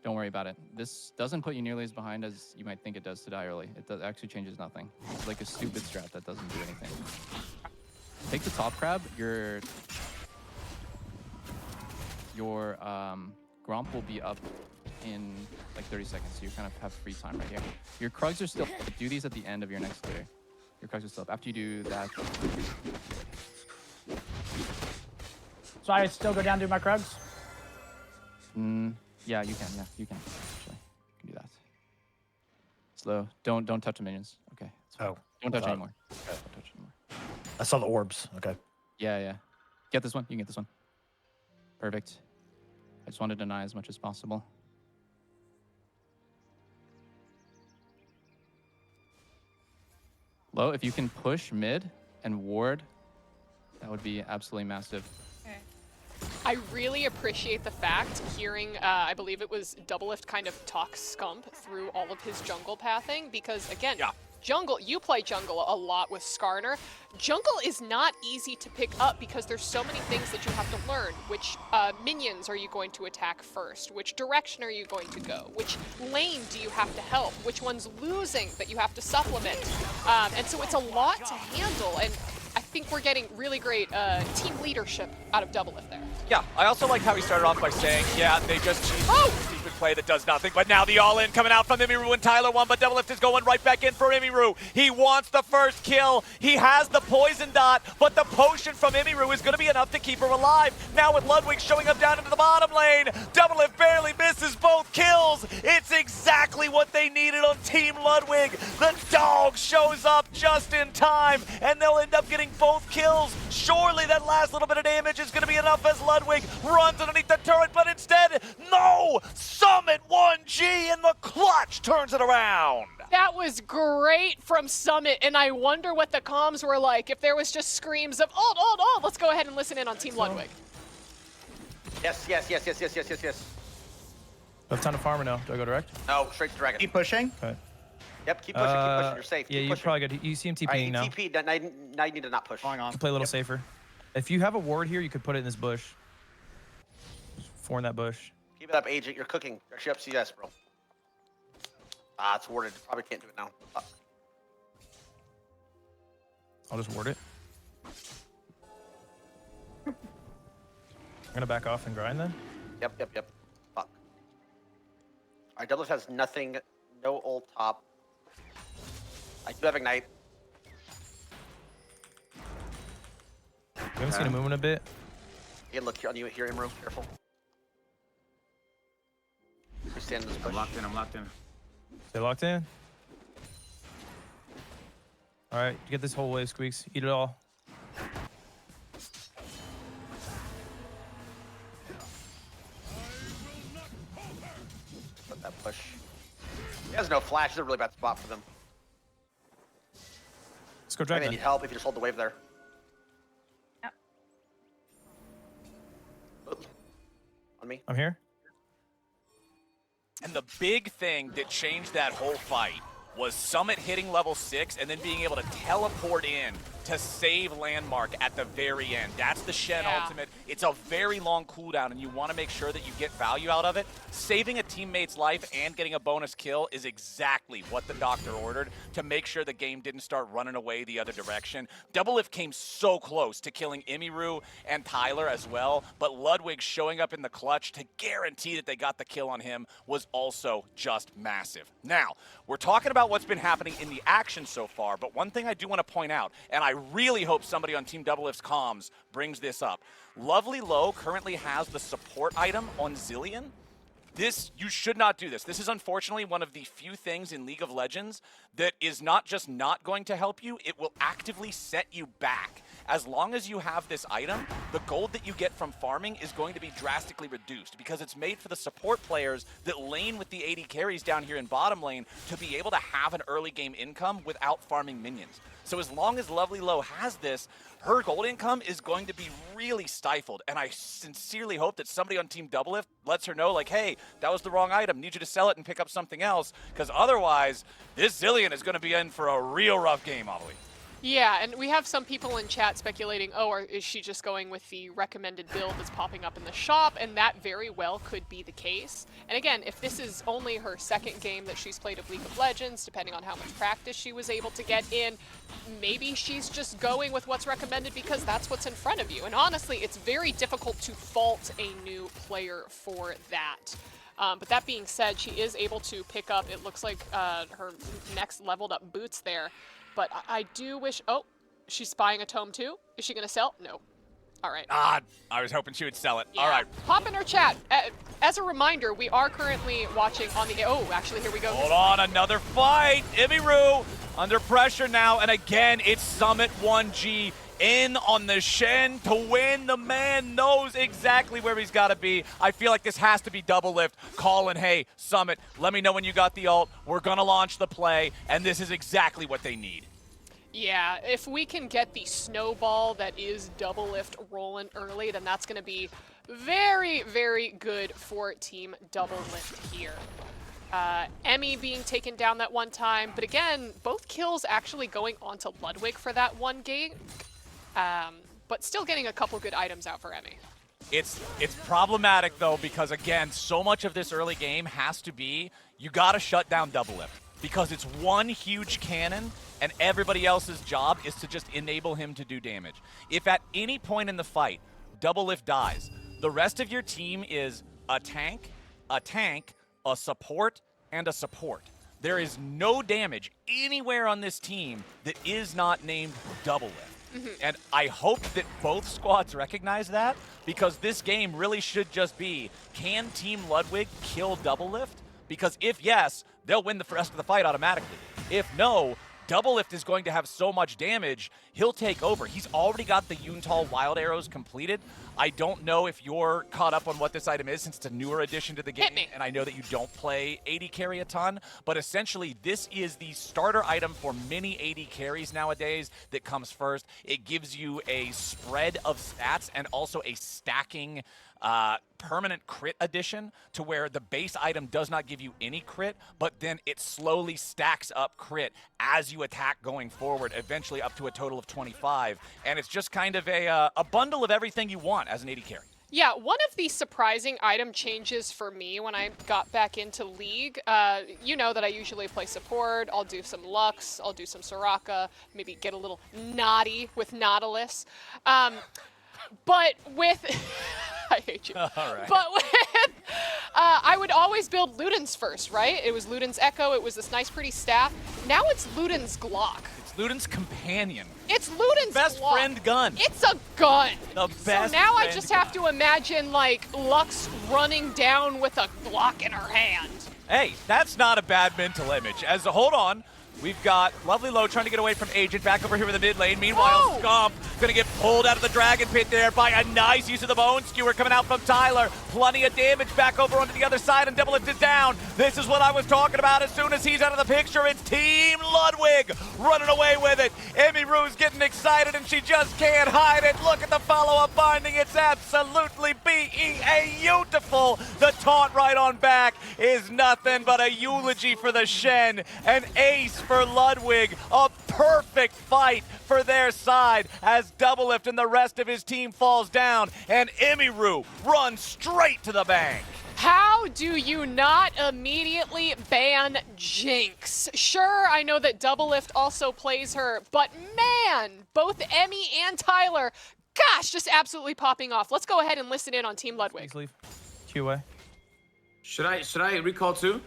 Don't worry about it. This doesn't put you nearly as behind as you might think it does to die early. It actually changes nothing. It's like a stupid strat that doesn't do anything. take the top crab, your Gromp will be up in like 30 seconds, so you kind of have free time right here. Your Krugs are still, do these at the end of your next clear. Your Krugs are still up. After you do that. So I still go down and do my Krugs? Yeah, you can. Yeah, you can. Actually, you can do that. Slow. Don't touch the minions. Okay. Oh. Don't touch anymore. Okay. Don't touch anymore. I saw the orbs. Okay. Yeah, yeah. Get this one. You can get this one. Perfect. I just want to deny as much as possible. Low, if you can push mid and ward, that would be absolutely massive. I really appreciate the fact hearing, I believe it was Doublelift kind of talk Scump through all of his jungle pathing, because again, jungle, you play jungle a lot with Skarner. Jungle is not easy to pick up because there's so many things that you have to learn. Which minions are you going to attack first? Which direction are you going to go? Which lane do you have to help? Which one's losing that you have to supplement? And so it's a lot to handle, and I think we're getting really great team leadership out of Doublelift there. Yeah, I also like how he started off by saying, yeah, they just cheesed a stupid play that does nothing, but now the all-in coming out from Imiru and Tyler won, but Doublelift is going right back in for Imiru. He wants the first kill. He has the poison dot, but the potion from Imiru is going to be enough to keep her alive. Now with Ludwig showing up down into the bottom lane, Doublelift barely misses both kills. It's exactly what they needed on Team Ludwig. The dog shows up just in time, and they'll end up getting both kills. Surely that last little bit of damage is going to be enough as Ludwig runs underneath the turret, but instead, no! Summit 1G in the clutch turns it around. That was great from Summit, and I wonder what the comms were like. If there was just screams of ult, ult, ult. Let's go ahead and listen in on Team Ludwig. Yes. I have time to farm or no? Do I go direct? No, straight to dragon. Keep pushing. Okay. Yep, keep pushing, you're safe. Yeah, you're probably good. You see him TPing now. TP, now you need to not push. You can play a little safer. If you have a ward here, you could put it in this bush. Just four in that bush. Keep it up, Agent. You're cooking. Actually up CS, bro. Ah, it's warded. Probably can't do it now. I'll just ward it. I'm gonna back off and grind then. Yep. Fuck. All right, Doublelift has nothing. No ult top. I do have Ignite. We haven't seen him move in a bit. Yeah, look on you here, Imro. Careful. We stand in this bush. I'm locked in. Stay locked in. All right, get this whole wave, Squeaks. Eat it all. Let that push. He has no flash. It's a really bad spot for them. Let's go drag They that. need help if you just hold the wave there. On me. I'm here. And the big thing that changed that whole fight was Summit hitting level 6 and then being able to teleport in to save Landmark at the very end. That's the Shen ultimate. It's a very long cooldown, and you want to make sure that you get value out of it. Saving a teammate's life and getting a bonus kill is exactly what the doctor ordered to make sure the game didn't start running away the other direction. Doublelift came so close to killing Imiru and Tyler as well, but Ludwig showing up in the clutch to guarantee that they got the kill on him was also just massive. Now, we're talking about what's been happening in the action so far, but one thing I do want to point out, and I really hope somebody on Team Doublelift's comms brings this up. Lovely Low currently has the support item on Zillion. You should not do this. This is unfortunately one of the few things in League of Legends that is not just not going to help you, it will actively set you back. As long as you have this item, the gold that you get from farming is going to be drastically reduced because it's made for the support players that lane with the AD carries down here in bottom lane to be able to have an early game income without farming minions. So as long as Lovely Low has this, her gold income is going to be really stifled. And I sincerely hope that somebody on Team Doublelift lets her know, like, hey, that was the wrong item. Need you to sell it and pick up something else. Because otherwise, this Zillion is going to be in for a real rough game, Ollie. Yeah, and we have some people in chat speculating, oh, is she just going with the recommended build that's popping up in the shop? And that very well could be the case. And again, if this is only her second game that she's played of League of Legends, depending on how much practice she was able to get in, maybe she's just going with what's recommended because that's what's in front of you. And honestly, it's very difficult to fault a new player for that. But that being said, she is able to pick up, it looks like her next leveled up boots there. But I do wish, oh, she's spying a tome too? Is she gonna sell? No. All right. Ah, I was hoping she would sell it. Yeah. All right. Pop in her chat. As a reminder, we are currently watching on the, oh, actually, here we go. Hold on, another fight. Imiru under pressure now, and again, it's Summit 1G in on the Shen to win. The man knows exactly where he's got to be. I feel like this has to be double lift. Calling, hey, Summit, let me know when you got the ult. We're going to launch the play, and this is exactly what they need. Yeah, if we can get the snowball that is double lift rolling early, then that's going to be very, very good for Team Double Lift here. Emmy being taken down that one time, but again, both kills actually going onto Ludwig for that one game. But still getting a couple good items out for Emmy. It's problematic, though, because, again, so much of this early game has to be you got to shut down double lift because it's one huge cannon and everybody else's job is to just enable him to do damage. If at any point in the fight double lift dies, the rest of your team is a tank, a support, and a support. There is no damage anywhere on this team that is not named double lift. And I hope that both squads recognize that because this game really should just be, can Team Ludwig kill double lift? Because if yes, they'll win the rest of the fight automatically. If no, double lift is going to have so much damage, he'll take over. He's already got the Yuntal Wild Arrows completed. I don't know if you're caught up on what this item is since it's a newer addition to the game, and I know that you don't play AD carry a ton, but essentially this is the starter item for many AD carries nowadays that comes first. It gives you a spread of stats and also a stacking permanent crit addition to where the base item does not give you any crit, but then it slowly stacks up crit as you attack going forward, eventually up to a total of 25. And it's just kind of a bundle of everything you want as an AD carry. Yeah, one of the surprising item changes for me when I got back into League, you know that I usually play support, I'll do some Lux, I'll do some Soraka, maybe get a little naughty with Nautilus. But with... I hate you. All right. But with... I would always build Luden's first, right? It was Luden's Echo, it was this nice pretty staff. Now it's Luden's Glock. It's Luden's companion. It's Luden's best Glock. friend gun. It's a gun. The best So now I friend just gun. have to imagine, like, Lux running down with a Glock in her hand. Hey, that's not a bad mental image. Hold on. We've got Lovely Low trying to get away from Agent back over here in the mid lane. Meanwhile, Scump going to get pulled out of the Dragon Pit there by a nice use of the Bone Skewer coming out from Tyler. Plenty of damage back over onto the other side, and Double Lift is down. This is what I was talking about. As soon as he's out of the picture, it's Team Ludwig running away with it. Emmy Rue's getting excited, and she just can't hide it. Look at the follow-up binding. It's absolutely beautiful. The taunt right on back is nothing but a eulogy for the Shen. An ace for Ludwig, a perfect fight for their side as Double Lift and the rest of his team falls down, and Emiru runs straight to the bank. How do you not immediately ban Jinx? Sure, I know that Double Lift also plays her, but man, both Emmy and Tyler, gosh, just absolutely popping off. Let's go ahead and listen in on Team Ludwig. Please leave. QA. Should I recall too?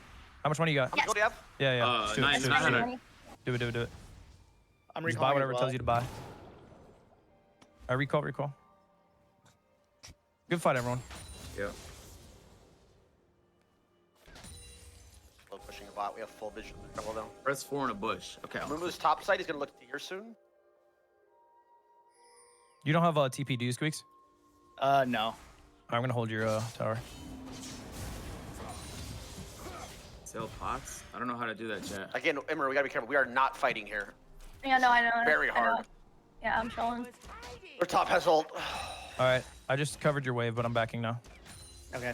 How much money you got? How much gold do you have? Yeah. Do it, 900. Do it. I'm Just recalling buy whatever as it well. tells you to buy. Recall. Good fight, everyone. Yeah. Slow pushing a bot. We have full vision of the trouble though. Press 4 in a bush. Okay. Mumu's top side. He's gonna look to here soon. You don't have a TP, do you, Squeaks? No. I'm gonna hold your tower. Sell pots? I don't know how to do that, chat. Again, Emmer, we gotta be careful. We are not fighting here. Yeah, no, I know. Very hard. Yeah, I'm trolling. Their top has ult. All right, I just covered your wave, but I'm backing now. Okay.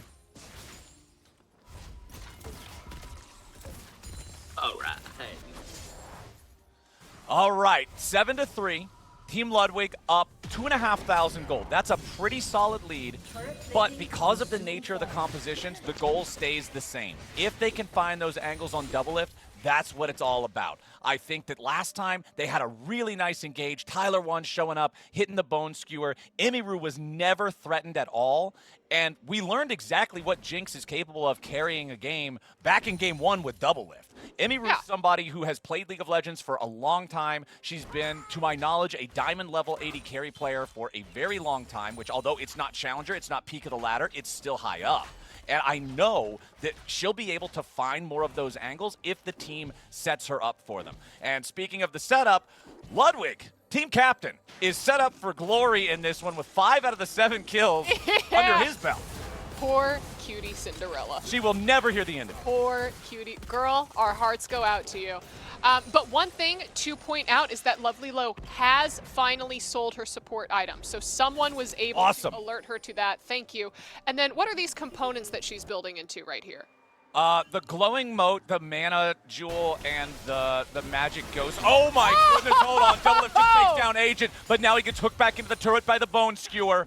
All right. All right, 7-3. Team Ludwig up 2,500 gold. That's a pretty solid lead, but because of the nature of the compositions, the goal stays the same. If they can find those angles on double lift, that's what it's all about. I think that last time they had a really nice engage. Tyler 1 showing up, hitting the bone skewer. Emiru was never threatened at all. And we learned exactly what Jinx is capable of carrying a game back in game 1 with double lift. Emiru is somebody who has played League of Legends for a long time. She's been, to my knowledge, a diamond level AD carry player for a very long time, which although it's not challenger, it's not peak of the ladder, it's still high up. And I know that she'll be able to find more of those angles if the team sets her up for them. And speaking of the setup, Ludwig, team captain, is set up for glory in this one with 5 out of the 7 kills under his belt. Poor cutie Cinderella. She will never hear the end of it. Poor cutie. Girl, our hearts go out to you. But one thing to point out is that Lovely Low has finally sold her support item. So someone was able to alert her to that. Thank you. And then what are these components that she's building into right here? The glowing moat, the mana jewel, and the magic ghost. Oh my goodness, hold on. Double lift just takes down Agent, but now he gets hooked back into the turret by the bone skewer.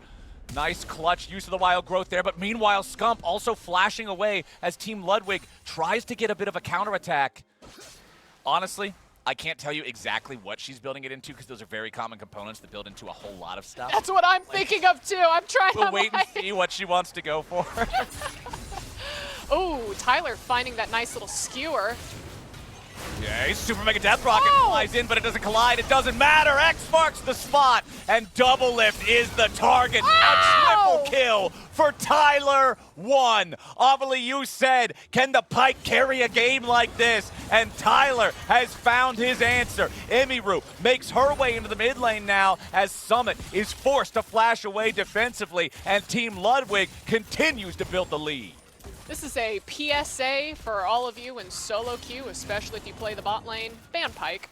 Nice clutch use of the wild growth there, but meanwhile Scump also flashing away as Team Ludwig tries to get a bit of a counterattack. Honestly, I can't tell you exactly what she's building it into because those are very common components that build into a whole lot of stuff. That's what I'm thinking of too. I'm trying to wait and see what she wants to go for. Oh, Tyler finding that nice little skewer. Yeah, Super Mega Death Rocket flies in, but it doesn't collide. It doesn't matter. X marks the spot, and double lift is the target. A triple kill for Tyler 1. Amelie, you said, can the Pike carry a game like this? And Tyler has found his answer. Emiru makes her way into the mid lane now as Summit is forced to flash away defensively, and Team Ludwig continues to build the lead. This is a PSA for all of you in solo queue, especially if you play the bot lane. Ban Pike.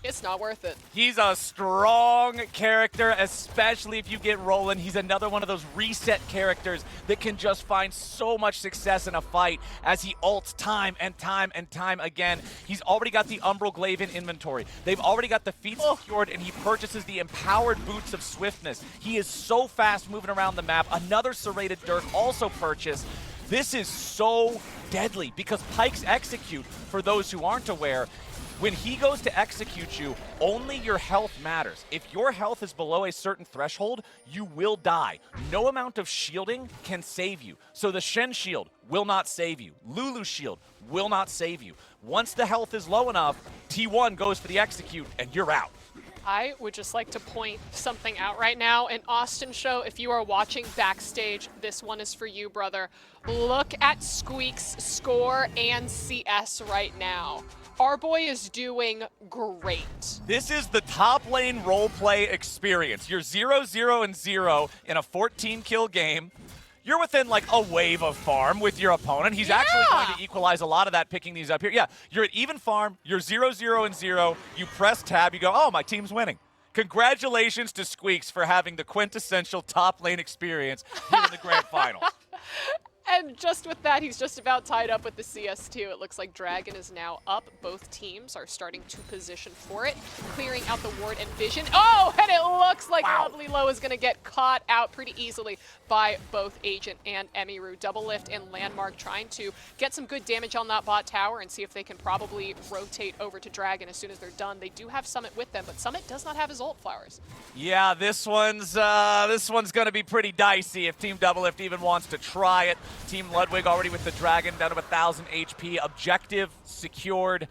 It's not worth it. He's a strong character, especially if you get rolling. He's another one of those reset characters that can just find so much success in a fight as he ults time and time and time again. He's already got the Umbral Glaive in inventory. They've already got the feet secured, and he purchases the empowered boots of swiftness. He is so fast moving around the map. Another serrated Dirk also purchased. This is so deadly because Pikes execute, for those who aren't aware, when he goes to execute you, only your health matters. If your health is below a certain threshold, you will die. No amount of shielding can save you. So the Shen shield will not save you. Lulu shield will not save you. Once the health is low enough, T1 goes for the execute and you're out. I would just like to point something out right now. And Austin Show, if you are watching backstage, this one is for you, brother. Look at Squeak's score and CS right now. Our boy is doing great. This is the top lane roleplay experience. You're 0-0-0 in a 14-kill game. You're within like a wave of farm with your opponent. He's actually going to equalize a lot of that picking these up here. Yeah, you're at even farm. You're 0-0-0. You press tab. You go, oh, my team's winning. Congratulations to Squeaks for having the quintessential top lane experience here in the grand final. And just with that, he's just about tied up with the CS2. It looks like Dragon is now up. Both teams are starting to position for it, clearing out the ward and vision. Oh, and it looks like Lovely Low is going to get caught out pretty easily by both Agent and Emiru. Double lift and Landmark trying to get some good damage on that bot tower and see if they can probably rotate over to Dragon as soon as they're done. They do have Summit with them, but Summit does not have his ult flowers. Yeah, this one's going to be pretty dicey if Team Double Lift even wants to try it. Team Ludwig already with the Dragon down to 1,000 HP. Objective secured.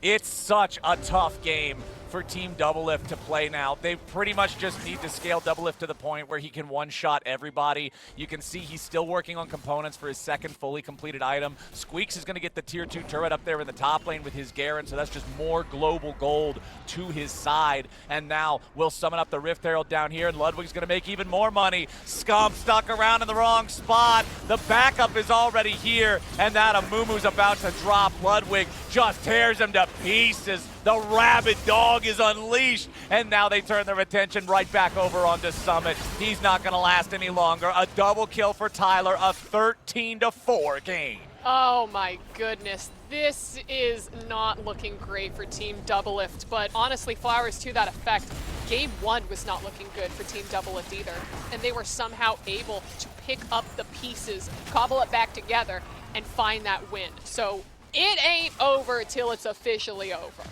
It's such a tough game for Team Double Lift to play now. They pretty much just need to scale Double Lift to the point where he can one-shot everybody. You can see he's still working on components for his second fully completed item. Squeaks is going to get the tier 2 turret up there in the top lane with his Garen, so that's just more global gold to his side. And now we'll summon up the Rift Herald down here, and Ludwig's going to make even more money. Scump stuck around in the wrong spot. The backup is already here, and that Amumu's about to drop. Ludwig just tears him to pieces. The rabid dog is unleashed, and now they turn their attention right back over onto Summit. He's not going to last any longer. A double kill for Tyler, a 13-4 game. Oh my goodness, this is not looking great for Team Doublelift, but honestly, flowers to that effect. Game 1 was not looking good for Team Doublelift either, and they were somehow able to pick up the pieces, cobble it back together, and find that win. So it ain't over till it's officially over.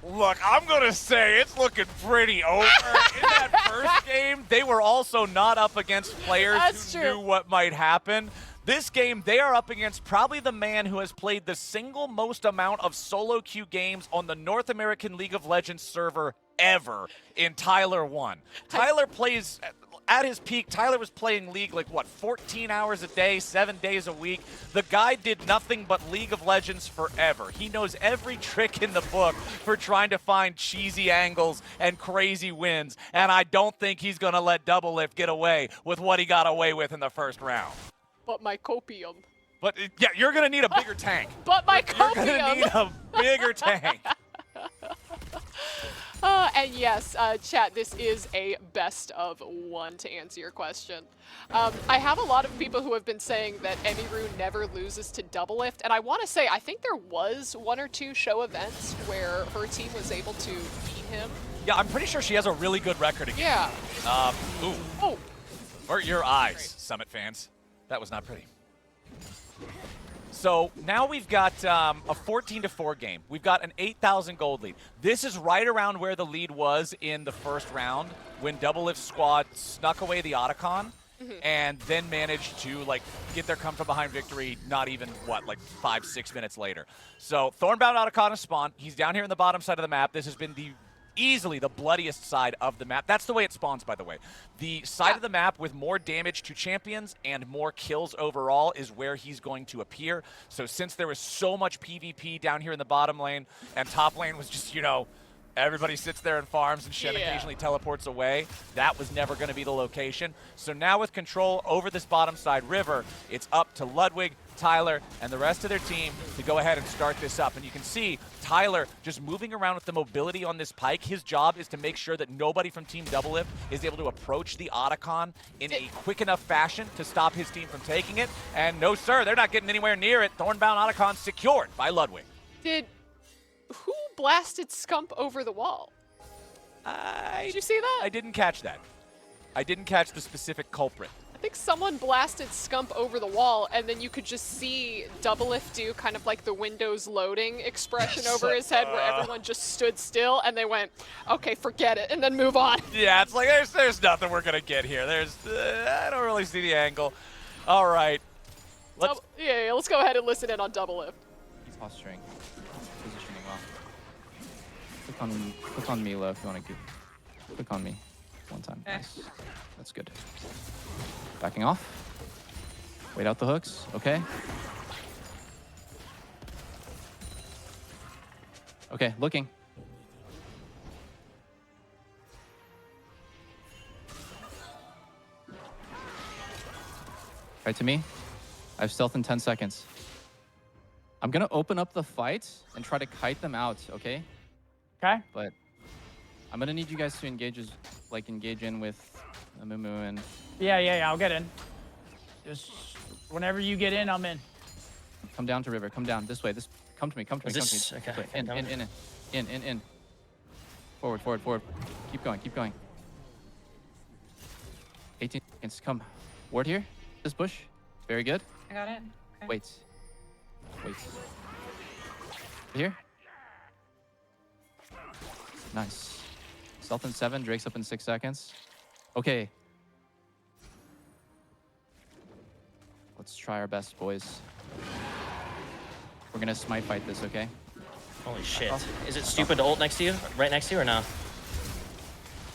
Look, I'm going to say it's looking pretty over. In that first game, they were also not up against players who knew what might happen. This game, they are up against probably the man who has played the single most amount of solo queue games on the North American League of Legends server ever in Tyler 1. Tyler plays, at his peak, Tyler was playing League like, what, 14 hours a day, 7 days a week. The guy did nothing but League of Legends forever. He knows every trick in the book for trying to find cheesy angles and crazy wins, and I don't think he's going to let Doublelift get away with what he got away with in the first round. But my copium. But yeah, you're going to need a bigger tank. But my copium. You're going to need a bigger tank. And yes, chat, this is a best of 1 to answer your question. I have a lot of people who have been saying that Emiru never loses to Doublelift, and I want to say I think there was 1 or 2 show events where her team was able to beat him. Yeah, I'm pretty sure she has a really good record again. Yeah. Ooh. Oh. Or your eyes, Summit fans. That was not pretty. So now we've got a 14-4 game. We've got an 8,000 gold lead. This is right around where the lead was in the first round when Doublelift's squad snuck away the Otacon and then managed to like get their come from behind victory not even, what, like 5-6 minutes later. So Thornbound Otacon has spawned. He's down here in the bottom side of the map. This has been easily the bloodiest side of the map. That's the way it spawns, by the way. The side of the map with more damage to champions and more kills overall is where he's going to appear. So since there was so much PvP down here in the bottom lane and top lane was just, you know, everybody sits there and farms and Shen occasionally teleports away, that was never going to be the location. So now with control over this bottom side river, it's up to Ludwig, Tyler, and the rest of their team to go ahead and start this up. And you can see Tyler just moving around with the mobility on this pike. His job is to make sure that nobody from Team Doublelift is able to approach the Otacon in a quick enough fashion to stop his team from taking it. And no, sir, they're not getting anywhere near it. Thornbound Otacon secured by Ludwig. Who blasted Scump over the wall? Did you see that? I didn't catch that. I didn't catch the specific culprit. I think someone blasted Scump over the wall, and then you could just see Doublelift do kind of like the Windows loading expression over his head where everyone just stood still, and they went, okay, forget it, and then move on. Yeah, it's like, there's nothing we're going to get here. I don't really see the angle. All right. Let's go ahead and listen in on Doublelift. He's posturing. Positioning off. Click on Mila if you want to click on me 1 time. Nice. That's good. Backing off. Wait out the hooks. Okay. Okay, looking. Right to me. I have stealth in 10 seconds. I'm gonna open up the fight and try to kite them out, okay? Okay. But I'm gonna need you guys to engage in with Mumu and... Yeah, I'll get in. Just whenever you get in, I'm in. Come down to river, come down, this way, come to me. Okay. In. Forward. Keep going. 18 seconds, come. Ward here, this bush, very good. I got it. Okay. Wait. Here. Nice. Stealth in 7, Drake's up in 6 seconds. Okay. Let's try our best, boys. We're gonna smite fight this, okay? Holy shit. Is it stupid to ult next to you? Right next to you or no?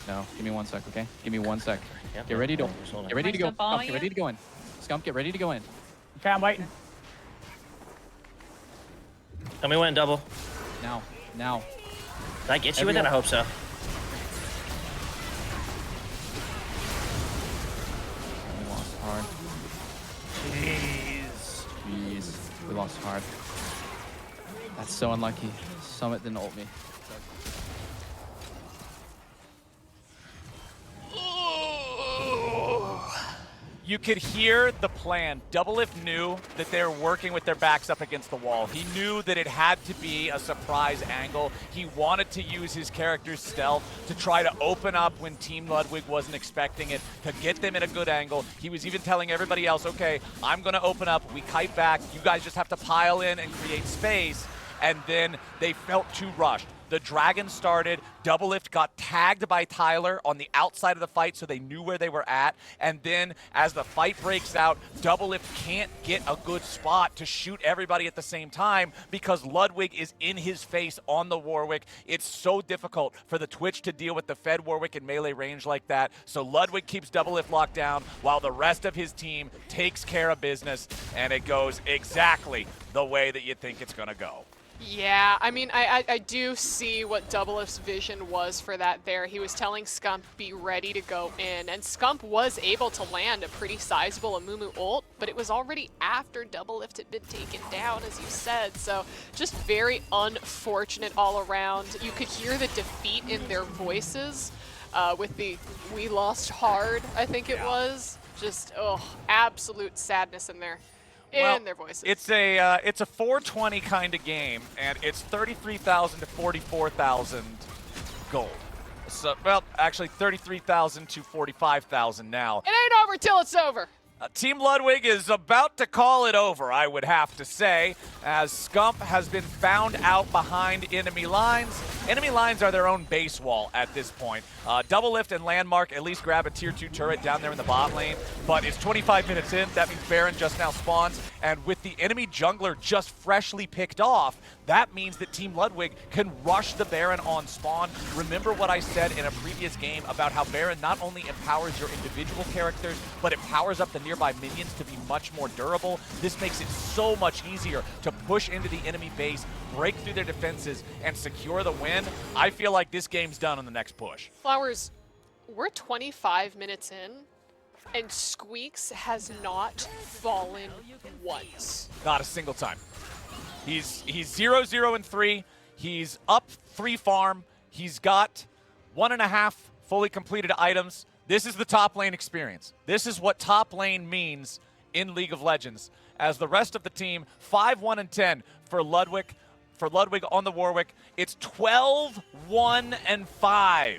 No, give me 1 sec, okay? Give me 1 sec. Yep. Get ready to go. Get ready to go. Scump, Get ready to go in. Scump, get ready to go in. Okay, I'm waiting. Tell me when, double. Now. Did I get you with it? I hope so. We lost hard. Jeez. We lost hard. That's so unlucky. Summit didn't ult me. You could hear the plan. Doublelift knew that they were working with their backs up against the wall. He knew that it had to be a surprise angle. He wanted to use his character's stealth to try to open up when Team Ludwig wasn't expecting it, to get them in a good angle. He was even telling everybody else, okay, I'm going to open up. We kite back. You guys just have to pile in and create space. And then they felt too rushed. The Dragon started, Doublelift got tagged by Tyler on the outside of the fight so they knew where they were at, and then as the fight breaks out, Doublelift can't get a good spot to shoot everybody at the same time because Ludwig is in his face on the Warwick. It's so difficult for the Twitch to deal with the Fed Warwick in melee range like that, so Ludwig keeps Doublelift locked down while the rest of his team takes care of business, and it goes exactly the way that you think it's gonna go. Yeah, I mean, I do see what Doublelift's vision was for that there. He was telling Scump, be ready to go in, and Scump was able to land a pretty sizable Amumu ult, but it was already after Doublelift had been taken down, as you said, so just very unfortunate all around. You could hear the defeat in their voices with the "we lost hard," I think it was. Just, oh, absolute sadness in there. Well, in their voices. It's a 420 kind of game, and it's 33,000 to 44,000 gold. So, well, actually 33,000 to 45,000 now. It ain't over till it's over. Team Ludwig is about to call it over, I would have to say, as Scump has been found out behind enemy lines. Enemy lines are their own base wall at this point. Doublelift and Landmark at least grab a tier 2 turret down there in the bot lane, but it's 25 minutes in. That means Baron just now spawns, and with the enemy jungler just freshly picked off, that means that Team Ludwig can rush the Baron on spawn. Remember what I said in a previous game about how Baron not only empowers your individual characters, but it powers up the nearby minions to be much more durable. This makes it so much easier to push into the enemy base, break through their defenses, and secure the win. I feel like this game's done on the next push. Flowers, we're 25 minutes in, and Squeaks has not fallen once. Not a single time. He's 0-0-3. He's up 3 farm. He's got 1.5 fully completed items. This is the top lane experience. This is what top lane means in League of Legends. As the rest of the team, 5-1-10 for Ludwig. For Ludwig on the Warwick, it's 12-1-5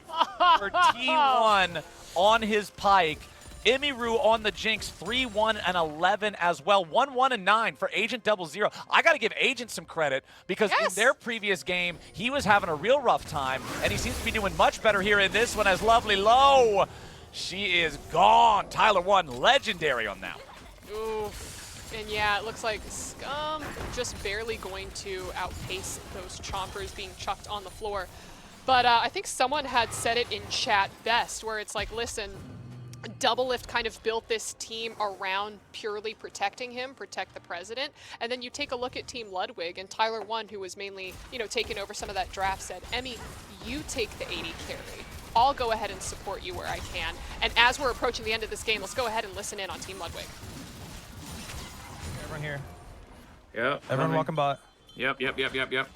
for T1 on his Pike. Emiru on the Jinx, 3-1-11 as well. 1-1-9 for Agent 00. I got to give Agent some credit because in their previous game, he was having a real rough time, and he seems to be doing much better here in this one as Lovely Low. She is gone. Tyler 1, legendary on that. Oof. And yeah, it looks like Scum just barely going to outpace those chompers being chucked on the floor. But I think someone had said it in chat best, where it's like, listen, Doublelift kind of built this team around purely protecting him, protect the president. And then you take a look at Team Ludwig, and Tyler 1, who was mainly, you know, taking over some of that draft, said, Emmy, you take the AD carry. I'll go ahead and support you where I can. And as we're approaching the end of this game, let's go ahead and listen in on Team Ludwig. Everyone here. Yep. Everyone walking bot. Yep. Yup.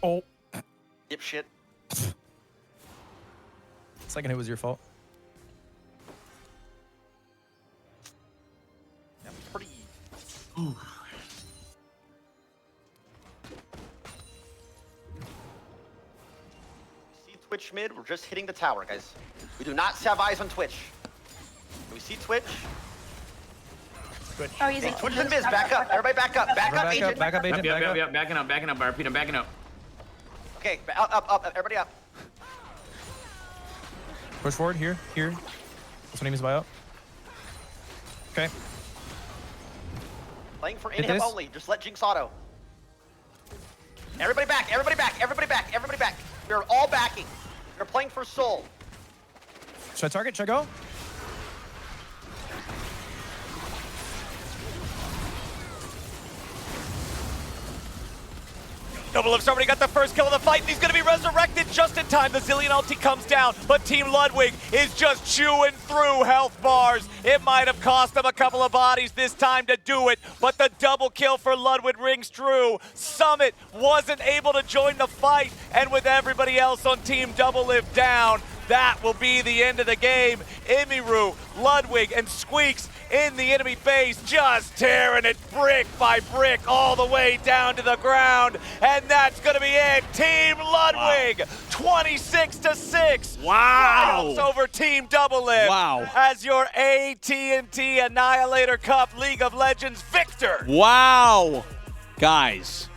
Oh. Dipshit. Second hit was your fault. Yeah, pretty. See Twitch mid? We're just hitting the tower, guys. We do not have eyes on Twitch. Do we see Twitch? Oh, he's Hey, Twitch and Biz, back up. Everybody back up. Back up, Agent. Back up, Agent. Yep. Backing up, RP. I'm backing up. Okay, up. Everybody up. Push forward, here. That's what he means by up. Okay. Playing for Hit in-him this. only. Just let Jinx auto. Everybody back. We're all backing. We're playing for soul. Should I target? Should I go? Doublelift's already got the first kill of the fight, and he's going to be resurrected just in time. The Zillion ulti comes down, but Team Ludwig is just chewing through health bars. It might have cost them a couple of bodies this time to do it, but the double kill for Ludwig rings true. Summit wasn't able to join the fight, and with everybody else on Team Doublelift down, that will be the end of the game. Imiru, Ludwig, and Squeaks in the enemy base, just tearing it brick by brick all the way down to the ground. And that's going to be it. Team Ludwig, 26-6. Wow. Triumphs over Team Double Lift. Wow. As your AT&T Annihilator Cup League of Legends victor. Wow. Guys.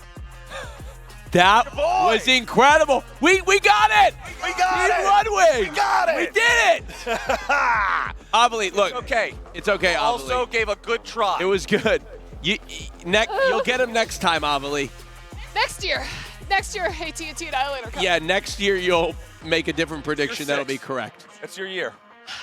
That was incredible. We got it. We got Team it. Ludwig. We got it. We did it. Avali, look. It's okay. It's okay, Avali. Also gave a good try. It was good. You'll get him next time, Avali. Next year, AT&T Annihilator Cup. Yeah, next year you'll make a different prediction. Year That'll 6. be correct. That's your year.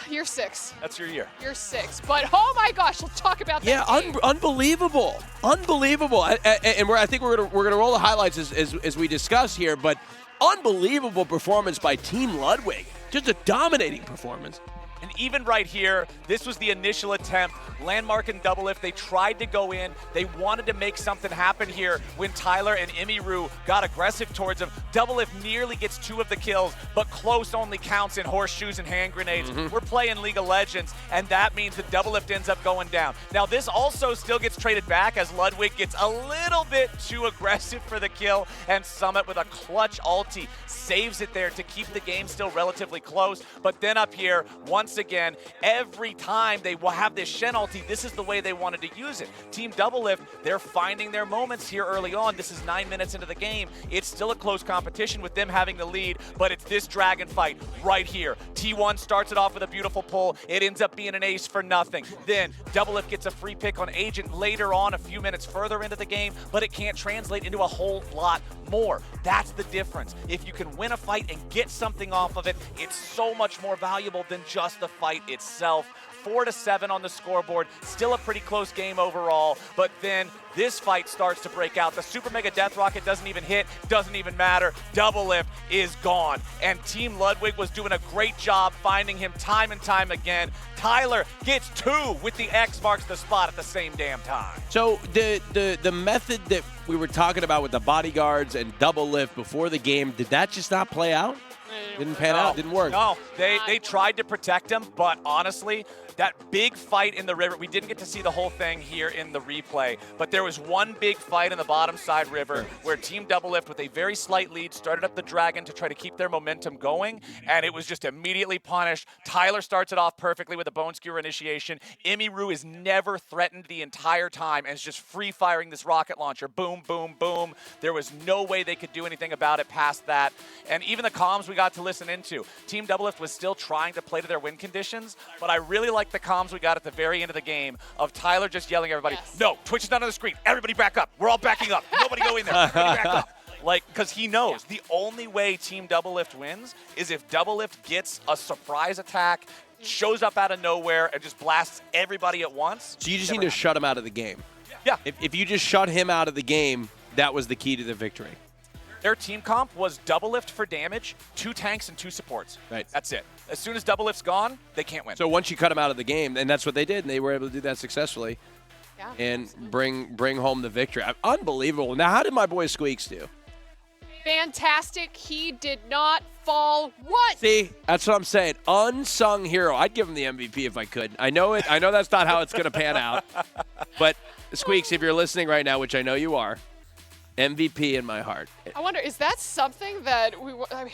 Year 6. That's your year. Year 6. But oh my gosh, we'll talk about that. Yeah, unbelievable, unbelievable. And I think we're gonna roll the highlights as we discuss here. But unbelievable performance by Team Ludwig. Just a dominating performance. And even right here, this was the initial attempt. Landmark and Double Lift, they tried to go in. They wanted to make something happen here when Tyler and Imiru got aggressive towards him. Double Lift nearly gets 2 of the kills, but close only counts in horseshoes and hand grenades. We're playing League of Legends, and that means that Double Lift ends up going down. Now, this also still gets traded back as Ludwig gets a little bit too aggressive for the kill, and Summit with a clutch ulti saves it there to keep the game still relatively close. But then up here, once again, every time they will have this Shen ulti, this is the way they wanted to use it. Team Double Lift, they're finding their moments here early on. This is 9 minutes into the game. It's still a close competition with them having the lead, but it's this dragon fight right here. T1 starts it off with a beautiful pull. It ends up being an ace for nothing. Then Double Lift gets a free pick on Agent later on, a few minutes further into the game, but it can't translate into a whole lot more. That's the difference. If you can win a fight and get something off of it, it's so much more valuable than just the fight itself. 4-7 on the scoreboard. Still a pretty close game overall, but then this fight starts to break out. The Super Mega Death Rocket doesn't even hit, doesn't even matter. Double Lift is gone, and Team Ludwig was doing a great job finding him time and time again. Tyler gets 2 with the X marks the spot at the same damn time. So the method that we were talking about with the bodyguards and Double Lift before the game, did that just not play out? Didn't pan out, didn't work. No, they tried to protect him, but honestly, that big fight in the river, we didn't get to see the whole thing here in the replay, but there was one big fight in the bottom side river where Team Double Lift with a very slight lead started up the dragon to try to keep their momentum going, and it was just immediately punished. Tyler starts it off perfectly with a bone skewer initiation. Imiru is never threatened the entire time and is just free firing this rocket launcher. Boom, boom, boom. There was no way they could do anything about it past that. And even the comms we got to listen into, Team Double Lift was still trying to play to their win conditions, but I really like the comms we got at the very end of the game of Tyler just yelling at everybody, no, Twitch is not on the screen. Everybody back up. We're all backing up. Nobody go in there. Everybody back up. Like, because he knows the only way Team Double Lift wins is if Double Lift gets a surprise attack, shows up out of nowhere, and just blasts everybody at once. So you just need to shut him out of the game. Yeah. If you just shut him out of the game, that was the key to the victory. Their team comp was Double Lift for damage, 2 tanks, and 2 supports. Right. That's it. As soon as Double Lift's gone, they can't win. So once you cut him out of the game, and that's what they did, and they were able to do that successfully. Yeah. And bring home the victory. Unbelievable. Now, how did my boy Squeaks do? Fantastic. He did not fall once. See, that's what I'm saying. Unsung hero. I'd give him the MVP if I could. I know it. I know that's not how it's going to pan out. But Squeaks, if you're listening right now, which I know you are, MVP in my heart. I wonder, is that something that we? I mean,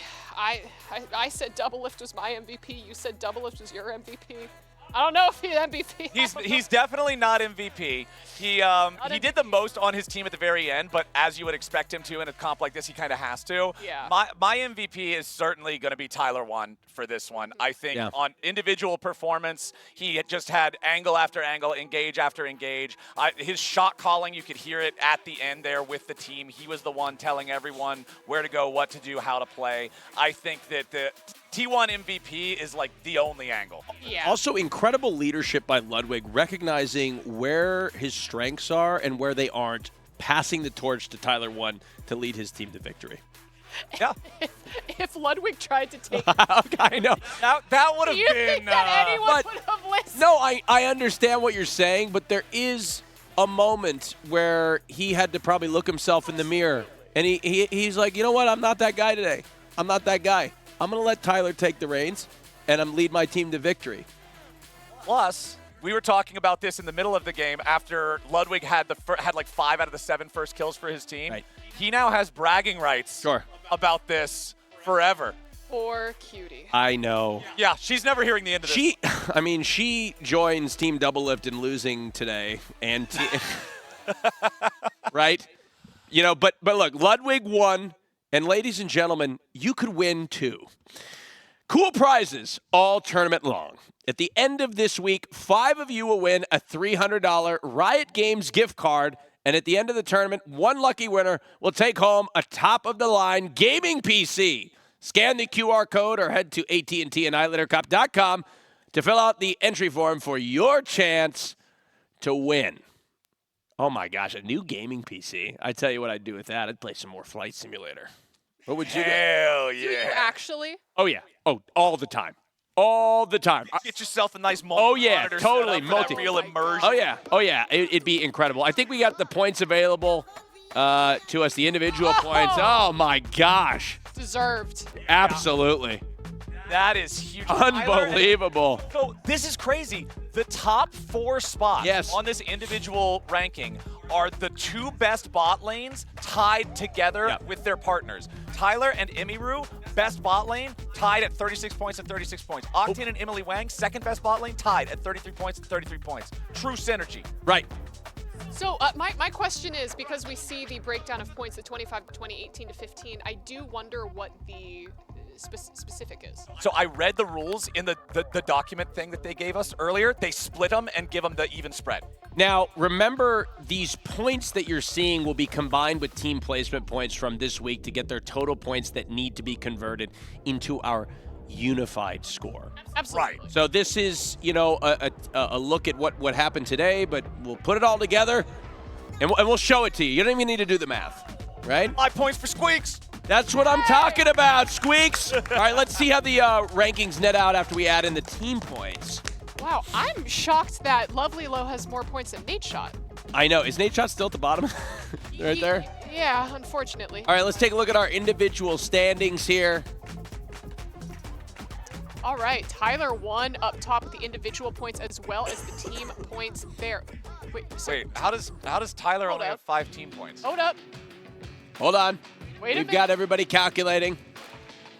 I said Double Lift was my MVP. You said Double Lift was your MVP. I don't know if he's MVP. He's definitely not MVP. He did the most on his team at the very end, but as you would expect him to in a comp like this, he kind of has to. Yeah. My MVP is certainly going to be Tyler 1 for this one. I think on individual performance, he had just had angle after angle, engage after engage. His shot calling, you could hear it at the end there with the team. He was the one telling everyone where to go, what to do, how to play. I think that the T1 MVP is like the only angle. Yeah. Also, incredible leadership by Ludwig, recognizing where his strengths are and where they aren't, passing the torch to Tyler 1 to lead his team to victory. Yeah. If Ludwig tried to take I know. That would have do you been. think that anyone would have listened? No, I understand what you're saying, but there is a moment where he had to probably look himself in the mirror, and he's like, you know what? I'm not that guy today. I'm not that guy. I'm going to let Tyler take the reins, and I'm lead my team to victory. Plus, we were talking about this in the middle of the game after Ludwig had like 5 out of the 7 first kills for his team. Right. He now has bragging rights about this forever. Poor cutie. I know. Yeah, she's never hearing the end of this. She joins Team Double Lift in losing today, and right? You know, but look, Ludwig won, and ladies and gentlemen, you could win too. Cool prizes all tournament long. At the end of this week, 5 of you will win a $300 Riot Games gift card, and at the end of the tournament, 1 lucky winner will take home a top-of-the-line gaming PC. Scan the QR code or head to AT&T Annihilatorcup.com to fill out the entry form for your chance to win. Oh my gosh, a new gaming PC. I tell you what I'd do with that. I'd play some more Flight Simulator. What would you do? Hell Do you actually? Oh, yeah. Oh, all the time. All the time. Get yourself a nice multi-monitor totally. setup for that real immersion. Oh, yeah. Oh, yeah. It'd be incredible. I think we got the points available to us, the individual points. Oh, my gosh. Deserved. Absolutely. That is huge. Unbelievable. So this is crazy. The top 4 spots on this individual ranking are the 2 best bot lanes tied together with their partners. Tyler and Emiru, best bot lane, tied at 36 points and 36 points. Octane and Emily Wang, second best bot lane, tied at 33 points and 33 points. True synergy. Right. So my question is, because we see the breakdown of points at 25 to 20, 18 to 15, I do wonder what the specific is. So I read the rules in the document thing that they gave us earlier. They split them and give them the even spread. Now, remember, these points that you're seeing will be combined with team placement points from this week to get their total points that need to be converted into our unified score. Absolutely. Right. So this is, you know, a look at what happened today, but we'll put it all together and we'll show it to you. You don't even need to do the math, right? 5 points for Squeaks. That's what I'm talking about, Squeaks. All right, let's see how the rankings net out after we add in the team points. Wow, I'm shocked that Lovely Low has more points than Nate Shot. I know. Is Nate Shot still at the bottom? Right there? Yeah, unfortunately. All right, let's take a look at our individual standings here. All right, Tyler won up top with the individual points as well as the team points there. Wait, how does Tyler only have 5 team points? Hold up. Hold on. Wait a We've minute. got everybody calculating.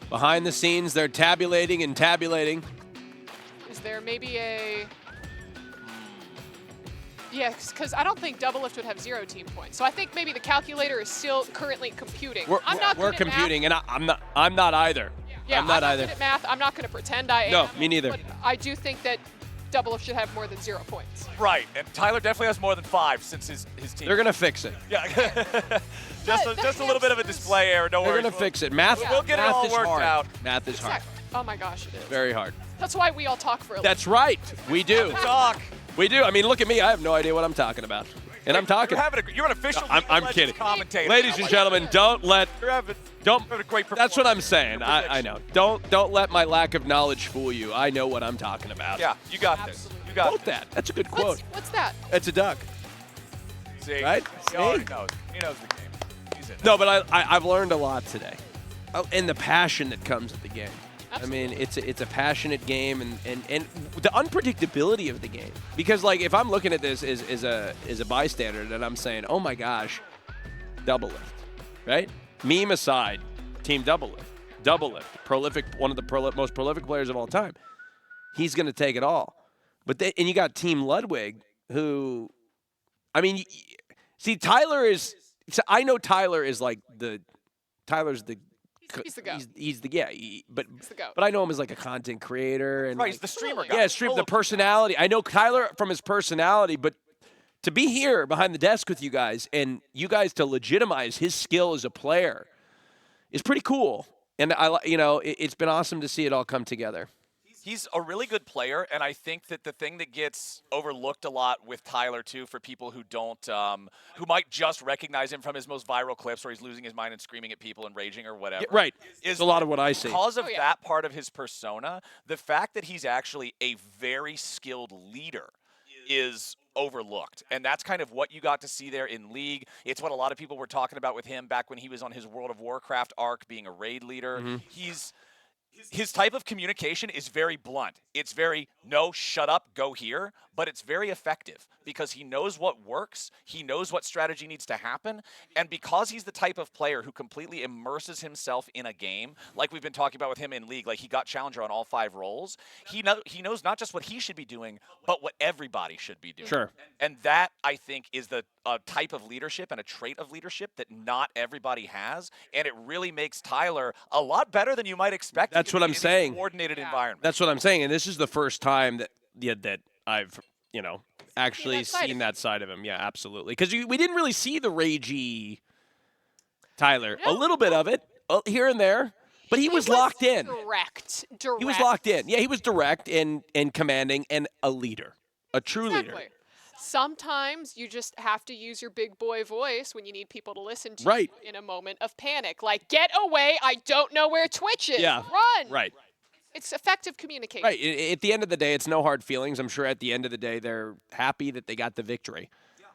Behind the scenes, they're tabulating and tabulating. Is there maybe a... Yeah, because I don't think Double Lift would have 0 team points. So I think maybe the calculator is still currently computing. I'm not We're good at computing, math. and I'm not either. Yeah, I'm not either. good at math. I'm not going to pretend I am. No, me neither. But I do think that Double Lift should have more than 0 points. Right, and Tyler definitely has more than 5 since his team. They're going to fix it. Yeah, just a little bit of a display error. Don't They're worry. going to fix it. Math, We'll get it math all is worked hard. out. Math is hard. Exactly. Oh my gosh, it is. Very hard. That's why we all talk for a living. That's right. We do. Talk. We do. I mean, look at me. I have no idea what I'm talking about. And I'm talking. You're an official. I'm kidding. Commentator. Ladies and gentlemen, don't let. Don't. Having a great That's what I'm saying. I know. Don't let my lack of knowledge fool you. I know what I'm talking about. Yeah, you got this. You got Quote that. That's a good quote. What's that? It's a duck. See, Right? He already knows. He knows the game. He's in. No, but I've learned a lot today, and the passion that comes with the game. Absolutely. I mean, it's a passionate game, and the unpredictability of the game. Because like, if I'm looking at this as a bystander, and I'm saying, oh my gosh, Double Lift, right? Meme aside, Team Double Lift, prolific, one of the most prolific players of all time. He's going to take it all. But and you got Team Ludwig, who, I mean, see, Tyler is. So I know Tyler is like Tyler's the. He's the goat. He's the but He's the goat. But I know him as like a content creator and Right, he's the streamer guy. Yeah, the personality. I know Tyler from his personality, but to be here behind the desk with you guys and you guys to legitimize his skill as a player is pretty cool. And it's been awesome to see it all come together. He's a really good player, and I think that the thing that gets overlooked a lot with Tyler too, for people who don't, who might just recognize him from his most viral clips where he's losing his mind and screaming at people and raging or whatever. Yeah, right. Is it's a lot of what I see. Because of that part of his persona, the fact that he's actually a very skilled leader is overlooked. And that's kind of what you got to see there in League. It's what a lot of people were talking about with him back when he was on his World of Warcraft arc, being a raid leader. Mm-hmm. his type of communication is very blunt. It's very, no, shut up, go here, but it's very effective because he knows what works, he knows what strategy needs to happen, and because he's the type of player who completely immerses himself in a game, like we've been talking about with him in League, like he got Challenger on all 5 roles, he knows not just what he should be doing, but what everybody should be doing. Sure. And that, I think, is the type of leadership and a trait of leadership that not everybody has, and it really makes Tyler a lot better than you might expect. That's what I'm saying. Coordinated environment. That's what I'm saying, and this is the first time that I've actually seen that side of him. Yeah, absolutely. Because we didn't really see the ragey Tyler. A little bit of it here and there, but he was locked in. Direct. He was locked in. Yeah, he was direct and commanding and a leader, a true leader. Sometimes you just have to use your big boy voice when you need people to listen to Right. you in a moment of panic. Like, get away, I don't know where Twitch is. Yeah. Run. Right. It's effective communication. Right. At the end of the day, it's no hard feelings. I'm sure at the end of the day, they're happy that they got the victory.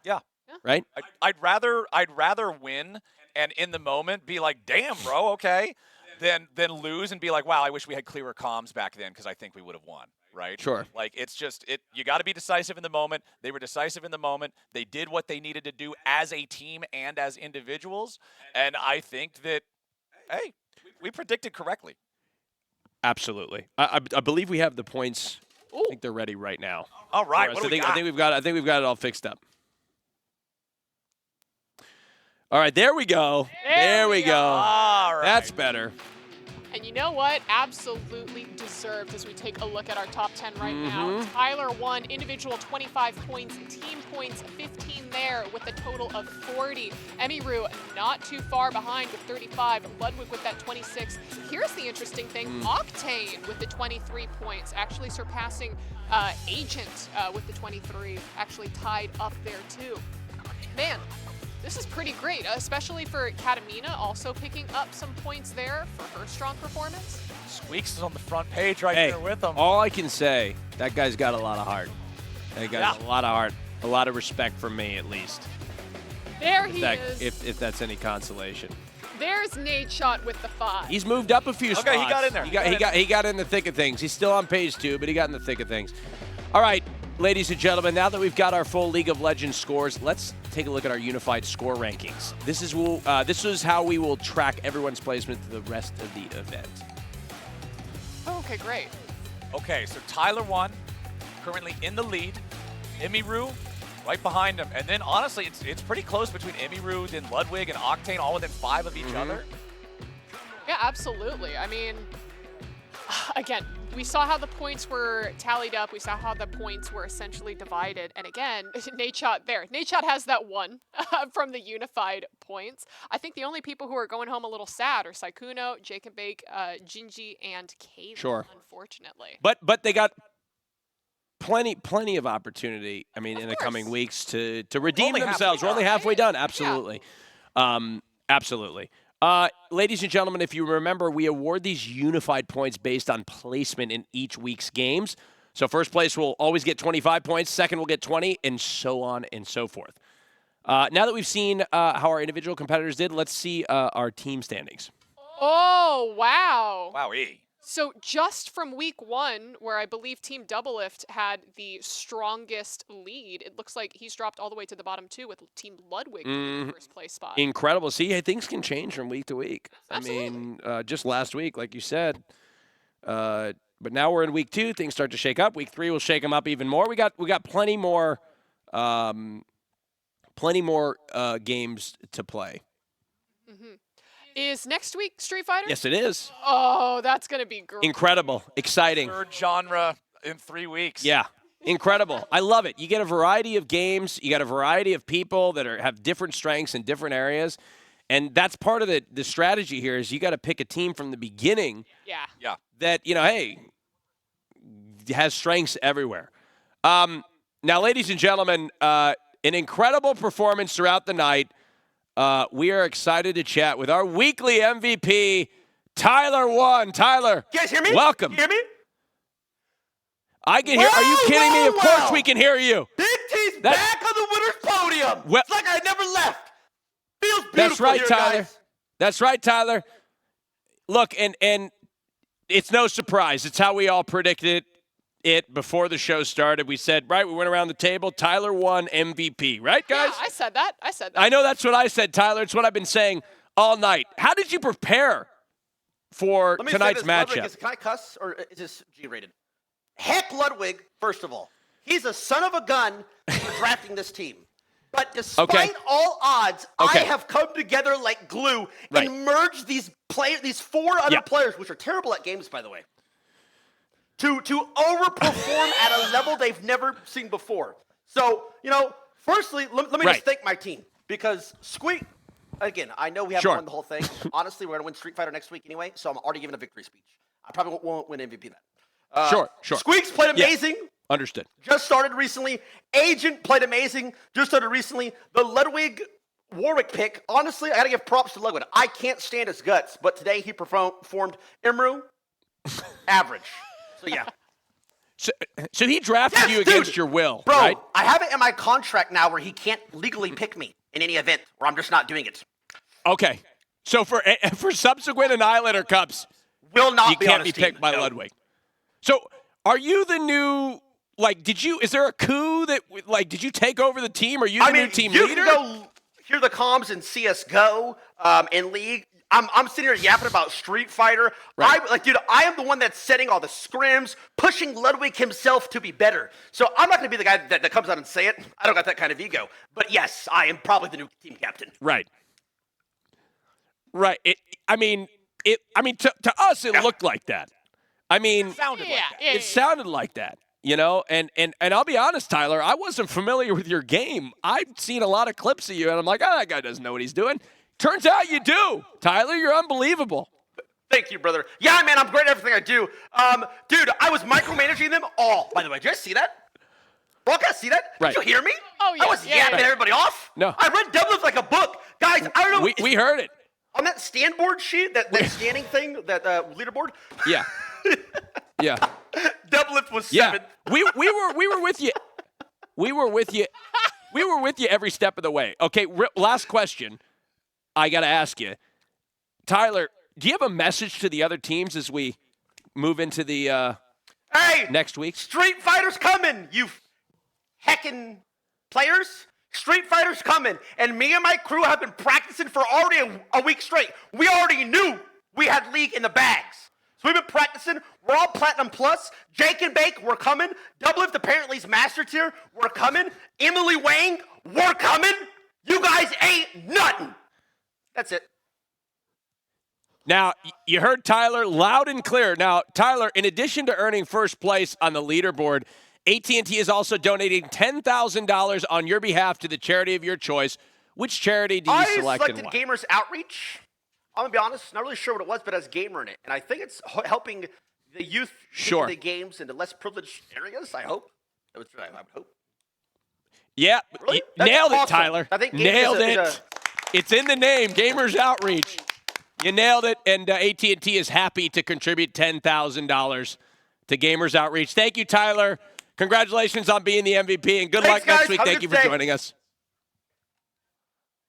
Yeah. Right? I'd rather win and in the moment be like, damn, bro, okay, than lose and be like, wow, I wish we had clearer comms back then because I think we would have won. Right? Sure. Like, it's just, you got to be decisive in the moment. They were decisive in the moment. They did what they needed to do as a team and as individuals. And I think that, hey, we predicted correctly. Absolutely. I believe we have the points. I think they're ready right now. All right. I What do we think got? I think we've got it all fixed up. All right, there we go. There we go. All right. That's better. And you know what? Absolutely deserved as we take a look at our top 10 right now. Tyler won individual 25 points, team points 15 there with a total of 40. Emiru not too far behind with 35. Ludwig with that 26. Here's the interesting thing. Octane with the 23 points, actually surpassing Agent with the 23, actually tied up there too. Man, this is pretty great, especially for Katamina also picking up some points there for her strong performance. Squeaks is on the front page right there with him. All I can say, that guy's got a lot of heart. That guy's a lot of heart. A lot of respect from me, at least. There he is. If that's any consolation. There's Nate Shot with the 5. He's moved up a few spots. Okay, he got in there. He got in the thick of things. He's still on page 2, but he got in the thick of things. All right, ladies and gentlemen, now that we've got our full League of Legends scores, let's take a look at our unified score rankings. This is how we will track everyone's placement to the rest of the event. Oh, okay, great. Okay, so Tyler won, currently in the lead. Emiru right behind him. And then, honestly, it's pretty close between Emiru, then Ludwig, and Octane, all within 5 of each other. Yeah, absolutely. I mean, again, we saw how the points were tallied up. We saw how the points were essentially divided. And again, Nate Shot there. Nate Shot has that 1 from the unified points. I think the only people who are going home a little sad are Saikuno, Jake and Bake, Jinji, and Kayla, unfortunately. But they got plenty of opportunity, I mean, in the coming weeks to redeem themselves. We're only halfway done. Absolutely. Absolutely. Ladies and gentlemen, if you remember, we award these unified points based on placement in each week's games. So first place will always get 25 points, second will get 20, and so on and so forth. Now that we've seen how our individual competitors did, let's see our team standings. Oh, wow. Wowee. So just from week 1, where I believe Team Doublelift had the strongest lead, it looks like he's dropped all the way to the bottom 2 with Team Ludwig in the first place spot. Incredible. See, things can change from week to week. Absolutely. I mean, just last week, like you said. But now we're in week 2. Things start to shake up. Week 3 will shake them up even more. We got plenty more games to play. Is next week Street Fighter? Yes, it is. Oh, that's going to be great. Incredible. Exciting. Third genre in 3 weeks. Yeah. Incredible. I love it. You get a variety of games. You got a variety of people that have different strengths in different areas. And that's part of the strategy here is you got to pick a team from the beginning. Yeah. That, hey, has strengths everywhere. Now, ladies and gentlemen, an incredible performance throughout the night. We are excited to chat with our weekly MVP, Tyler 1. Tyler, you guys hear me? Welcome. You hear me? I can hear. Are you kidding me? Of course we can hear you. Big T's back on the winner's podium. Well, it's like I never left. Feels beautiful. That's right, here, Tyler. guys. That's right, Tyler. Look, and it's no surprise. It's how we all predicted it before the show started. We said, right, we went around the table. Tyler won MVP, right, guys? Yeah, I said that. I know that's what I said, Tyler. It's what I've been saying all night. How did you prepare for tonight's matchup? Can I cuss, or is this G-rated? Heck Ludwig, first of all. He's a son of a gun for drafting this team. But despite all odds, I have come together like glue and merged these four other players, which are terrible at games, by the way, to overperform at a level they've never seen before. So, firstly, let me just thank my team, because Squeak, again, I know we haven't won the whole thing. Honestly, we're going to win Street Fighter next week anyway, so I'm already giving a victory speech. I probably won't win MVP then. Sure. Squeak's played amazing. Yeah. Understood. Just started recently. Agent played amazing. Just started recently. The Ludwig Warwick pick, honestly, I got to give props to Ludwig. I can't stand his guts, but today he performed Imru, average. So, yeah. So he drafted you against your will, bro, right? I have it in my contract now where he can't legally pick me in any event, or I'm just not doing it. Okay. So for subsequent Annihilator Cups, you can't be picked by Ludwig. So are you the new... is there a coup that, did you take over the team? Are you the new team leader? You can go hear the comms in CSGO, in League. I'm sitting here yapping about Street Fighter. Right. I am the one that's setting all the scrims, pushing Ludwig himself to be better. So I'm not going to be the guy that comes out and say it. I don't got that kind of ego. But yes, I am probably the new team captain. Right. To us, it looked like that. It sounded like that. And I'll be honest, Tyler, I wasn't familiar with your game. I've seen a lot of clips of you, and I'm like, that guy doesn't know what he's doing. Turns out you do. Tyler, you're unbelievable. Thank you, brother. Yeah, man, I'm great at everything I do. Dude, I was micromanaging them all. By the way, did you guys see that? Broadcast, see that? Right. Did you hear me? Oh, yeah. I was yapping everybody off. No. I read deadlift like a book. Guys, I don't know. We heard it. On that stand board sheet, that standing thing, that leaderboard. Yeah. Yeah. Deadlift was 7. We were with you. We were with you. We were with you every step of the way. Okay, last question. I got to ask you. Tyler, do you have a message to the other teams as we move into the next week? Street Fighter's coming, you heckin' players. Street Fighter's coming. And me and my crew have been practicing for already a week straight. We already knew we had League in the bags. So we've been practicing. We're all Platinum Plus. Jake and Bake, we're coming. Doublelift apparently is Master Tier. We're coming. Emily Wang, we're coming. You guys ain't nothing. That's it. Now, you heard Tyler loud and clear. Now, Tyler, in addition to earning first place on the leaderboard, AT&T is also donating $10,000 on your behalf to the charity of your choice. Which charity do you select and why? I selected Gamers Outreach. I'm going to be honest, not really sure what it was, but it has gamer in it. And I think it's helping the youth get the games into less privileged areas, I hope. I would hope. Yeah, really? Nailed awesome. it, Tyler. I think nailed it. It's in the name, Gamers Outreach. You nailed it, and AT&T is happy to contribute $10,000 to Gamers Outreach. Thank you, Tyler. Congratulations on being the MVP, and good luck next week. Thank you for joining us.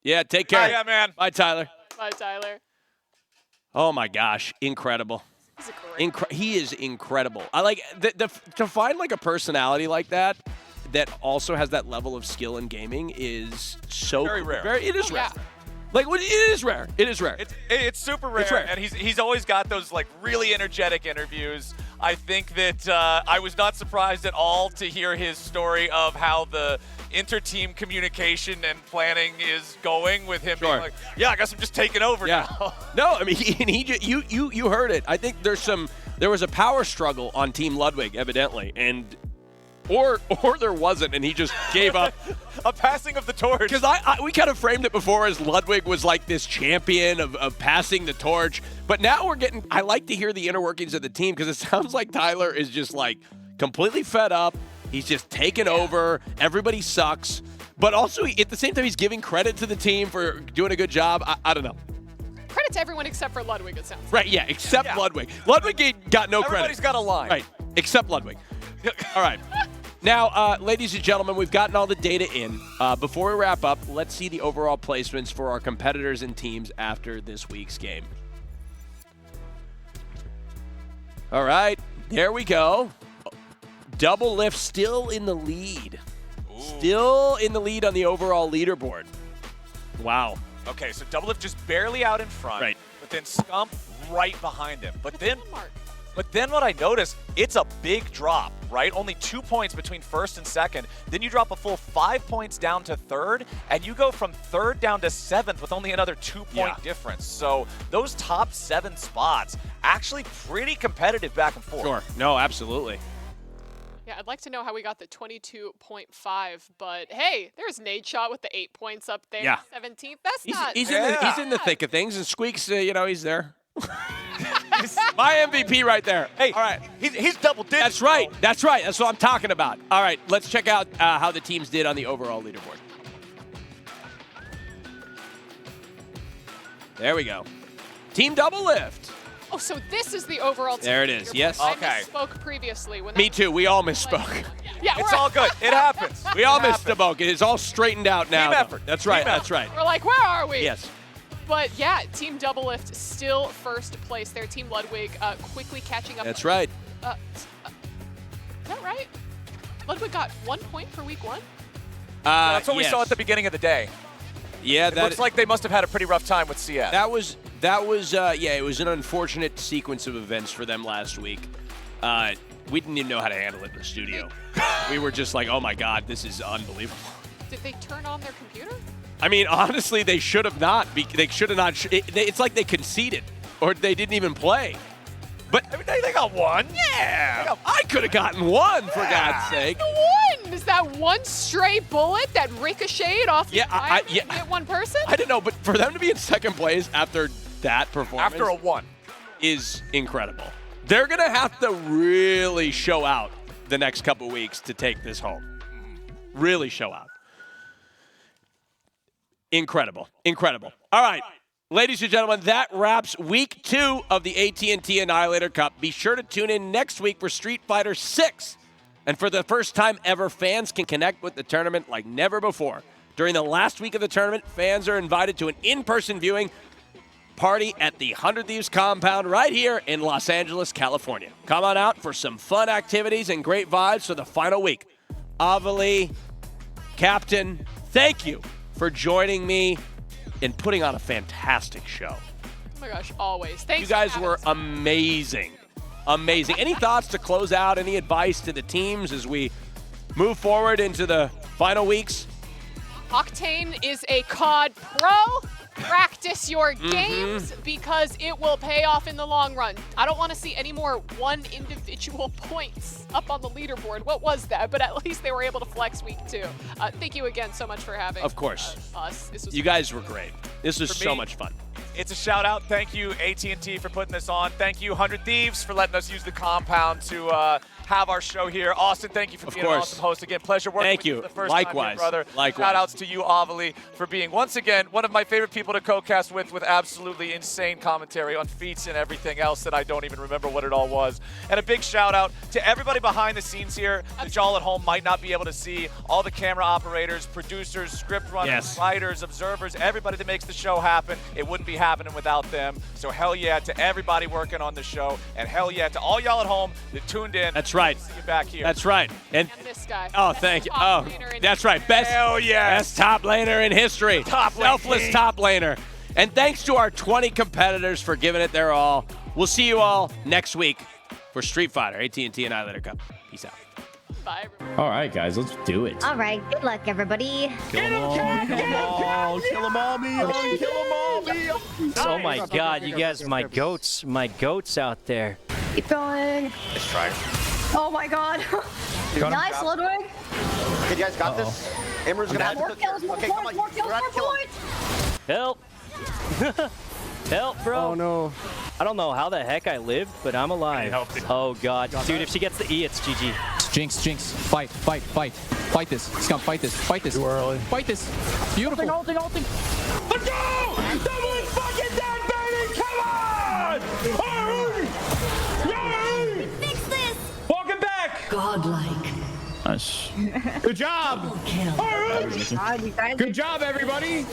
Yeah, take care. Yeah, man. Bye, Tyler. Bye, Tyler. Oh, my gosh. Incredible. He is incredible. I like to find like a personality like that also has that level of skill in gaming is so very rare. It is rare. Like it is rare. It is rare. It's super rare. It's rare. And he's always got those like really energetic interviews. I think that I was not surprised at all to hear his story of how the inter-team communication and planning is going with him being like, yeah, I guess I'm just taking over now. No, I mean you heard it. I think there was a power struggle on Team Ludwig evidently, and or there wasn't, and he just gave up. A passing of the torch. Because we kind of framed it before as Ludwig was like this champion of passing the torch. But now I like to hear the inner workings of the team because it sounds like Tyler is just like completely fed up. He's just taken over. Everybody sucks. But also, at the same time, he's giving credit to the team for doing a good job. I don't know. Credit to everyone except for Ludwig, it sounds like. Right, yeah, except Ludwig. Ludwig got no credit. Everybody's got a line. Right, except Ludwig. All right. Now, ladies and gentlemen, we've gotten all the data in. Before we wrap up, let's see the overall placements for our competitors and teams after this week's game. All right, there we go. Double Lift still in the lead. Still in the lead on the overall leaderboard. Wow. Okay, so Double Lift just barely out in front. Right. But then Scump right behind him. But then what I noticed, it's a big drop, right? Only 2 points between first and second. Then you drop a full 5 points down to third, and you go from third down to seventh with only another 2-point difference. So those top 7 spots, actually pretty competitive back and forth. Sure. No, absolutely. Yeah, I'd like to know how we got the 22.5, but hey, there's Nate Shot with the 8 points up there. Yeah. 17th. That's not. He's in the thick of things, and Squeaks, he's there. My MVP right there. Hey, all right. He's double digits. That's right. That's right. That's what I'm talking about. All right, let's check out how the teams did on the overall leaderboard. There we go. Team Double Lift. Oh, so this is the overall team. There it is. Yes. I Okay. misspoke previously. When Me too. We all misspoke. Yeah, it's all good. It happens. We all misspoke. It is all straightened out now. Team effort. That's right. Team That's right. We're like, where are we? Yes. But yeah, Team Double Lift still first place there. Team Ludwig quickly catching up. That's right. Is that right? Ludwig got 1 point for week 1? That's what we saw at the beginning of the day. Yeah, it looks like they must have had a pretty rough time with CS. That was it was an unfortunate sequence of events for them last week. We didn't even know how to handle it in the studio. We were just like, oh my God, this is unbelievable. Did they turn on their computer? I mean, honestly, they should have not. They should have not. It's like they conceded, or they didn't even play. But they got 1. Yeah, I could have gotten 1 for God's sake. One is that one stray bullet that ricocheted off the fire and hit one person? I didn't know, but for them to be in second place after that performance, after a 1, is incredible. They're gonna have to really show out the next couple weeks to take this home. Really show out. Incredible. Incredible. All right, ladies and gentlemen, that wraps week 2 of the AT&T Annihilator Cup. Be sure to tune in next week for Street Fighter 6. And for the first time ever, fans can connect with the tournament like never before. During the last week of the tournament, fans are invited to an in-person viewing party at the 100 Thieves compound right here in Los Angeles, California. Come on out for some fun activities and great vibes for the final week. Avali, Captain, thank you for joining me and putting on a fantastic show. Oh my gosh, always. Thanks. You guys were amazing. Amazing. Any thoughts to close out? Any advice to the teams as we move forward into the final weeks? Octane is a COD pro. Practice your games because it will pay off in the long run. I don't want to see any more one individual points up on the leaderboard. What was that? But at least they were able to flex week 2. Thank you again so much for having Of course. us. This was You guys were great. This was so much fun. It's a shout out. Thank you, AT&T, for putting this on. Thank you, 100 Thieves, for letting us use the compound to have our show here. Austin, thank you for being an awesome host again. Pleasure working with you for the first time here, brother. Likewise. Shout outs to you, Avali, for being, once again, one of my favorite people to co-cast with absolutely insane commentary on feats and everything else that I don't even remember what it all was. And a big shout out to everybody behind the scenes here that y'all at home might not be able to see. All the camera operators, producers, script runners, writers, observers, everybody that makes the show happen. It wouldn't be happening without them. So hell yeah to everybody working on the show, and hell yeah to all y'all at home that tuned in. That's right. See you back here. That's right. And this guy. Oh, thank you. Oh, that's right. Best top laner in history. Selfless top laner. And thanks to our 20 competitors for giving it their all. We'll see you all next week for Street Fighter AT&T Annihilator Cup. Peace out. Bye. All right, guys, let's do it. All right, good luck, everybody. Kill them all, kill them all, kill them all, Mio, kill them all, Mio. Oh my God, you guys, my goats out there. Keep going. Nice try. Oh my God. Nice, Ludwig. Okay, you guys got this? Imru's gonna have to cook here. Okay, come on. More kills, more points. Help. Help, bro. Oh no. I don't know how the heck I lived, but I'm alive. Oh God. Dude, if she gets the E, it's GG. Jinx. Fight this. Scum, fight this. Too early. Fight this. Beautiful. Ulting. Let's go! Double is fucking dead, baby! Come on! Yay! Fix this. Welcome back! Godlike. Nice. Good job! Kill. Good job, everybody!